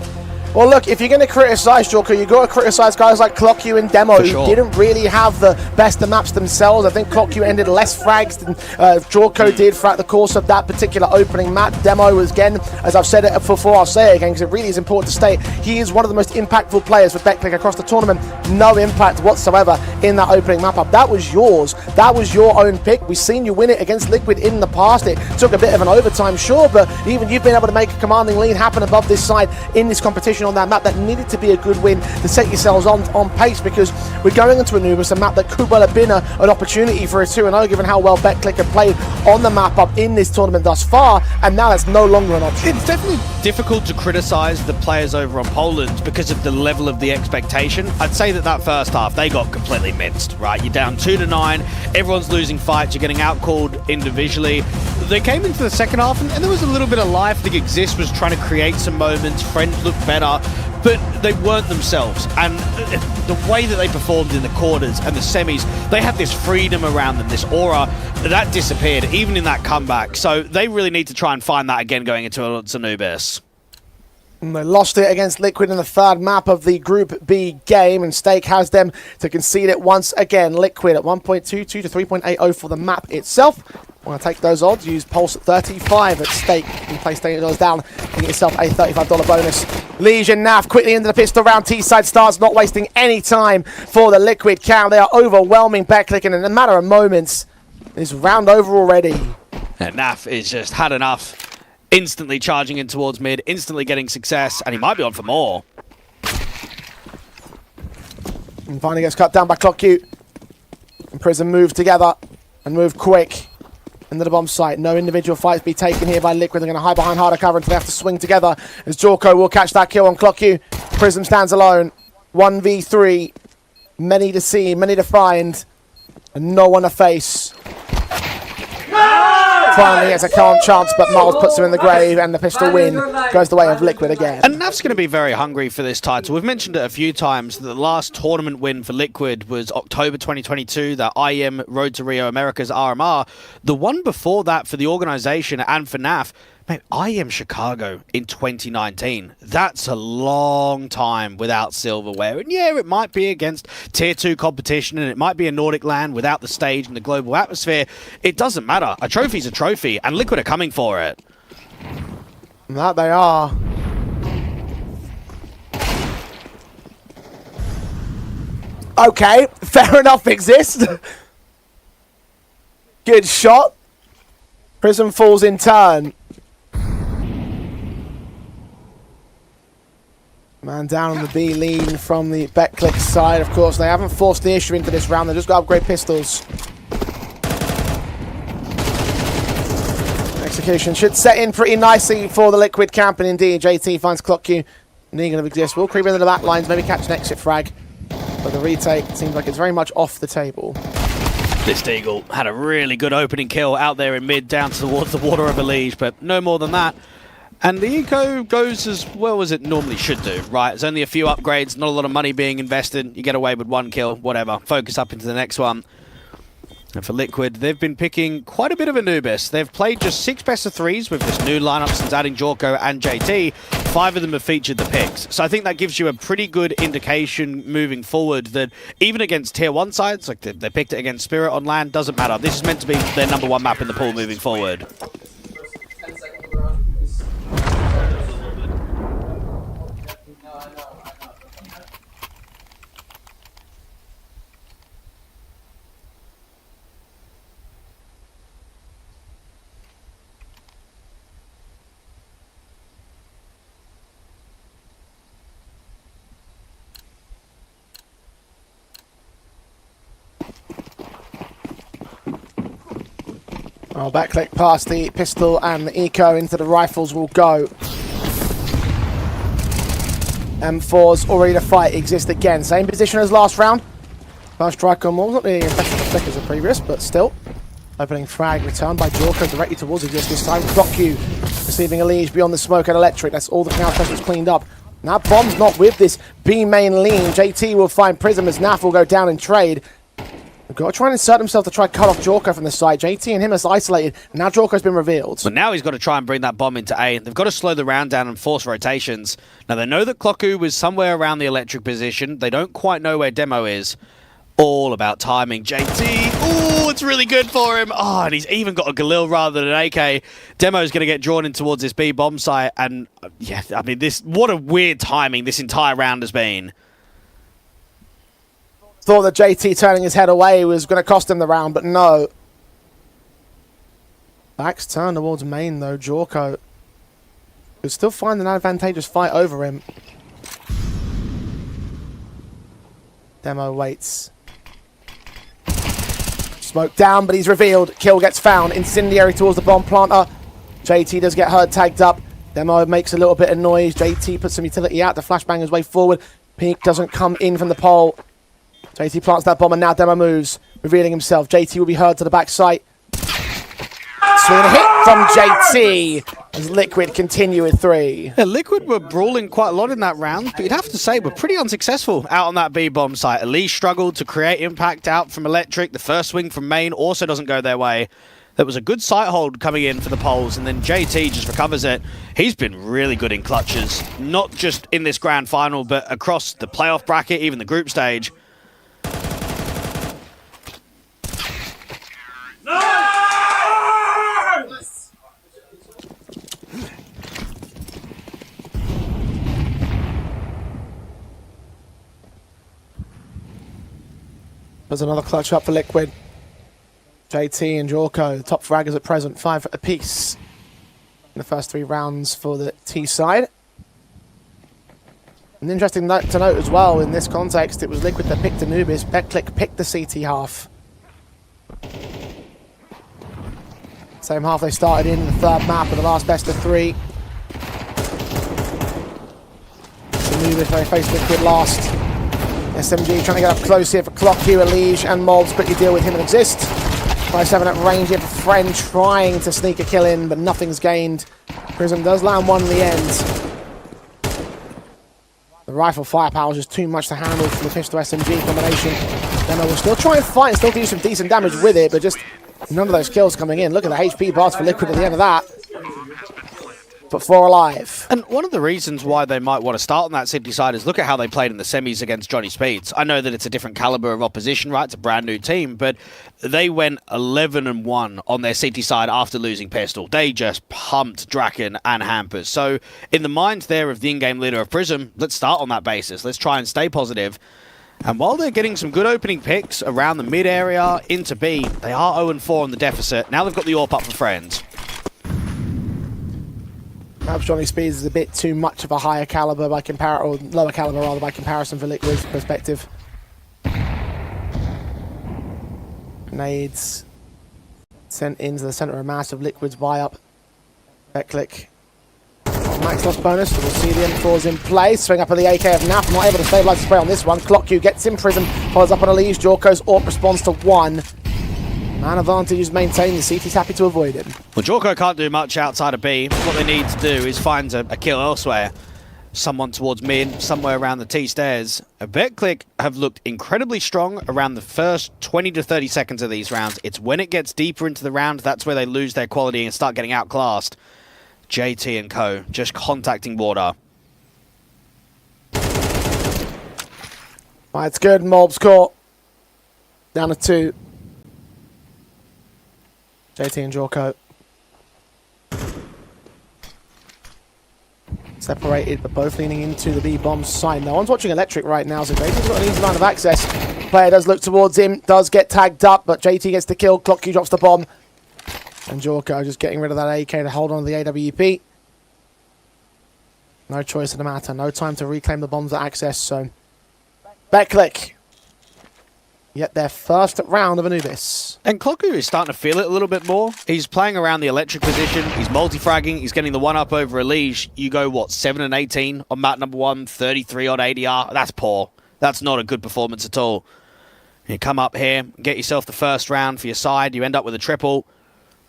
[SPEAKER 1] Well, look, if you're going to criticise Jorko, you've got to criticise guys like ClockU and Demo, who didn't really have the best of maps themselves. I think ClockU ended less frags than Jorko did throughout the course of that particular opening map. Demo was, again, as I've said it before, I'll say it again, because it really is important to state, he is one of the most impactful players for BetClick across the tournament. No impact whatsoever in that opening map up. That was yours. That was your own pick. We've seen you win it against Liquid in the past. It took a bit of an overtime, sure, but even you've been able to make a commanding lead happen above this side in this competition on that map. That needed to be a good win to set yourselves on pace, because we're going into Anubis, a map that could well have been an opportunity for a 2-0 given how well BetClick have played on the map up in this tournament thus far, and now that's no longer an option.
[SPEAKER 2] It's definitely difficult to criticise the players over on Poland because of the level of the expectation. I'd say that first half, they got completely minced, right? You're down 2-9, everyone's losing fights, you're getting outcalled individually. They came into the second half, and there was a little bit of life. The Exist was trying to create some moments, Friends looked better, but they weren't themselves. And the way that they performed in the quarters and the semis, they had this freedom around them, this aura, that disappeared, even in that comeback. So they really need to try and find that again going into Anubis.
[SPEAKER 1] And they lost it against Liquid in the third map of the Group B game, and Stake has them to concede it once again. Liquid at 1.22 to 3.80 for the map itself. Want to take those odds, use Pulse at 35 at Stake and place $30 down and get yourself a $35 bonus. Legion Naf quickly into the pistol round. T-side starts, not wasting any time for the Liquid count. They are overwhelming BetClick, and in a matter of moments, this round over already.
[SPEAKER 2] And Naf is just had enough. Instantly charging in towards mid, instantly getting success, and he might be on for more.
[SPEAKER 1] And finally gets cut down by ClockU. And Prism move together and move quick into the bomb site. No individual fights be taken here by Liquid. They're going to hide behind harder cover until they have to swing together, as Jorko will catch that kill on ClockU. Prism stands alone. 1v3. Many to see, many to find, and no one to face. Finally gets a calm chance, but Miles puts him in the grave, and the pistol win goes the way of Liquid again.
[SPEAKER 2] And Nav's going to be very hungry for this title. We've mentioned it a few times that the last tournament win for Liquid was October 2022, the IEM Road to Rio Americas RMR. The one before that for the organization and for NAF, mate, IEM Chicago in 2019. That's a long time without silverware. And yeah, it might be against tier 2 competition, and it might be a Nordic land without the stage and the global atmosphere. It doesn't matter. A trophy's a trophy, and Liquid are coming for it.
[SPEAKER 1] That they are. Okay, fair enough, Exist. Good shot. Prism falls in turn. Man down on the B lean from the BetClick side. Of course, they haven't forced the issue into this round. They've just got to upgrade pistols. Execution should set in pretty nicely for the Liquid camp, and indeed, JT finds ClockU. Negan of Exist will creep into the back lines, maybe catch an exit frag. But the retake seems like it's very much off the table.
[SPEAKER 2] This Deagle had a really good opening kill out there in mid, down towards the water of Elige, but no more than that. And the eco goes as well as it normally should do, right? There's only a few upgrades, not a lot of money being invested. You get away with one kill, whatever. Focus up into the next one. And for Liquid, they've been picking quite a bit of Anubis. They've played just 6 best of 3s with this new lineup since adding Jorko and JT. 5 of them have featured the picks. So I think that gives you a pretty good indication moving forward that even against tier 1 sides, like they picked it against Spirit on land, doesn't matter. This is meant to be their #1 map in the pool moving forward.
[SPEAKER 1] Well, back click past the pistol and the eco into the rifles will go. M4's already to fight exist again. Same position as last round. First strike on Morbs, not really effective as the previous, but still. Opening frag returned by Jorko directly towards exist this time. Clock you receiving a lead beyond the smoke and electric. That's all the canal pressure cleaned up. Now Bomb's not with this B main lean. JT will find Prism as Naf will go down and trade. They've got to try and insert himself to try cut off Jorko from the side. JT and him is isolated. Now Jorko's been revealed.
[SPEAKER 2] But now he's got to try and bring that bomb into A. They've got to slow the round down and force rotations. Now they know that Klokku was somewhere around the electric position. They don't quite know where Demo is. All about timing. JT, ooh, it's really good for him. Oh, and he's even got a Galil rather than an AK. Demo's going to get drawn in towards this B bomb site. And yeah, I mean, what a weird timing this entire round has been.
[SPEAKER 1] Thought that JT turning his head away was going to cost him the round, but no. Back's turned towards main, though. Jorko could still find an advantageous fight over him. Demo waits. Smoke down, but he's revealed. Kill gets found. Incendiary towards the bomb planter. JT does get herd tagged up. Demo makes a little bit of noise. JT puts some utility out to flashbang his way forward. Peak doesn't come in from the pole. JT plants that bomb and now Demo moves, revealing himself. JT will be heard to the back site. Swing a hit from JT as Liquid continue with 3.
[SPEAKER 2] Yeah, Liquid were brawling quite a lot in that round, but you'd have to say we're pretty unsuccessful out on that B bomb site. Elise struggled to create impact out from electric. The first swing from main also doesn't go their way. There was a good sight hold coming in for the poles, and then JT just recovers it. He's been really good in clutches, not just in this grand final, but across the playoff bracket, even the group stage.
[SPEAKER 1] There's another clutch up for Liquid. JT and Jorko, top fraggers at present, 5 apiece in the first 3 rounds for the T side. An interesting note to note as well in this context, it was Liquid that picked Anubis, BetClick picked the CT half. Same half they started in the third map of the last best of 3. Anubis they faced Liquid last. SMG trying to get up close here for Clock you, Elige and Morbs quickly deal with him and exist. 5-7 at range here for Friend trying to sneak a kill in, but nothing's gained. Prism does land one in the end. The rifle firepower is just too much to handle from the pistol SMG combination. Demo will still try and fight and still do some decent damage with it, but just none of those kills coming in. Look at the HP bars for Liquid at the end of that. But 4 alive.
[SPEAKER 2] And one of the reasons why they might want to start on that City side is look at how they played in the semis against Johnny Speeds. I know that it's a different caliber of opposition, right? It's a brand new team, but they went 11-1 on their City side after losing Pistol. They just pumped Draken and Hampers. So in the mind there of the in-game leader of Prism, let's start on that basis. Let's try and stay positive. And while they're getting some good opening picks around the mid area into B, they are 0-4 on the deficit. Now they've got the AWP up for Friends.
[SPEAKER 1] Perhaps Johnny Speeds is a bit too much of a higher caliber by or lower caliber rather by comparison for Liquid's perspective. Nades sent into the center of mass of Liquid's buy up. BetClick. Max loss bonus, so we'll see the M4's in play. Swing up of the AK of Naf, not able to stabilize the spray on this one. Clock you gets in Prism, follows up on Elise. Jorko's AWP responds to 1. Man advantage is maintained, the CT's happy to avoid it.
[SPEAKER 2] Well, Jorko can't do much outside of B. What they need to do is find a kill elsewhere. Someone towards mid, somewhere around the T stairs. BetClick have looked incredibly strong around the first 20 to 30 seconds of these rounds. It's when it gets deeper into the round, that's where they lose their quality and start getting outclassed. JT and co. just contacting water.
[SPEAKER 1] Right, it's good. Morbs caught. Down to 2. JT and Jorko. Separated, but both leaning into the B-bomb side. No one's watching Electric right now, so JT's got an easy line of access. Player does look towards him, does get tagged up, but JT gets the kill. Clock Q drops the bomb. And Jorko just getting rid of that AK to hold on to the AWP. No choice in the matter. No time to reclaim the bombs at access, so... BetClick Yet their first round of Anubis.
[SPEAKER 2] And Cloku is starting to feel it a little bit more. He's playing around the electric position. He's multi-fragging. He's getting the one-up over Elige. You go, what, 7 and 18 on map number 1, 33 on ADR. That's poor. That's not a good performance at all. You come up here, get yourself the first round for your side. You end up with a triple.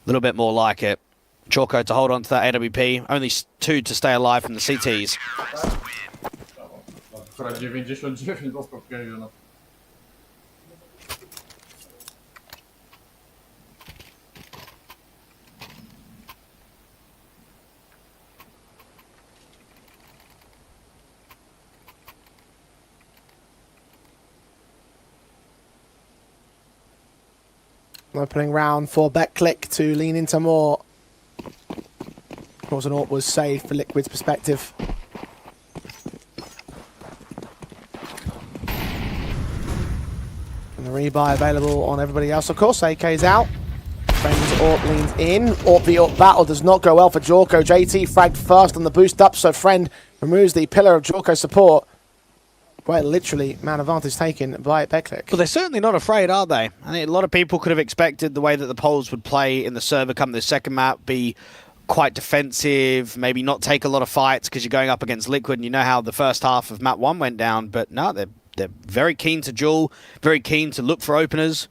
[SPEAKER 2] A little bit more like it. Chalko to hold on to that AWP. Only 2 to stay alive from the CTs.
[SPEAKER 1] Opening round for BetClick to lean into more. Of course, an AWP was saved for Liquid's perspective. And the rebuy available on everybody else. Of course, AK's out. Friend's AWP leans in. AWP v AWP battle does not go well for Jorko. JT fragged first on the boost up, so Friend removes the pillar of Jorko support. Quite literally, man advantage taken by BetClick.
[SPEAKER 2] Well, they're certainly not afraid, are they? I think a lot of people could have expected the way that the Poles would play in the server come this second map, be quite defensive, maybe not take a lot of fights because you're going up against Liquid, and you know how the first half of map 1 went down. But no, they're very keen to duel, very keen to look for openers.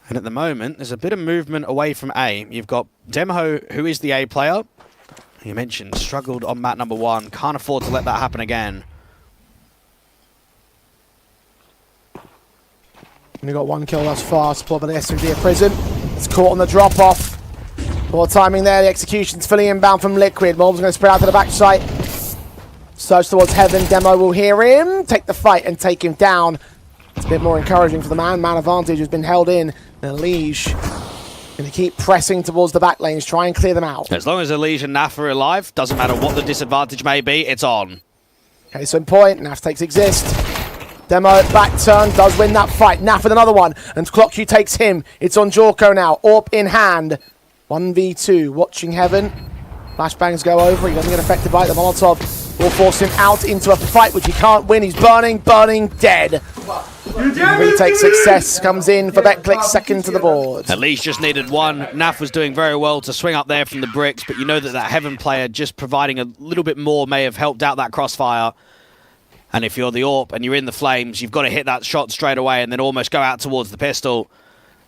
[SPEAKER 2] And at the moment, there's a bit of movement away from A. You've got Demo, who is the A player. You mentioned struggled on map number 1. Can't afford to let that happen again.
[SPEAKER 1] Only got 1 kill thus far, supported by the SMG of Prison. It's caught on the drop-off. Poor timing there, the execution's fully inbound from Liquid. Molb's going to spread out to the backside. Surge towards Heaven, Demo will hear him, take the fight and take him down. It's a bit more encouraging for the man. Man advantage has been held in. And Elige going to keep pressing towards the back lanes, try and clear them out.
[SPEAKER 2] As long as Elige and Naf are alive, doesn't matter what the disadvantage may be, it's on.
[SPEAKER 1] Okay, so in point, Naf takes exist. Demo back turn, does win that fight. Naf with another one, and Clockyu takes him. It's on Jorko now, AWP in hand. 1v2, watching Heaven. Flashbangs go over, he doesn't get affected by it. The Molotov will force him out into a fight which he can't win. He's burning, dead. Retake success comes in for BetClick, second to the board.
[SPEAKER 2] At least just needed 1. Naf was doing very well to swing up there from the bricks, but you know that that Heaven player just providing a little bit more may have helped out that crossfire. And if you're the AWP and you're in the flames, you've got to hit that shot straight away and then almost go out towards the pistol.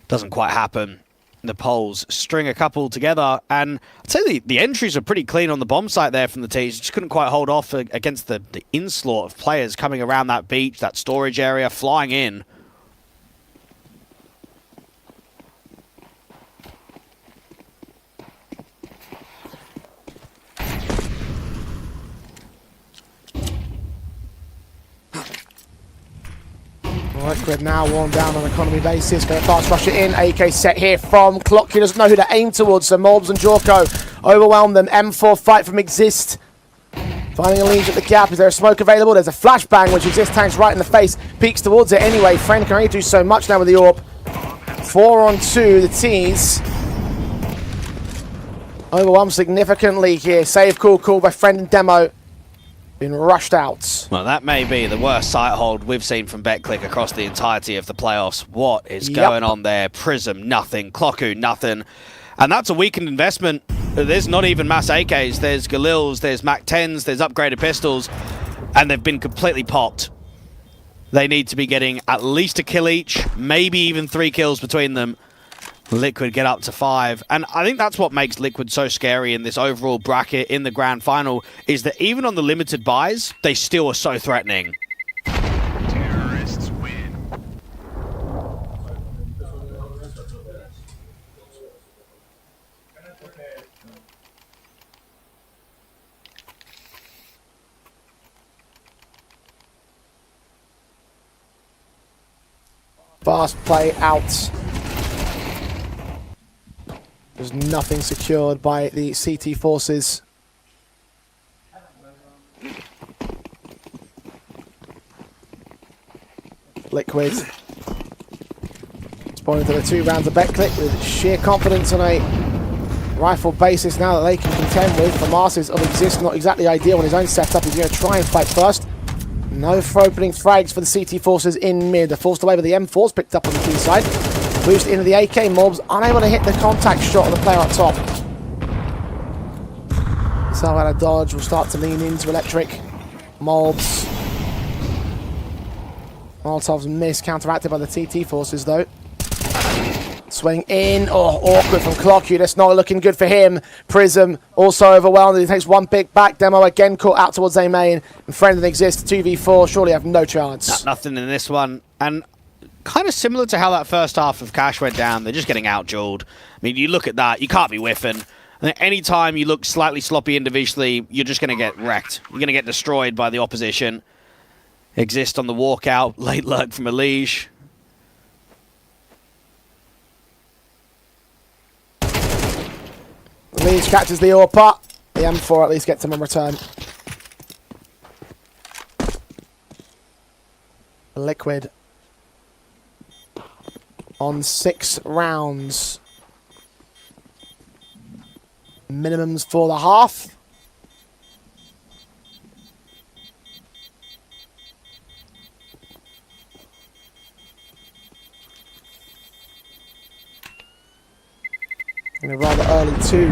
[SPEAKER 2] Doesn't quite happen. The Poles string a couple together, and I'd say the entries are pretty clean on the bomb site there from the T's. Just couldn't quite hold off against the onslaught of players coming around that beach, that storage area, flying in.
[SPEAKER 1] Liquid now worn down on an economy basis. Going to fast rush it in. AK set here from Clock. He doesn't know who to aim towards. So Molbs and Jorko overwhelm them. M4 fight from Exist. Finding Elige at the gap. Is there a smoke available? There's a flashbang which Exist tanks right in the face. Peeks towards it anyway. Friend can only do so much now with the AWP. 4 on 2. The T's overwhelmed significantly here. Save call by Friend and Demo. Been rushed out.
[SPEAKER 2] Well, that may be the worst sight hold we've seen from BetClick across the entirety of the playoffs. What is going on there? Prism, nothing. Clockyu, nothing. And that's a weakened investment. There's not even mass AKs. There's Galils, there's MAC-10s, there's upgraded pistols, and they've been completely popped. They need to be getting at least a kill each, maybe even 3 kills between them. Liquid get up to 5, and I think that's what makes Liquid so scary in this overall bracket in the grand final, is that even on the limited buys, they still are so threatening.
[SPEAKER 17] Terrorists win.
[SPEAKER 1] Fast play out. There's nothing secured by the CT forces. Liquid responding to the 2 rounds of BetClick with sheer confidence on a rifle basis now that they can contend with. The masses of Exist not exactly ideal on his own setup. He's going to try and fight first. No for opening frags for the CT forces in mid. They're forced away with the M4s picked up on the B side. Boost into the AK. Mobs unable to hit the contact shot of the player up top. Salvador Dodge will start to lean into Electric. Mobs. Molotov's miss, counteracted by the TT forces though. Swing in. Oh, awkward from Clocky. That's not looking good for him. Prism also overwhelmed. He takes one big back. Demo again caught out towards A main. And Friend and Exist 2v4 surely have no chance.
[SPEAKER 2] Nothing in this one. And kind of similar to how that first half of Cash went down. They're just getting out-dueled. I mean, you look at that, you can't be whiffing. And any time you look slightly sloppy individually, you're just going to get wrecked. You're going to get destroyed by the opposition. Exist on the walkout. Late lurk from Elige.
[SPEAKER 1] Elige catches the AWP. The M4 at least gets him in return. Liquid on 6 rounds. Minimums for the half. And a rather early two.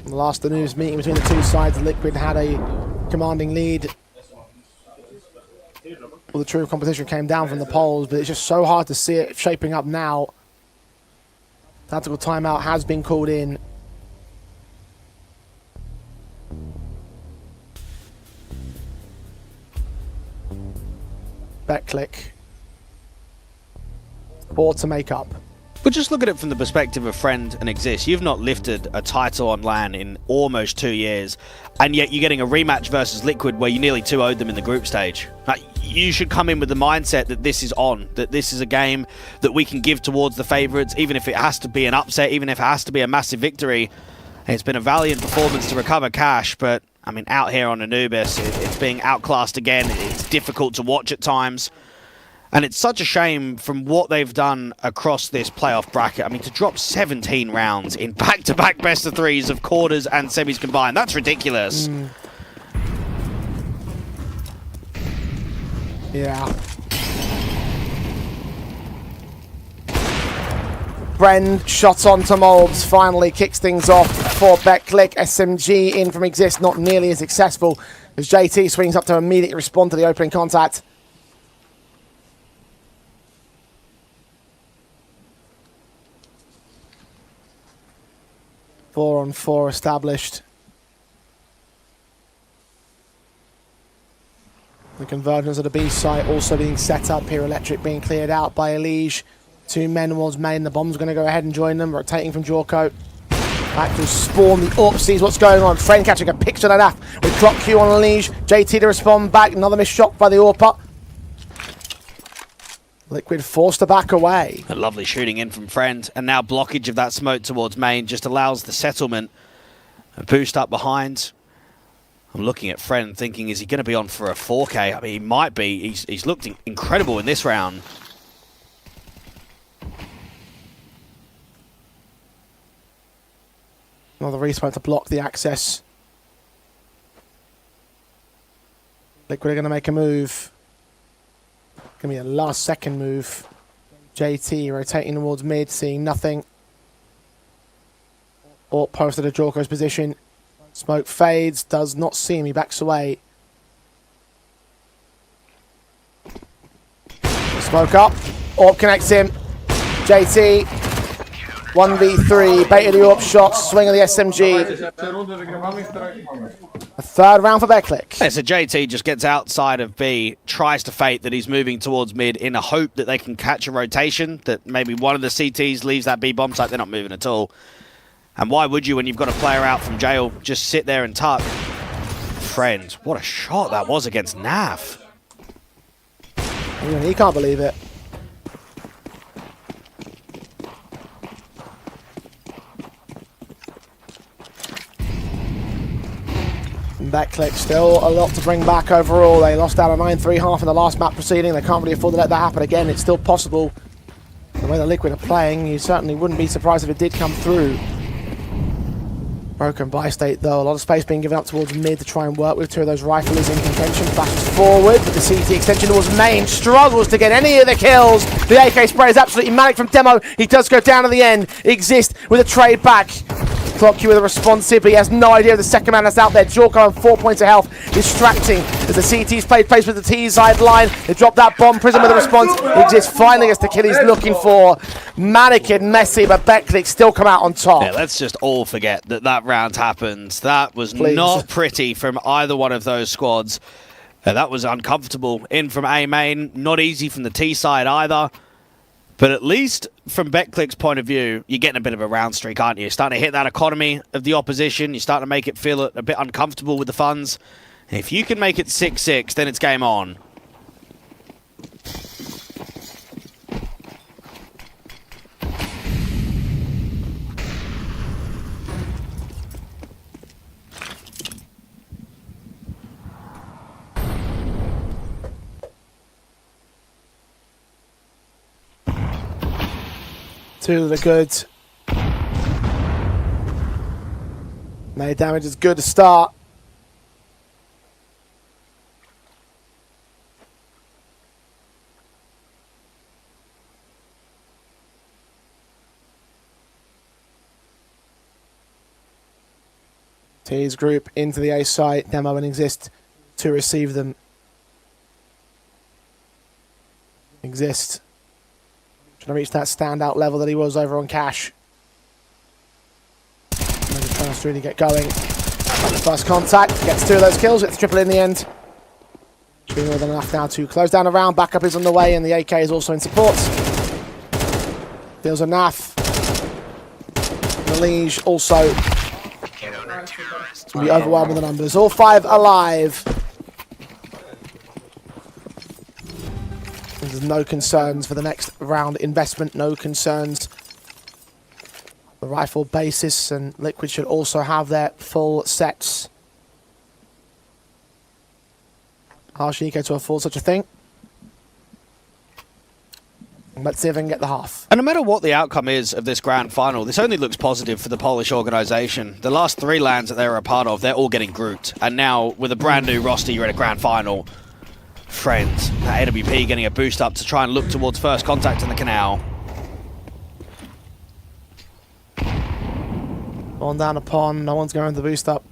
[SPEAKER 1] The last of the news meeting between the two sides, Liquid had a commanding lead. Well, the true competition came down from the polls, but it's just so hard to see it shaping up now. Tactical timeout has been called in. BetClick. 4 to make up.
[SPEAKER 2] But just look at it from the perspective of Friend and Exist. You've not lifted a title on LAN in almost 2 years, and yet you're getting a rematch versus Liquid where you nearly 2-0'd them in the group stage. Like, you should come in with the mindset that this is on, that this is a game that we can give towards the favourites, even if it has to be an upset, even if it has to be a massive victory. It's been a valiant performance to recover Cash, but, I mean, out here on Anubis, it's being outclassed again. It's difficult to watch at times. And it's such a shame from what they've done across this playoff bracket. I mean, to drop 17 rounds in back-to-back best-of-3s of quarters and semis combined, that's ridiculous.
[SPEAKER 1] Yeah. Bren shot onto Molbs, finally kicks things off for BetClick. SMG in from Exist, not nearly as successful as JT swings up to immediately respond to the opening contact. Four on 4 established. The convergence of the B site also being set up here. Electric being cleared out by Elige. 2 men was main. The bomb's going to go ahead and join them. Rotating from Jorko. Back to Spawn. The AWP sees what's going on. Friend catching a picture of that with Clock Q on Elige. JT to respond back. Another missed shot by the AWP. Liquid forced to back away.
[SPEAKER 2] A lovely shooting in from Friend, and now blockage of that smoke towards main just allows the settlement a boost up behind. I'm looking at Friend thinking, is he going to be on for a 4K? I mean, he might be. He's looked incredible in this round.
[SPEAKER 1] Another respawn to block the access. Liquid are going to make a move. Going to be a last second move. JT rotating towards mid, seeing nothing. Or posted to Jorko's position. Smoke fades, does not see him, he backs away. Smoke up, AWP connects him. JT, 1v3, baited the AWP shot, swing of the SMG. A 3rd round for BetClick.
[SPEAKER 2] Yeah, so JT just gets outside of B, tries to fate that he's moving towards mid in a hope that they can catch a rotation, that maybe one of the CTs leaves that B bomb site. They're not moving at all. And why would you, when you've got a player out from jail, just sit there and tuck? Friend, what a shot that was against Nav.
[SPEAKER 1] Even he can't believe it. BetClick still a lot to bring back overall. They lost out a 9-3 half in the last map proceeding. They can't really afford to let that happen again. It's still possible. The way the Liquid are playing, you certainly wouldn't be surprised if it did come through. Broken by State though, a lot of space being given up towards mid to try and work with. Two of those riflers in contention, flashes forward, but the CT extension towards main struggles to get any of the kills. The AK spray is absolutely manic from Demo. He does go down to the end. Exist with a trade back. Clock you with a responsive, but he has no idea of the second man that's out there. Jorko on 4 points of health, distracting as the CT's played place with the T side line. They drop that bomb, Prism with a response. Exist finally gets the kill he's looking for. Manic and messy, but Beckley still come out on top.
[SPEAKER 2] Yeah, let's just all forget that that round happened. That was not pretty from either one of those squads. That was uncomfortable. In from A main, not easy from the T side either. But at least from BetClick's point of view, you're getting a bit of a round streak, aren't you? You're starting to hit that economy of the opposition. You're starting to make it feel a bit uncomfortable with the funds. And if you can make it 6-6, then it's game on.
[SPEAKER 1] Two of the good. Melee damage is good to start. T's group into the A site. Demo and Exist to receive them. Exist. Trying to reach that standout level that he was over on Cash. Maybe trying to really get going. First contact, gets two of those kills, gets triple in the end. Doing more than enough now to close down the round. Backup is on the way, and the AK is also in support. Deals a NAF. The Liege also be overwhelmed with the numbers. All five alive. There's no concerns for the next round investment, no concerns. The rifle basis and Liquid should also have their full sets. Harsh Nico to afford such a thing. Let's see if I can get the half.
[SPEAKER 2] And no matter what the outcome is of this grand final, this only looks positive for the Polish organisation. The last three lands that they were a part of, they're all getting grouped. And now, with a brand new roster, you're at a grand final. Friends, that AWP getting a boost up to try and look towards first contact in the canal.
[SPEAKER 1] On down a pond, no one's going to the boost up.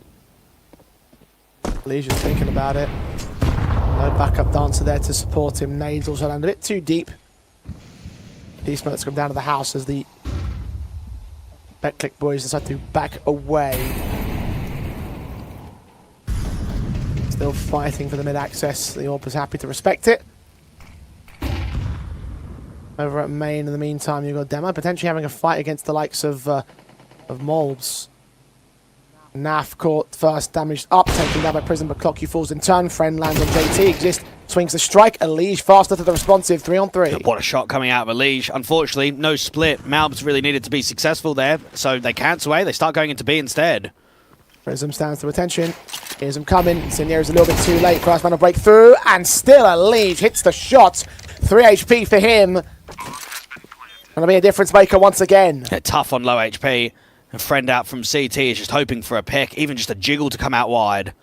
[SPEAKER 1] Leisure's thinking about it. No backup dancer there to support him. Nades also landed a bit too deep. D-Smoke's come down to the house as the BetClick boys decide to back away. Still fighting for the mid-access. The Orb is happy to respect it. Over at main in the meantime, you've got Demo potentially having a fight against the likes of Molbs. Naf caught first, damaged up, taken down by Prism, but Clock you falls in turn. Friend lands on JT. Exist swings the strike. Elige faster to the responsive, 3-on-3.
[SPEAKER 2] What a shot coming out of Elige. Unfortunately, no split. Malbs really needed to be successful there, so they cancel away. They start going into B instead.
[SPEAKER 1] Prism stands to attention. Here's him coming. Senior is a little bit too late. First man to break through, and still Elige hits the shot. 3 HP for him. Gonna be a difference maker once again.
[SPEAKER 2] Yeah, tough on low HP. A friend out from CT is just hoping for a pick, even just a jiggle to come out wide.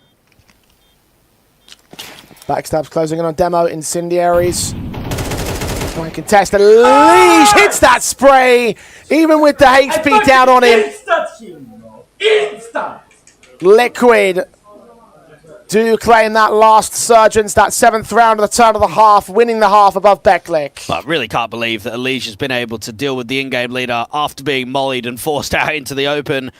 [SPEAKER 1] Backstabs closing in on Demo. Incendiaries. Try and contest. Elige hits that spray, even with the HP down on him.
[SPEAKER 3] Instant kill, bro. Instant.
[SPEAKER 1] Liquid do claim that last Surgeons, that 7th round of the turn of the half, winning the half above Beckley.
[SPEAKER 2] I really can't believe that Elige has been able to deal with the in-game leader after being mollied and forced out into the open.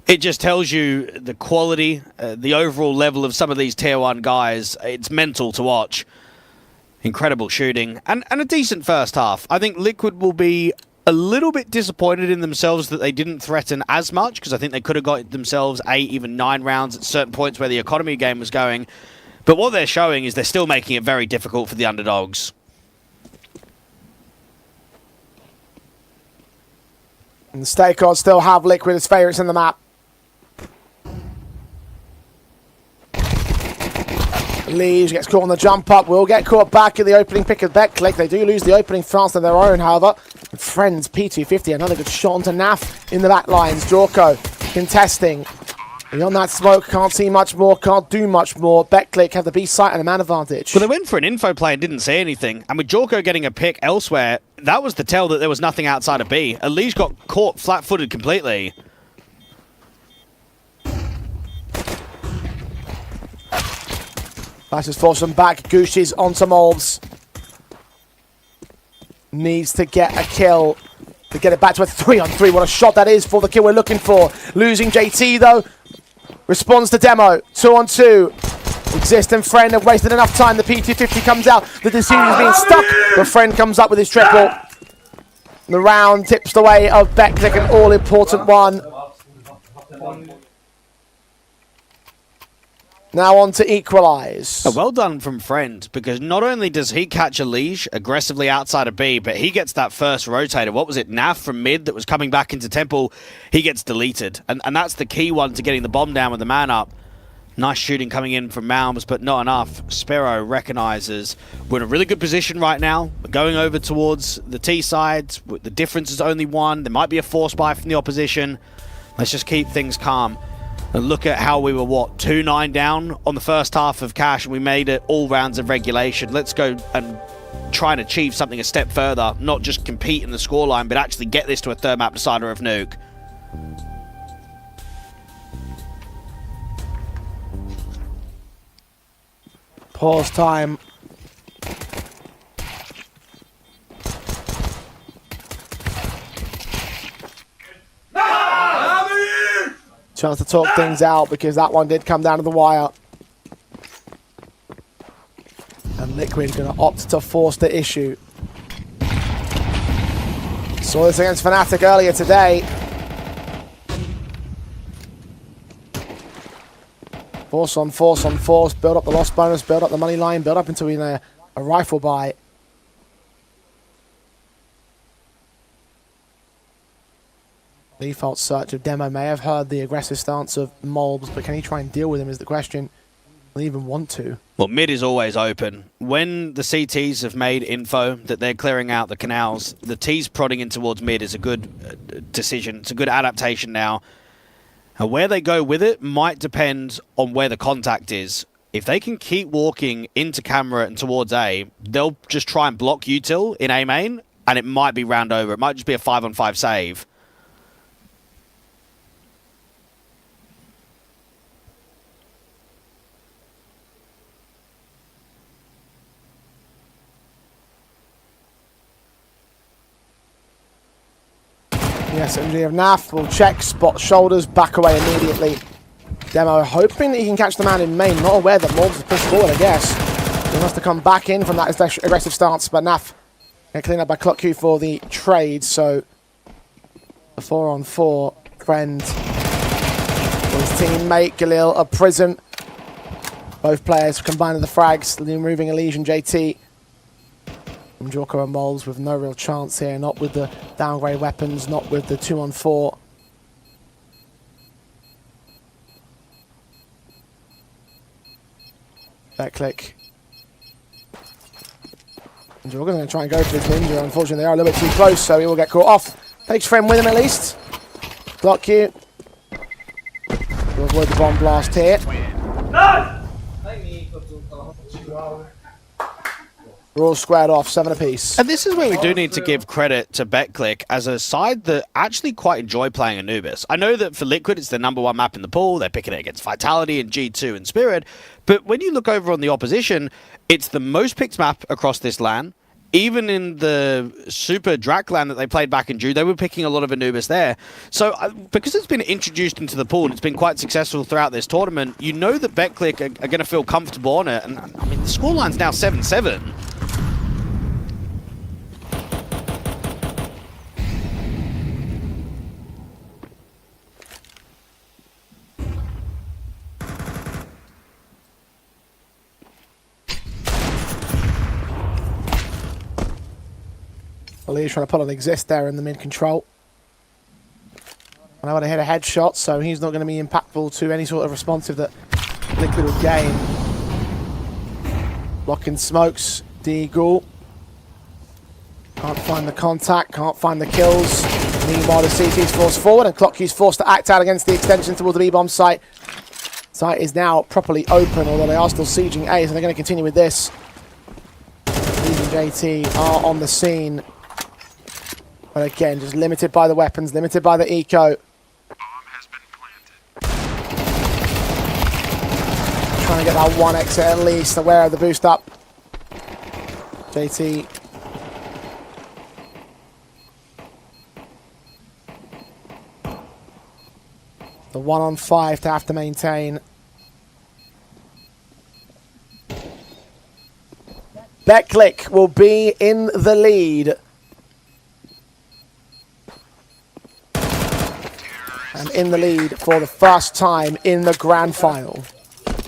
[SPEAKER 2] It just tells you the quality, the overall level of some of these tier 1 guys. It's mental to watch. Incredible shooting and a decent first half. I think Liquid will be a little bit disappointed in themselves that they didn't threaten as much, because I think they could have got themselves 8, even 9 rounds at certain points where the economy game was going. But what they're showing is they're still making it very difficult for the underdogs.
[SPEAKER 1] And the State Gods still have Liquid as favourites in the map. Liege gets caught on the jump up, will get caught back in the opening pick of BetClick. They do lose the opening fast of their own, however. Friends, P250, another good shot onto Naf in the back lines. Jorko contesting. Beyond that smoke, can't see much more, can't do much more. BetClick have the B site and a man advantage.
[SPEAKER 2] But they went for an info play and didn't say anything. And with Jorko getting a pick elsewhere, that was the tell that there was nothing outside of B. Elise got caught flat-footed completely.
[SPEAKER 1] Flashes force them back. Gucci's onto Molbs. Needs to get a kill to get it back to a 3-on-3. What a shot that is for the kill we're looking for. Losing JT though. Responds to Demo. 2-on-2. Exist and Friend have wasted enough time. The PT50 comes out. The decision is being stuck. But Friend comes up with his triple. The round tips the way of BetClick, an all-important one. Now on to equalise.
[SPEAKER 2] Well done from Friend, because not only does he catch a leash aggressively outside of B, but he gets that first rotator. What was it, Naf from mid that was coming back into Temple? He gets deleted. And that's the key one to getting the bomb down with the man up. Nice shooting coming in from Malms, but not enough. Sparrow recognises we're in a really good position right now. We're going over towards the T side. The difference is only one. There might be a force buy from the opposition. Let's just keep things calm. And look at how we were, what, 2-9 down on the first half of Cash, and we made it all rounds of regulation. Let's go and try and achieve something a step further, not just compete in the scoreline, but actually get this to a third map decider of Nuke.
[SPEAKER 1] Pause time. Chance to talk things out because that one did come down to the wire. And Liquid going to opt to force the issue. Saw this against Fnatic earlier today. Force on force on force. Build up the loss bonus, build up the money line, build up into a rifle buy. Default search of Demo may have heard the aggressive stance of Molbs, but can he try and deal with him is the question. Will he even want to?
[SPEAKER 2] Well, mid is always open. When the CTs have made info that they're clearing out the canals, the T's prodding in towards mid is a good decision. It's a good adaptation now. And where they go with it might depend on where the contact is. If they can keep walking into camera and towards A, they'll just try and block util in A main, and it might be round over. It might just be a 5-on-5 save.
[SPEAKER 1] Yes, MG of Naf will check, spot shoulders, back away immediately. Demo hoping that he can catch the man in main, not aware that Molbs has pushed forward, I guess. He wants to come back in from that aggressive stance, but Naf can clean up by Clock Q for the trade, so the 4-on-4 Friend for his teammate, Galil of Prism. Both players combining the frags, removing Elysian JT. From Jorko and Molbs with no real chance here, not with the downgrade weapons, not with the 2-on-4. BetClick. And Jorko's going to try and go for this ninja. Unfortunately, they are a little bit too close, so he will get caught off. Takes Friend with him at least. Block you. To avoid the bomb blast here.
[SPEAKER 3] No!
[SPEAKER 1] We're all squared off, 7 apiece.
[SPEAKER 2] And this is where we do need to give credit to BetClick as a side that actually quite enjoy playing Anubis. I know that for Liquid, it's the #1 map in the pool. They're picking it against Vitality and G2 and Spirit. But when you look over on the opposition, it's the most picked map across this LAN. Even in the Super Drac LAN that they played back in June, they were picking a lot of Anubis there. So because it's been introduced into the pool and it's been quite successful throughout this tournament, you know that BetClick are going to feel comfortable on it. And I mean, the scoreline's now 7-7.
[SPEAKER 1] Ali's trying to pull an exist there in the mid control. And I want to hit a headshot, so he's not going to be impactful to any sort of responsive that Liquid will gain. Blocking smokes, Deagle. Can't find the contact, can't find the kills. Meanwhile, the CT is forced forward and Clockq's forced to act out against the extension towards the B-bomb site. Site is now properly open, although they are still sieging A, so they're going to continue with this. These and JT are on the scene. But again, just limited by the weapons, limited by the eco. Trying to get that one exit at least, aware of the boost up. JT. The 1-on-5 to have to maintain. Betclic will be in the lead. And in the lead for the first time in the grand final.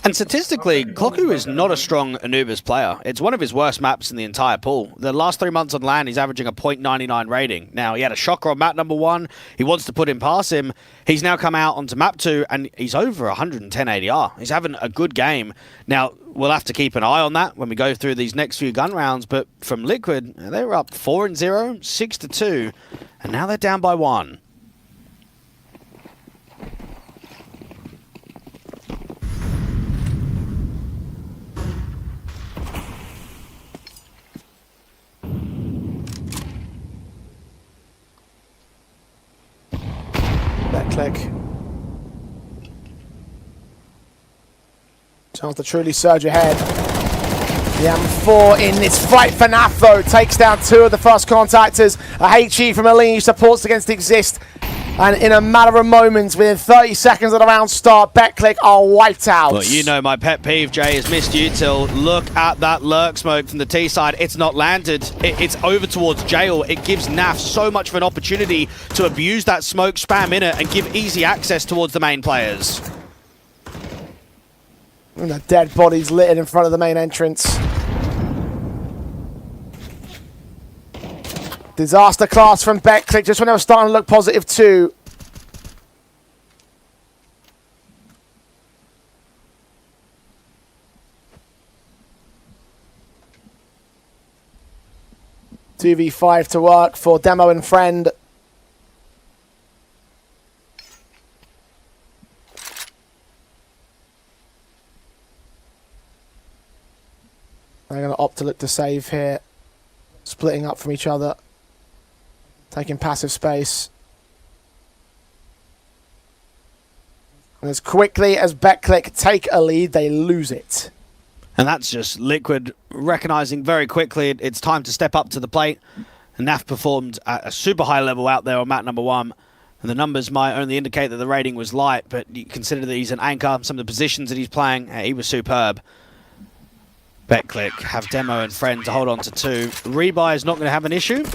[SPEAKER 2] And statistically, Clockqu is not a strong Anubis player. It's one of his worst maps in the entire pool. The last 3 months on LAN, he's averaging a .99 rating. Now, he had a shocker on map number 1. He wants to put him past him. He's now come out onto map 2, and he's over 110 ADR. He's having a good game. Now, we'll have to keep an eye on that when we go through these next few gun rounds, but from Liquid, they were up 4-0, 6-2, and now they're down by 1.
[SPEAKER 1] Betclic. Chance to truly surge ahead. The M4 in this fight for NAF though takes down 2 of the first contactors. A HE from Elige supports against Exist. And in a matter of moments, within 30 seconds of the round start, Betclic are wiped out.
[SPEAKER 2] Well, you know my pet peeve, Jay, is missed util. Look at that lurk smoke from the T side. It's not landed. It's over towards jail. It gives NAF so much of an opportunity to abuse that smoke, spam in it, and give easy access towards the main players.
[SPEAKER 1] And the dead bodies littered in front of the main entrance. Disaster class from Betclic, just when they were starting to look positive too. Two v 5 to work for Demo and Friend. They're going to opt to look to save here. Splitting up from each other. Taking passive space. And as quickly as Betclic take a lead, they lose it.
[SPEAKER 2] And that's just Liquid recognizing very quickly it's time to step up to the plate. And NAF performed at a super high level out there on map number 1. And the numbers might only indicate that the rating was light, but you consider that he's an anchor, some of the positions that he's playing, he was superb. Betclic have Demo and Friend to hold on to 2. Rebuy is not going to have an issue.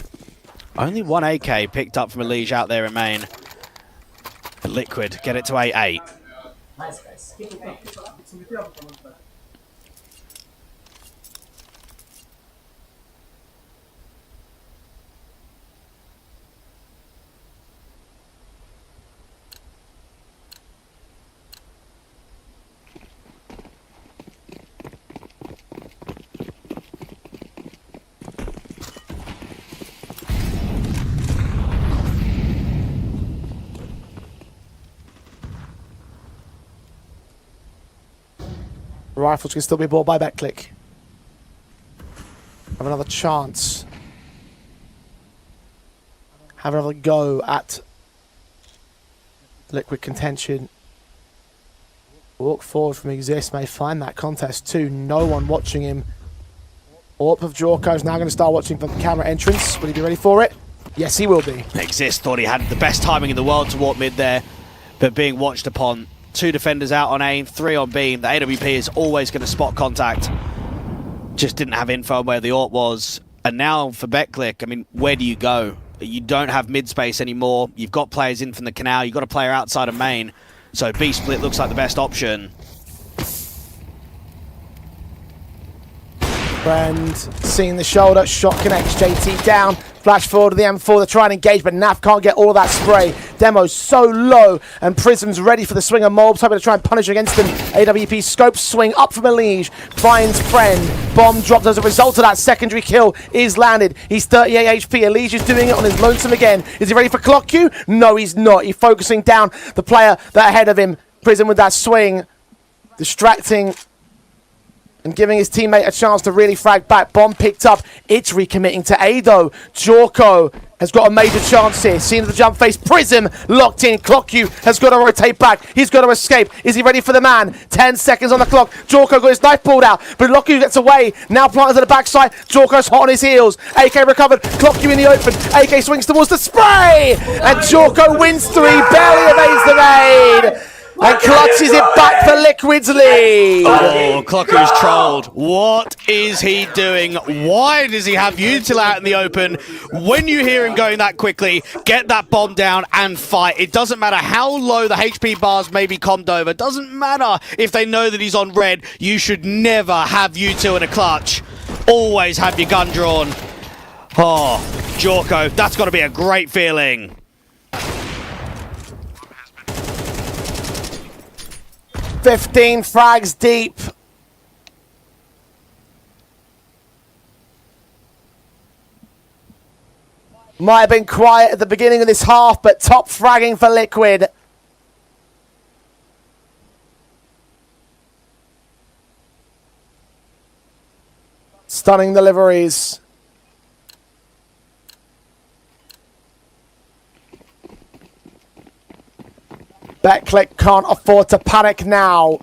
[SPEAKER 2] Only 1 AK picked up from Elige out there in main. But Liquid get it to 8-8.
[SPEAKER 15] Nice, guys. Keep it going.
[SPEAKER 1] Rifles can still be bought by Betclic. Have another chance. Have another go at Liquid contention. Walk forward from Exist, may find that contest too. No one watching him. Orp of Jorko is now going to start watching for the camera entrance. Will he be ready for it? Yes, he will be.
[SPEAKER 2] Exist thought he had the best timing in the world to warp mid there, but being watched upon. 2 defenders out on aim, 3 on beam. The AWP is always going to spot contact. Just didn't have info on where the AWP was. And now for Betclic, I mean, where do you go? You don't have mid space anymore. You've got players in from the canal. You've got a player outside of main. So B split looks like the best option.
[SPEAKER 1] Friend seeing the shoulder, shot connects, JT down, flash forward to the M4, they try and engage, but NAF can't get all of that spray. Demo's so low, and Prism's ready for the swing of Mobs, hoping to try and punish against him. AWP scope swing up from Elige, finds Friend. Bomb dropped as a result of that. Secondary kill is landed. He's 38 HP. Elige is doing it on his lonesome again. Is he ready for clock Q? No, he's not. He's focusing down the player that ahead of him. Prism with that swing, distracting and giving his teammate a chance to really frag back. Bomb picked up. It's recommitting to Ado. Jorko has got a major chance here. Seeing the jump face. Prism locked in. Clock Q has got to rotate back. He's got to escape. Is he ready for the man? 10 seconds on the clock. Jorko got his knife pulled out, but Clock Q gets away. Now planted at the backside. Jorko's hot on his heels. AK recovered. Clock Q in the open. AK swings towards the spray, and Jorko wins 3. Barely evades the raid. And clutches it back for Liquid's lead.
[SPEAKER 2] Oh, Clocker's trolled. What is he doing? Why does he have Util out in the open? When you hear him going that quickly, get that bomb down and fight. It doesn't matter how low the HP bars may be commed over. It doesn't matter if they know that he's on red. You should never have Util in a clutch. Always have your gun drawn. Oh, Jorko, that's got to be a great feeling.
[SPEAKER 1] 15 frags deep. Might have been quiet at the beginning of this half, but top fragging for Liquid. Stunning deliveries. Betclic can't afford to panic now.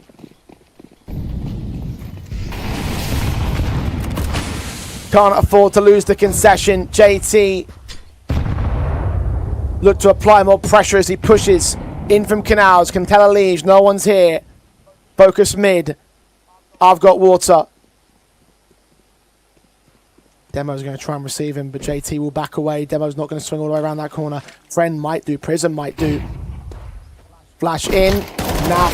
[SPEAKER 1] Can't afford to lose the concession. JT look to apply more pressure as he pushes in from Canals. Can tell Elige, no one's here. Focus mid. I've got water. Demo's going to try and receive him, but JT will back away. Demo's not going to swing all the way around that corner. Friend might do. Prism might do. Flash in. Now,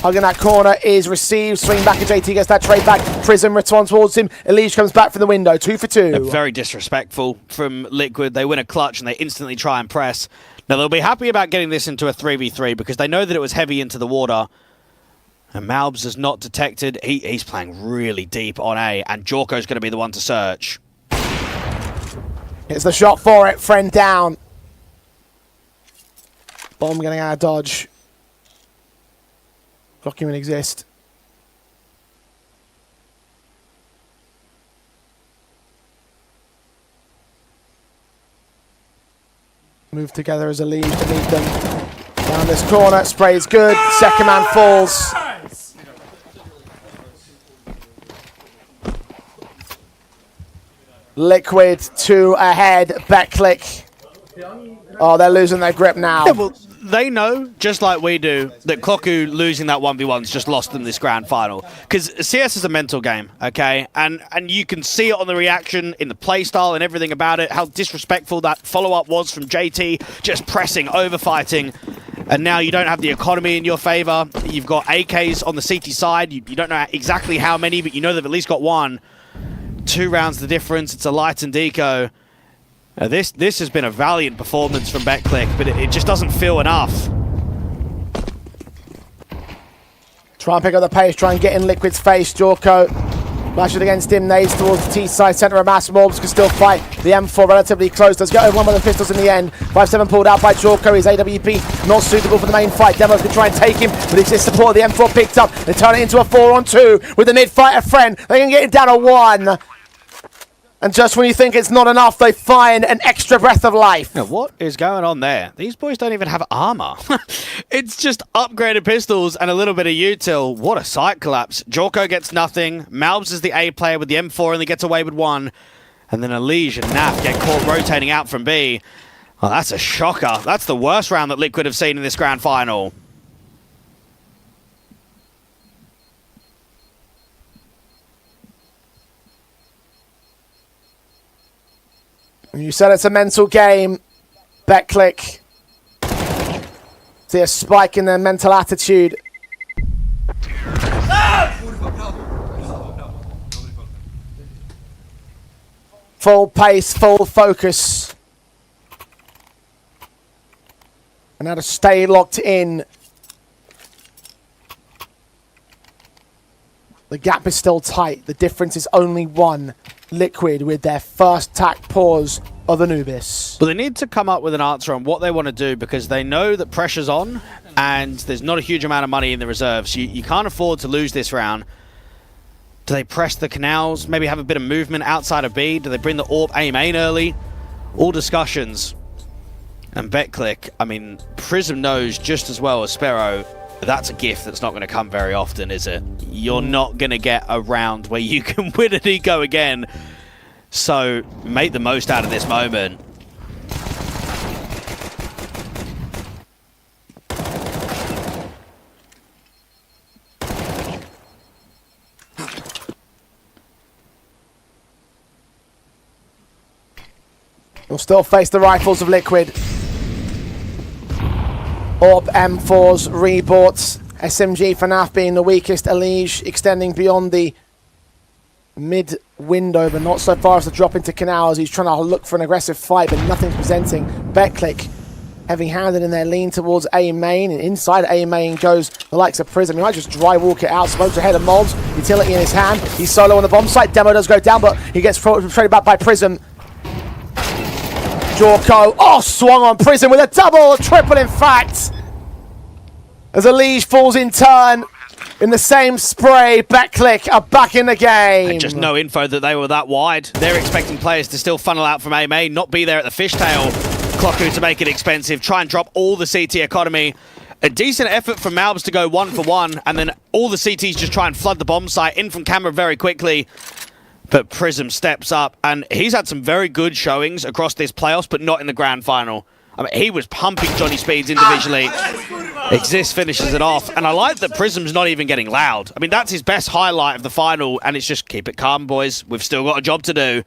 [SPEAKER 1] hugging that corner is received. Swing back and JT gets that trade back. Prism returns towards him. Elige comes back from the window. 2 for 2.
[SPEAKER 2] They're very disrespectful from Liquid. They win a clutch and they instantly try and press. Now, they'll be happy about getting this into a 3v3 because they know that it was heavy into the water. And Malbs is not detected. He's playing really deep on A, and Jorko's going to be the one to search.
[SPEAKER 1] It's the shot for it. Friend down. Bomb getting out of dodge. Clock even exist. Move together as a lead to meet them. Down this corner, sprays good. Second man falls. Liquid 2 ahead. Betclic. Oh, they're losing their grip now.
[SPEAKER 2] Yeah, well, they know, just like we do, that Kloku losing that 1v1's just lost them this grand final. Because CS is a mental game, okay? And you can see it on the reaction, in the playstyle and everything about it, how disrespectful that follow-up was from JT, just pressing, over-fighting. And now you don't have the economy in your favor. You've got AKs on the CT side. You don't know exactly how many, but you know they've at least got one. 2 rounds the difference. It's a light and deco. This has been a valiant performance from Betclic, but it just doesn't feel enough.
[SPEAKER 1] Try and pick up the pace, try and get in Liquid's face. Jorko flashes against him, nades towards the T-side, centre of mass. Morbs can still fight. The M4 relatively close, does get over one with the pistols in the end. 5-7 pulled out by Jorko. His AWP not suitable for the main fight. Demo can try and take him, but it's his support. The M4 picked up. They turn it into a 4-on-2 with the mid-fighter Friend. They can get it down to 1. And just when you think it's not enough, they find an extra breath of life.
[SPEAKER 2] Now, what is going on there? These boys don't even have armor. It's just upgraded pistols and a little bit of util. What a site collapse. Jorko gets nothing. Malbs is the A player with the M4 and he gets away with 1. And then Elige and Naf get caught rotating out from B. Oh, that's a shocker. That's the worst round that Liquid have seen in this grand final.
[SPEAKER 1] You said it's a mental game. Betclic. See a spike in their mental attitude. Full pace, full focus. And now to stay locked in. The gap is still tight. The difference is only 1. Liquid with their first tack pause of Anubis.
[SPEAKER 2] But they need to come up with an answer on what they want to do, because they know that pressure's on and there's not a huge amount of money in the reserves. You can't afford to lose this round. Do they press the canals? Maybe have a bit of movement outside of B? Do they bring the AWP A main early? All discussions. And BetClick, I mean, Prism knows just as well as Sparrow, that's a gift that's not going to come very often, is it? You're not going to get a round where you can win an eco again. So make the most out of this moment.
[SPEAKER 1] You'll still face the rifles of Liquid. AWP, M4s, reports. SMG FNAF being the weakest. APOGEE extending beyond the mid window, but not so far as to drop into canals. He's trying to look for an aggressive fight, but nothing's presenting. BetClick heavy-handed in their lean towards A main, and inside A main goes the likes of Prism. He might just dry walk it out. Smokes ahead of Mobs. Utility in his hand. He's solo on the bomb site. Demo does go down, but he gets traded back by Prism. Jorko, oh, swung on Prism with a double, triple in fact. As APOGEE falls in turn in the same spray, BetClick are back in the game.
[SPEAKER 2] And just no info that they were that wide. They're expecting players to still funnel out from A main, not be there at the fishtail. Clocku to make it expensive, try and drop all the CT economy. A decent effort from Malbs to go 1 for 1, and then all the CTs just try and flood the bomb site in from camera very quickly. But Prism steps up, and he's had some very good showings across this playoffs, but not in the grand final. I mean, he was pumping Johnny Speeds individually. Exist finishes it off, and I like that Prism's not even getting loud. I mean, that's his best highlight of the final, and it's just keep it calm, boys. We've still got a job to do.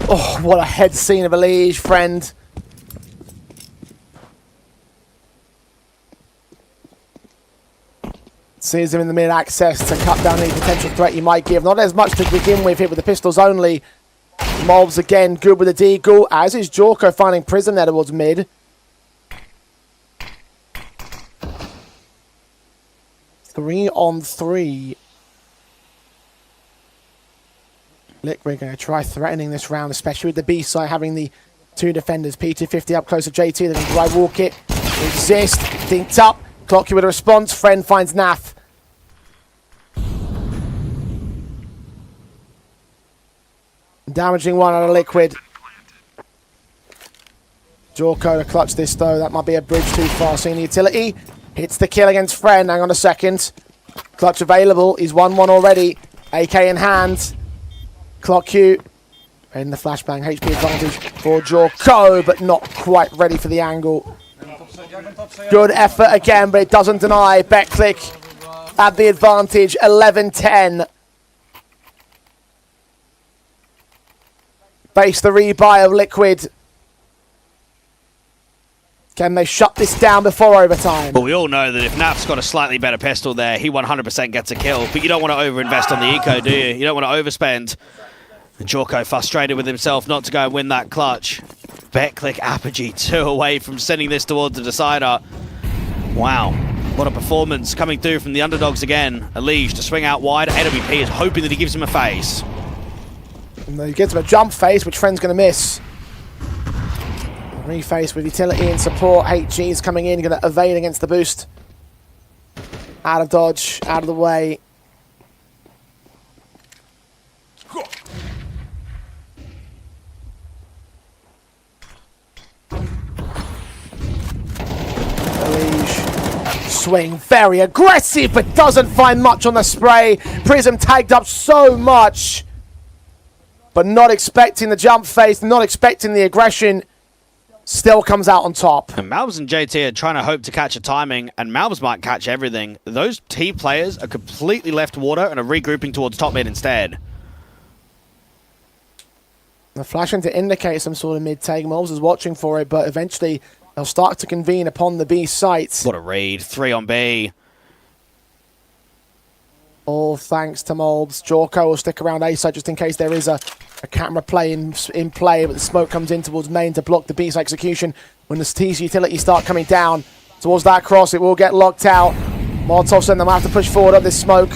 [SPEAKER 1] Oh, what a head scene of APOGEE, friend. Sees him in the mid-access to cut down any potential threat he might give. Not as much to begin with here with the pistols only. Mobs again, good with the deagle, as is Jorko finding Prism there towards mid. 3-on-3. Liquid going to try threatening this round, especially with the B side having the 2 defenders. P250 up close to JT, then dry walk it. Exist, dinked up. Clocky with a response. Friend finds Naf. Damaging one out of Liquid. Jorko to clutch this though. That might be a bridge too far. Seeing the utility. Hits the kill against Friend. Hang on a second. Clutch available. He's 1-1 already. AK in hand. Clock Q in the flashbang, HP advantage for Jorko, but not quite ready for the angle. Good effort again, but it doesn't deny BetClick at the advantage, 11-10. Base the rebuy of Liquid. Can they shut this down before overtime?
[SPEAKER 2] Well, we all know that if Naf's got a slightly better pistol there, he 100% gets a kill. But you don't want to overinvest on the eco, do you? You don't want to overspend. And Jorko frustrated with himself not to go and win that clutch. BetClick APOGEE 2 away from sending this towards the decider. Wow, what a performance coming through from the underdogs again. APOGEE to swing out wide. AWP is hoping that he gives him a face.
[SPEAKER 1] And he gives him a jump face, which Friend's going to miss. Reface with utility and support. HG is coming in, going to evade against the boost. Out of dodge, out of the way. APOGEE swing, very aggressive, but doesn't find much on the spray. Prism tagged up so much, but not expecting the jump face, not expecting the aggression. still comes out on top.
[SPEAKER 2] And Malbs and JT are trying to hope to catch a timing, and Malbs might catch everything. Those T players are completely left water and are regrouping towards top mid instead.
[SPEAKER 1] They're flashing to indicate some sort of mid-take. Malbs is watching for it, but eventually they'll start to convene upon the B site.
[SPEAKER 2] What a read. 3 on B.
[SPEAKER 1] All thanks to Malbs. Jorko will stick around A side just in case there is a camera play in play, but the smoke comes in towards main to block the B side execution. When the T's utilities start coming down towards that cross, it will get locked out. Molotov send them have to push forward up this smoke.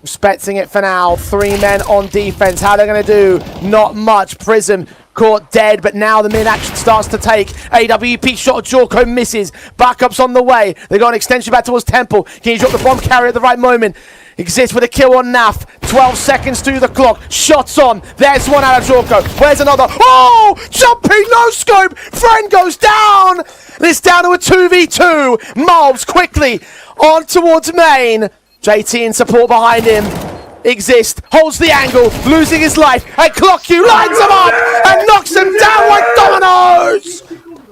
[SPEAKER 1] Respecting it for now. 3 men on defense. How they're going to do? Not much. Prism caught dead, but now the mid-action starts to take. AWP shot of Jorko misses. Backups on the way. They got an extension back towards Temple. Can he drop the bomb carrier at the right moment? Exists with a kill on Naf. 12 seconds to the clock. Shots on. There's one out of Jorko. Where's another? Oh! Jumping no scope. Friend goes down. This down to a 2v2. Malbs quickly on towards main. JT in support behind him. Exist, holds the angle, losing his life, and ClockU lines him up and knocks him down like dominoes!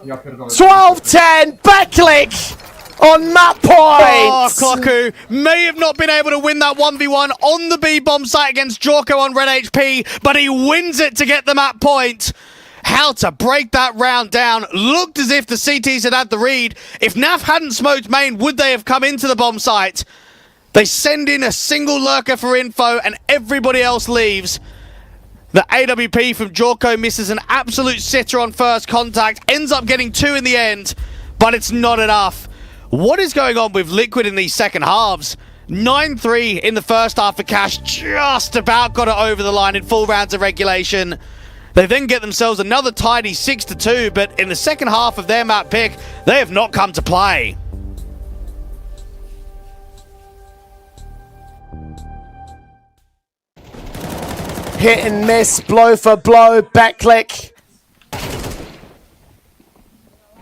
[SPEAKER 1] 12-10, backlick on map point!
[SPEAKER 2] Oh, ClockU may have not been able to win that 1v1 on the B bomb site against Jorko on red HP, but he wins it to get the map point. How to break that round down. Looked as if the CTs had the read. If Naf hadn't smoked main, would they have come into the bomb site? They send in a single lurker for info and everybody else leaves. The AWP from Jorko misses an absolute sitter on first contact, ends up getting 2 in the end, but it's not enough. What is going on with Liquid in these second halves? 9-3 in the first half for Cash, just about got it over the line in full rounds of regulation. They then get themselves another tidy 6-2, but in the second half of their map pick, they have not come to play.
[SPEAKER 1] Hit and miss, blow for blow, backclick.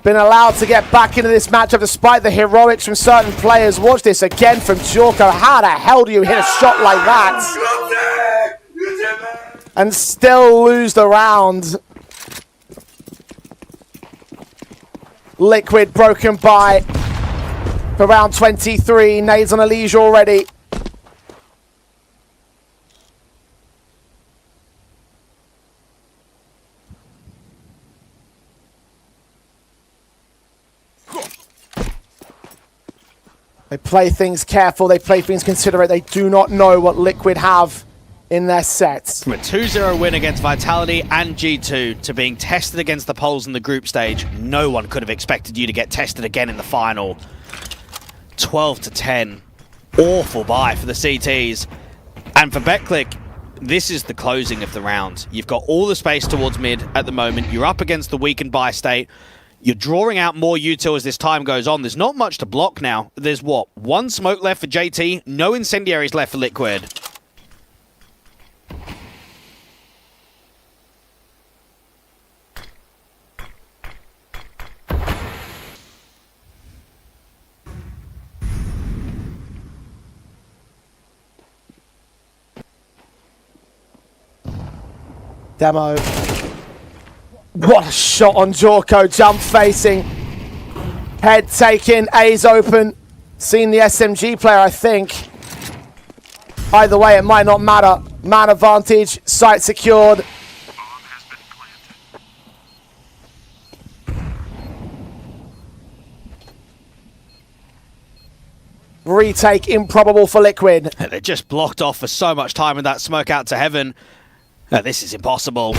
[SPEAKER 1] Been allowed to get back into this matchup despite the heroics from certain players. Watch this again from Jorko. How the hell do you hit a shot like that and still lose the round? Liquid broken by for round 23. Nades on a leisure already. They play things careful, they play things considerate, they do not know what Liquid have in their sets.
[SPEAKER 2] From a 2-0 win against Vitality and G2 to being tested against the Poles in the group stage, no one could have expected you to get tested again in the final. 12-10, awful buy for the CTs. And for BetClick, this is the closing of the round. You've got all the space towards mid at the moment, you're up against the weakened buy state. You're drawing out more util as this time goes on. There's not much to block now. There's what? 1 smoke left for JT, no incendiaries left for Liquid.
[SPEAKER 1] Demo. What a shot on Jorko, jump facing. Head taken, A's open. Seen the SMG player, I think. Either way, it might not matter. Man advantage, site secured. Retake improbable for Liquid.
[SPEAKER 2] They just blocked off for so much time with that smoke out to heaven. This is impossible.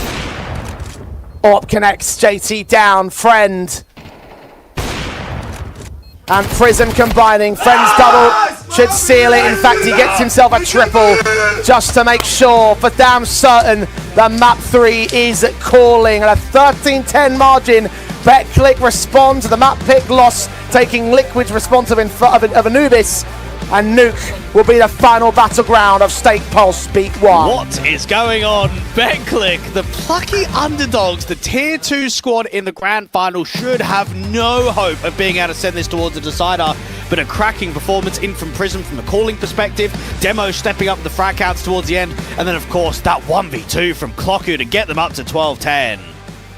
[SPEAKER 1] Orp connects, JT down, Friend. And Prism combining, Friend's double should seal it. In fact, he gets himself a triple just to make sure, for damn certain, that map 3 is calling. At a 13-10 margin, BetClick responds to the map pick loss, taking Liquid's response of Anubis. And Nuke will be the final battleground of State Pulse Beat 1.
[SPEAKER 2] What is going on? BetClick, the plucky underdogs, the tier 2 squad in the grand final, should have no hope of being able to send this towards a decider. But a cracking performance in from Prism from a calling perspective. Demo stepping up the frag counts towards the end. And then, of course, that 1v2 from ClockU to get them up to 12-10.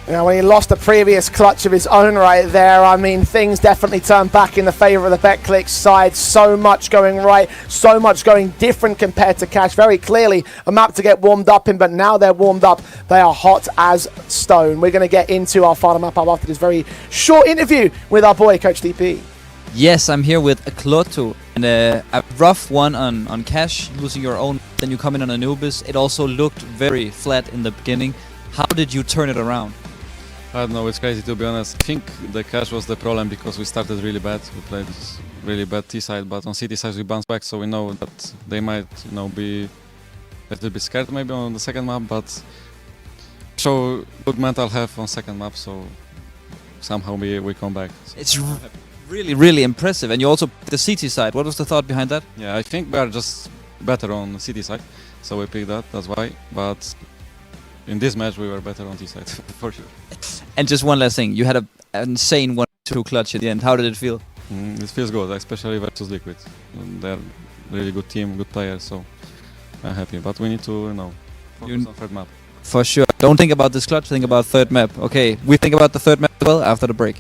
[SPEAKER 1] Now, when he lost the previous clutch of his own right there, I mean, things definitely turned back in the favour of the BetClick side. So much going right, so much going different compared to Cash. Very clearly a map to get warmed up in, but now they're warmed up. They are hot as stone. We're going to get into our final map up after this very short interview with our boy, Coach DP.
[SPEAKER 4] Yes, I'm here with Kloto, and a rough one on Cash, losing your own. Then you come in on Anubis. It also looked very flat in the beginning. How did you turn it around?
[SPEAKER 5] I don't know, it's crazy to be honest. I think the Cash was the problem because we started really bad. We played really bad T-side, but on CT side we bounced back, so we know that they might, be a little bit scared maybe on the second map, but show good mental health on second map, so somehow we come back. So
[SPEAKER 4] it's really, really impressive. And you also the CT side. What was the thought behind that?
[SPEAKER 5] Yeah, I think we are just better on CT side, so we picked that, that's why. But in this match we were better on T-side, for sure.
[SPEAKER 4] And just one last thing, you had an insane 1-2 clutch at the end. How did it feel?
[SPEAKER 5] It feels good, especially versus Liquid. They're really good team, good players, so I'm happy. But we need to, focus on third map.
[SPEAKER 4] For sure. Don't think about this clutch, think about third map. Okay, we think about the third map as well after the break.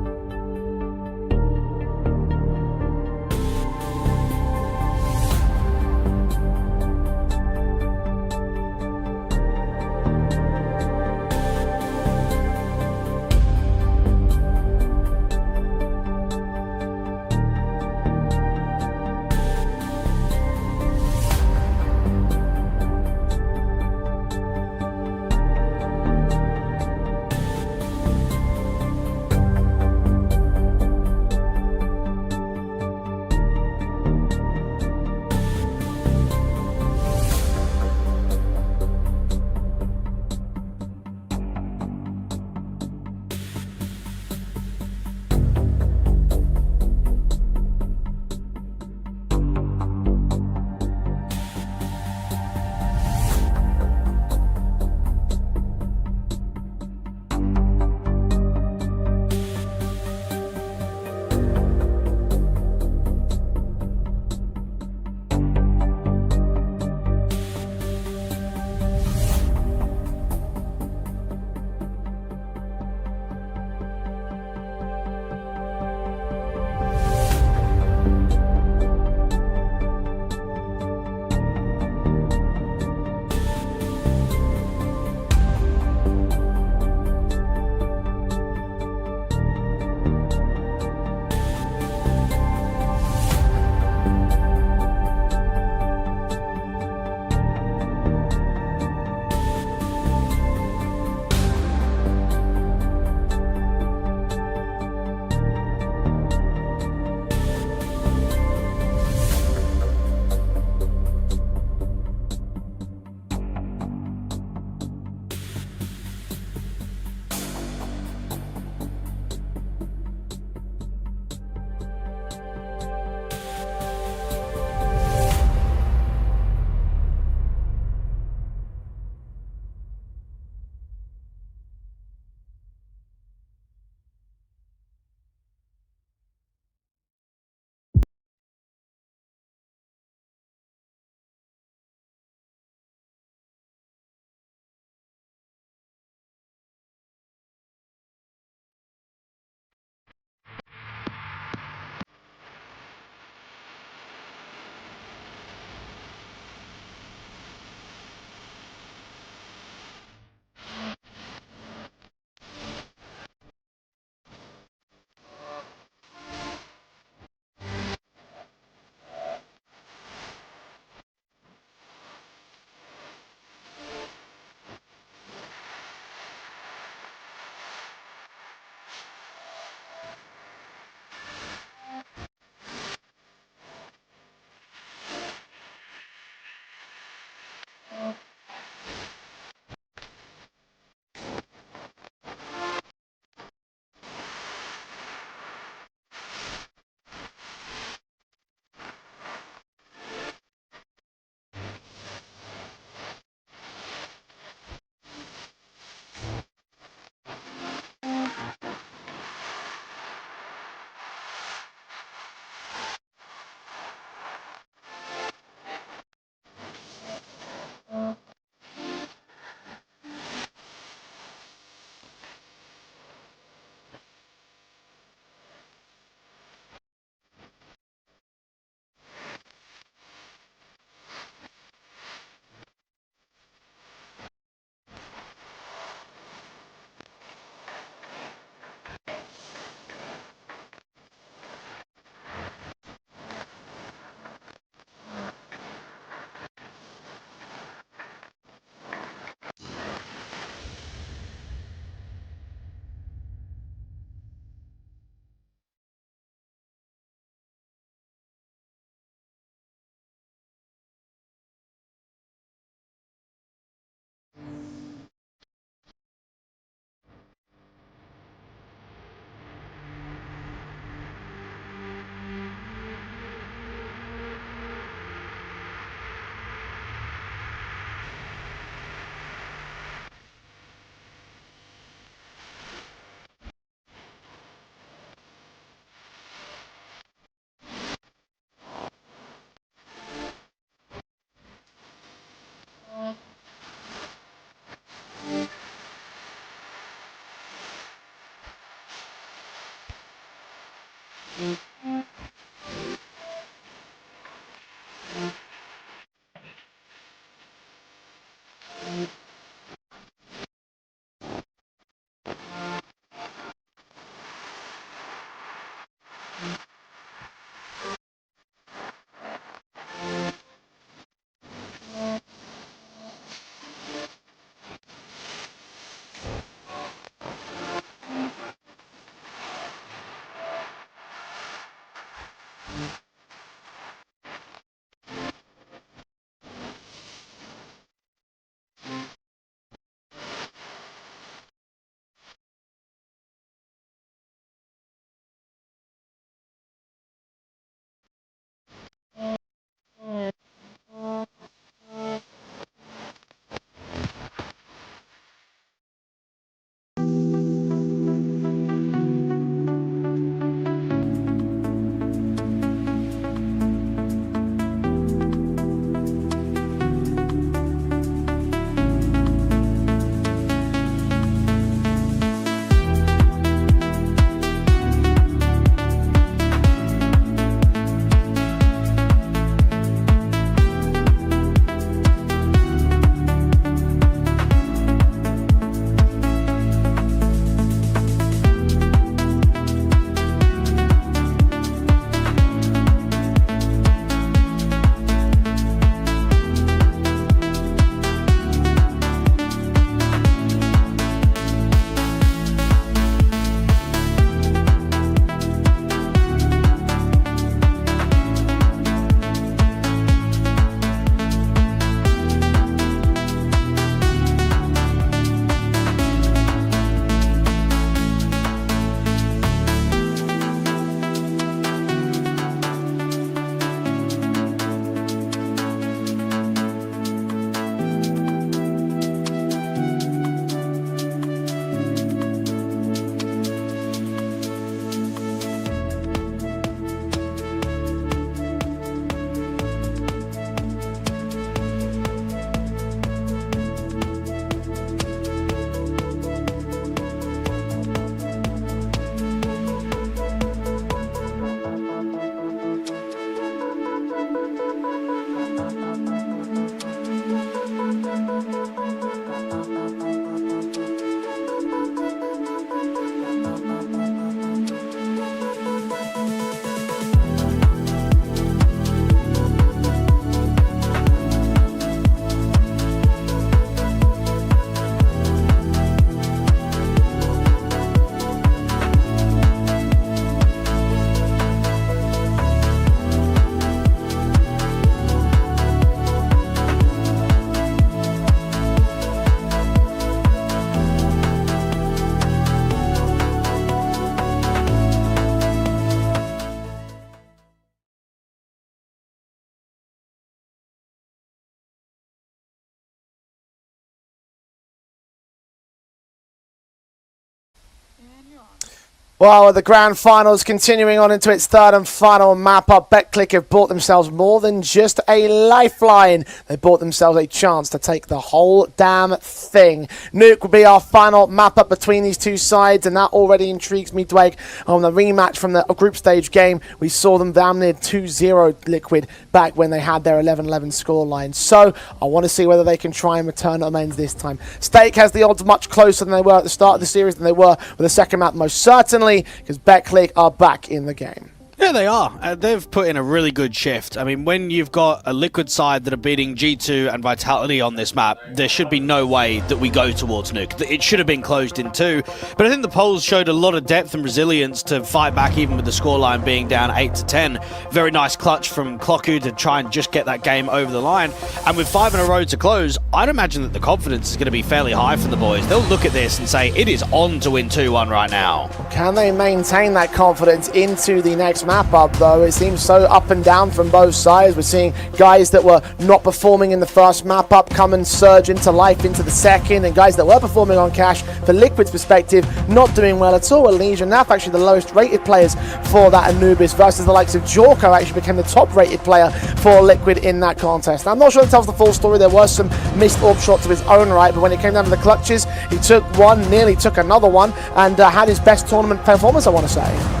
[SPEAKER 1] Well, the grand finals continuing on into its third and final map up. BetClick have bought themselves more than just a lifeline. They bought themselves a chance to take the whole damn thing. Nuke will be our final map up between these two sides, and that already intrigues me, Dwayne. On the rematch from the group stage game, we saw them damn near 2-0 Liquid back when they had their 11-11 scoreline. So I want to see whether they can try and return amends this time. Stake has the odds much closer than they were at the start of the series than they were with the second map, most certainly, because BetClick are back in the game.
[SPEAKER 2] Yeah, they are. They've put in a really good shift. I mean, when you've got a Liquid side that are beating G2 and Vitality on this map, there should be no way that we go towards Nuke. It should have been closed in two. But I think the polls showed a lot of depth and resilience to fight back even with the scoreline being down 8-10. Very nice clutch from Clocku to try and just get that game over the line. And with 5 in a row to close, I'd imagine that the confidence is going to be fairly high for the boys. They'll look at this and say, it is on to win 2-1 right now.
[SPEAKER 1] Can they maintain that confidence into the next map up, though? It seems so up and down from both sides. We're seeing guys that were not performing in the first map up come and surge into life into the second, and guys that were performing on cash, for Liquid's perspective, not doing well at all. Legion, Naf actually the lowest rated players for that Anubis, versus the likes of Jorko actually became the top rated player for Liquid in that contest. Now, I'm not sure it tells the full story. There were some missed AWP shots of his own right, but when it came down to the clutches, he took one, nearly took another one, and had his best tournament performance, I want to say.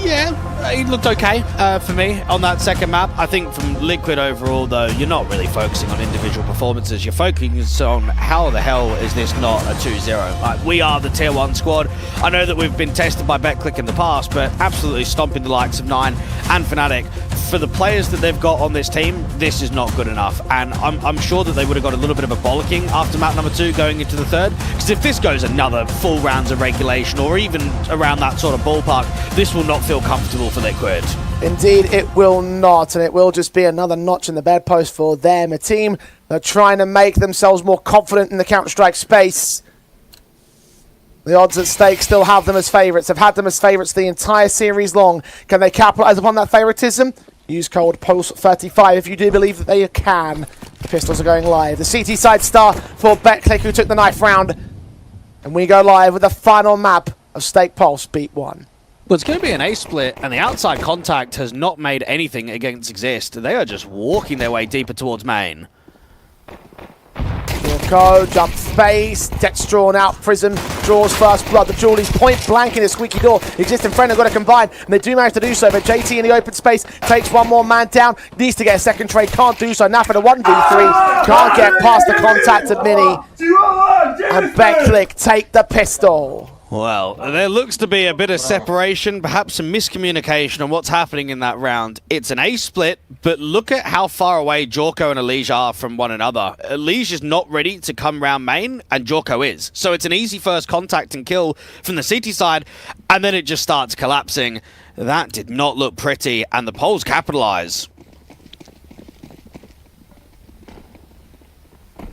[SPEAKER 2] Yeah, he looked okay for me on that second map. I think from Liquid overall, though, you're not really focusing on individual performances. You're focusing on how the hell is this not a 2-0? Like, we are the tier 1 squad. I know that we've been tested by BetClick in the past, but absolutely stomping the likes of 9 and Fnatic. For the players that they've got on this team, this is not good enough. And I'm sure that they would have got a little bit of a bollocking after map number 2 going into the third. Because if this goes another full rounds of regulation or even around that sort of ballpark, this will not feel comfortable for Liquid.
[SPEAKER 1] Indeed, it will not, and it will just be another notch in the bedpost for them. A team that are trying to make themselves more confident in the Counter-Strike space. The odds at stake still have them as favourites. Have had them as favourites the entire series long. Can they capitalise upon that favouritism? Use code PULSE35 if you do believe that they can. The pistols are going live. The CT side star for BetClick, who took the 9th round. And we go live with the final map of Stake Pulse Beat 1.
[SPEAKER 2] Well, it's going to be an A split, and the outside contact has not made anything against Exist. They are just walking their way deeper towards main.
[SPEAKER 1] Go, jump space, Dex drawn out, Prism draws first blood. The Julie's point blank in his squeaky door. Exist and Friend have got to combine, and they do manage to do so, but JT in the open space takes one more man down, needs to get a second trade, can't do so. Nap at a 1v3, can't get past the contact of Mini, and BetClick take the pistol.
[SPEAKER 2] Well, there looks to be a bit of separation, perhaps some miscommunication on what's happening in that round. It's an A split, but look at how far away Jorko and Elige are from one another. Elige is not ready to come round main, and Jorko is. So it's an easy first contact and kill from the CT side, and then it just starts collapsing. That did not look pretty, and the Poles capitalise.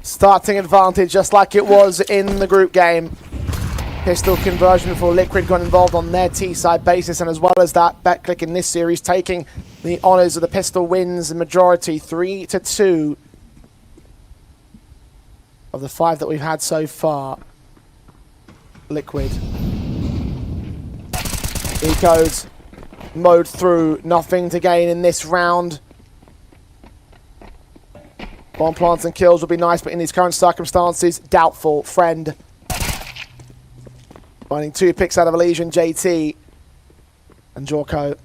[SPEAKER 1] Starting advantage just like it was in the group game. Pistol conversion for Liquid got involved on their T-side basis, and as well as that, BetClick in this series taking the honours of the pistol wins in majority, 3-2 of the 5 that we've had so far. Liquid. Eco's mowed through, nothing to gain in this round. Bomb plants and kills would be nice, but in these current circumstances, doubtful. Friend finding 2 picks out of Elysian, JT and Jorko.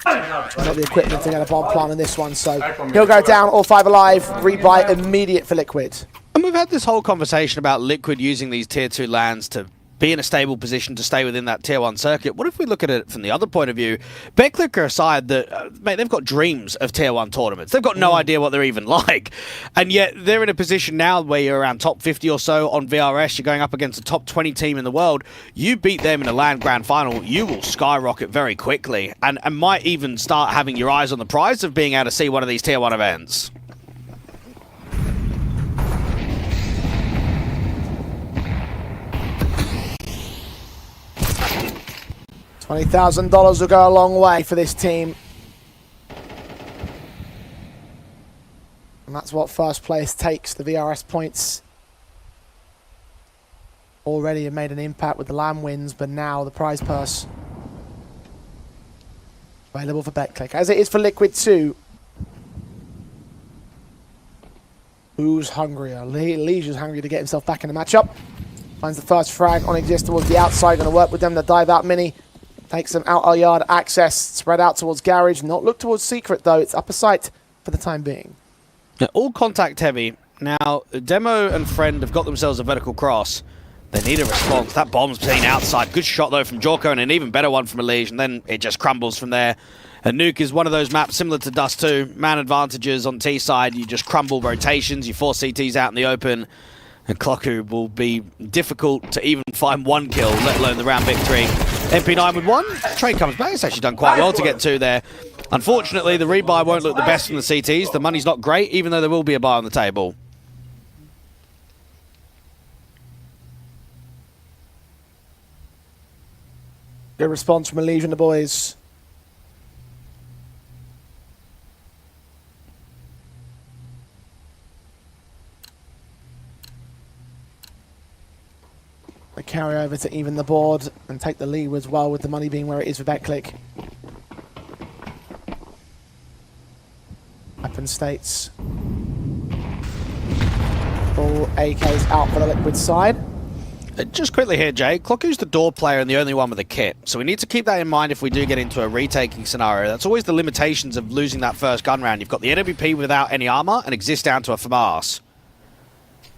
[SPEAKER 1] Not the equipment to get a bomb plant in this one, so he'll go down, all 5 alive, rebuy immediate for Liquid.
[SPEAKER 2] And we've had this whole conversation about Liquid using these tier 2 lands to be in a stable position to stay within that tier 1 circuit. What if we look at it from the other point of view? BetClick are a side that, mate, they've got dreams of tier 1 tournaments. They've got no idea what they're even like. And yet they're in a position now where you're around top 50 or so on VRS. You're going up against a top 20 team in the world. You beat them in a LAN grand final, you will skyrocket very quickly and might even start having your eyes on the prize of being able to see one of these tier 1 events.
[SPEAKER 1] $20,000 will go a long way for this team. And that's what first place takes. The VRS points already have made an impact with the LAN wins, but now the prize purse available for BetClick, as it is for Liquid too. Who's hungrier? Legion's hungry to get himself back in the matchup. Finds the first frag on Exist towards the outside, going to work with them to dive out Mini. Takes them out our yard access, spread out towards Garage. Not look towards Secret, though. It's upper sight for the time being.
[SPEAKER 2] Now, all contact heavy. Now, Demo and Friend have got themselves a vertical cross. They need a response. That bomb's seen outside. Good shot, though, from Jorko, and an even better one from Elige, and then it just crumbles from there. And Nuke is one of those maps similar to Dust 2. Man advantages on T side. You just crumble rotations. You force CTs out in the open. And Cloku will be difficult to even find 1 kill, let alone the round victory. MP9 with 1. Trade comes back. It's actually done quite well to get 2 there. Unfortunately, the rebuy won't look the best from the CTs. The money's not great, even though there will be a buy on the table.
[SPEAKER 1] Good response from Elysian, the boys. They carry over to even the board and take the lead as well, with the money being where it is for BetClick. Weapon states. Full AKs out for the Liquid side.
[SPEAKER 2] Just quickly here, Jay. Clocku's the door player and the only one with a kit. So we need to keep that in mind if we do get into a retaking scenario. That's always the limitations of losing that first gun round. You've got the NWP without any armor and exists down to a FAMAS.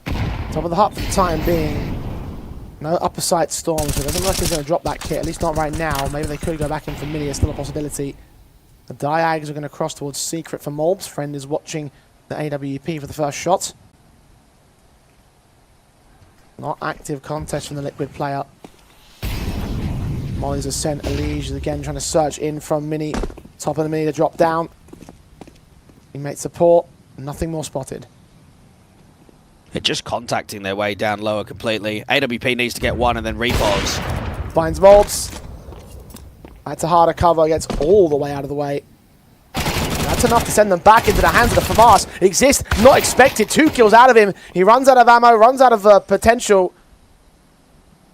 [SPEAKER 1] Top of the hut for the time being. No upper sight storm, so it doesn't look like he's going to drop that kit, at least not right now. Maybe they could go back in for Mini, it's still a possibility. The Diags are going to cross towards Secret for Molbs. Friend is watching the AWP for the first shot. Not active contest from the Liquid player. Molly's a sent Elige again trying to search in from Mini. Top of the Mini to drop down. Teammate support, nothing more spotted.
[SPEAKER 2] They're just contacting their way down lower completely. AWP needs to get one and then repos.
[SPEAKER 1] Finds Molbs. That's a harder cover, gets all the way out of the way. That's enough to send them back into the hands of the FAMAS. Exist, not expected. 2 kills out of him. He runs out of ammo, runs out of potential.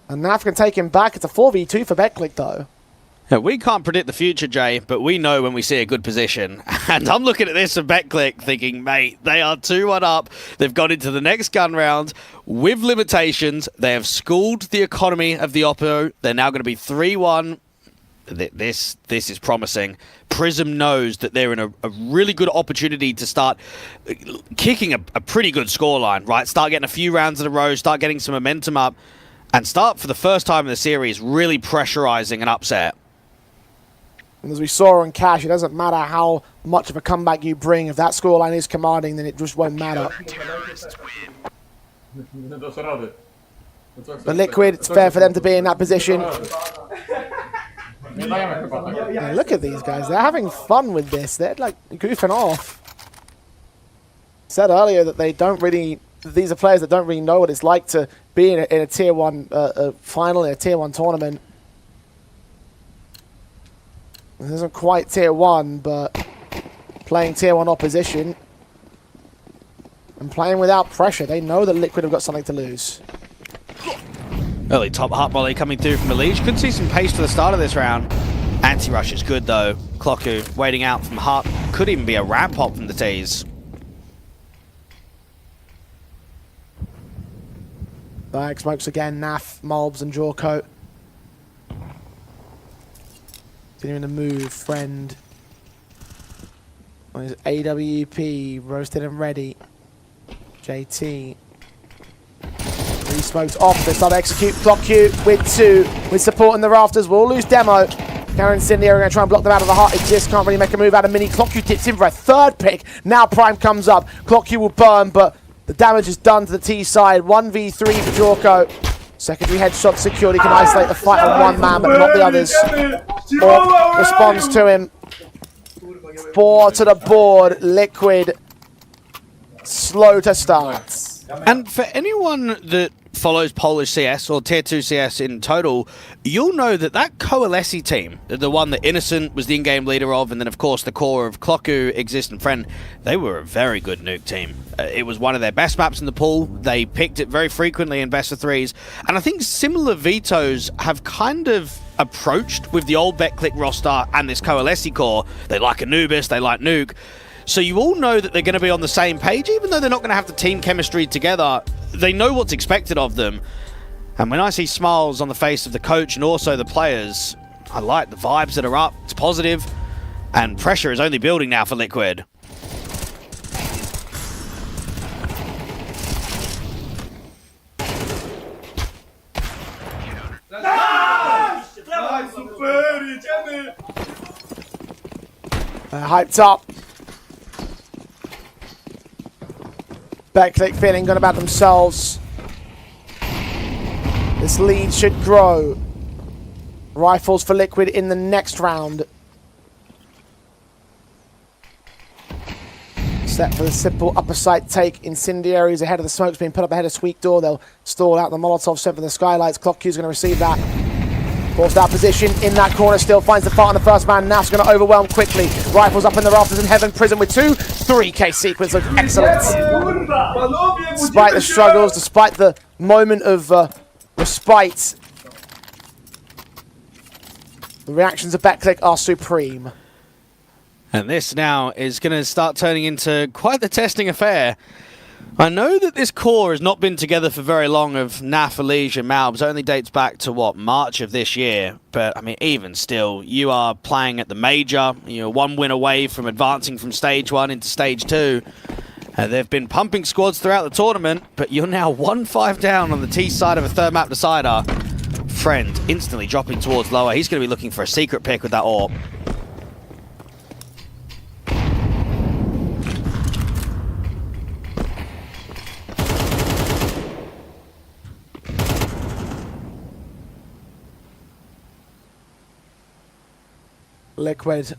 [SPEAKER 1] And Naf can take him back. It's a 4v2 for Betclic, though.
[SPEAKER 2] Yeah, we can't predict the future, Jay, but we know when we see a good position. And I'm looking at this for Betclic thinking, mate, they are 2-1 up. They've got into the next gun round with limitations. They have schooled the economy of the Oppo. They're now going to be 3-1. This is promising. Prism knows that they're in a really good opportunity to start kicking a pretty good scoreline, right? Start getting a few rounds in a row, start getting some momentum up, and start, for the first time in the series, really pressurizing an upset.
[SPEAKER 1] And as we saw on Cash, it doesn't matter how much of a comeback you bring. If that scoreline is commanding, then it just won't matter. But Liquid, it's fair for them to be in that position. Yeah, look at these guys. They're having fun with this. They're like goofing off. Said earlier that they don't really... These are players that don't really know what it's like to be in a Tier 1 final, in a Tier 1 tournament. This isn't quite Tier 1, but playing Tier 1 opposition and playing without pressure. They know that Liquid have got something to lose.
[SPEAKER 2] Early top hot volley coming through from Elige. Could see some pace for the start of this round. Anti-rush is good, though. Clocku waiting out from Hut. Could even be a ramp hop from the T's.
[SPEAKER 1] Diag smokes again. Naf, Molbs, and Jawcoat. Continuing to move, Friend. On his AWP, roasted and ready. JT. Smoked off, they start to execute. Clocku with 2, with support in the rafters. We'll lose Demo. Karen Cindy are going to try and block them out of the heart. It just can't really make a move out of Mini. Clocku dips in for a 3rd pick. Now Prime comes up. Clocku will burn, but the damage is done to the T side. 1v3 for Jorko. Secondary headshot secured. He can isolate the fight on one man, but not the others. Orc responds to him. 4 to the board. Liquid slow to start.
[SPEAKER 2] And for anyone that follows Polish CS or Tier 2 CS in total, you'll know that that Coalesce team, the one that Innocent was the in-game leader of, and then of course the core of Clocku, Exist, and Friend, they were a very good nuke team. It was one of their best maps in the pool. They picked it very frequently in best of 3s, and I think similar vetoes have kind of approached with the old Betclic roster and this Coalesce core. They like Anubis, they like nuke. So you all know that they're going to be on the same page, even though they're not going to have the team chemistry together. They know what's expected of them. And when I see smiles on the face of the coach and also the players, I like the vibes that are up. It's positive, and pressure is only building now for Liquid.
[SPEAKER 1] Hyped up. Betclic feeling good about themselves. This lead should grow. Rifles for Liquid in the next round. Set for the simple upper side take. Incendiaries ahead of the smokes being put up ahead of Squeak Door. They'll stall out the Molotov set for the skylights. Clockcue's going to receive that. Forced out position in that corner, still finds the fight on the first man. Naf's going to overwhelm quickly. Rifles up in the rafters in heaven. Prism with 2. 3K sequence looks excellent. Despite the struggles, despite the moment of respite, the reactions of Betclic are supreme.
[SPEAKER 2] And this now is going to start turning into quite the testing affair. I know that this core has not been together for very long of Naf, Elige and Malbs. It only dates back to, what, March of this year. But, I mean, even still, you are playing at the major. You're 1 win away from advancing from Stage 1 into Stage 2. They've been pumping squads throughout the tournament, but you're now 1-5 down on the T side of a third map decider. Friend instantly dropping towards lower. He's going to be looking for a secret pick with that AWP.
[SPEAKER 1] Liquid.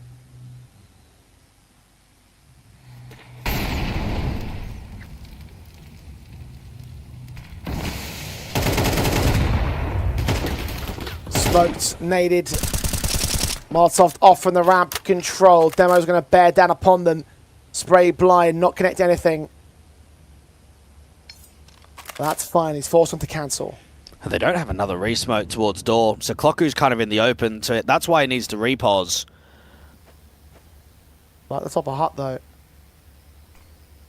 [SPEAKER 1] Smoked, naded. Molotov off from the ramp. Control. Demo's going to bear down upon them. Spray blind, not connect anything. That's fine. He's forced them to cancel.
[SPEAKER 2] They don't have another re-smoke towards door, so Clocku's kind of in the open to it. That's why he needs to repause.
[SPEAKER 1] Right at the top of hut, though.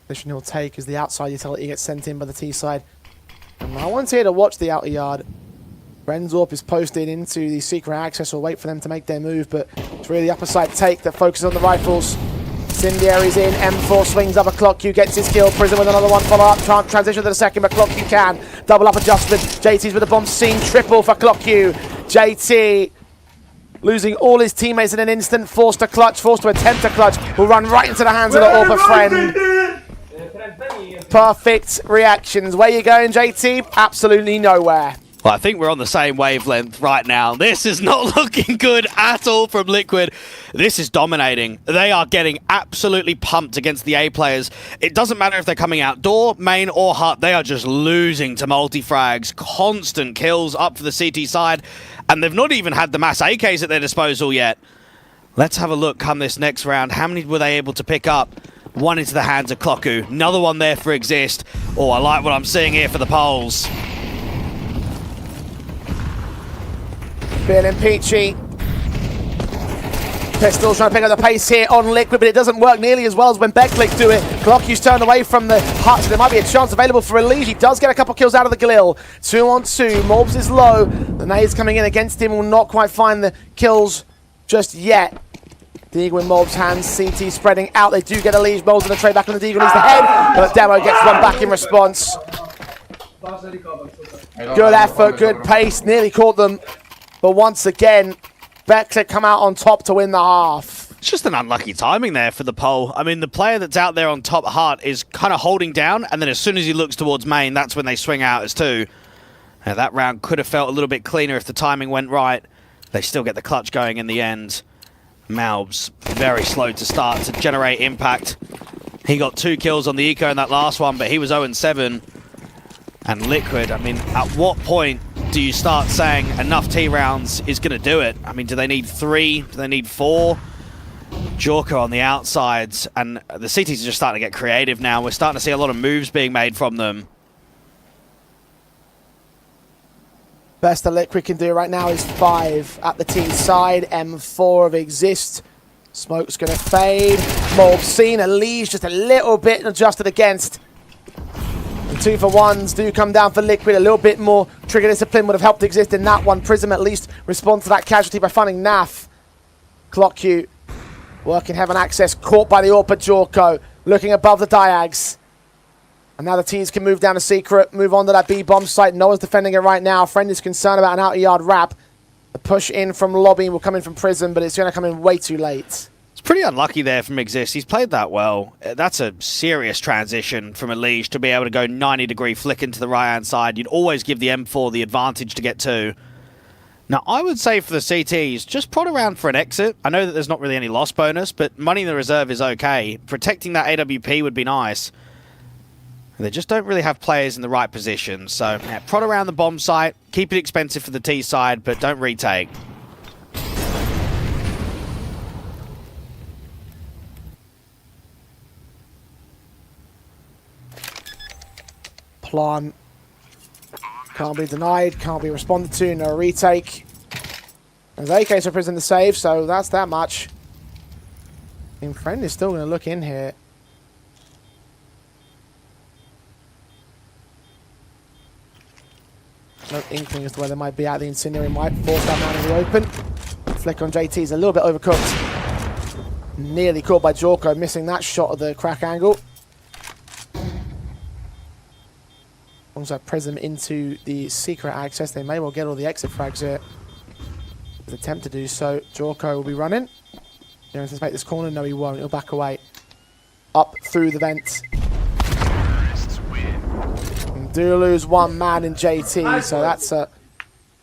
[SPEAKER 1] Position he'll take as the outside utility gets sent in by the T side. And no one's here to watch the outer yard. Renzorp is posted into the secret access. We'll wait for them to make their move, but it's really the upper side take that focuses on the rifles. Incendiary's in, M4 swings up a Clocku, gets his kill. Prism with another one, follow up, transition to the second, but Clocku can. Double up adjustment, JT's with the bomb scene, triple for Clocku. JT losing all his teammates in an instant, forced to clutch, forced to attempt to clutch, will run right into the hands of the AWP friend. Perfect reactions. Where you going, JT? Absolutely nowhere.
[SPEAKER 2] Well, I think we're on the same wavelength right now. This is not looking good at all from Liquid. This is dominating. They are getting absolutely pumped against the A players. It doesn't matter if they're coming out door, main, or hut. They are just losing to multi-frags. Constant kills up for the CT side. And they've not even had the mass AKs at their disposal yet. Let's have a look come this next round. How many were they able to pick up? One into the hands of Clocku. Another one there for Exist. Oh, I like what I'm seeing here for the Poles.
[SPEAKER 1] Feeling peachy. Pistol's trying to pick up the pace here on Liquid, but it doesn't work nearly as well as when Beclick do it. Clocku's turned away from the hut, so there might be a chance available for Elige. He does get a couple kills out of the Galil. 2 on 2. Morbs is low. The nades coming in against him will not quite find the kills just yet. Deagle in Morb's hands. CT spreading out. They do get Elige. Morbs in the trade back on the Deagle. Needs the head, but Demo gets one back in response. Good effort, good pace. Nearly caught them. But once again, Beclick come out on top to win the half.
[SPEAKER 2] It's just an unlucky timing there for the pole. I mean, the player that's out there on top hut is kind of holding down, and then as soon as he looks towards main, that's when they swing out as two. Now, that round could have felt a little bit cleaner if the timing went right. They still get the clutch going in the end. Malbs, very slow to start to generate impact. He got 2 kills on the eco in that last one, but he was 0-7. And Liquid, I mean, at what point do you start saying enough T rounds is going to do it? I mean, do they need 3? Do they need 4? Jorka on the outsides, and the CTs are just starting to get creative now. We're starting to see a lot of moves being made from them.
[SPEAKER 1] Best that Liquid can do right now is 5 at the T side. M4 of Exist. Smoke's going to fade. Morb seen. Elige just a little bit adjusted against. And 2 for 1s do come down for Liquid. A little bit more trigger discipline would have helped Exist in that one. Prism at least responds to that casualty by finding Naf. Clocku working heaven access. Caught by the AWP Jorko. Looking above the diags. And now the T's can move down to secret. Move on to that B-bomb site. No one's defending it right now. Friend is concerned about an outer-yard wrap. The push in from lobby will come in from Prism, but it's going to come in way too late.
[SPEAKER 2] It's pretty unlucky there from Exist. He's played that well. That's a serious transition from Elige to be able to go 90-degree flick into the right-hand side. You'd always give the M4 the advantage to get 2. Now, I would say for the CTs, just prod around for an exit. I know that there's not really any loss bonus, but money in the reserve is okay. Protecting that AWP would be nice. They just don't really have players in the right position. So, yeah, prod around the bomb site. Keep it expensive for the T side, but don't retake.
[SPEAKER 1] Plan can't be denied, can't be responded to, no retake. And AK's for Prism to save, so that's that much. Team Friend is still going to look in here. No inkling as to where they might be at. The Incendiary might force that man in the open. Flick on JT is a little bit overcooked. Nearly caught by Jorko, missing that shot at the crack angle. Also Prism into the secret access. They may well get all the exit frags here. Attempt to do so. Jorko will be running. You anticipate this corner? No, he won't. He'll back away. Up through the vent. And do lose one man in JT, so that's a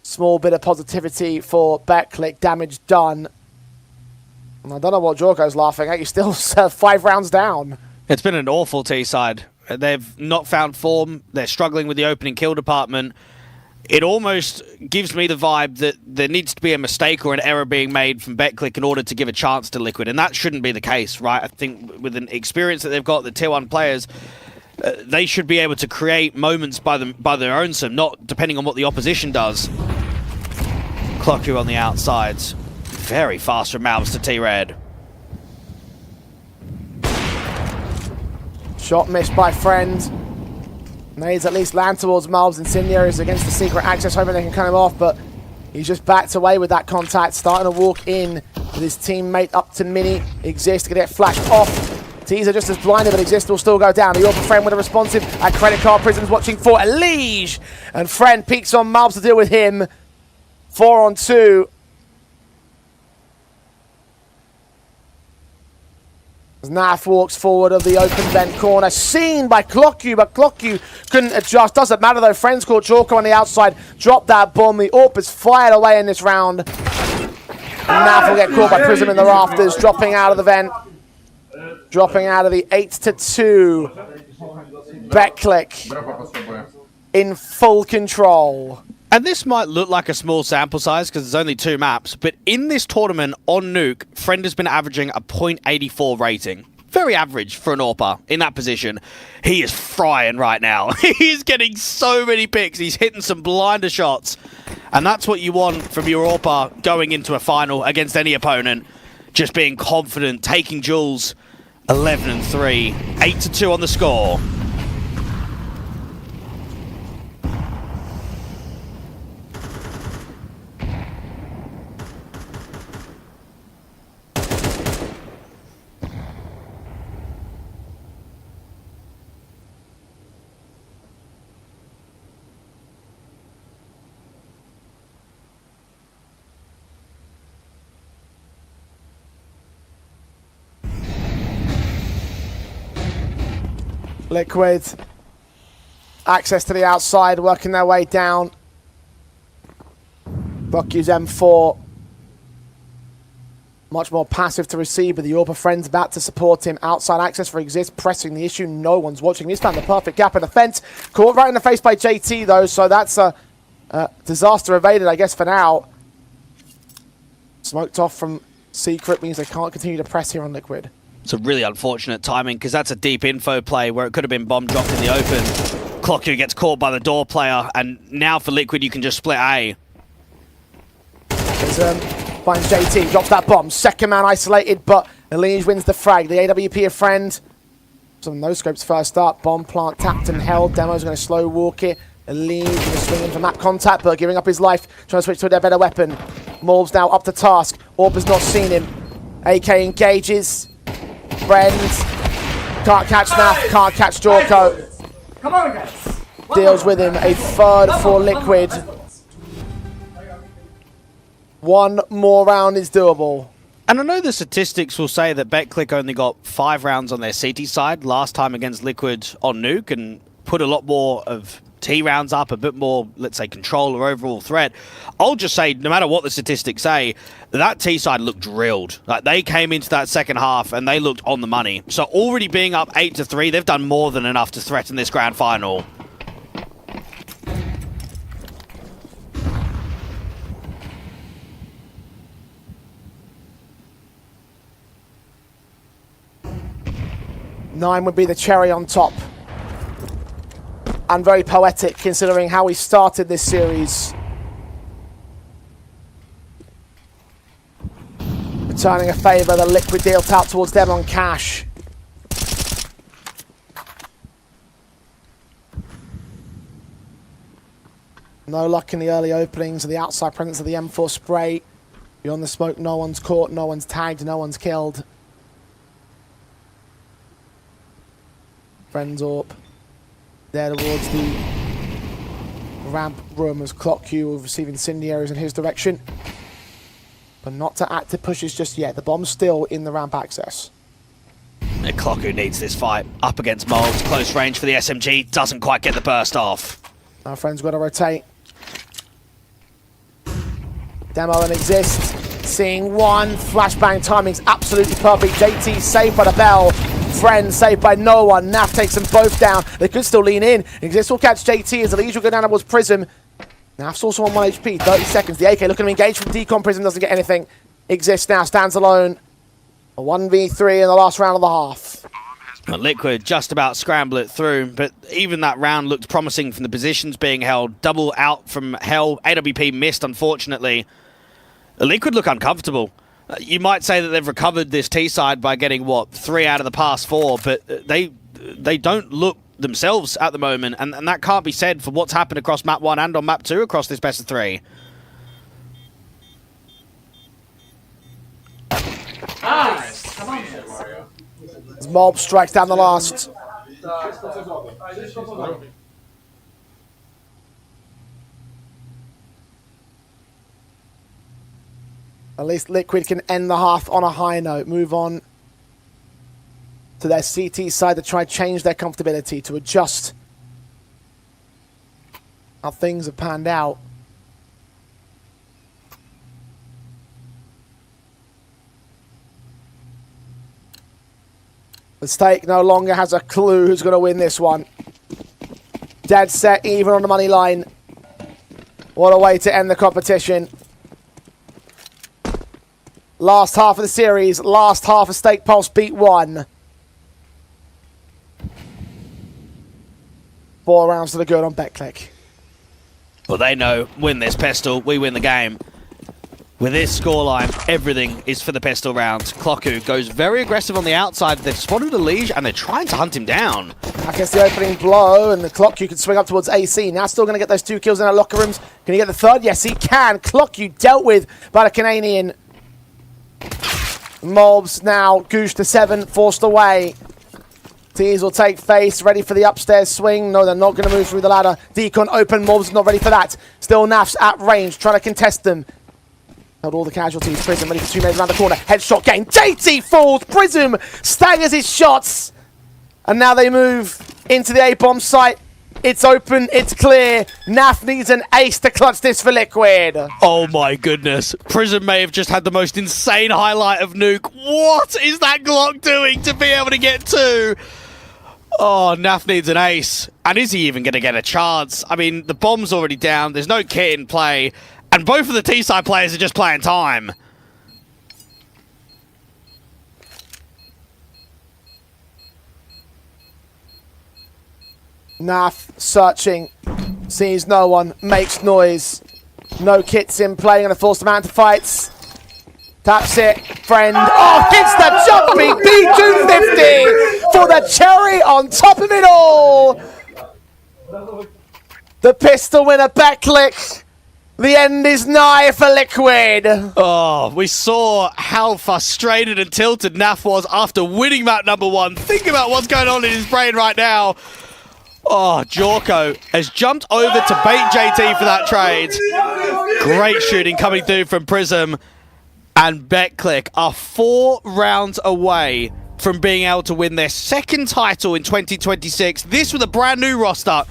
[SPEAKER 1] small bit of positivity for BetClick. Damage done. And I don't know what Jorko's laughing at. He's still 5 rounds down.
[SPEAKER 2] It's been an awful T-side. They've not found form. They're struggling with the opening kill department. It almost gives me the vibe that there needs to be a mistake or an error being made from BetClick in order to give a chance to Liquid, and that shouldn't be the case, right? I think with an experience that they've got, the Tier 1 players, they should be able to create moments by their own sim, not depending on what the opposition does. Clockyu on the outsides. Very fast from Malbs to T-Red.
[SPEAKER 1] Shot missed by Friend. Nades at least land towards Malbs. Incendiaries against the secret access, hoping they can cut him off, but he's just backed away with that contact, starting to walk in with his teammate up to Mini. Exist, gonna get flashed off. Teaser just as blinded, but Exist will still go down. The Orphan Friend with a responsive at Credit Card Prism's watching for Elige, and Friend peeks on Malbs to deal with him. 4 on 2. As Naf walks forward of the open vent corner, seen by Clockyu, but Clockyu couldn't adjust. Doesn't matter though, Friends caught Jorko on the outside, dropped that bomb. The AWP is fired away in this round. And Naf will get caught by Prism in the rafters, dropping out of the vent. Dropping out of the 8-2. BetClick in full control.
[SPEAKER 2] And this might look like a small sample size because there's only 2 maps, but in this tournament on Nuke, Friend has been averaging a .84 rating. Very average for an AWPer in that position. He is frying right now. He's getting so many picks. He's hitting some blinder shots. And that's what you want from your AWPer going into a final against any opponent. Just being confident, taking duels. 11-3, 8-2 on the score.
[SPEAKER 1] Liquid, access to the outside, working their way down. Clockyu's M4, much more passive to receive, but the AWPer Friend's about to support him. Outside access for Exist, pressing the issue. No one's watching. He's found the perfect gap in the fence. Caught right in the face by JT, though, so that's a disaster evaded, I guess, for now. Smoked off from Secret means they can't continue to press here on Liquid.
[SPEAKER 2] It's a really unfortunate timing because that's a deep info play where it could have been bomb dropped in the open. Clockyu gets caught by the door player, and now for Liquid you can just split A.
[SPEAKER 1] Finds JT, drops that bomb. Second man isolated, but Elige wins the frag. The AWP a Friend. Some no-scopes first up. Bomb plant tapped and held. Demo's going to slow walk it. Elige going to swing in from that contact, but giving up his life. Trying to switch to a better weapon. Morb's now up to task. AWPer's not seen him. AK engages. Friend can't catch Naf, can't catch Jorko.
[SPEAKER 15] Come on, guys.
[SPEAKER 1] Deals with him. A third for Liquid. One more round is doable.
[SPEAKER 2] And I know the statistics will say that BetClick only got 5 rounds on their CT side last time against Liquid on Nuke and put a lot more of T rounds up, a bit more, let's say, control or overall threat. I'll just say, no matter what the statistics say, that T side looked drilled. Like, they came into that second half and they looked on the money. So already being up 8-3, they've done more than enough to threaten this grand final.
[SPEAKER 1] Nine would be the cherry on top. And very poetic considering how we started this series. Returning a favour, the Liquid dealt out towards them on cash. No luck in the early openings of the outside presence of the M4 spray. Beyond the smoke, no one's caught, no one's tagged, no one's killed. Frenzorp there towards the ramp room as Clock Q will receive incendiaries in his direction. But not to active pushes just yet. The bomb's still in the ramp access.
[SPEAKER 2] And Clock Q needs this fight. Up against Moles, close range for the SMG, doesn't quite get the burst off.
[SPEAKER 1] Our friend's got to rotate. Demo and Exist. Seeing one. Flashbang timing's absolutely perfect. JT saved by the bell. Friend saved by no one. Naf takes them both down. They could still lean in. Exist will catch JT as the lead will go down towards Prism. Naf's also on 1 HP. 30 seconds. The AK looking to engage from Decon. Prism doesn't get anything. Exist now stands alone. A 1v3 in the last round of the half.
[SPEAKER 2] Liquid just about scramble it through, but even that round looked promising from the positions being held. Double out from Hell. AWP missed, unfortunately. Liquid look uncomfortable. You might say that they've recovered this T-side by getting, what, 3 out of the past 4, but they don't look themselves at the moment, and that can't be said for what's happened across map 1 and on map 2 across this best of 3.
[SPEAKER 15] Nice! Come on,
[SPEAKER 1] As Mob strikes down the last. At least Liquid can end the half on a high note. Move on to their CT side to try and change their comfortability, to adjust how things have panned out. The Stake no longer has a clue who's going to win this one. Dead set, even on the money line. What a way to end the competition. Last half of the series, last half of Stake Pulse beat 1. 4 rounds to the good on BetClick.
[SPEAKER 2] Well, they know, win this pistol, we win the game. With this scoreline, everything is for the pistol round. Clocku goes very aggressive on the outside. They've spotted a Liege and they're trying to hunt him down.
[SPEAKER 1] I guess the opening blow, and the Clocku can swing up towards AC. Now still going to get those 2 kills in our locker rooms. Can he get the 3rd? Yes, he can. Clocku dealt with by the Canadian. Mobs now goose to 7, forced away. Tees will take face, ready for the upstairs swing. No, they're not going to move through the ladder. Decon open, Mobs not ready for that. Still Naf's at range, trying to contest them. Held all the casualties. Prism ready for 2 minutes around the corner. Headshot gain. JT falls. Prism staggers his shots. And now they move into the A-bomb site. It's open. It's clear. Naf needs an ace to clutch this for Liquid.
[SPEAKER 2] Oh my goodness. Prism may have just had the most insane highlight of Nuke. What is that Glock doing to be able to get 2? Oh, Naf needs an ace. And is he even going to get a chance? I mean, the bomb's already down. There's no kit in play. And both of the T-side players are just playing time.
[SPEAKER 1] Naf searching, sees no one, makes noise. No kits in play, going to force them out to fights. Taps it, friend. Oh, hits the jumping B250 for the cherry on top of it all. The pistol winner BetClick. The end is nigh for Liquid.
[SPEAKER 2] Oh, we saw how frustrated and tilted Naf was after winning map number 1. Think about what's going on in his brain right now. Oh, Jorko has jumped over to bait JT for that trade. Great shooting coming through from Prism. And BetClick are 4 rounds away from being able to win their 2nd title in 2026. This with a brand new roster.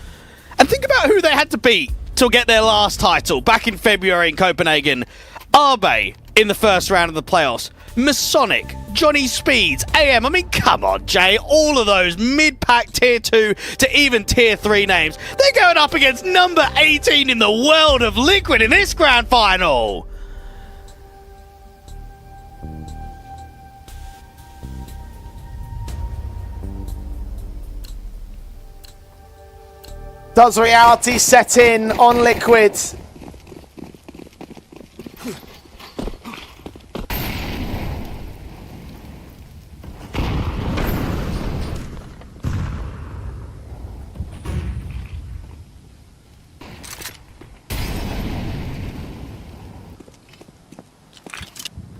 [SPEAKER 2] And think about who they had to beat to get their last title back in February in Copenhagen. Arbe in the 1st round of the playoffs. Masonic, Johnny Speeds, AM. I mean, come on, Jay. All of those mid-pack tier 2 to even tier 3 names. They're going up against number 18 in the world of Liquid in this grand final.
[SPEAKER 1] Does reality set in on Liquid?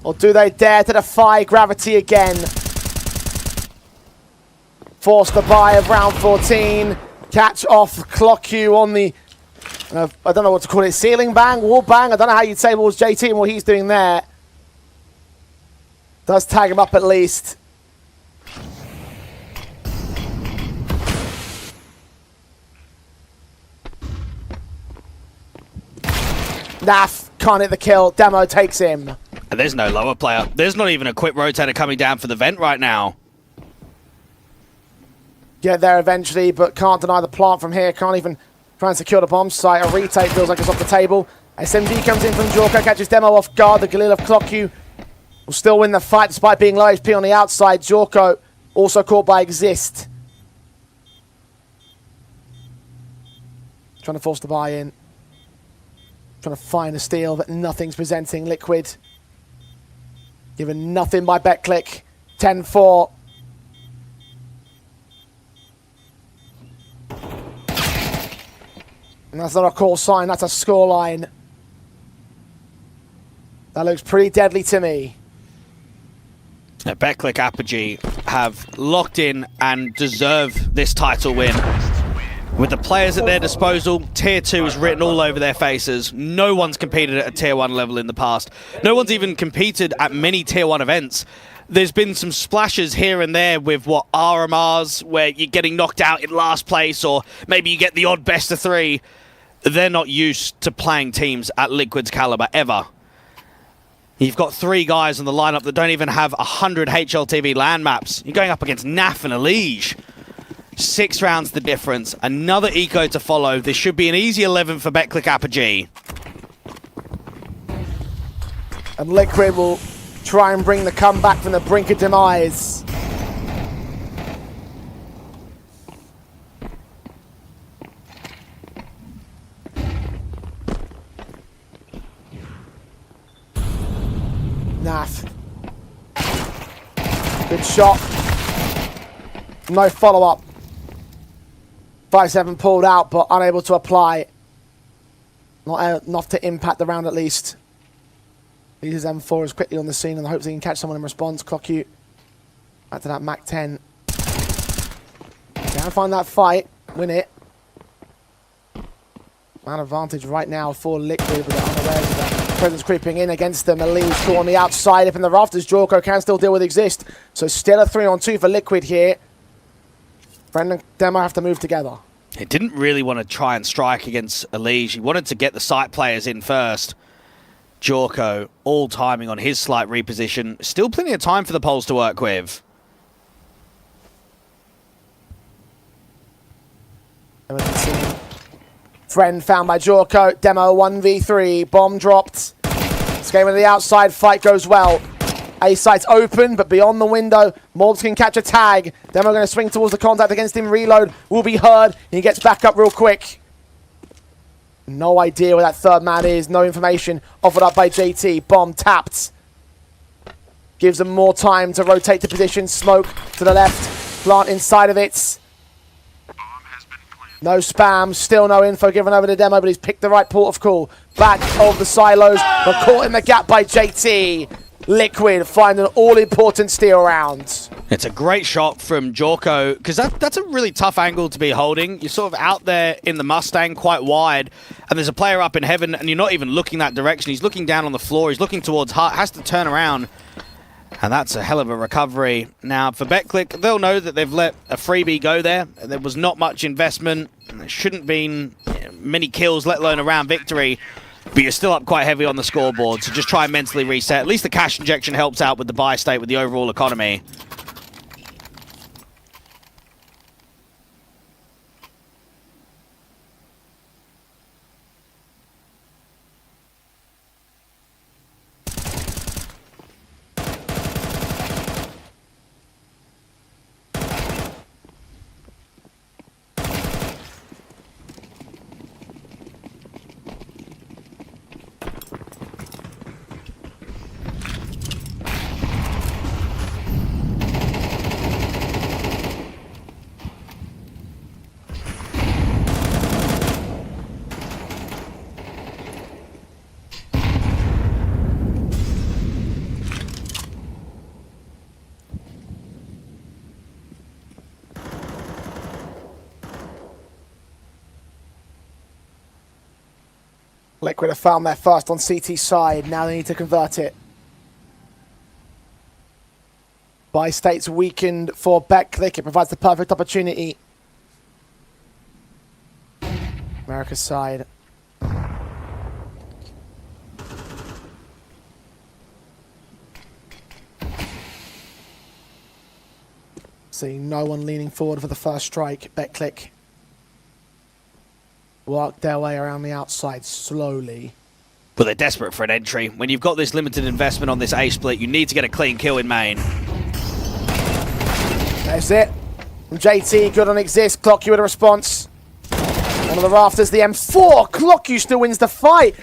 [SPEAKER 1] Or do they dare to defy gravity again? Force the buy of round 14. Catch off ClockQ on the, I don't know what to call it, ceiling bang, wall bang. I don't know how you'd say it was JT and what he's doing there. Does tag him up at least. Naf can't hit the kill. Demo takes him.
[SPEAKER 2] And there's no lower player. There's not even a quick rotator coming down for the vent right now.
[SPEAKER 1] Get there eventually, but can't deny the plant from here. Can't even try and secure the bomb site. A retake feels like it's off the table. SMG comes in from Jorko, catches Demo off guard. The Galil of ClockQ will still win the fight despite being low HP on the outside. Jorko also caught by Exist. Trying to force the buy in. Trying to find a steal, but nothing's presenting. Liquid given nothing by BetClick. 10-4. And that's not a call sign, that's a score line. That looks pretty deadly to me.
[SPEAKER 2] BetClick APOGEE have locked in and deserve this title win. With the players at their disposal, Tier 2 is written all over their faces. No one's competed at a Tier 1 level in the past. No one's even competed at many Tier 1 events. There's been some splashes here and there with RMRs, where you're getting knocked out in last place, or maybe you get the odd best of 3. They're not used to playing teams at Liquid's caliber, ever. You've got 3 guys on the lineup that don't even have 100 HLTV land maps. You're going up against Naf and Elige. 6 rounds the difference. Another eco to follow. This should be an easy 11 for BetClick APOGEE.
[SPEAKER 1] And Liquid will try and bring the comeback from the brink of demise. Naf. Good shot. No follow-up. 5-7 pulled out, but unable to apply. Not enough to impact the round at least. Uses M4 is quickly on the scene in the hopes he can catch someone in response. ClockQ back to that Mac 10. Can find that fight, win it. Man advantage right now for Liquid, but they're unaware of that presence creeping in against them. Elige still on the outside, up in the rafters. Jorko can still deal with Exist. So still a 3-on-2 for Liquid here. Friend and Demo have to move together.
[SPEAKER 2] He didn't really want to try and strike against Elige. He wanted to get the site players in first. Jorko, all timing on his slight reposition. Still plenty of time for the Poles to work with.
[SPEAKER 1] Friend found by Jorko. Demo 1v3. Bomb dropped. This game on the outside. Fight goes well. A site's open, but beyond the window, Morbs can catch a tag. Demo going to swing towards the contact against him. Reload will be heard. He gets back up real quick. No idea where that third man is. No information offered up by JT. Bomb tapped. Gives them more time to rotate to position. Smoke to the left. Plant inside of it. No spam. Still no info given over to Demo, but he's picked the right port of call. Back of the silos, but caught in the gap by JT. Liquid find an all-important steal round.
[SPEAKER 2] It's a great shot from Jorko, because that's a really tough angle to be holding. You're sort of out there in the Mustang quite wide, and there's a player up in heaven, and you're not even looking that direction. He's looking down on the floor. He's looking towards Hut, has to turn around, and that's a hell of a recovery. Now, for BetClick, they'll know that they've let a freebie go there. There was not much investment. There shouldn't have been many kills, let alone a round victory. But you're still up quite heavy on the scoreboard, so just try and mentally reset. At least the cash injection helps out with the buy state with the overall economy.
[SPEAKER 1] Liquid have found their first on CT side. Now they need to convert it. Buy states weakened for BetClick. It provides the perfect opportunity. America's side. See no one leaning forward for the first strike. BetClick work their way around the outside slowly.
[SPEAKER 2] But they're desperate for an entry. When you've got this limited investment on this A split, you need to get a clean kill in main.
[SPEAKER 1] There's it. From JT, good on exist. Clock you with a response. One of the rafters, the M4. Clock you still wins the fight.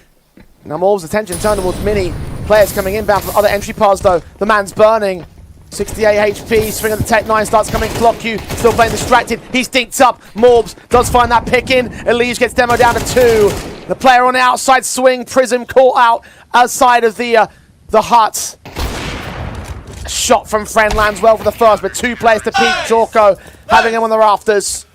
[SPEAKER 1] Now Morb's attention turned towards Mini. Players coming inbound from other entry paths though. The man's burning. 68 HP, swing of the Tech 9 starts coming, Clock you, still playing distracted, he's dinked up, Morbs does find that pick in, Elige gets demo down to 2. The player on the outside swing, Prism caught out outside of the hut. Shot from Friend lands well for the first, but 2 players to peek, Jorko having him on the rafters.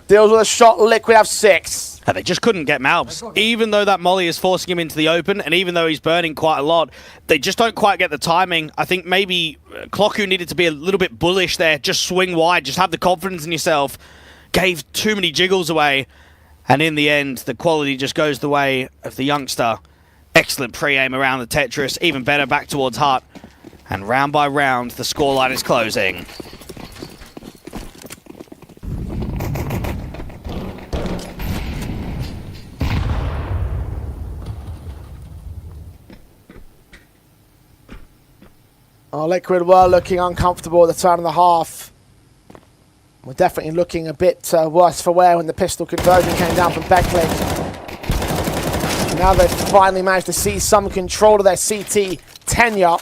[SPEAKER 1] Deals with a shot, Liquid have 6.
[SPEAKER 2] And they just couldn't get Malbs. Even though that molly is forcing him into the open, and even though he's burning quite a lot, they just don't quite get the timing. I think maybe Clocku needed to be a little bit bullish there. Just swing wide, just have the confidence in yourself. Gave too many jiggles away. And in the end, the quality just goes the way of the youngster. Excellent pre-aim around the Tetris, even better back towards Hut. And round by round, the scoreline is closing.
[SPEAKER 1] Liquid were looking uncomfortable at the turn of the half. We're definitely looking a bit worse for wear when the pistol conversion came down from BetClick. Now they've finally managed to see some control of their CT tenure.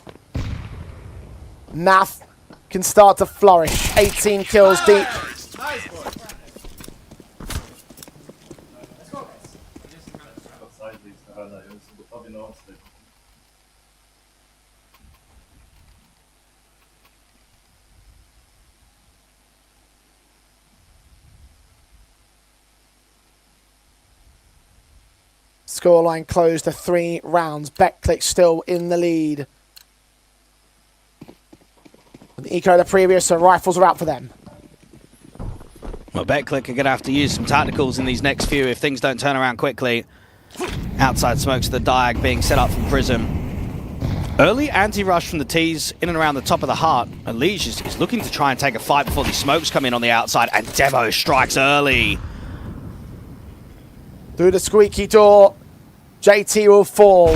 [SPEAKER 1] Math can start to flourish. 18 kills deep. Scoreline closed to 3 rounds. BetClick still in the lead. With the eco of the previous, so rifles are out for them.
[SPEAKER 2] Well, BetClick are going to have to use some tacticals in these next few if things don't turn around quickly. Outside smokes the diag being set up from Prism. Early anti-rush from the T's in and around the top of the heart. Elige is looking to try and take a fight before these smokes come in on the outside, and Devo strikes early.
[SPEAKER 1] Through the squeaky door, JT will fall.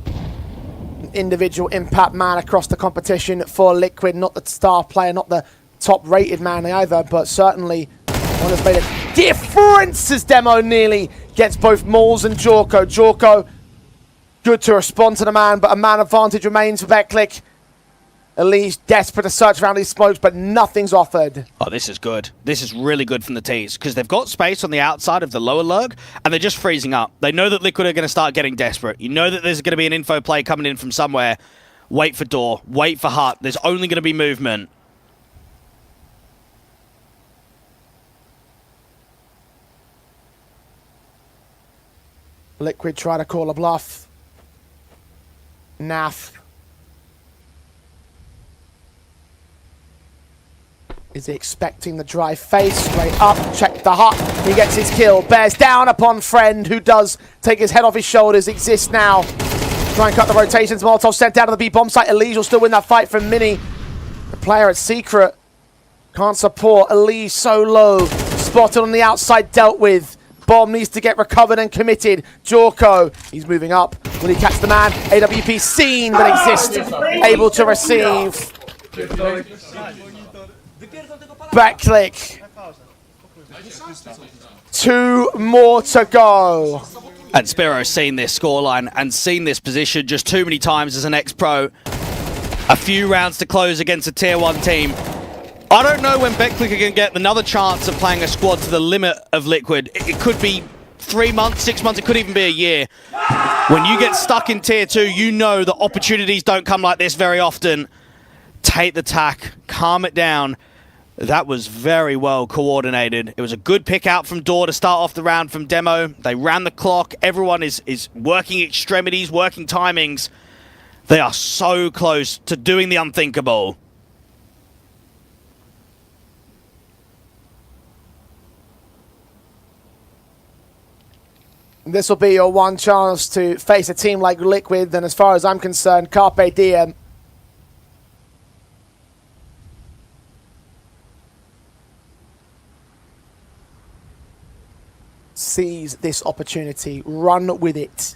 [SPEAKER 1] An individual impact man across the competition for Liquid, not the star player, not the top-rated man either, but certainly one that's made a difference as Demo nearly gets both Mauls and Jorko. Jorko, good to respond to the man, but a man advantage remains for BetClick. Elige desperate to search around these smokes, but nothing's offered.
[SPEAKER 2] Oh, this is good. This is really good from the T's, because they've got space on the outside of the lower lurk, and they're just freezing up. They know that Liquid are going to start getting desperate. You know that there's going to be an info play coming in from somewhere. Wait for door. Wait for Hut. There's only going to be movement.
[SPEAKER 1] Liquid try to call a bluff. Nath. Is he expecting the dry face? Straight up, check the hut. He gets his kill. Bears down upon Friend, who does take his head off his shoulders. Exists now. Try and cut the rotations. Molotov sent down to the B-bomb site. Elige will still win that fight from Mini. The player at Secret can't support. Elige so low. Spotted on the outside, dealt with. Bomb needs to get recovered and committed. Jorko, he's moving up. Will he catch the man? AWP seen, but Exist able to receive. BetClick. 2 more to go.
[SPEAKER 2] And Spiro's seen this scoreline and seen this position just too many times as an ex-pro. A few rounds to close against a tier 1 team. I don't know when BetClick are going to get another chance of playing a squad to the limit of Liquid. It could be 3 months, 6 months, it could even be a year. When you get stuck in tier 2, you know that opportunities don't come like this very often. Take the tack, calm it down. That was very well coordinated. It was a good pick out from Door to start off the round from Demo. They ran the clock. Everyone is working extremities, working timings. They are so close to doing the unthinkable.
[SPEAKER 1] This will be your one chance to face a team like Liquid, and as far as I'm concerned, Carpe Diem. Seize this opportunity, run with it.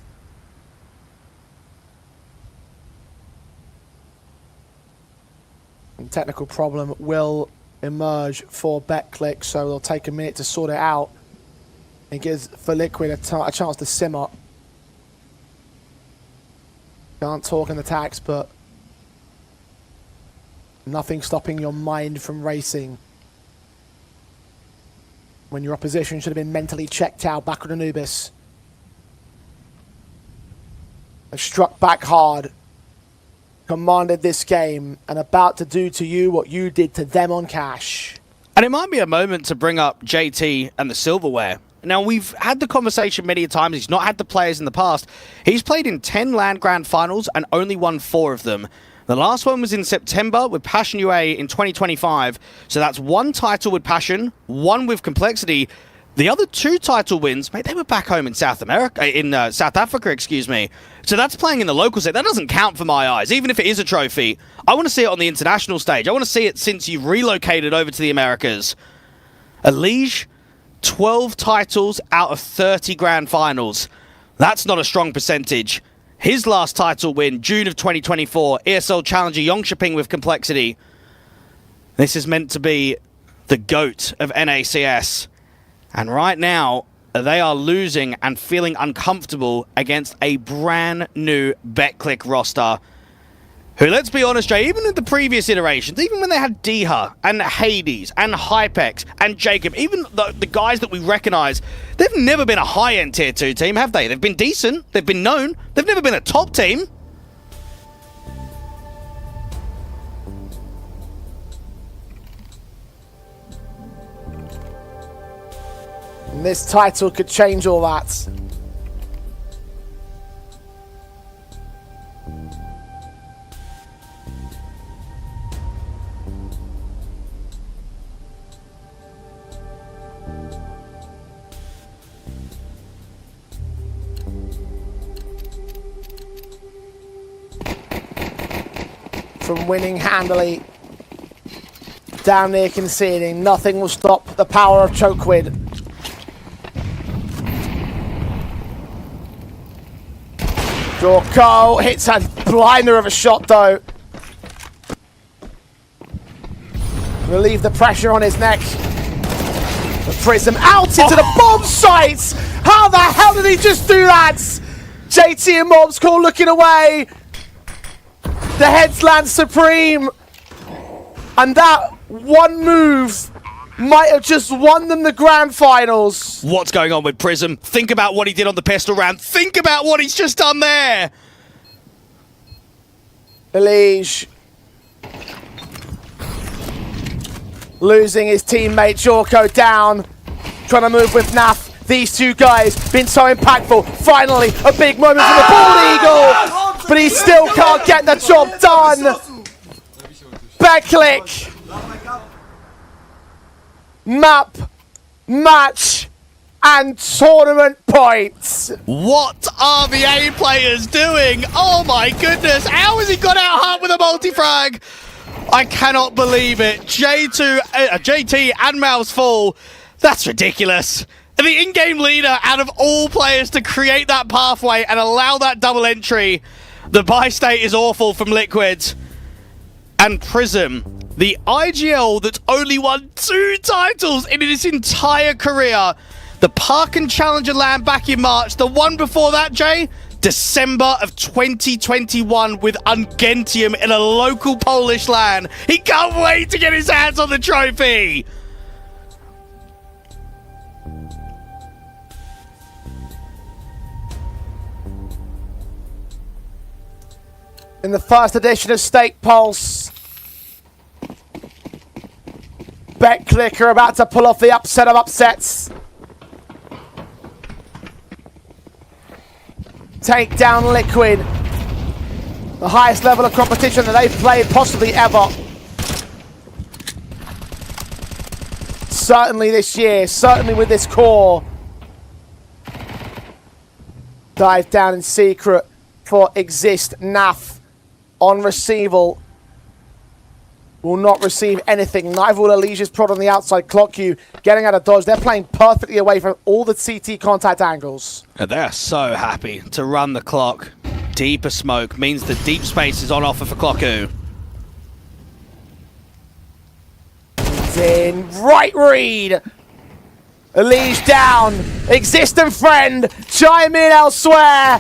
[SPEAKER 1] And technical problem will emerge for BetClick, so they'll take a minute to sort it out. It gives for Liquid a chance to simmer. Can't talk in the tax, but nothing stopping your mind from racing. When your opposition should have been mentally checked out back on Anubis. They struck back hard, commanded this game, and about to do to you what you did to them on Cash.
[SPEAKER 2] And it might be a moment to bring up JT and the silverware. Now, we've had the conversation many times. He's not had the players in the past. He's played in 10 LAN Grand Finals and only won 4 of them. The last one was in September with Passion UA in 2025. So that's 1 title with Passion, 1 with Complexity. The other 2 title wins, mate, they were back home in South Africa, excuse me. So that's playing in the local set. That doesn't count for my eyes, even if it is a trophy. I want to see it on the international stage. I want to see it since you've relocated over to the Americas. APOGEE, 12 titles out of 30 Grand Finals. That's not a strong percentage. His last title win, June of 2024, ESL Challenger Yongshiping with Complexity. This is meant to be the GOAT of NACS. And right now, they are losing and feeling uncomfortable against a brand new BetClick roster. Who, let's be honest, Jay, even in the previous iterations, even when they had Diha and Hades and Hypex and Jacob, even the guys that we recognize, they've never been a high-end tier 2 team, have they? They've been decent, they've been known, they've never been a top team.
[SPEAKER 1] And this title could change all that. From winning handily, down near conceding, nothing will stop the power of Chokequid. Jorko hits a blinder of a shot though. Relieve the pressure on his neck. The Prism out into the bomb site! How the hell did he just do that? JT and Mobs Call looking away. The heads land supreme. And that one move might have just won them the Grand Finals.
[SPEAKER 2] What's going on with Prism? Think about what he did on the pistol round. Think about what he's just done there.
[SPEAKER 1] APOGEE losing his teammate Jorko down. Trying to move with Naf. These 2 guys been so impactful. Finally, a big moment for the Bald Eagle. But he still can't get the job done. BetClick. Map, match, and tournament points.
[SPEAKER 2] What are the A players doing? Oh my goodness, how has he got out hard with a multi-frag? I cannot believe it. JT and Mouse Fall. That's ridiculous. The in-game leader out of all players to create that pathway and allow that double entry. The buy state is awful from Liquid. And Prism, the IGL that's only won 2 titles in its entire career. The Park and Challenger LAN back in March. The one before that, Jay, December of 2021 with Ungentium in a local Polish LAN. He can't wait to get his hands on the trophy.
[SPEAKER 1] In the first edition of Stake Pulse, BetClick are about to pull off the upset of upsets. Take down Liquid. The highest level of competition that they've played possibly ever. Certainly this year, certainly with this core. Dive down in secret for Exist. Naf on receival. Will not receive anything. Neither will Alicia's prod on the outside. Clock you getting out of dodge. They're playing perfectly away from all the CT contact angles.
[SPEAKER 2] And they're so happy to run the clock. Deeper smoke means the deep space is on offer for Clocku.
[SPEAKER 1] In right read. Elige down. Exist and friend. Chime in elsewhere.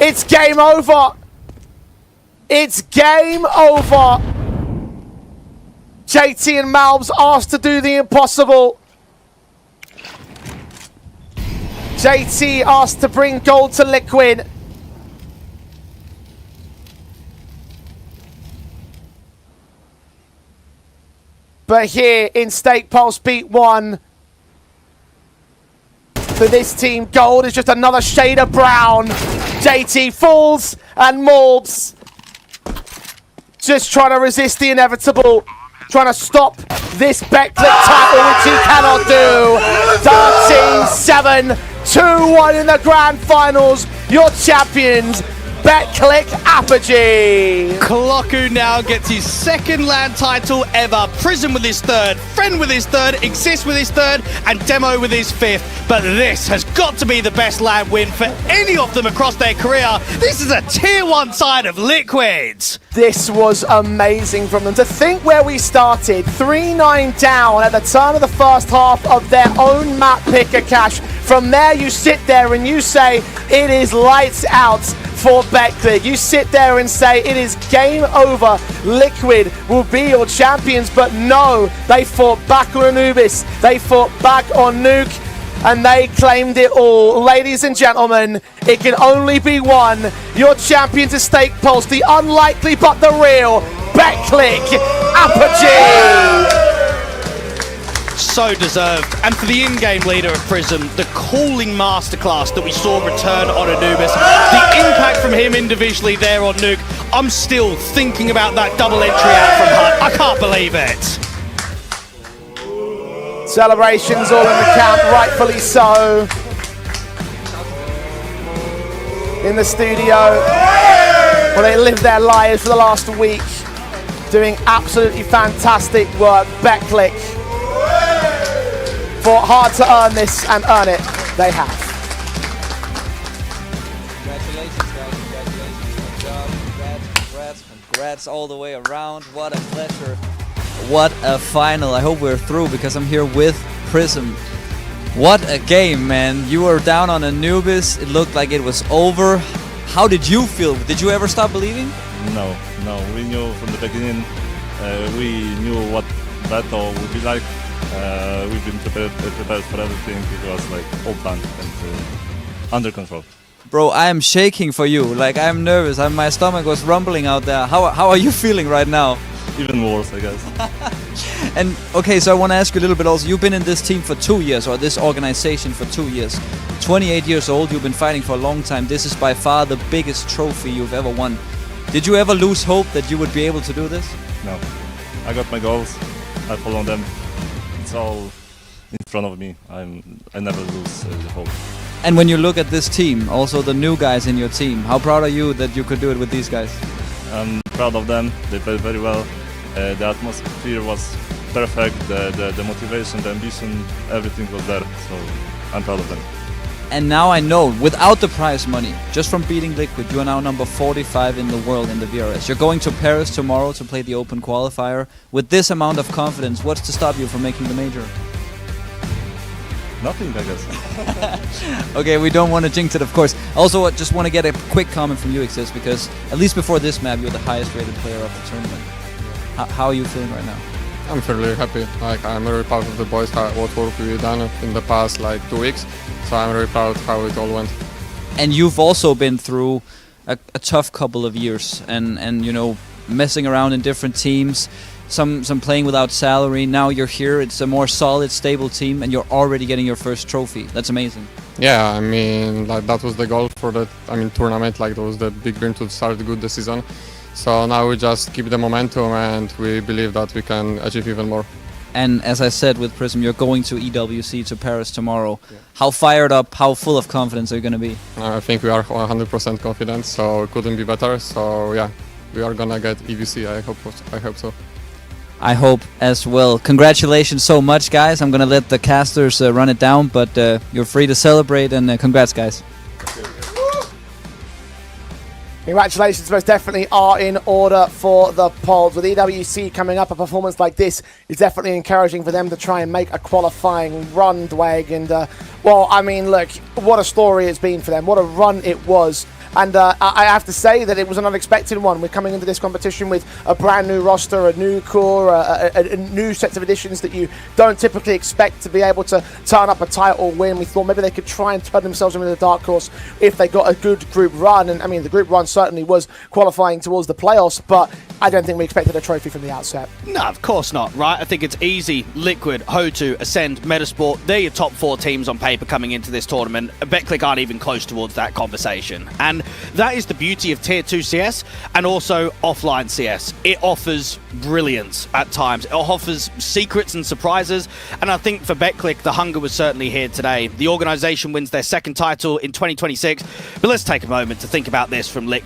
[SPEAKER 1] It's game over. It's game over. JT and Malbs asked to do the impossible. JT asked to bring gold to Liquid. But here in Stake Pulse Beat 1, for this team, gold is just another shade of brown. JT falls and Malbs just trying to resist the inevitable. Trying to stop this BetClick title, which he cannot do. Dark Team 7, 2-1 in the grand finals. Your champions, BetClick APOGEE.
[SPEAKER 2] Clocku now gets his second LAN title ever. Prism with his third, Friend with his third, Exist with his third, and Demo with his fifth. But this has got to be the best LAN win for any of them across their career. This is a tier 1 side of Liquid.
[SPEAKER 1] This was amazing from them. To think where we started, 3-9 down at the turn of the first half of their own map picker cache. From there you sit there and you say it is lights out for BetClick. You sit there and say it is game over. Liquid will be your champions, but no, they fought back on Anubis. They fought back on Nuke. And they claimed it all. Ladies and gentlemen, it can only be one. Your champions of Stake Pulse, the unlikely but the real, BetClick APOGEE.
[SPEAKER 2] So deserved. And for the in-game leader of Prism, the calling masterclass that we saw return on Anubis, the impact from him individually there on Nuke, I'm still thinking about that double entry out from Hut. I can't believe it.
[SPEAKER 1] Celebrations all in the camp, rightfully so. In the studio, where they lived their lives for the last week, doing absolutely fantastic work. BetClick fought hard to earn this, and earn it they have.
[SPEAKER 4] Congratulations, guys. Congratulations. Good job. Congrats all the way around. What a pleasure. What a final. I hope we're through because I'm here with Prism. What a game, man. You were down on Anubis. It looked like it was over. How did you feel? Did you ever stop believing?
[SPEAKER 18] No. We knew from the beginning. We knew what battle would be like. We've been prepared for everything. It was like all planned and under control.
[SPEAKER 4] Bro, I am shaking for you. Like, I'm nervous. My stomach was rumbling out there. How are you feeling right now?
[SPEAKER 18] Even worse, I guess.
[SPEAKER 4] And okay, so I want to ask you a little bit also. You've been in this team for 2 years, or this organization for 2 years. 28 years old, you've been fighting for a long time. This is by far the biggest trophy you've ever won. Did you ever lose hope that you would be able to do this?
[SPEAKER 18] No. I got my goals. I follow them. It's all in front of me. I never lose the hope.
[SPEAKER 4] And when you look at this team, also the new guys in your team, how proud are you that you could do it with these guys?
[SPEAKER 18] I'm proud of them. They played very well. The atmosphere was perfect. The motivation, the ambition, everything was there. So I'm proud of them.
[SPEAKER 4] And now I know, without the prize money, just from beating Liquid, you are now number 45 in the world in the VRS. You're going to Paris tomorrow to play the Open Qualifier. With this amount of confidence, what's to stop you from making the major?
[SPEAKER 18] Nothing, I guess.
[SPEAKER 4] Okay, we don't want to jinx it, of course. Also, I just want to get a quick comment from you, Exist, because at least before this map, you're the highest rated player of the tournament. How are you feeling right now?
[SPEAKER 19] I'm fairly happy. Like, I'm very proud of the boys, what work we've done in the past 2 weeks. So I'm very proud how it all went.
[SPEAKER 4] And you've also been through a tough couple of years and you know, messing around in different teams. some playing without salary. Now you're here. It's a more solid, stable team, and you're already getting your first trophy. That's amazing.
[SPEAKER 19] Yeah, I mean, like that was the goal for the tournament. Like that was the big dream to start good the season. So now we just keep the momentum, and we believe that we can achieve even more.
[SPEAKER 4] And as I said with Prism, you're going to EWC to Paris tomorrow. Yeah. How fired up, how full of confidence are you going to be?
[SPEAKER 19] I think we are 100% confident, so it couldn't be better. So yeah, we are gonna get EWC. I hope so.
[SPEAKER 4] I hope as well. Congratulations so much, guys. I'm going to let the casters run it down, but you're free to celebrate, and congrats, guys.
[SPEAKER 1] Congratulations most definitely are in order for the Poles. With EWC coming up, a performance like this is definitely encouraging for them to try and make a qualifying run, Dwag. And, well, I mean, look, what a story it's been for them. What a run it was. And I have to say that it was an unexpected one. We're coming into this competition with a brand new roster, a new core, a new set of additions that you don't typically expect to be able to turn up a title win. We thought maybe they could try and turn themselves into the dark horse if they got a good group run. And I mean, the group run certainly was qualifying towards the playoffs, but I don't think we expected a trophy from the outset.
[SPEAKER 2] No, of course not, right? I think it's easy. Liquid, Ho2, Ascend, Metasport, they're your top 4 teams on paper coming into this tournament. BetClick aren't even close towards that conversation. And that is the beauty of Tier 2 CS and also offline CS. It offers brilliance at times. It offers secrets and surprises. And I think for BetClick, the hunger was certainly here today. The organization wins their second title in 2026. But let's take a moment to think about this from Liquid.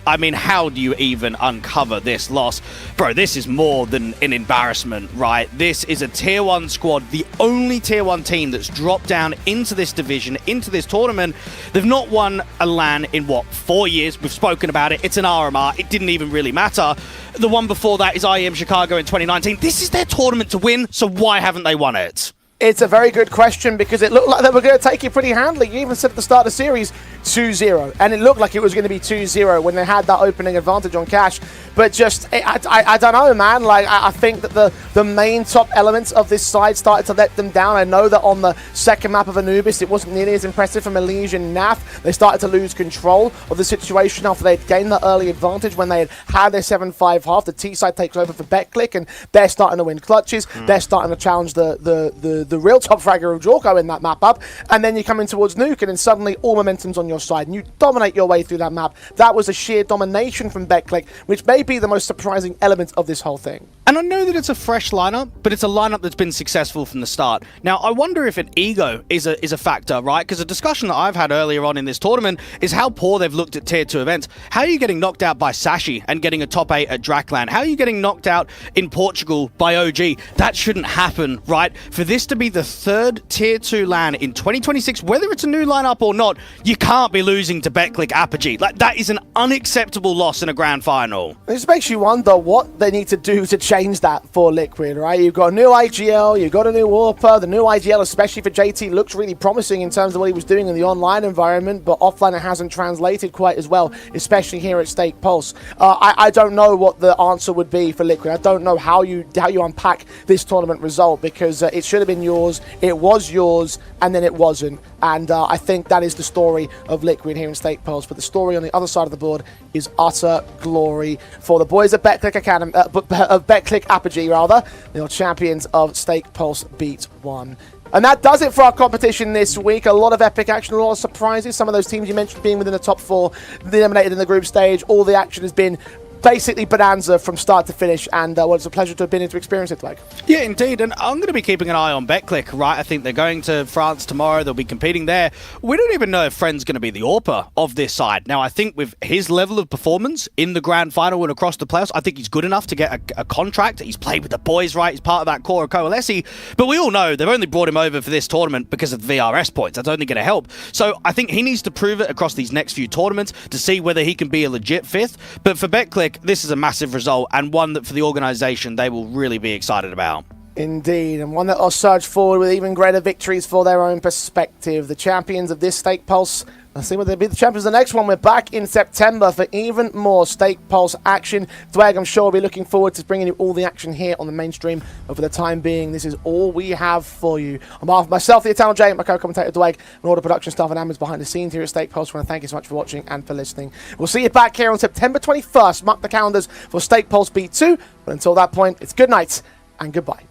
[SPEAKER 2] I mean, how do you even uncover this loss? Bro, this is more than an embarrassment, right? This is a Tier 1 squad, the only Tier 1 team that's dropped down into this division, into this tournament. They've not won a LAN in, what, 4 years? We've spoken about it. It's an RMR. It didn't even really matter. The one before that is IEM Chicago in 2019. This is their tournament to win, so why haven't they won it?
[SPEAKER 1] It's a very good question because it looked like they were going to take it pretty handily. You even said at the start of the series 2-0, and it looked like it was going to be 2-0 when they had that opening advantage on Cash. But just, I don't know, man. Like, I think that the main top elements of this side started to let them down. I know that on the second map of Anubis, it wasn't nearly as impressive from Elysian NAF. They started to lose control of the situation after they'd gained the early advantage when they had their 7-5 half. The T side takes over for BetClick, and they're starting to win clutches. They're starting to challenge the real top fragger of Jorko in that map up. And then you come in towards Nuke, and then suddenly all momentum's on your side, and you dominate your way through that map. That was a sheer domination from BetClick, which may be the most surprising element of this whole thing.
[SPEAKER 2] And I know that it's a fresh lineup, but it's a lineup that's been successful from the start. Now, I wonder if an ego is a factor, right? Because a discussion that I've had earlier on in this tournament is how poor they've looked at Tier 2 events. How are you getting knocked out by Sashi and getting a top 8 at Drakland? How are you getting knocked out in Portugal by OG? That shouldn't happen, right? For this to be the third Tier 2 LAN in 2026, whether it's a new lineup or not, you can't be losing to BetClick APOGEE. Like, that is an unacceptable loss in a grand final.
[SPEAKER 1] This makes you wonder what they need to do to change that for Liquid, right? You've got a new IGL, you've got a new Warper. The new IGL, especially for JT, looks really promising in terms of what he was doing in the online environment, but offline it hasn't translated quite as well, especially here at Stake Pulse. I don't know what the answer would be for Liquid. I don't know how you unpack this tournament result, because it should have been yours, it was yours, and then it wasn't. And I think that is the story of Liquid here in Stake Pulse. But the story on the other side of the board is utter glory for the boys at BetClick Academy, of BetClick APOGEE rather. They are champions of Stake Pulse Beat 1. And that does it for our competition this week. A lot of epic action, a lot of surprises. Some of those teams you mentioned being within the top 4, eliminated in the group stage. All the action has been basically bonanza from start to finish, and well, it's a pleasure to have been able to experience it, like.
[SPEAKER 2] Yeah, indeed, and I'm going to be keeping an eye on BetClick, right? I think they're going to France tomorrow. They'll be competing there. We don't even know if Friend's going to be the AWPer of this side. Now, I think with his level of performance in the grand final and across the playoffs, I think he's good enough to get a contract. He's played with the boys, right? He's part of that core of Coalesce, but we all know they've only brought him over for this tournament because of the VRS points. That's only going to help. So I think he needs to prove it across these next few tournaments to see whether he can be a legit 5th. But for BetClick, this is a massive result, and one that for the organisation they will really be excited about.
[SPEAKER 1] Indeed, and one that will surge forward with even greater victories for their own perspective. The champions of this Stake Pulse Let's see whether they beat the champions the next one. We're back in September for even more Stake Pulse action. Dwag, I'm sure we'll be looking forward to bringing you all the action here on the mainstream. But for the time being, this is all we have for you. On behalf of myself, the Eternal J, my co-commentator Dwag, and all the production staff and admins behind the scenes here at Stake Pulse, I want to thank you so much for watching and for listening. We'll see you back here on September 21st. Mark the calendars for Stake Pulse B2. But until that point, it's good night and goodbye.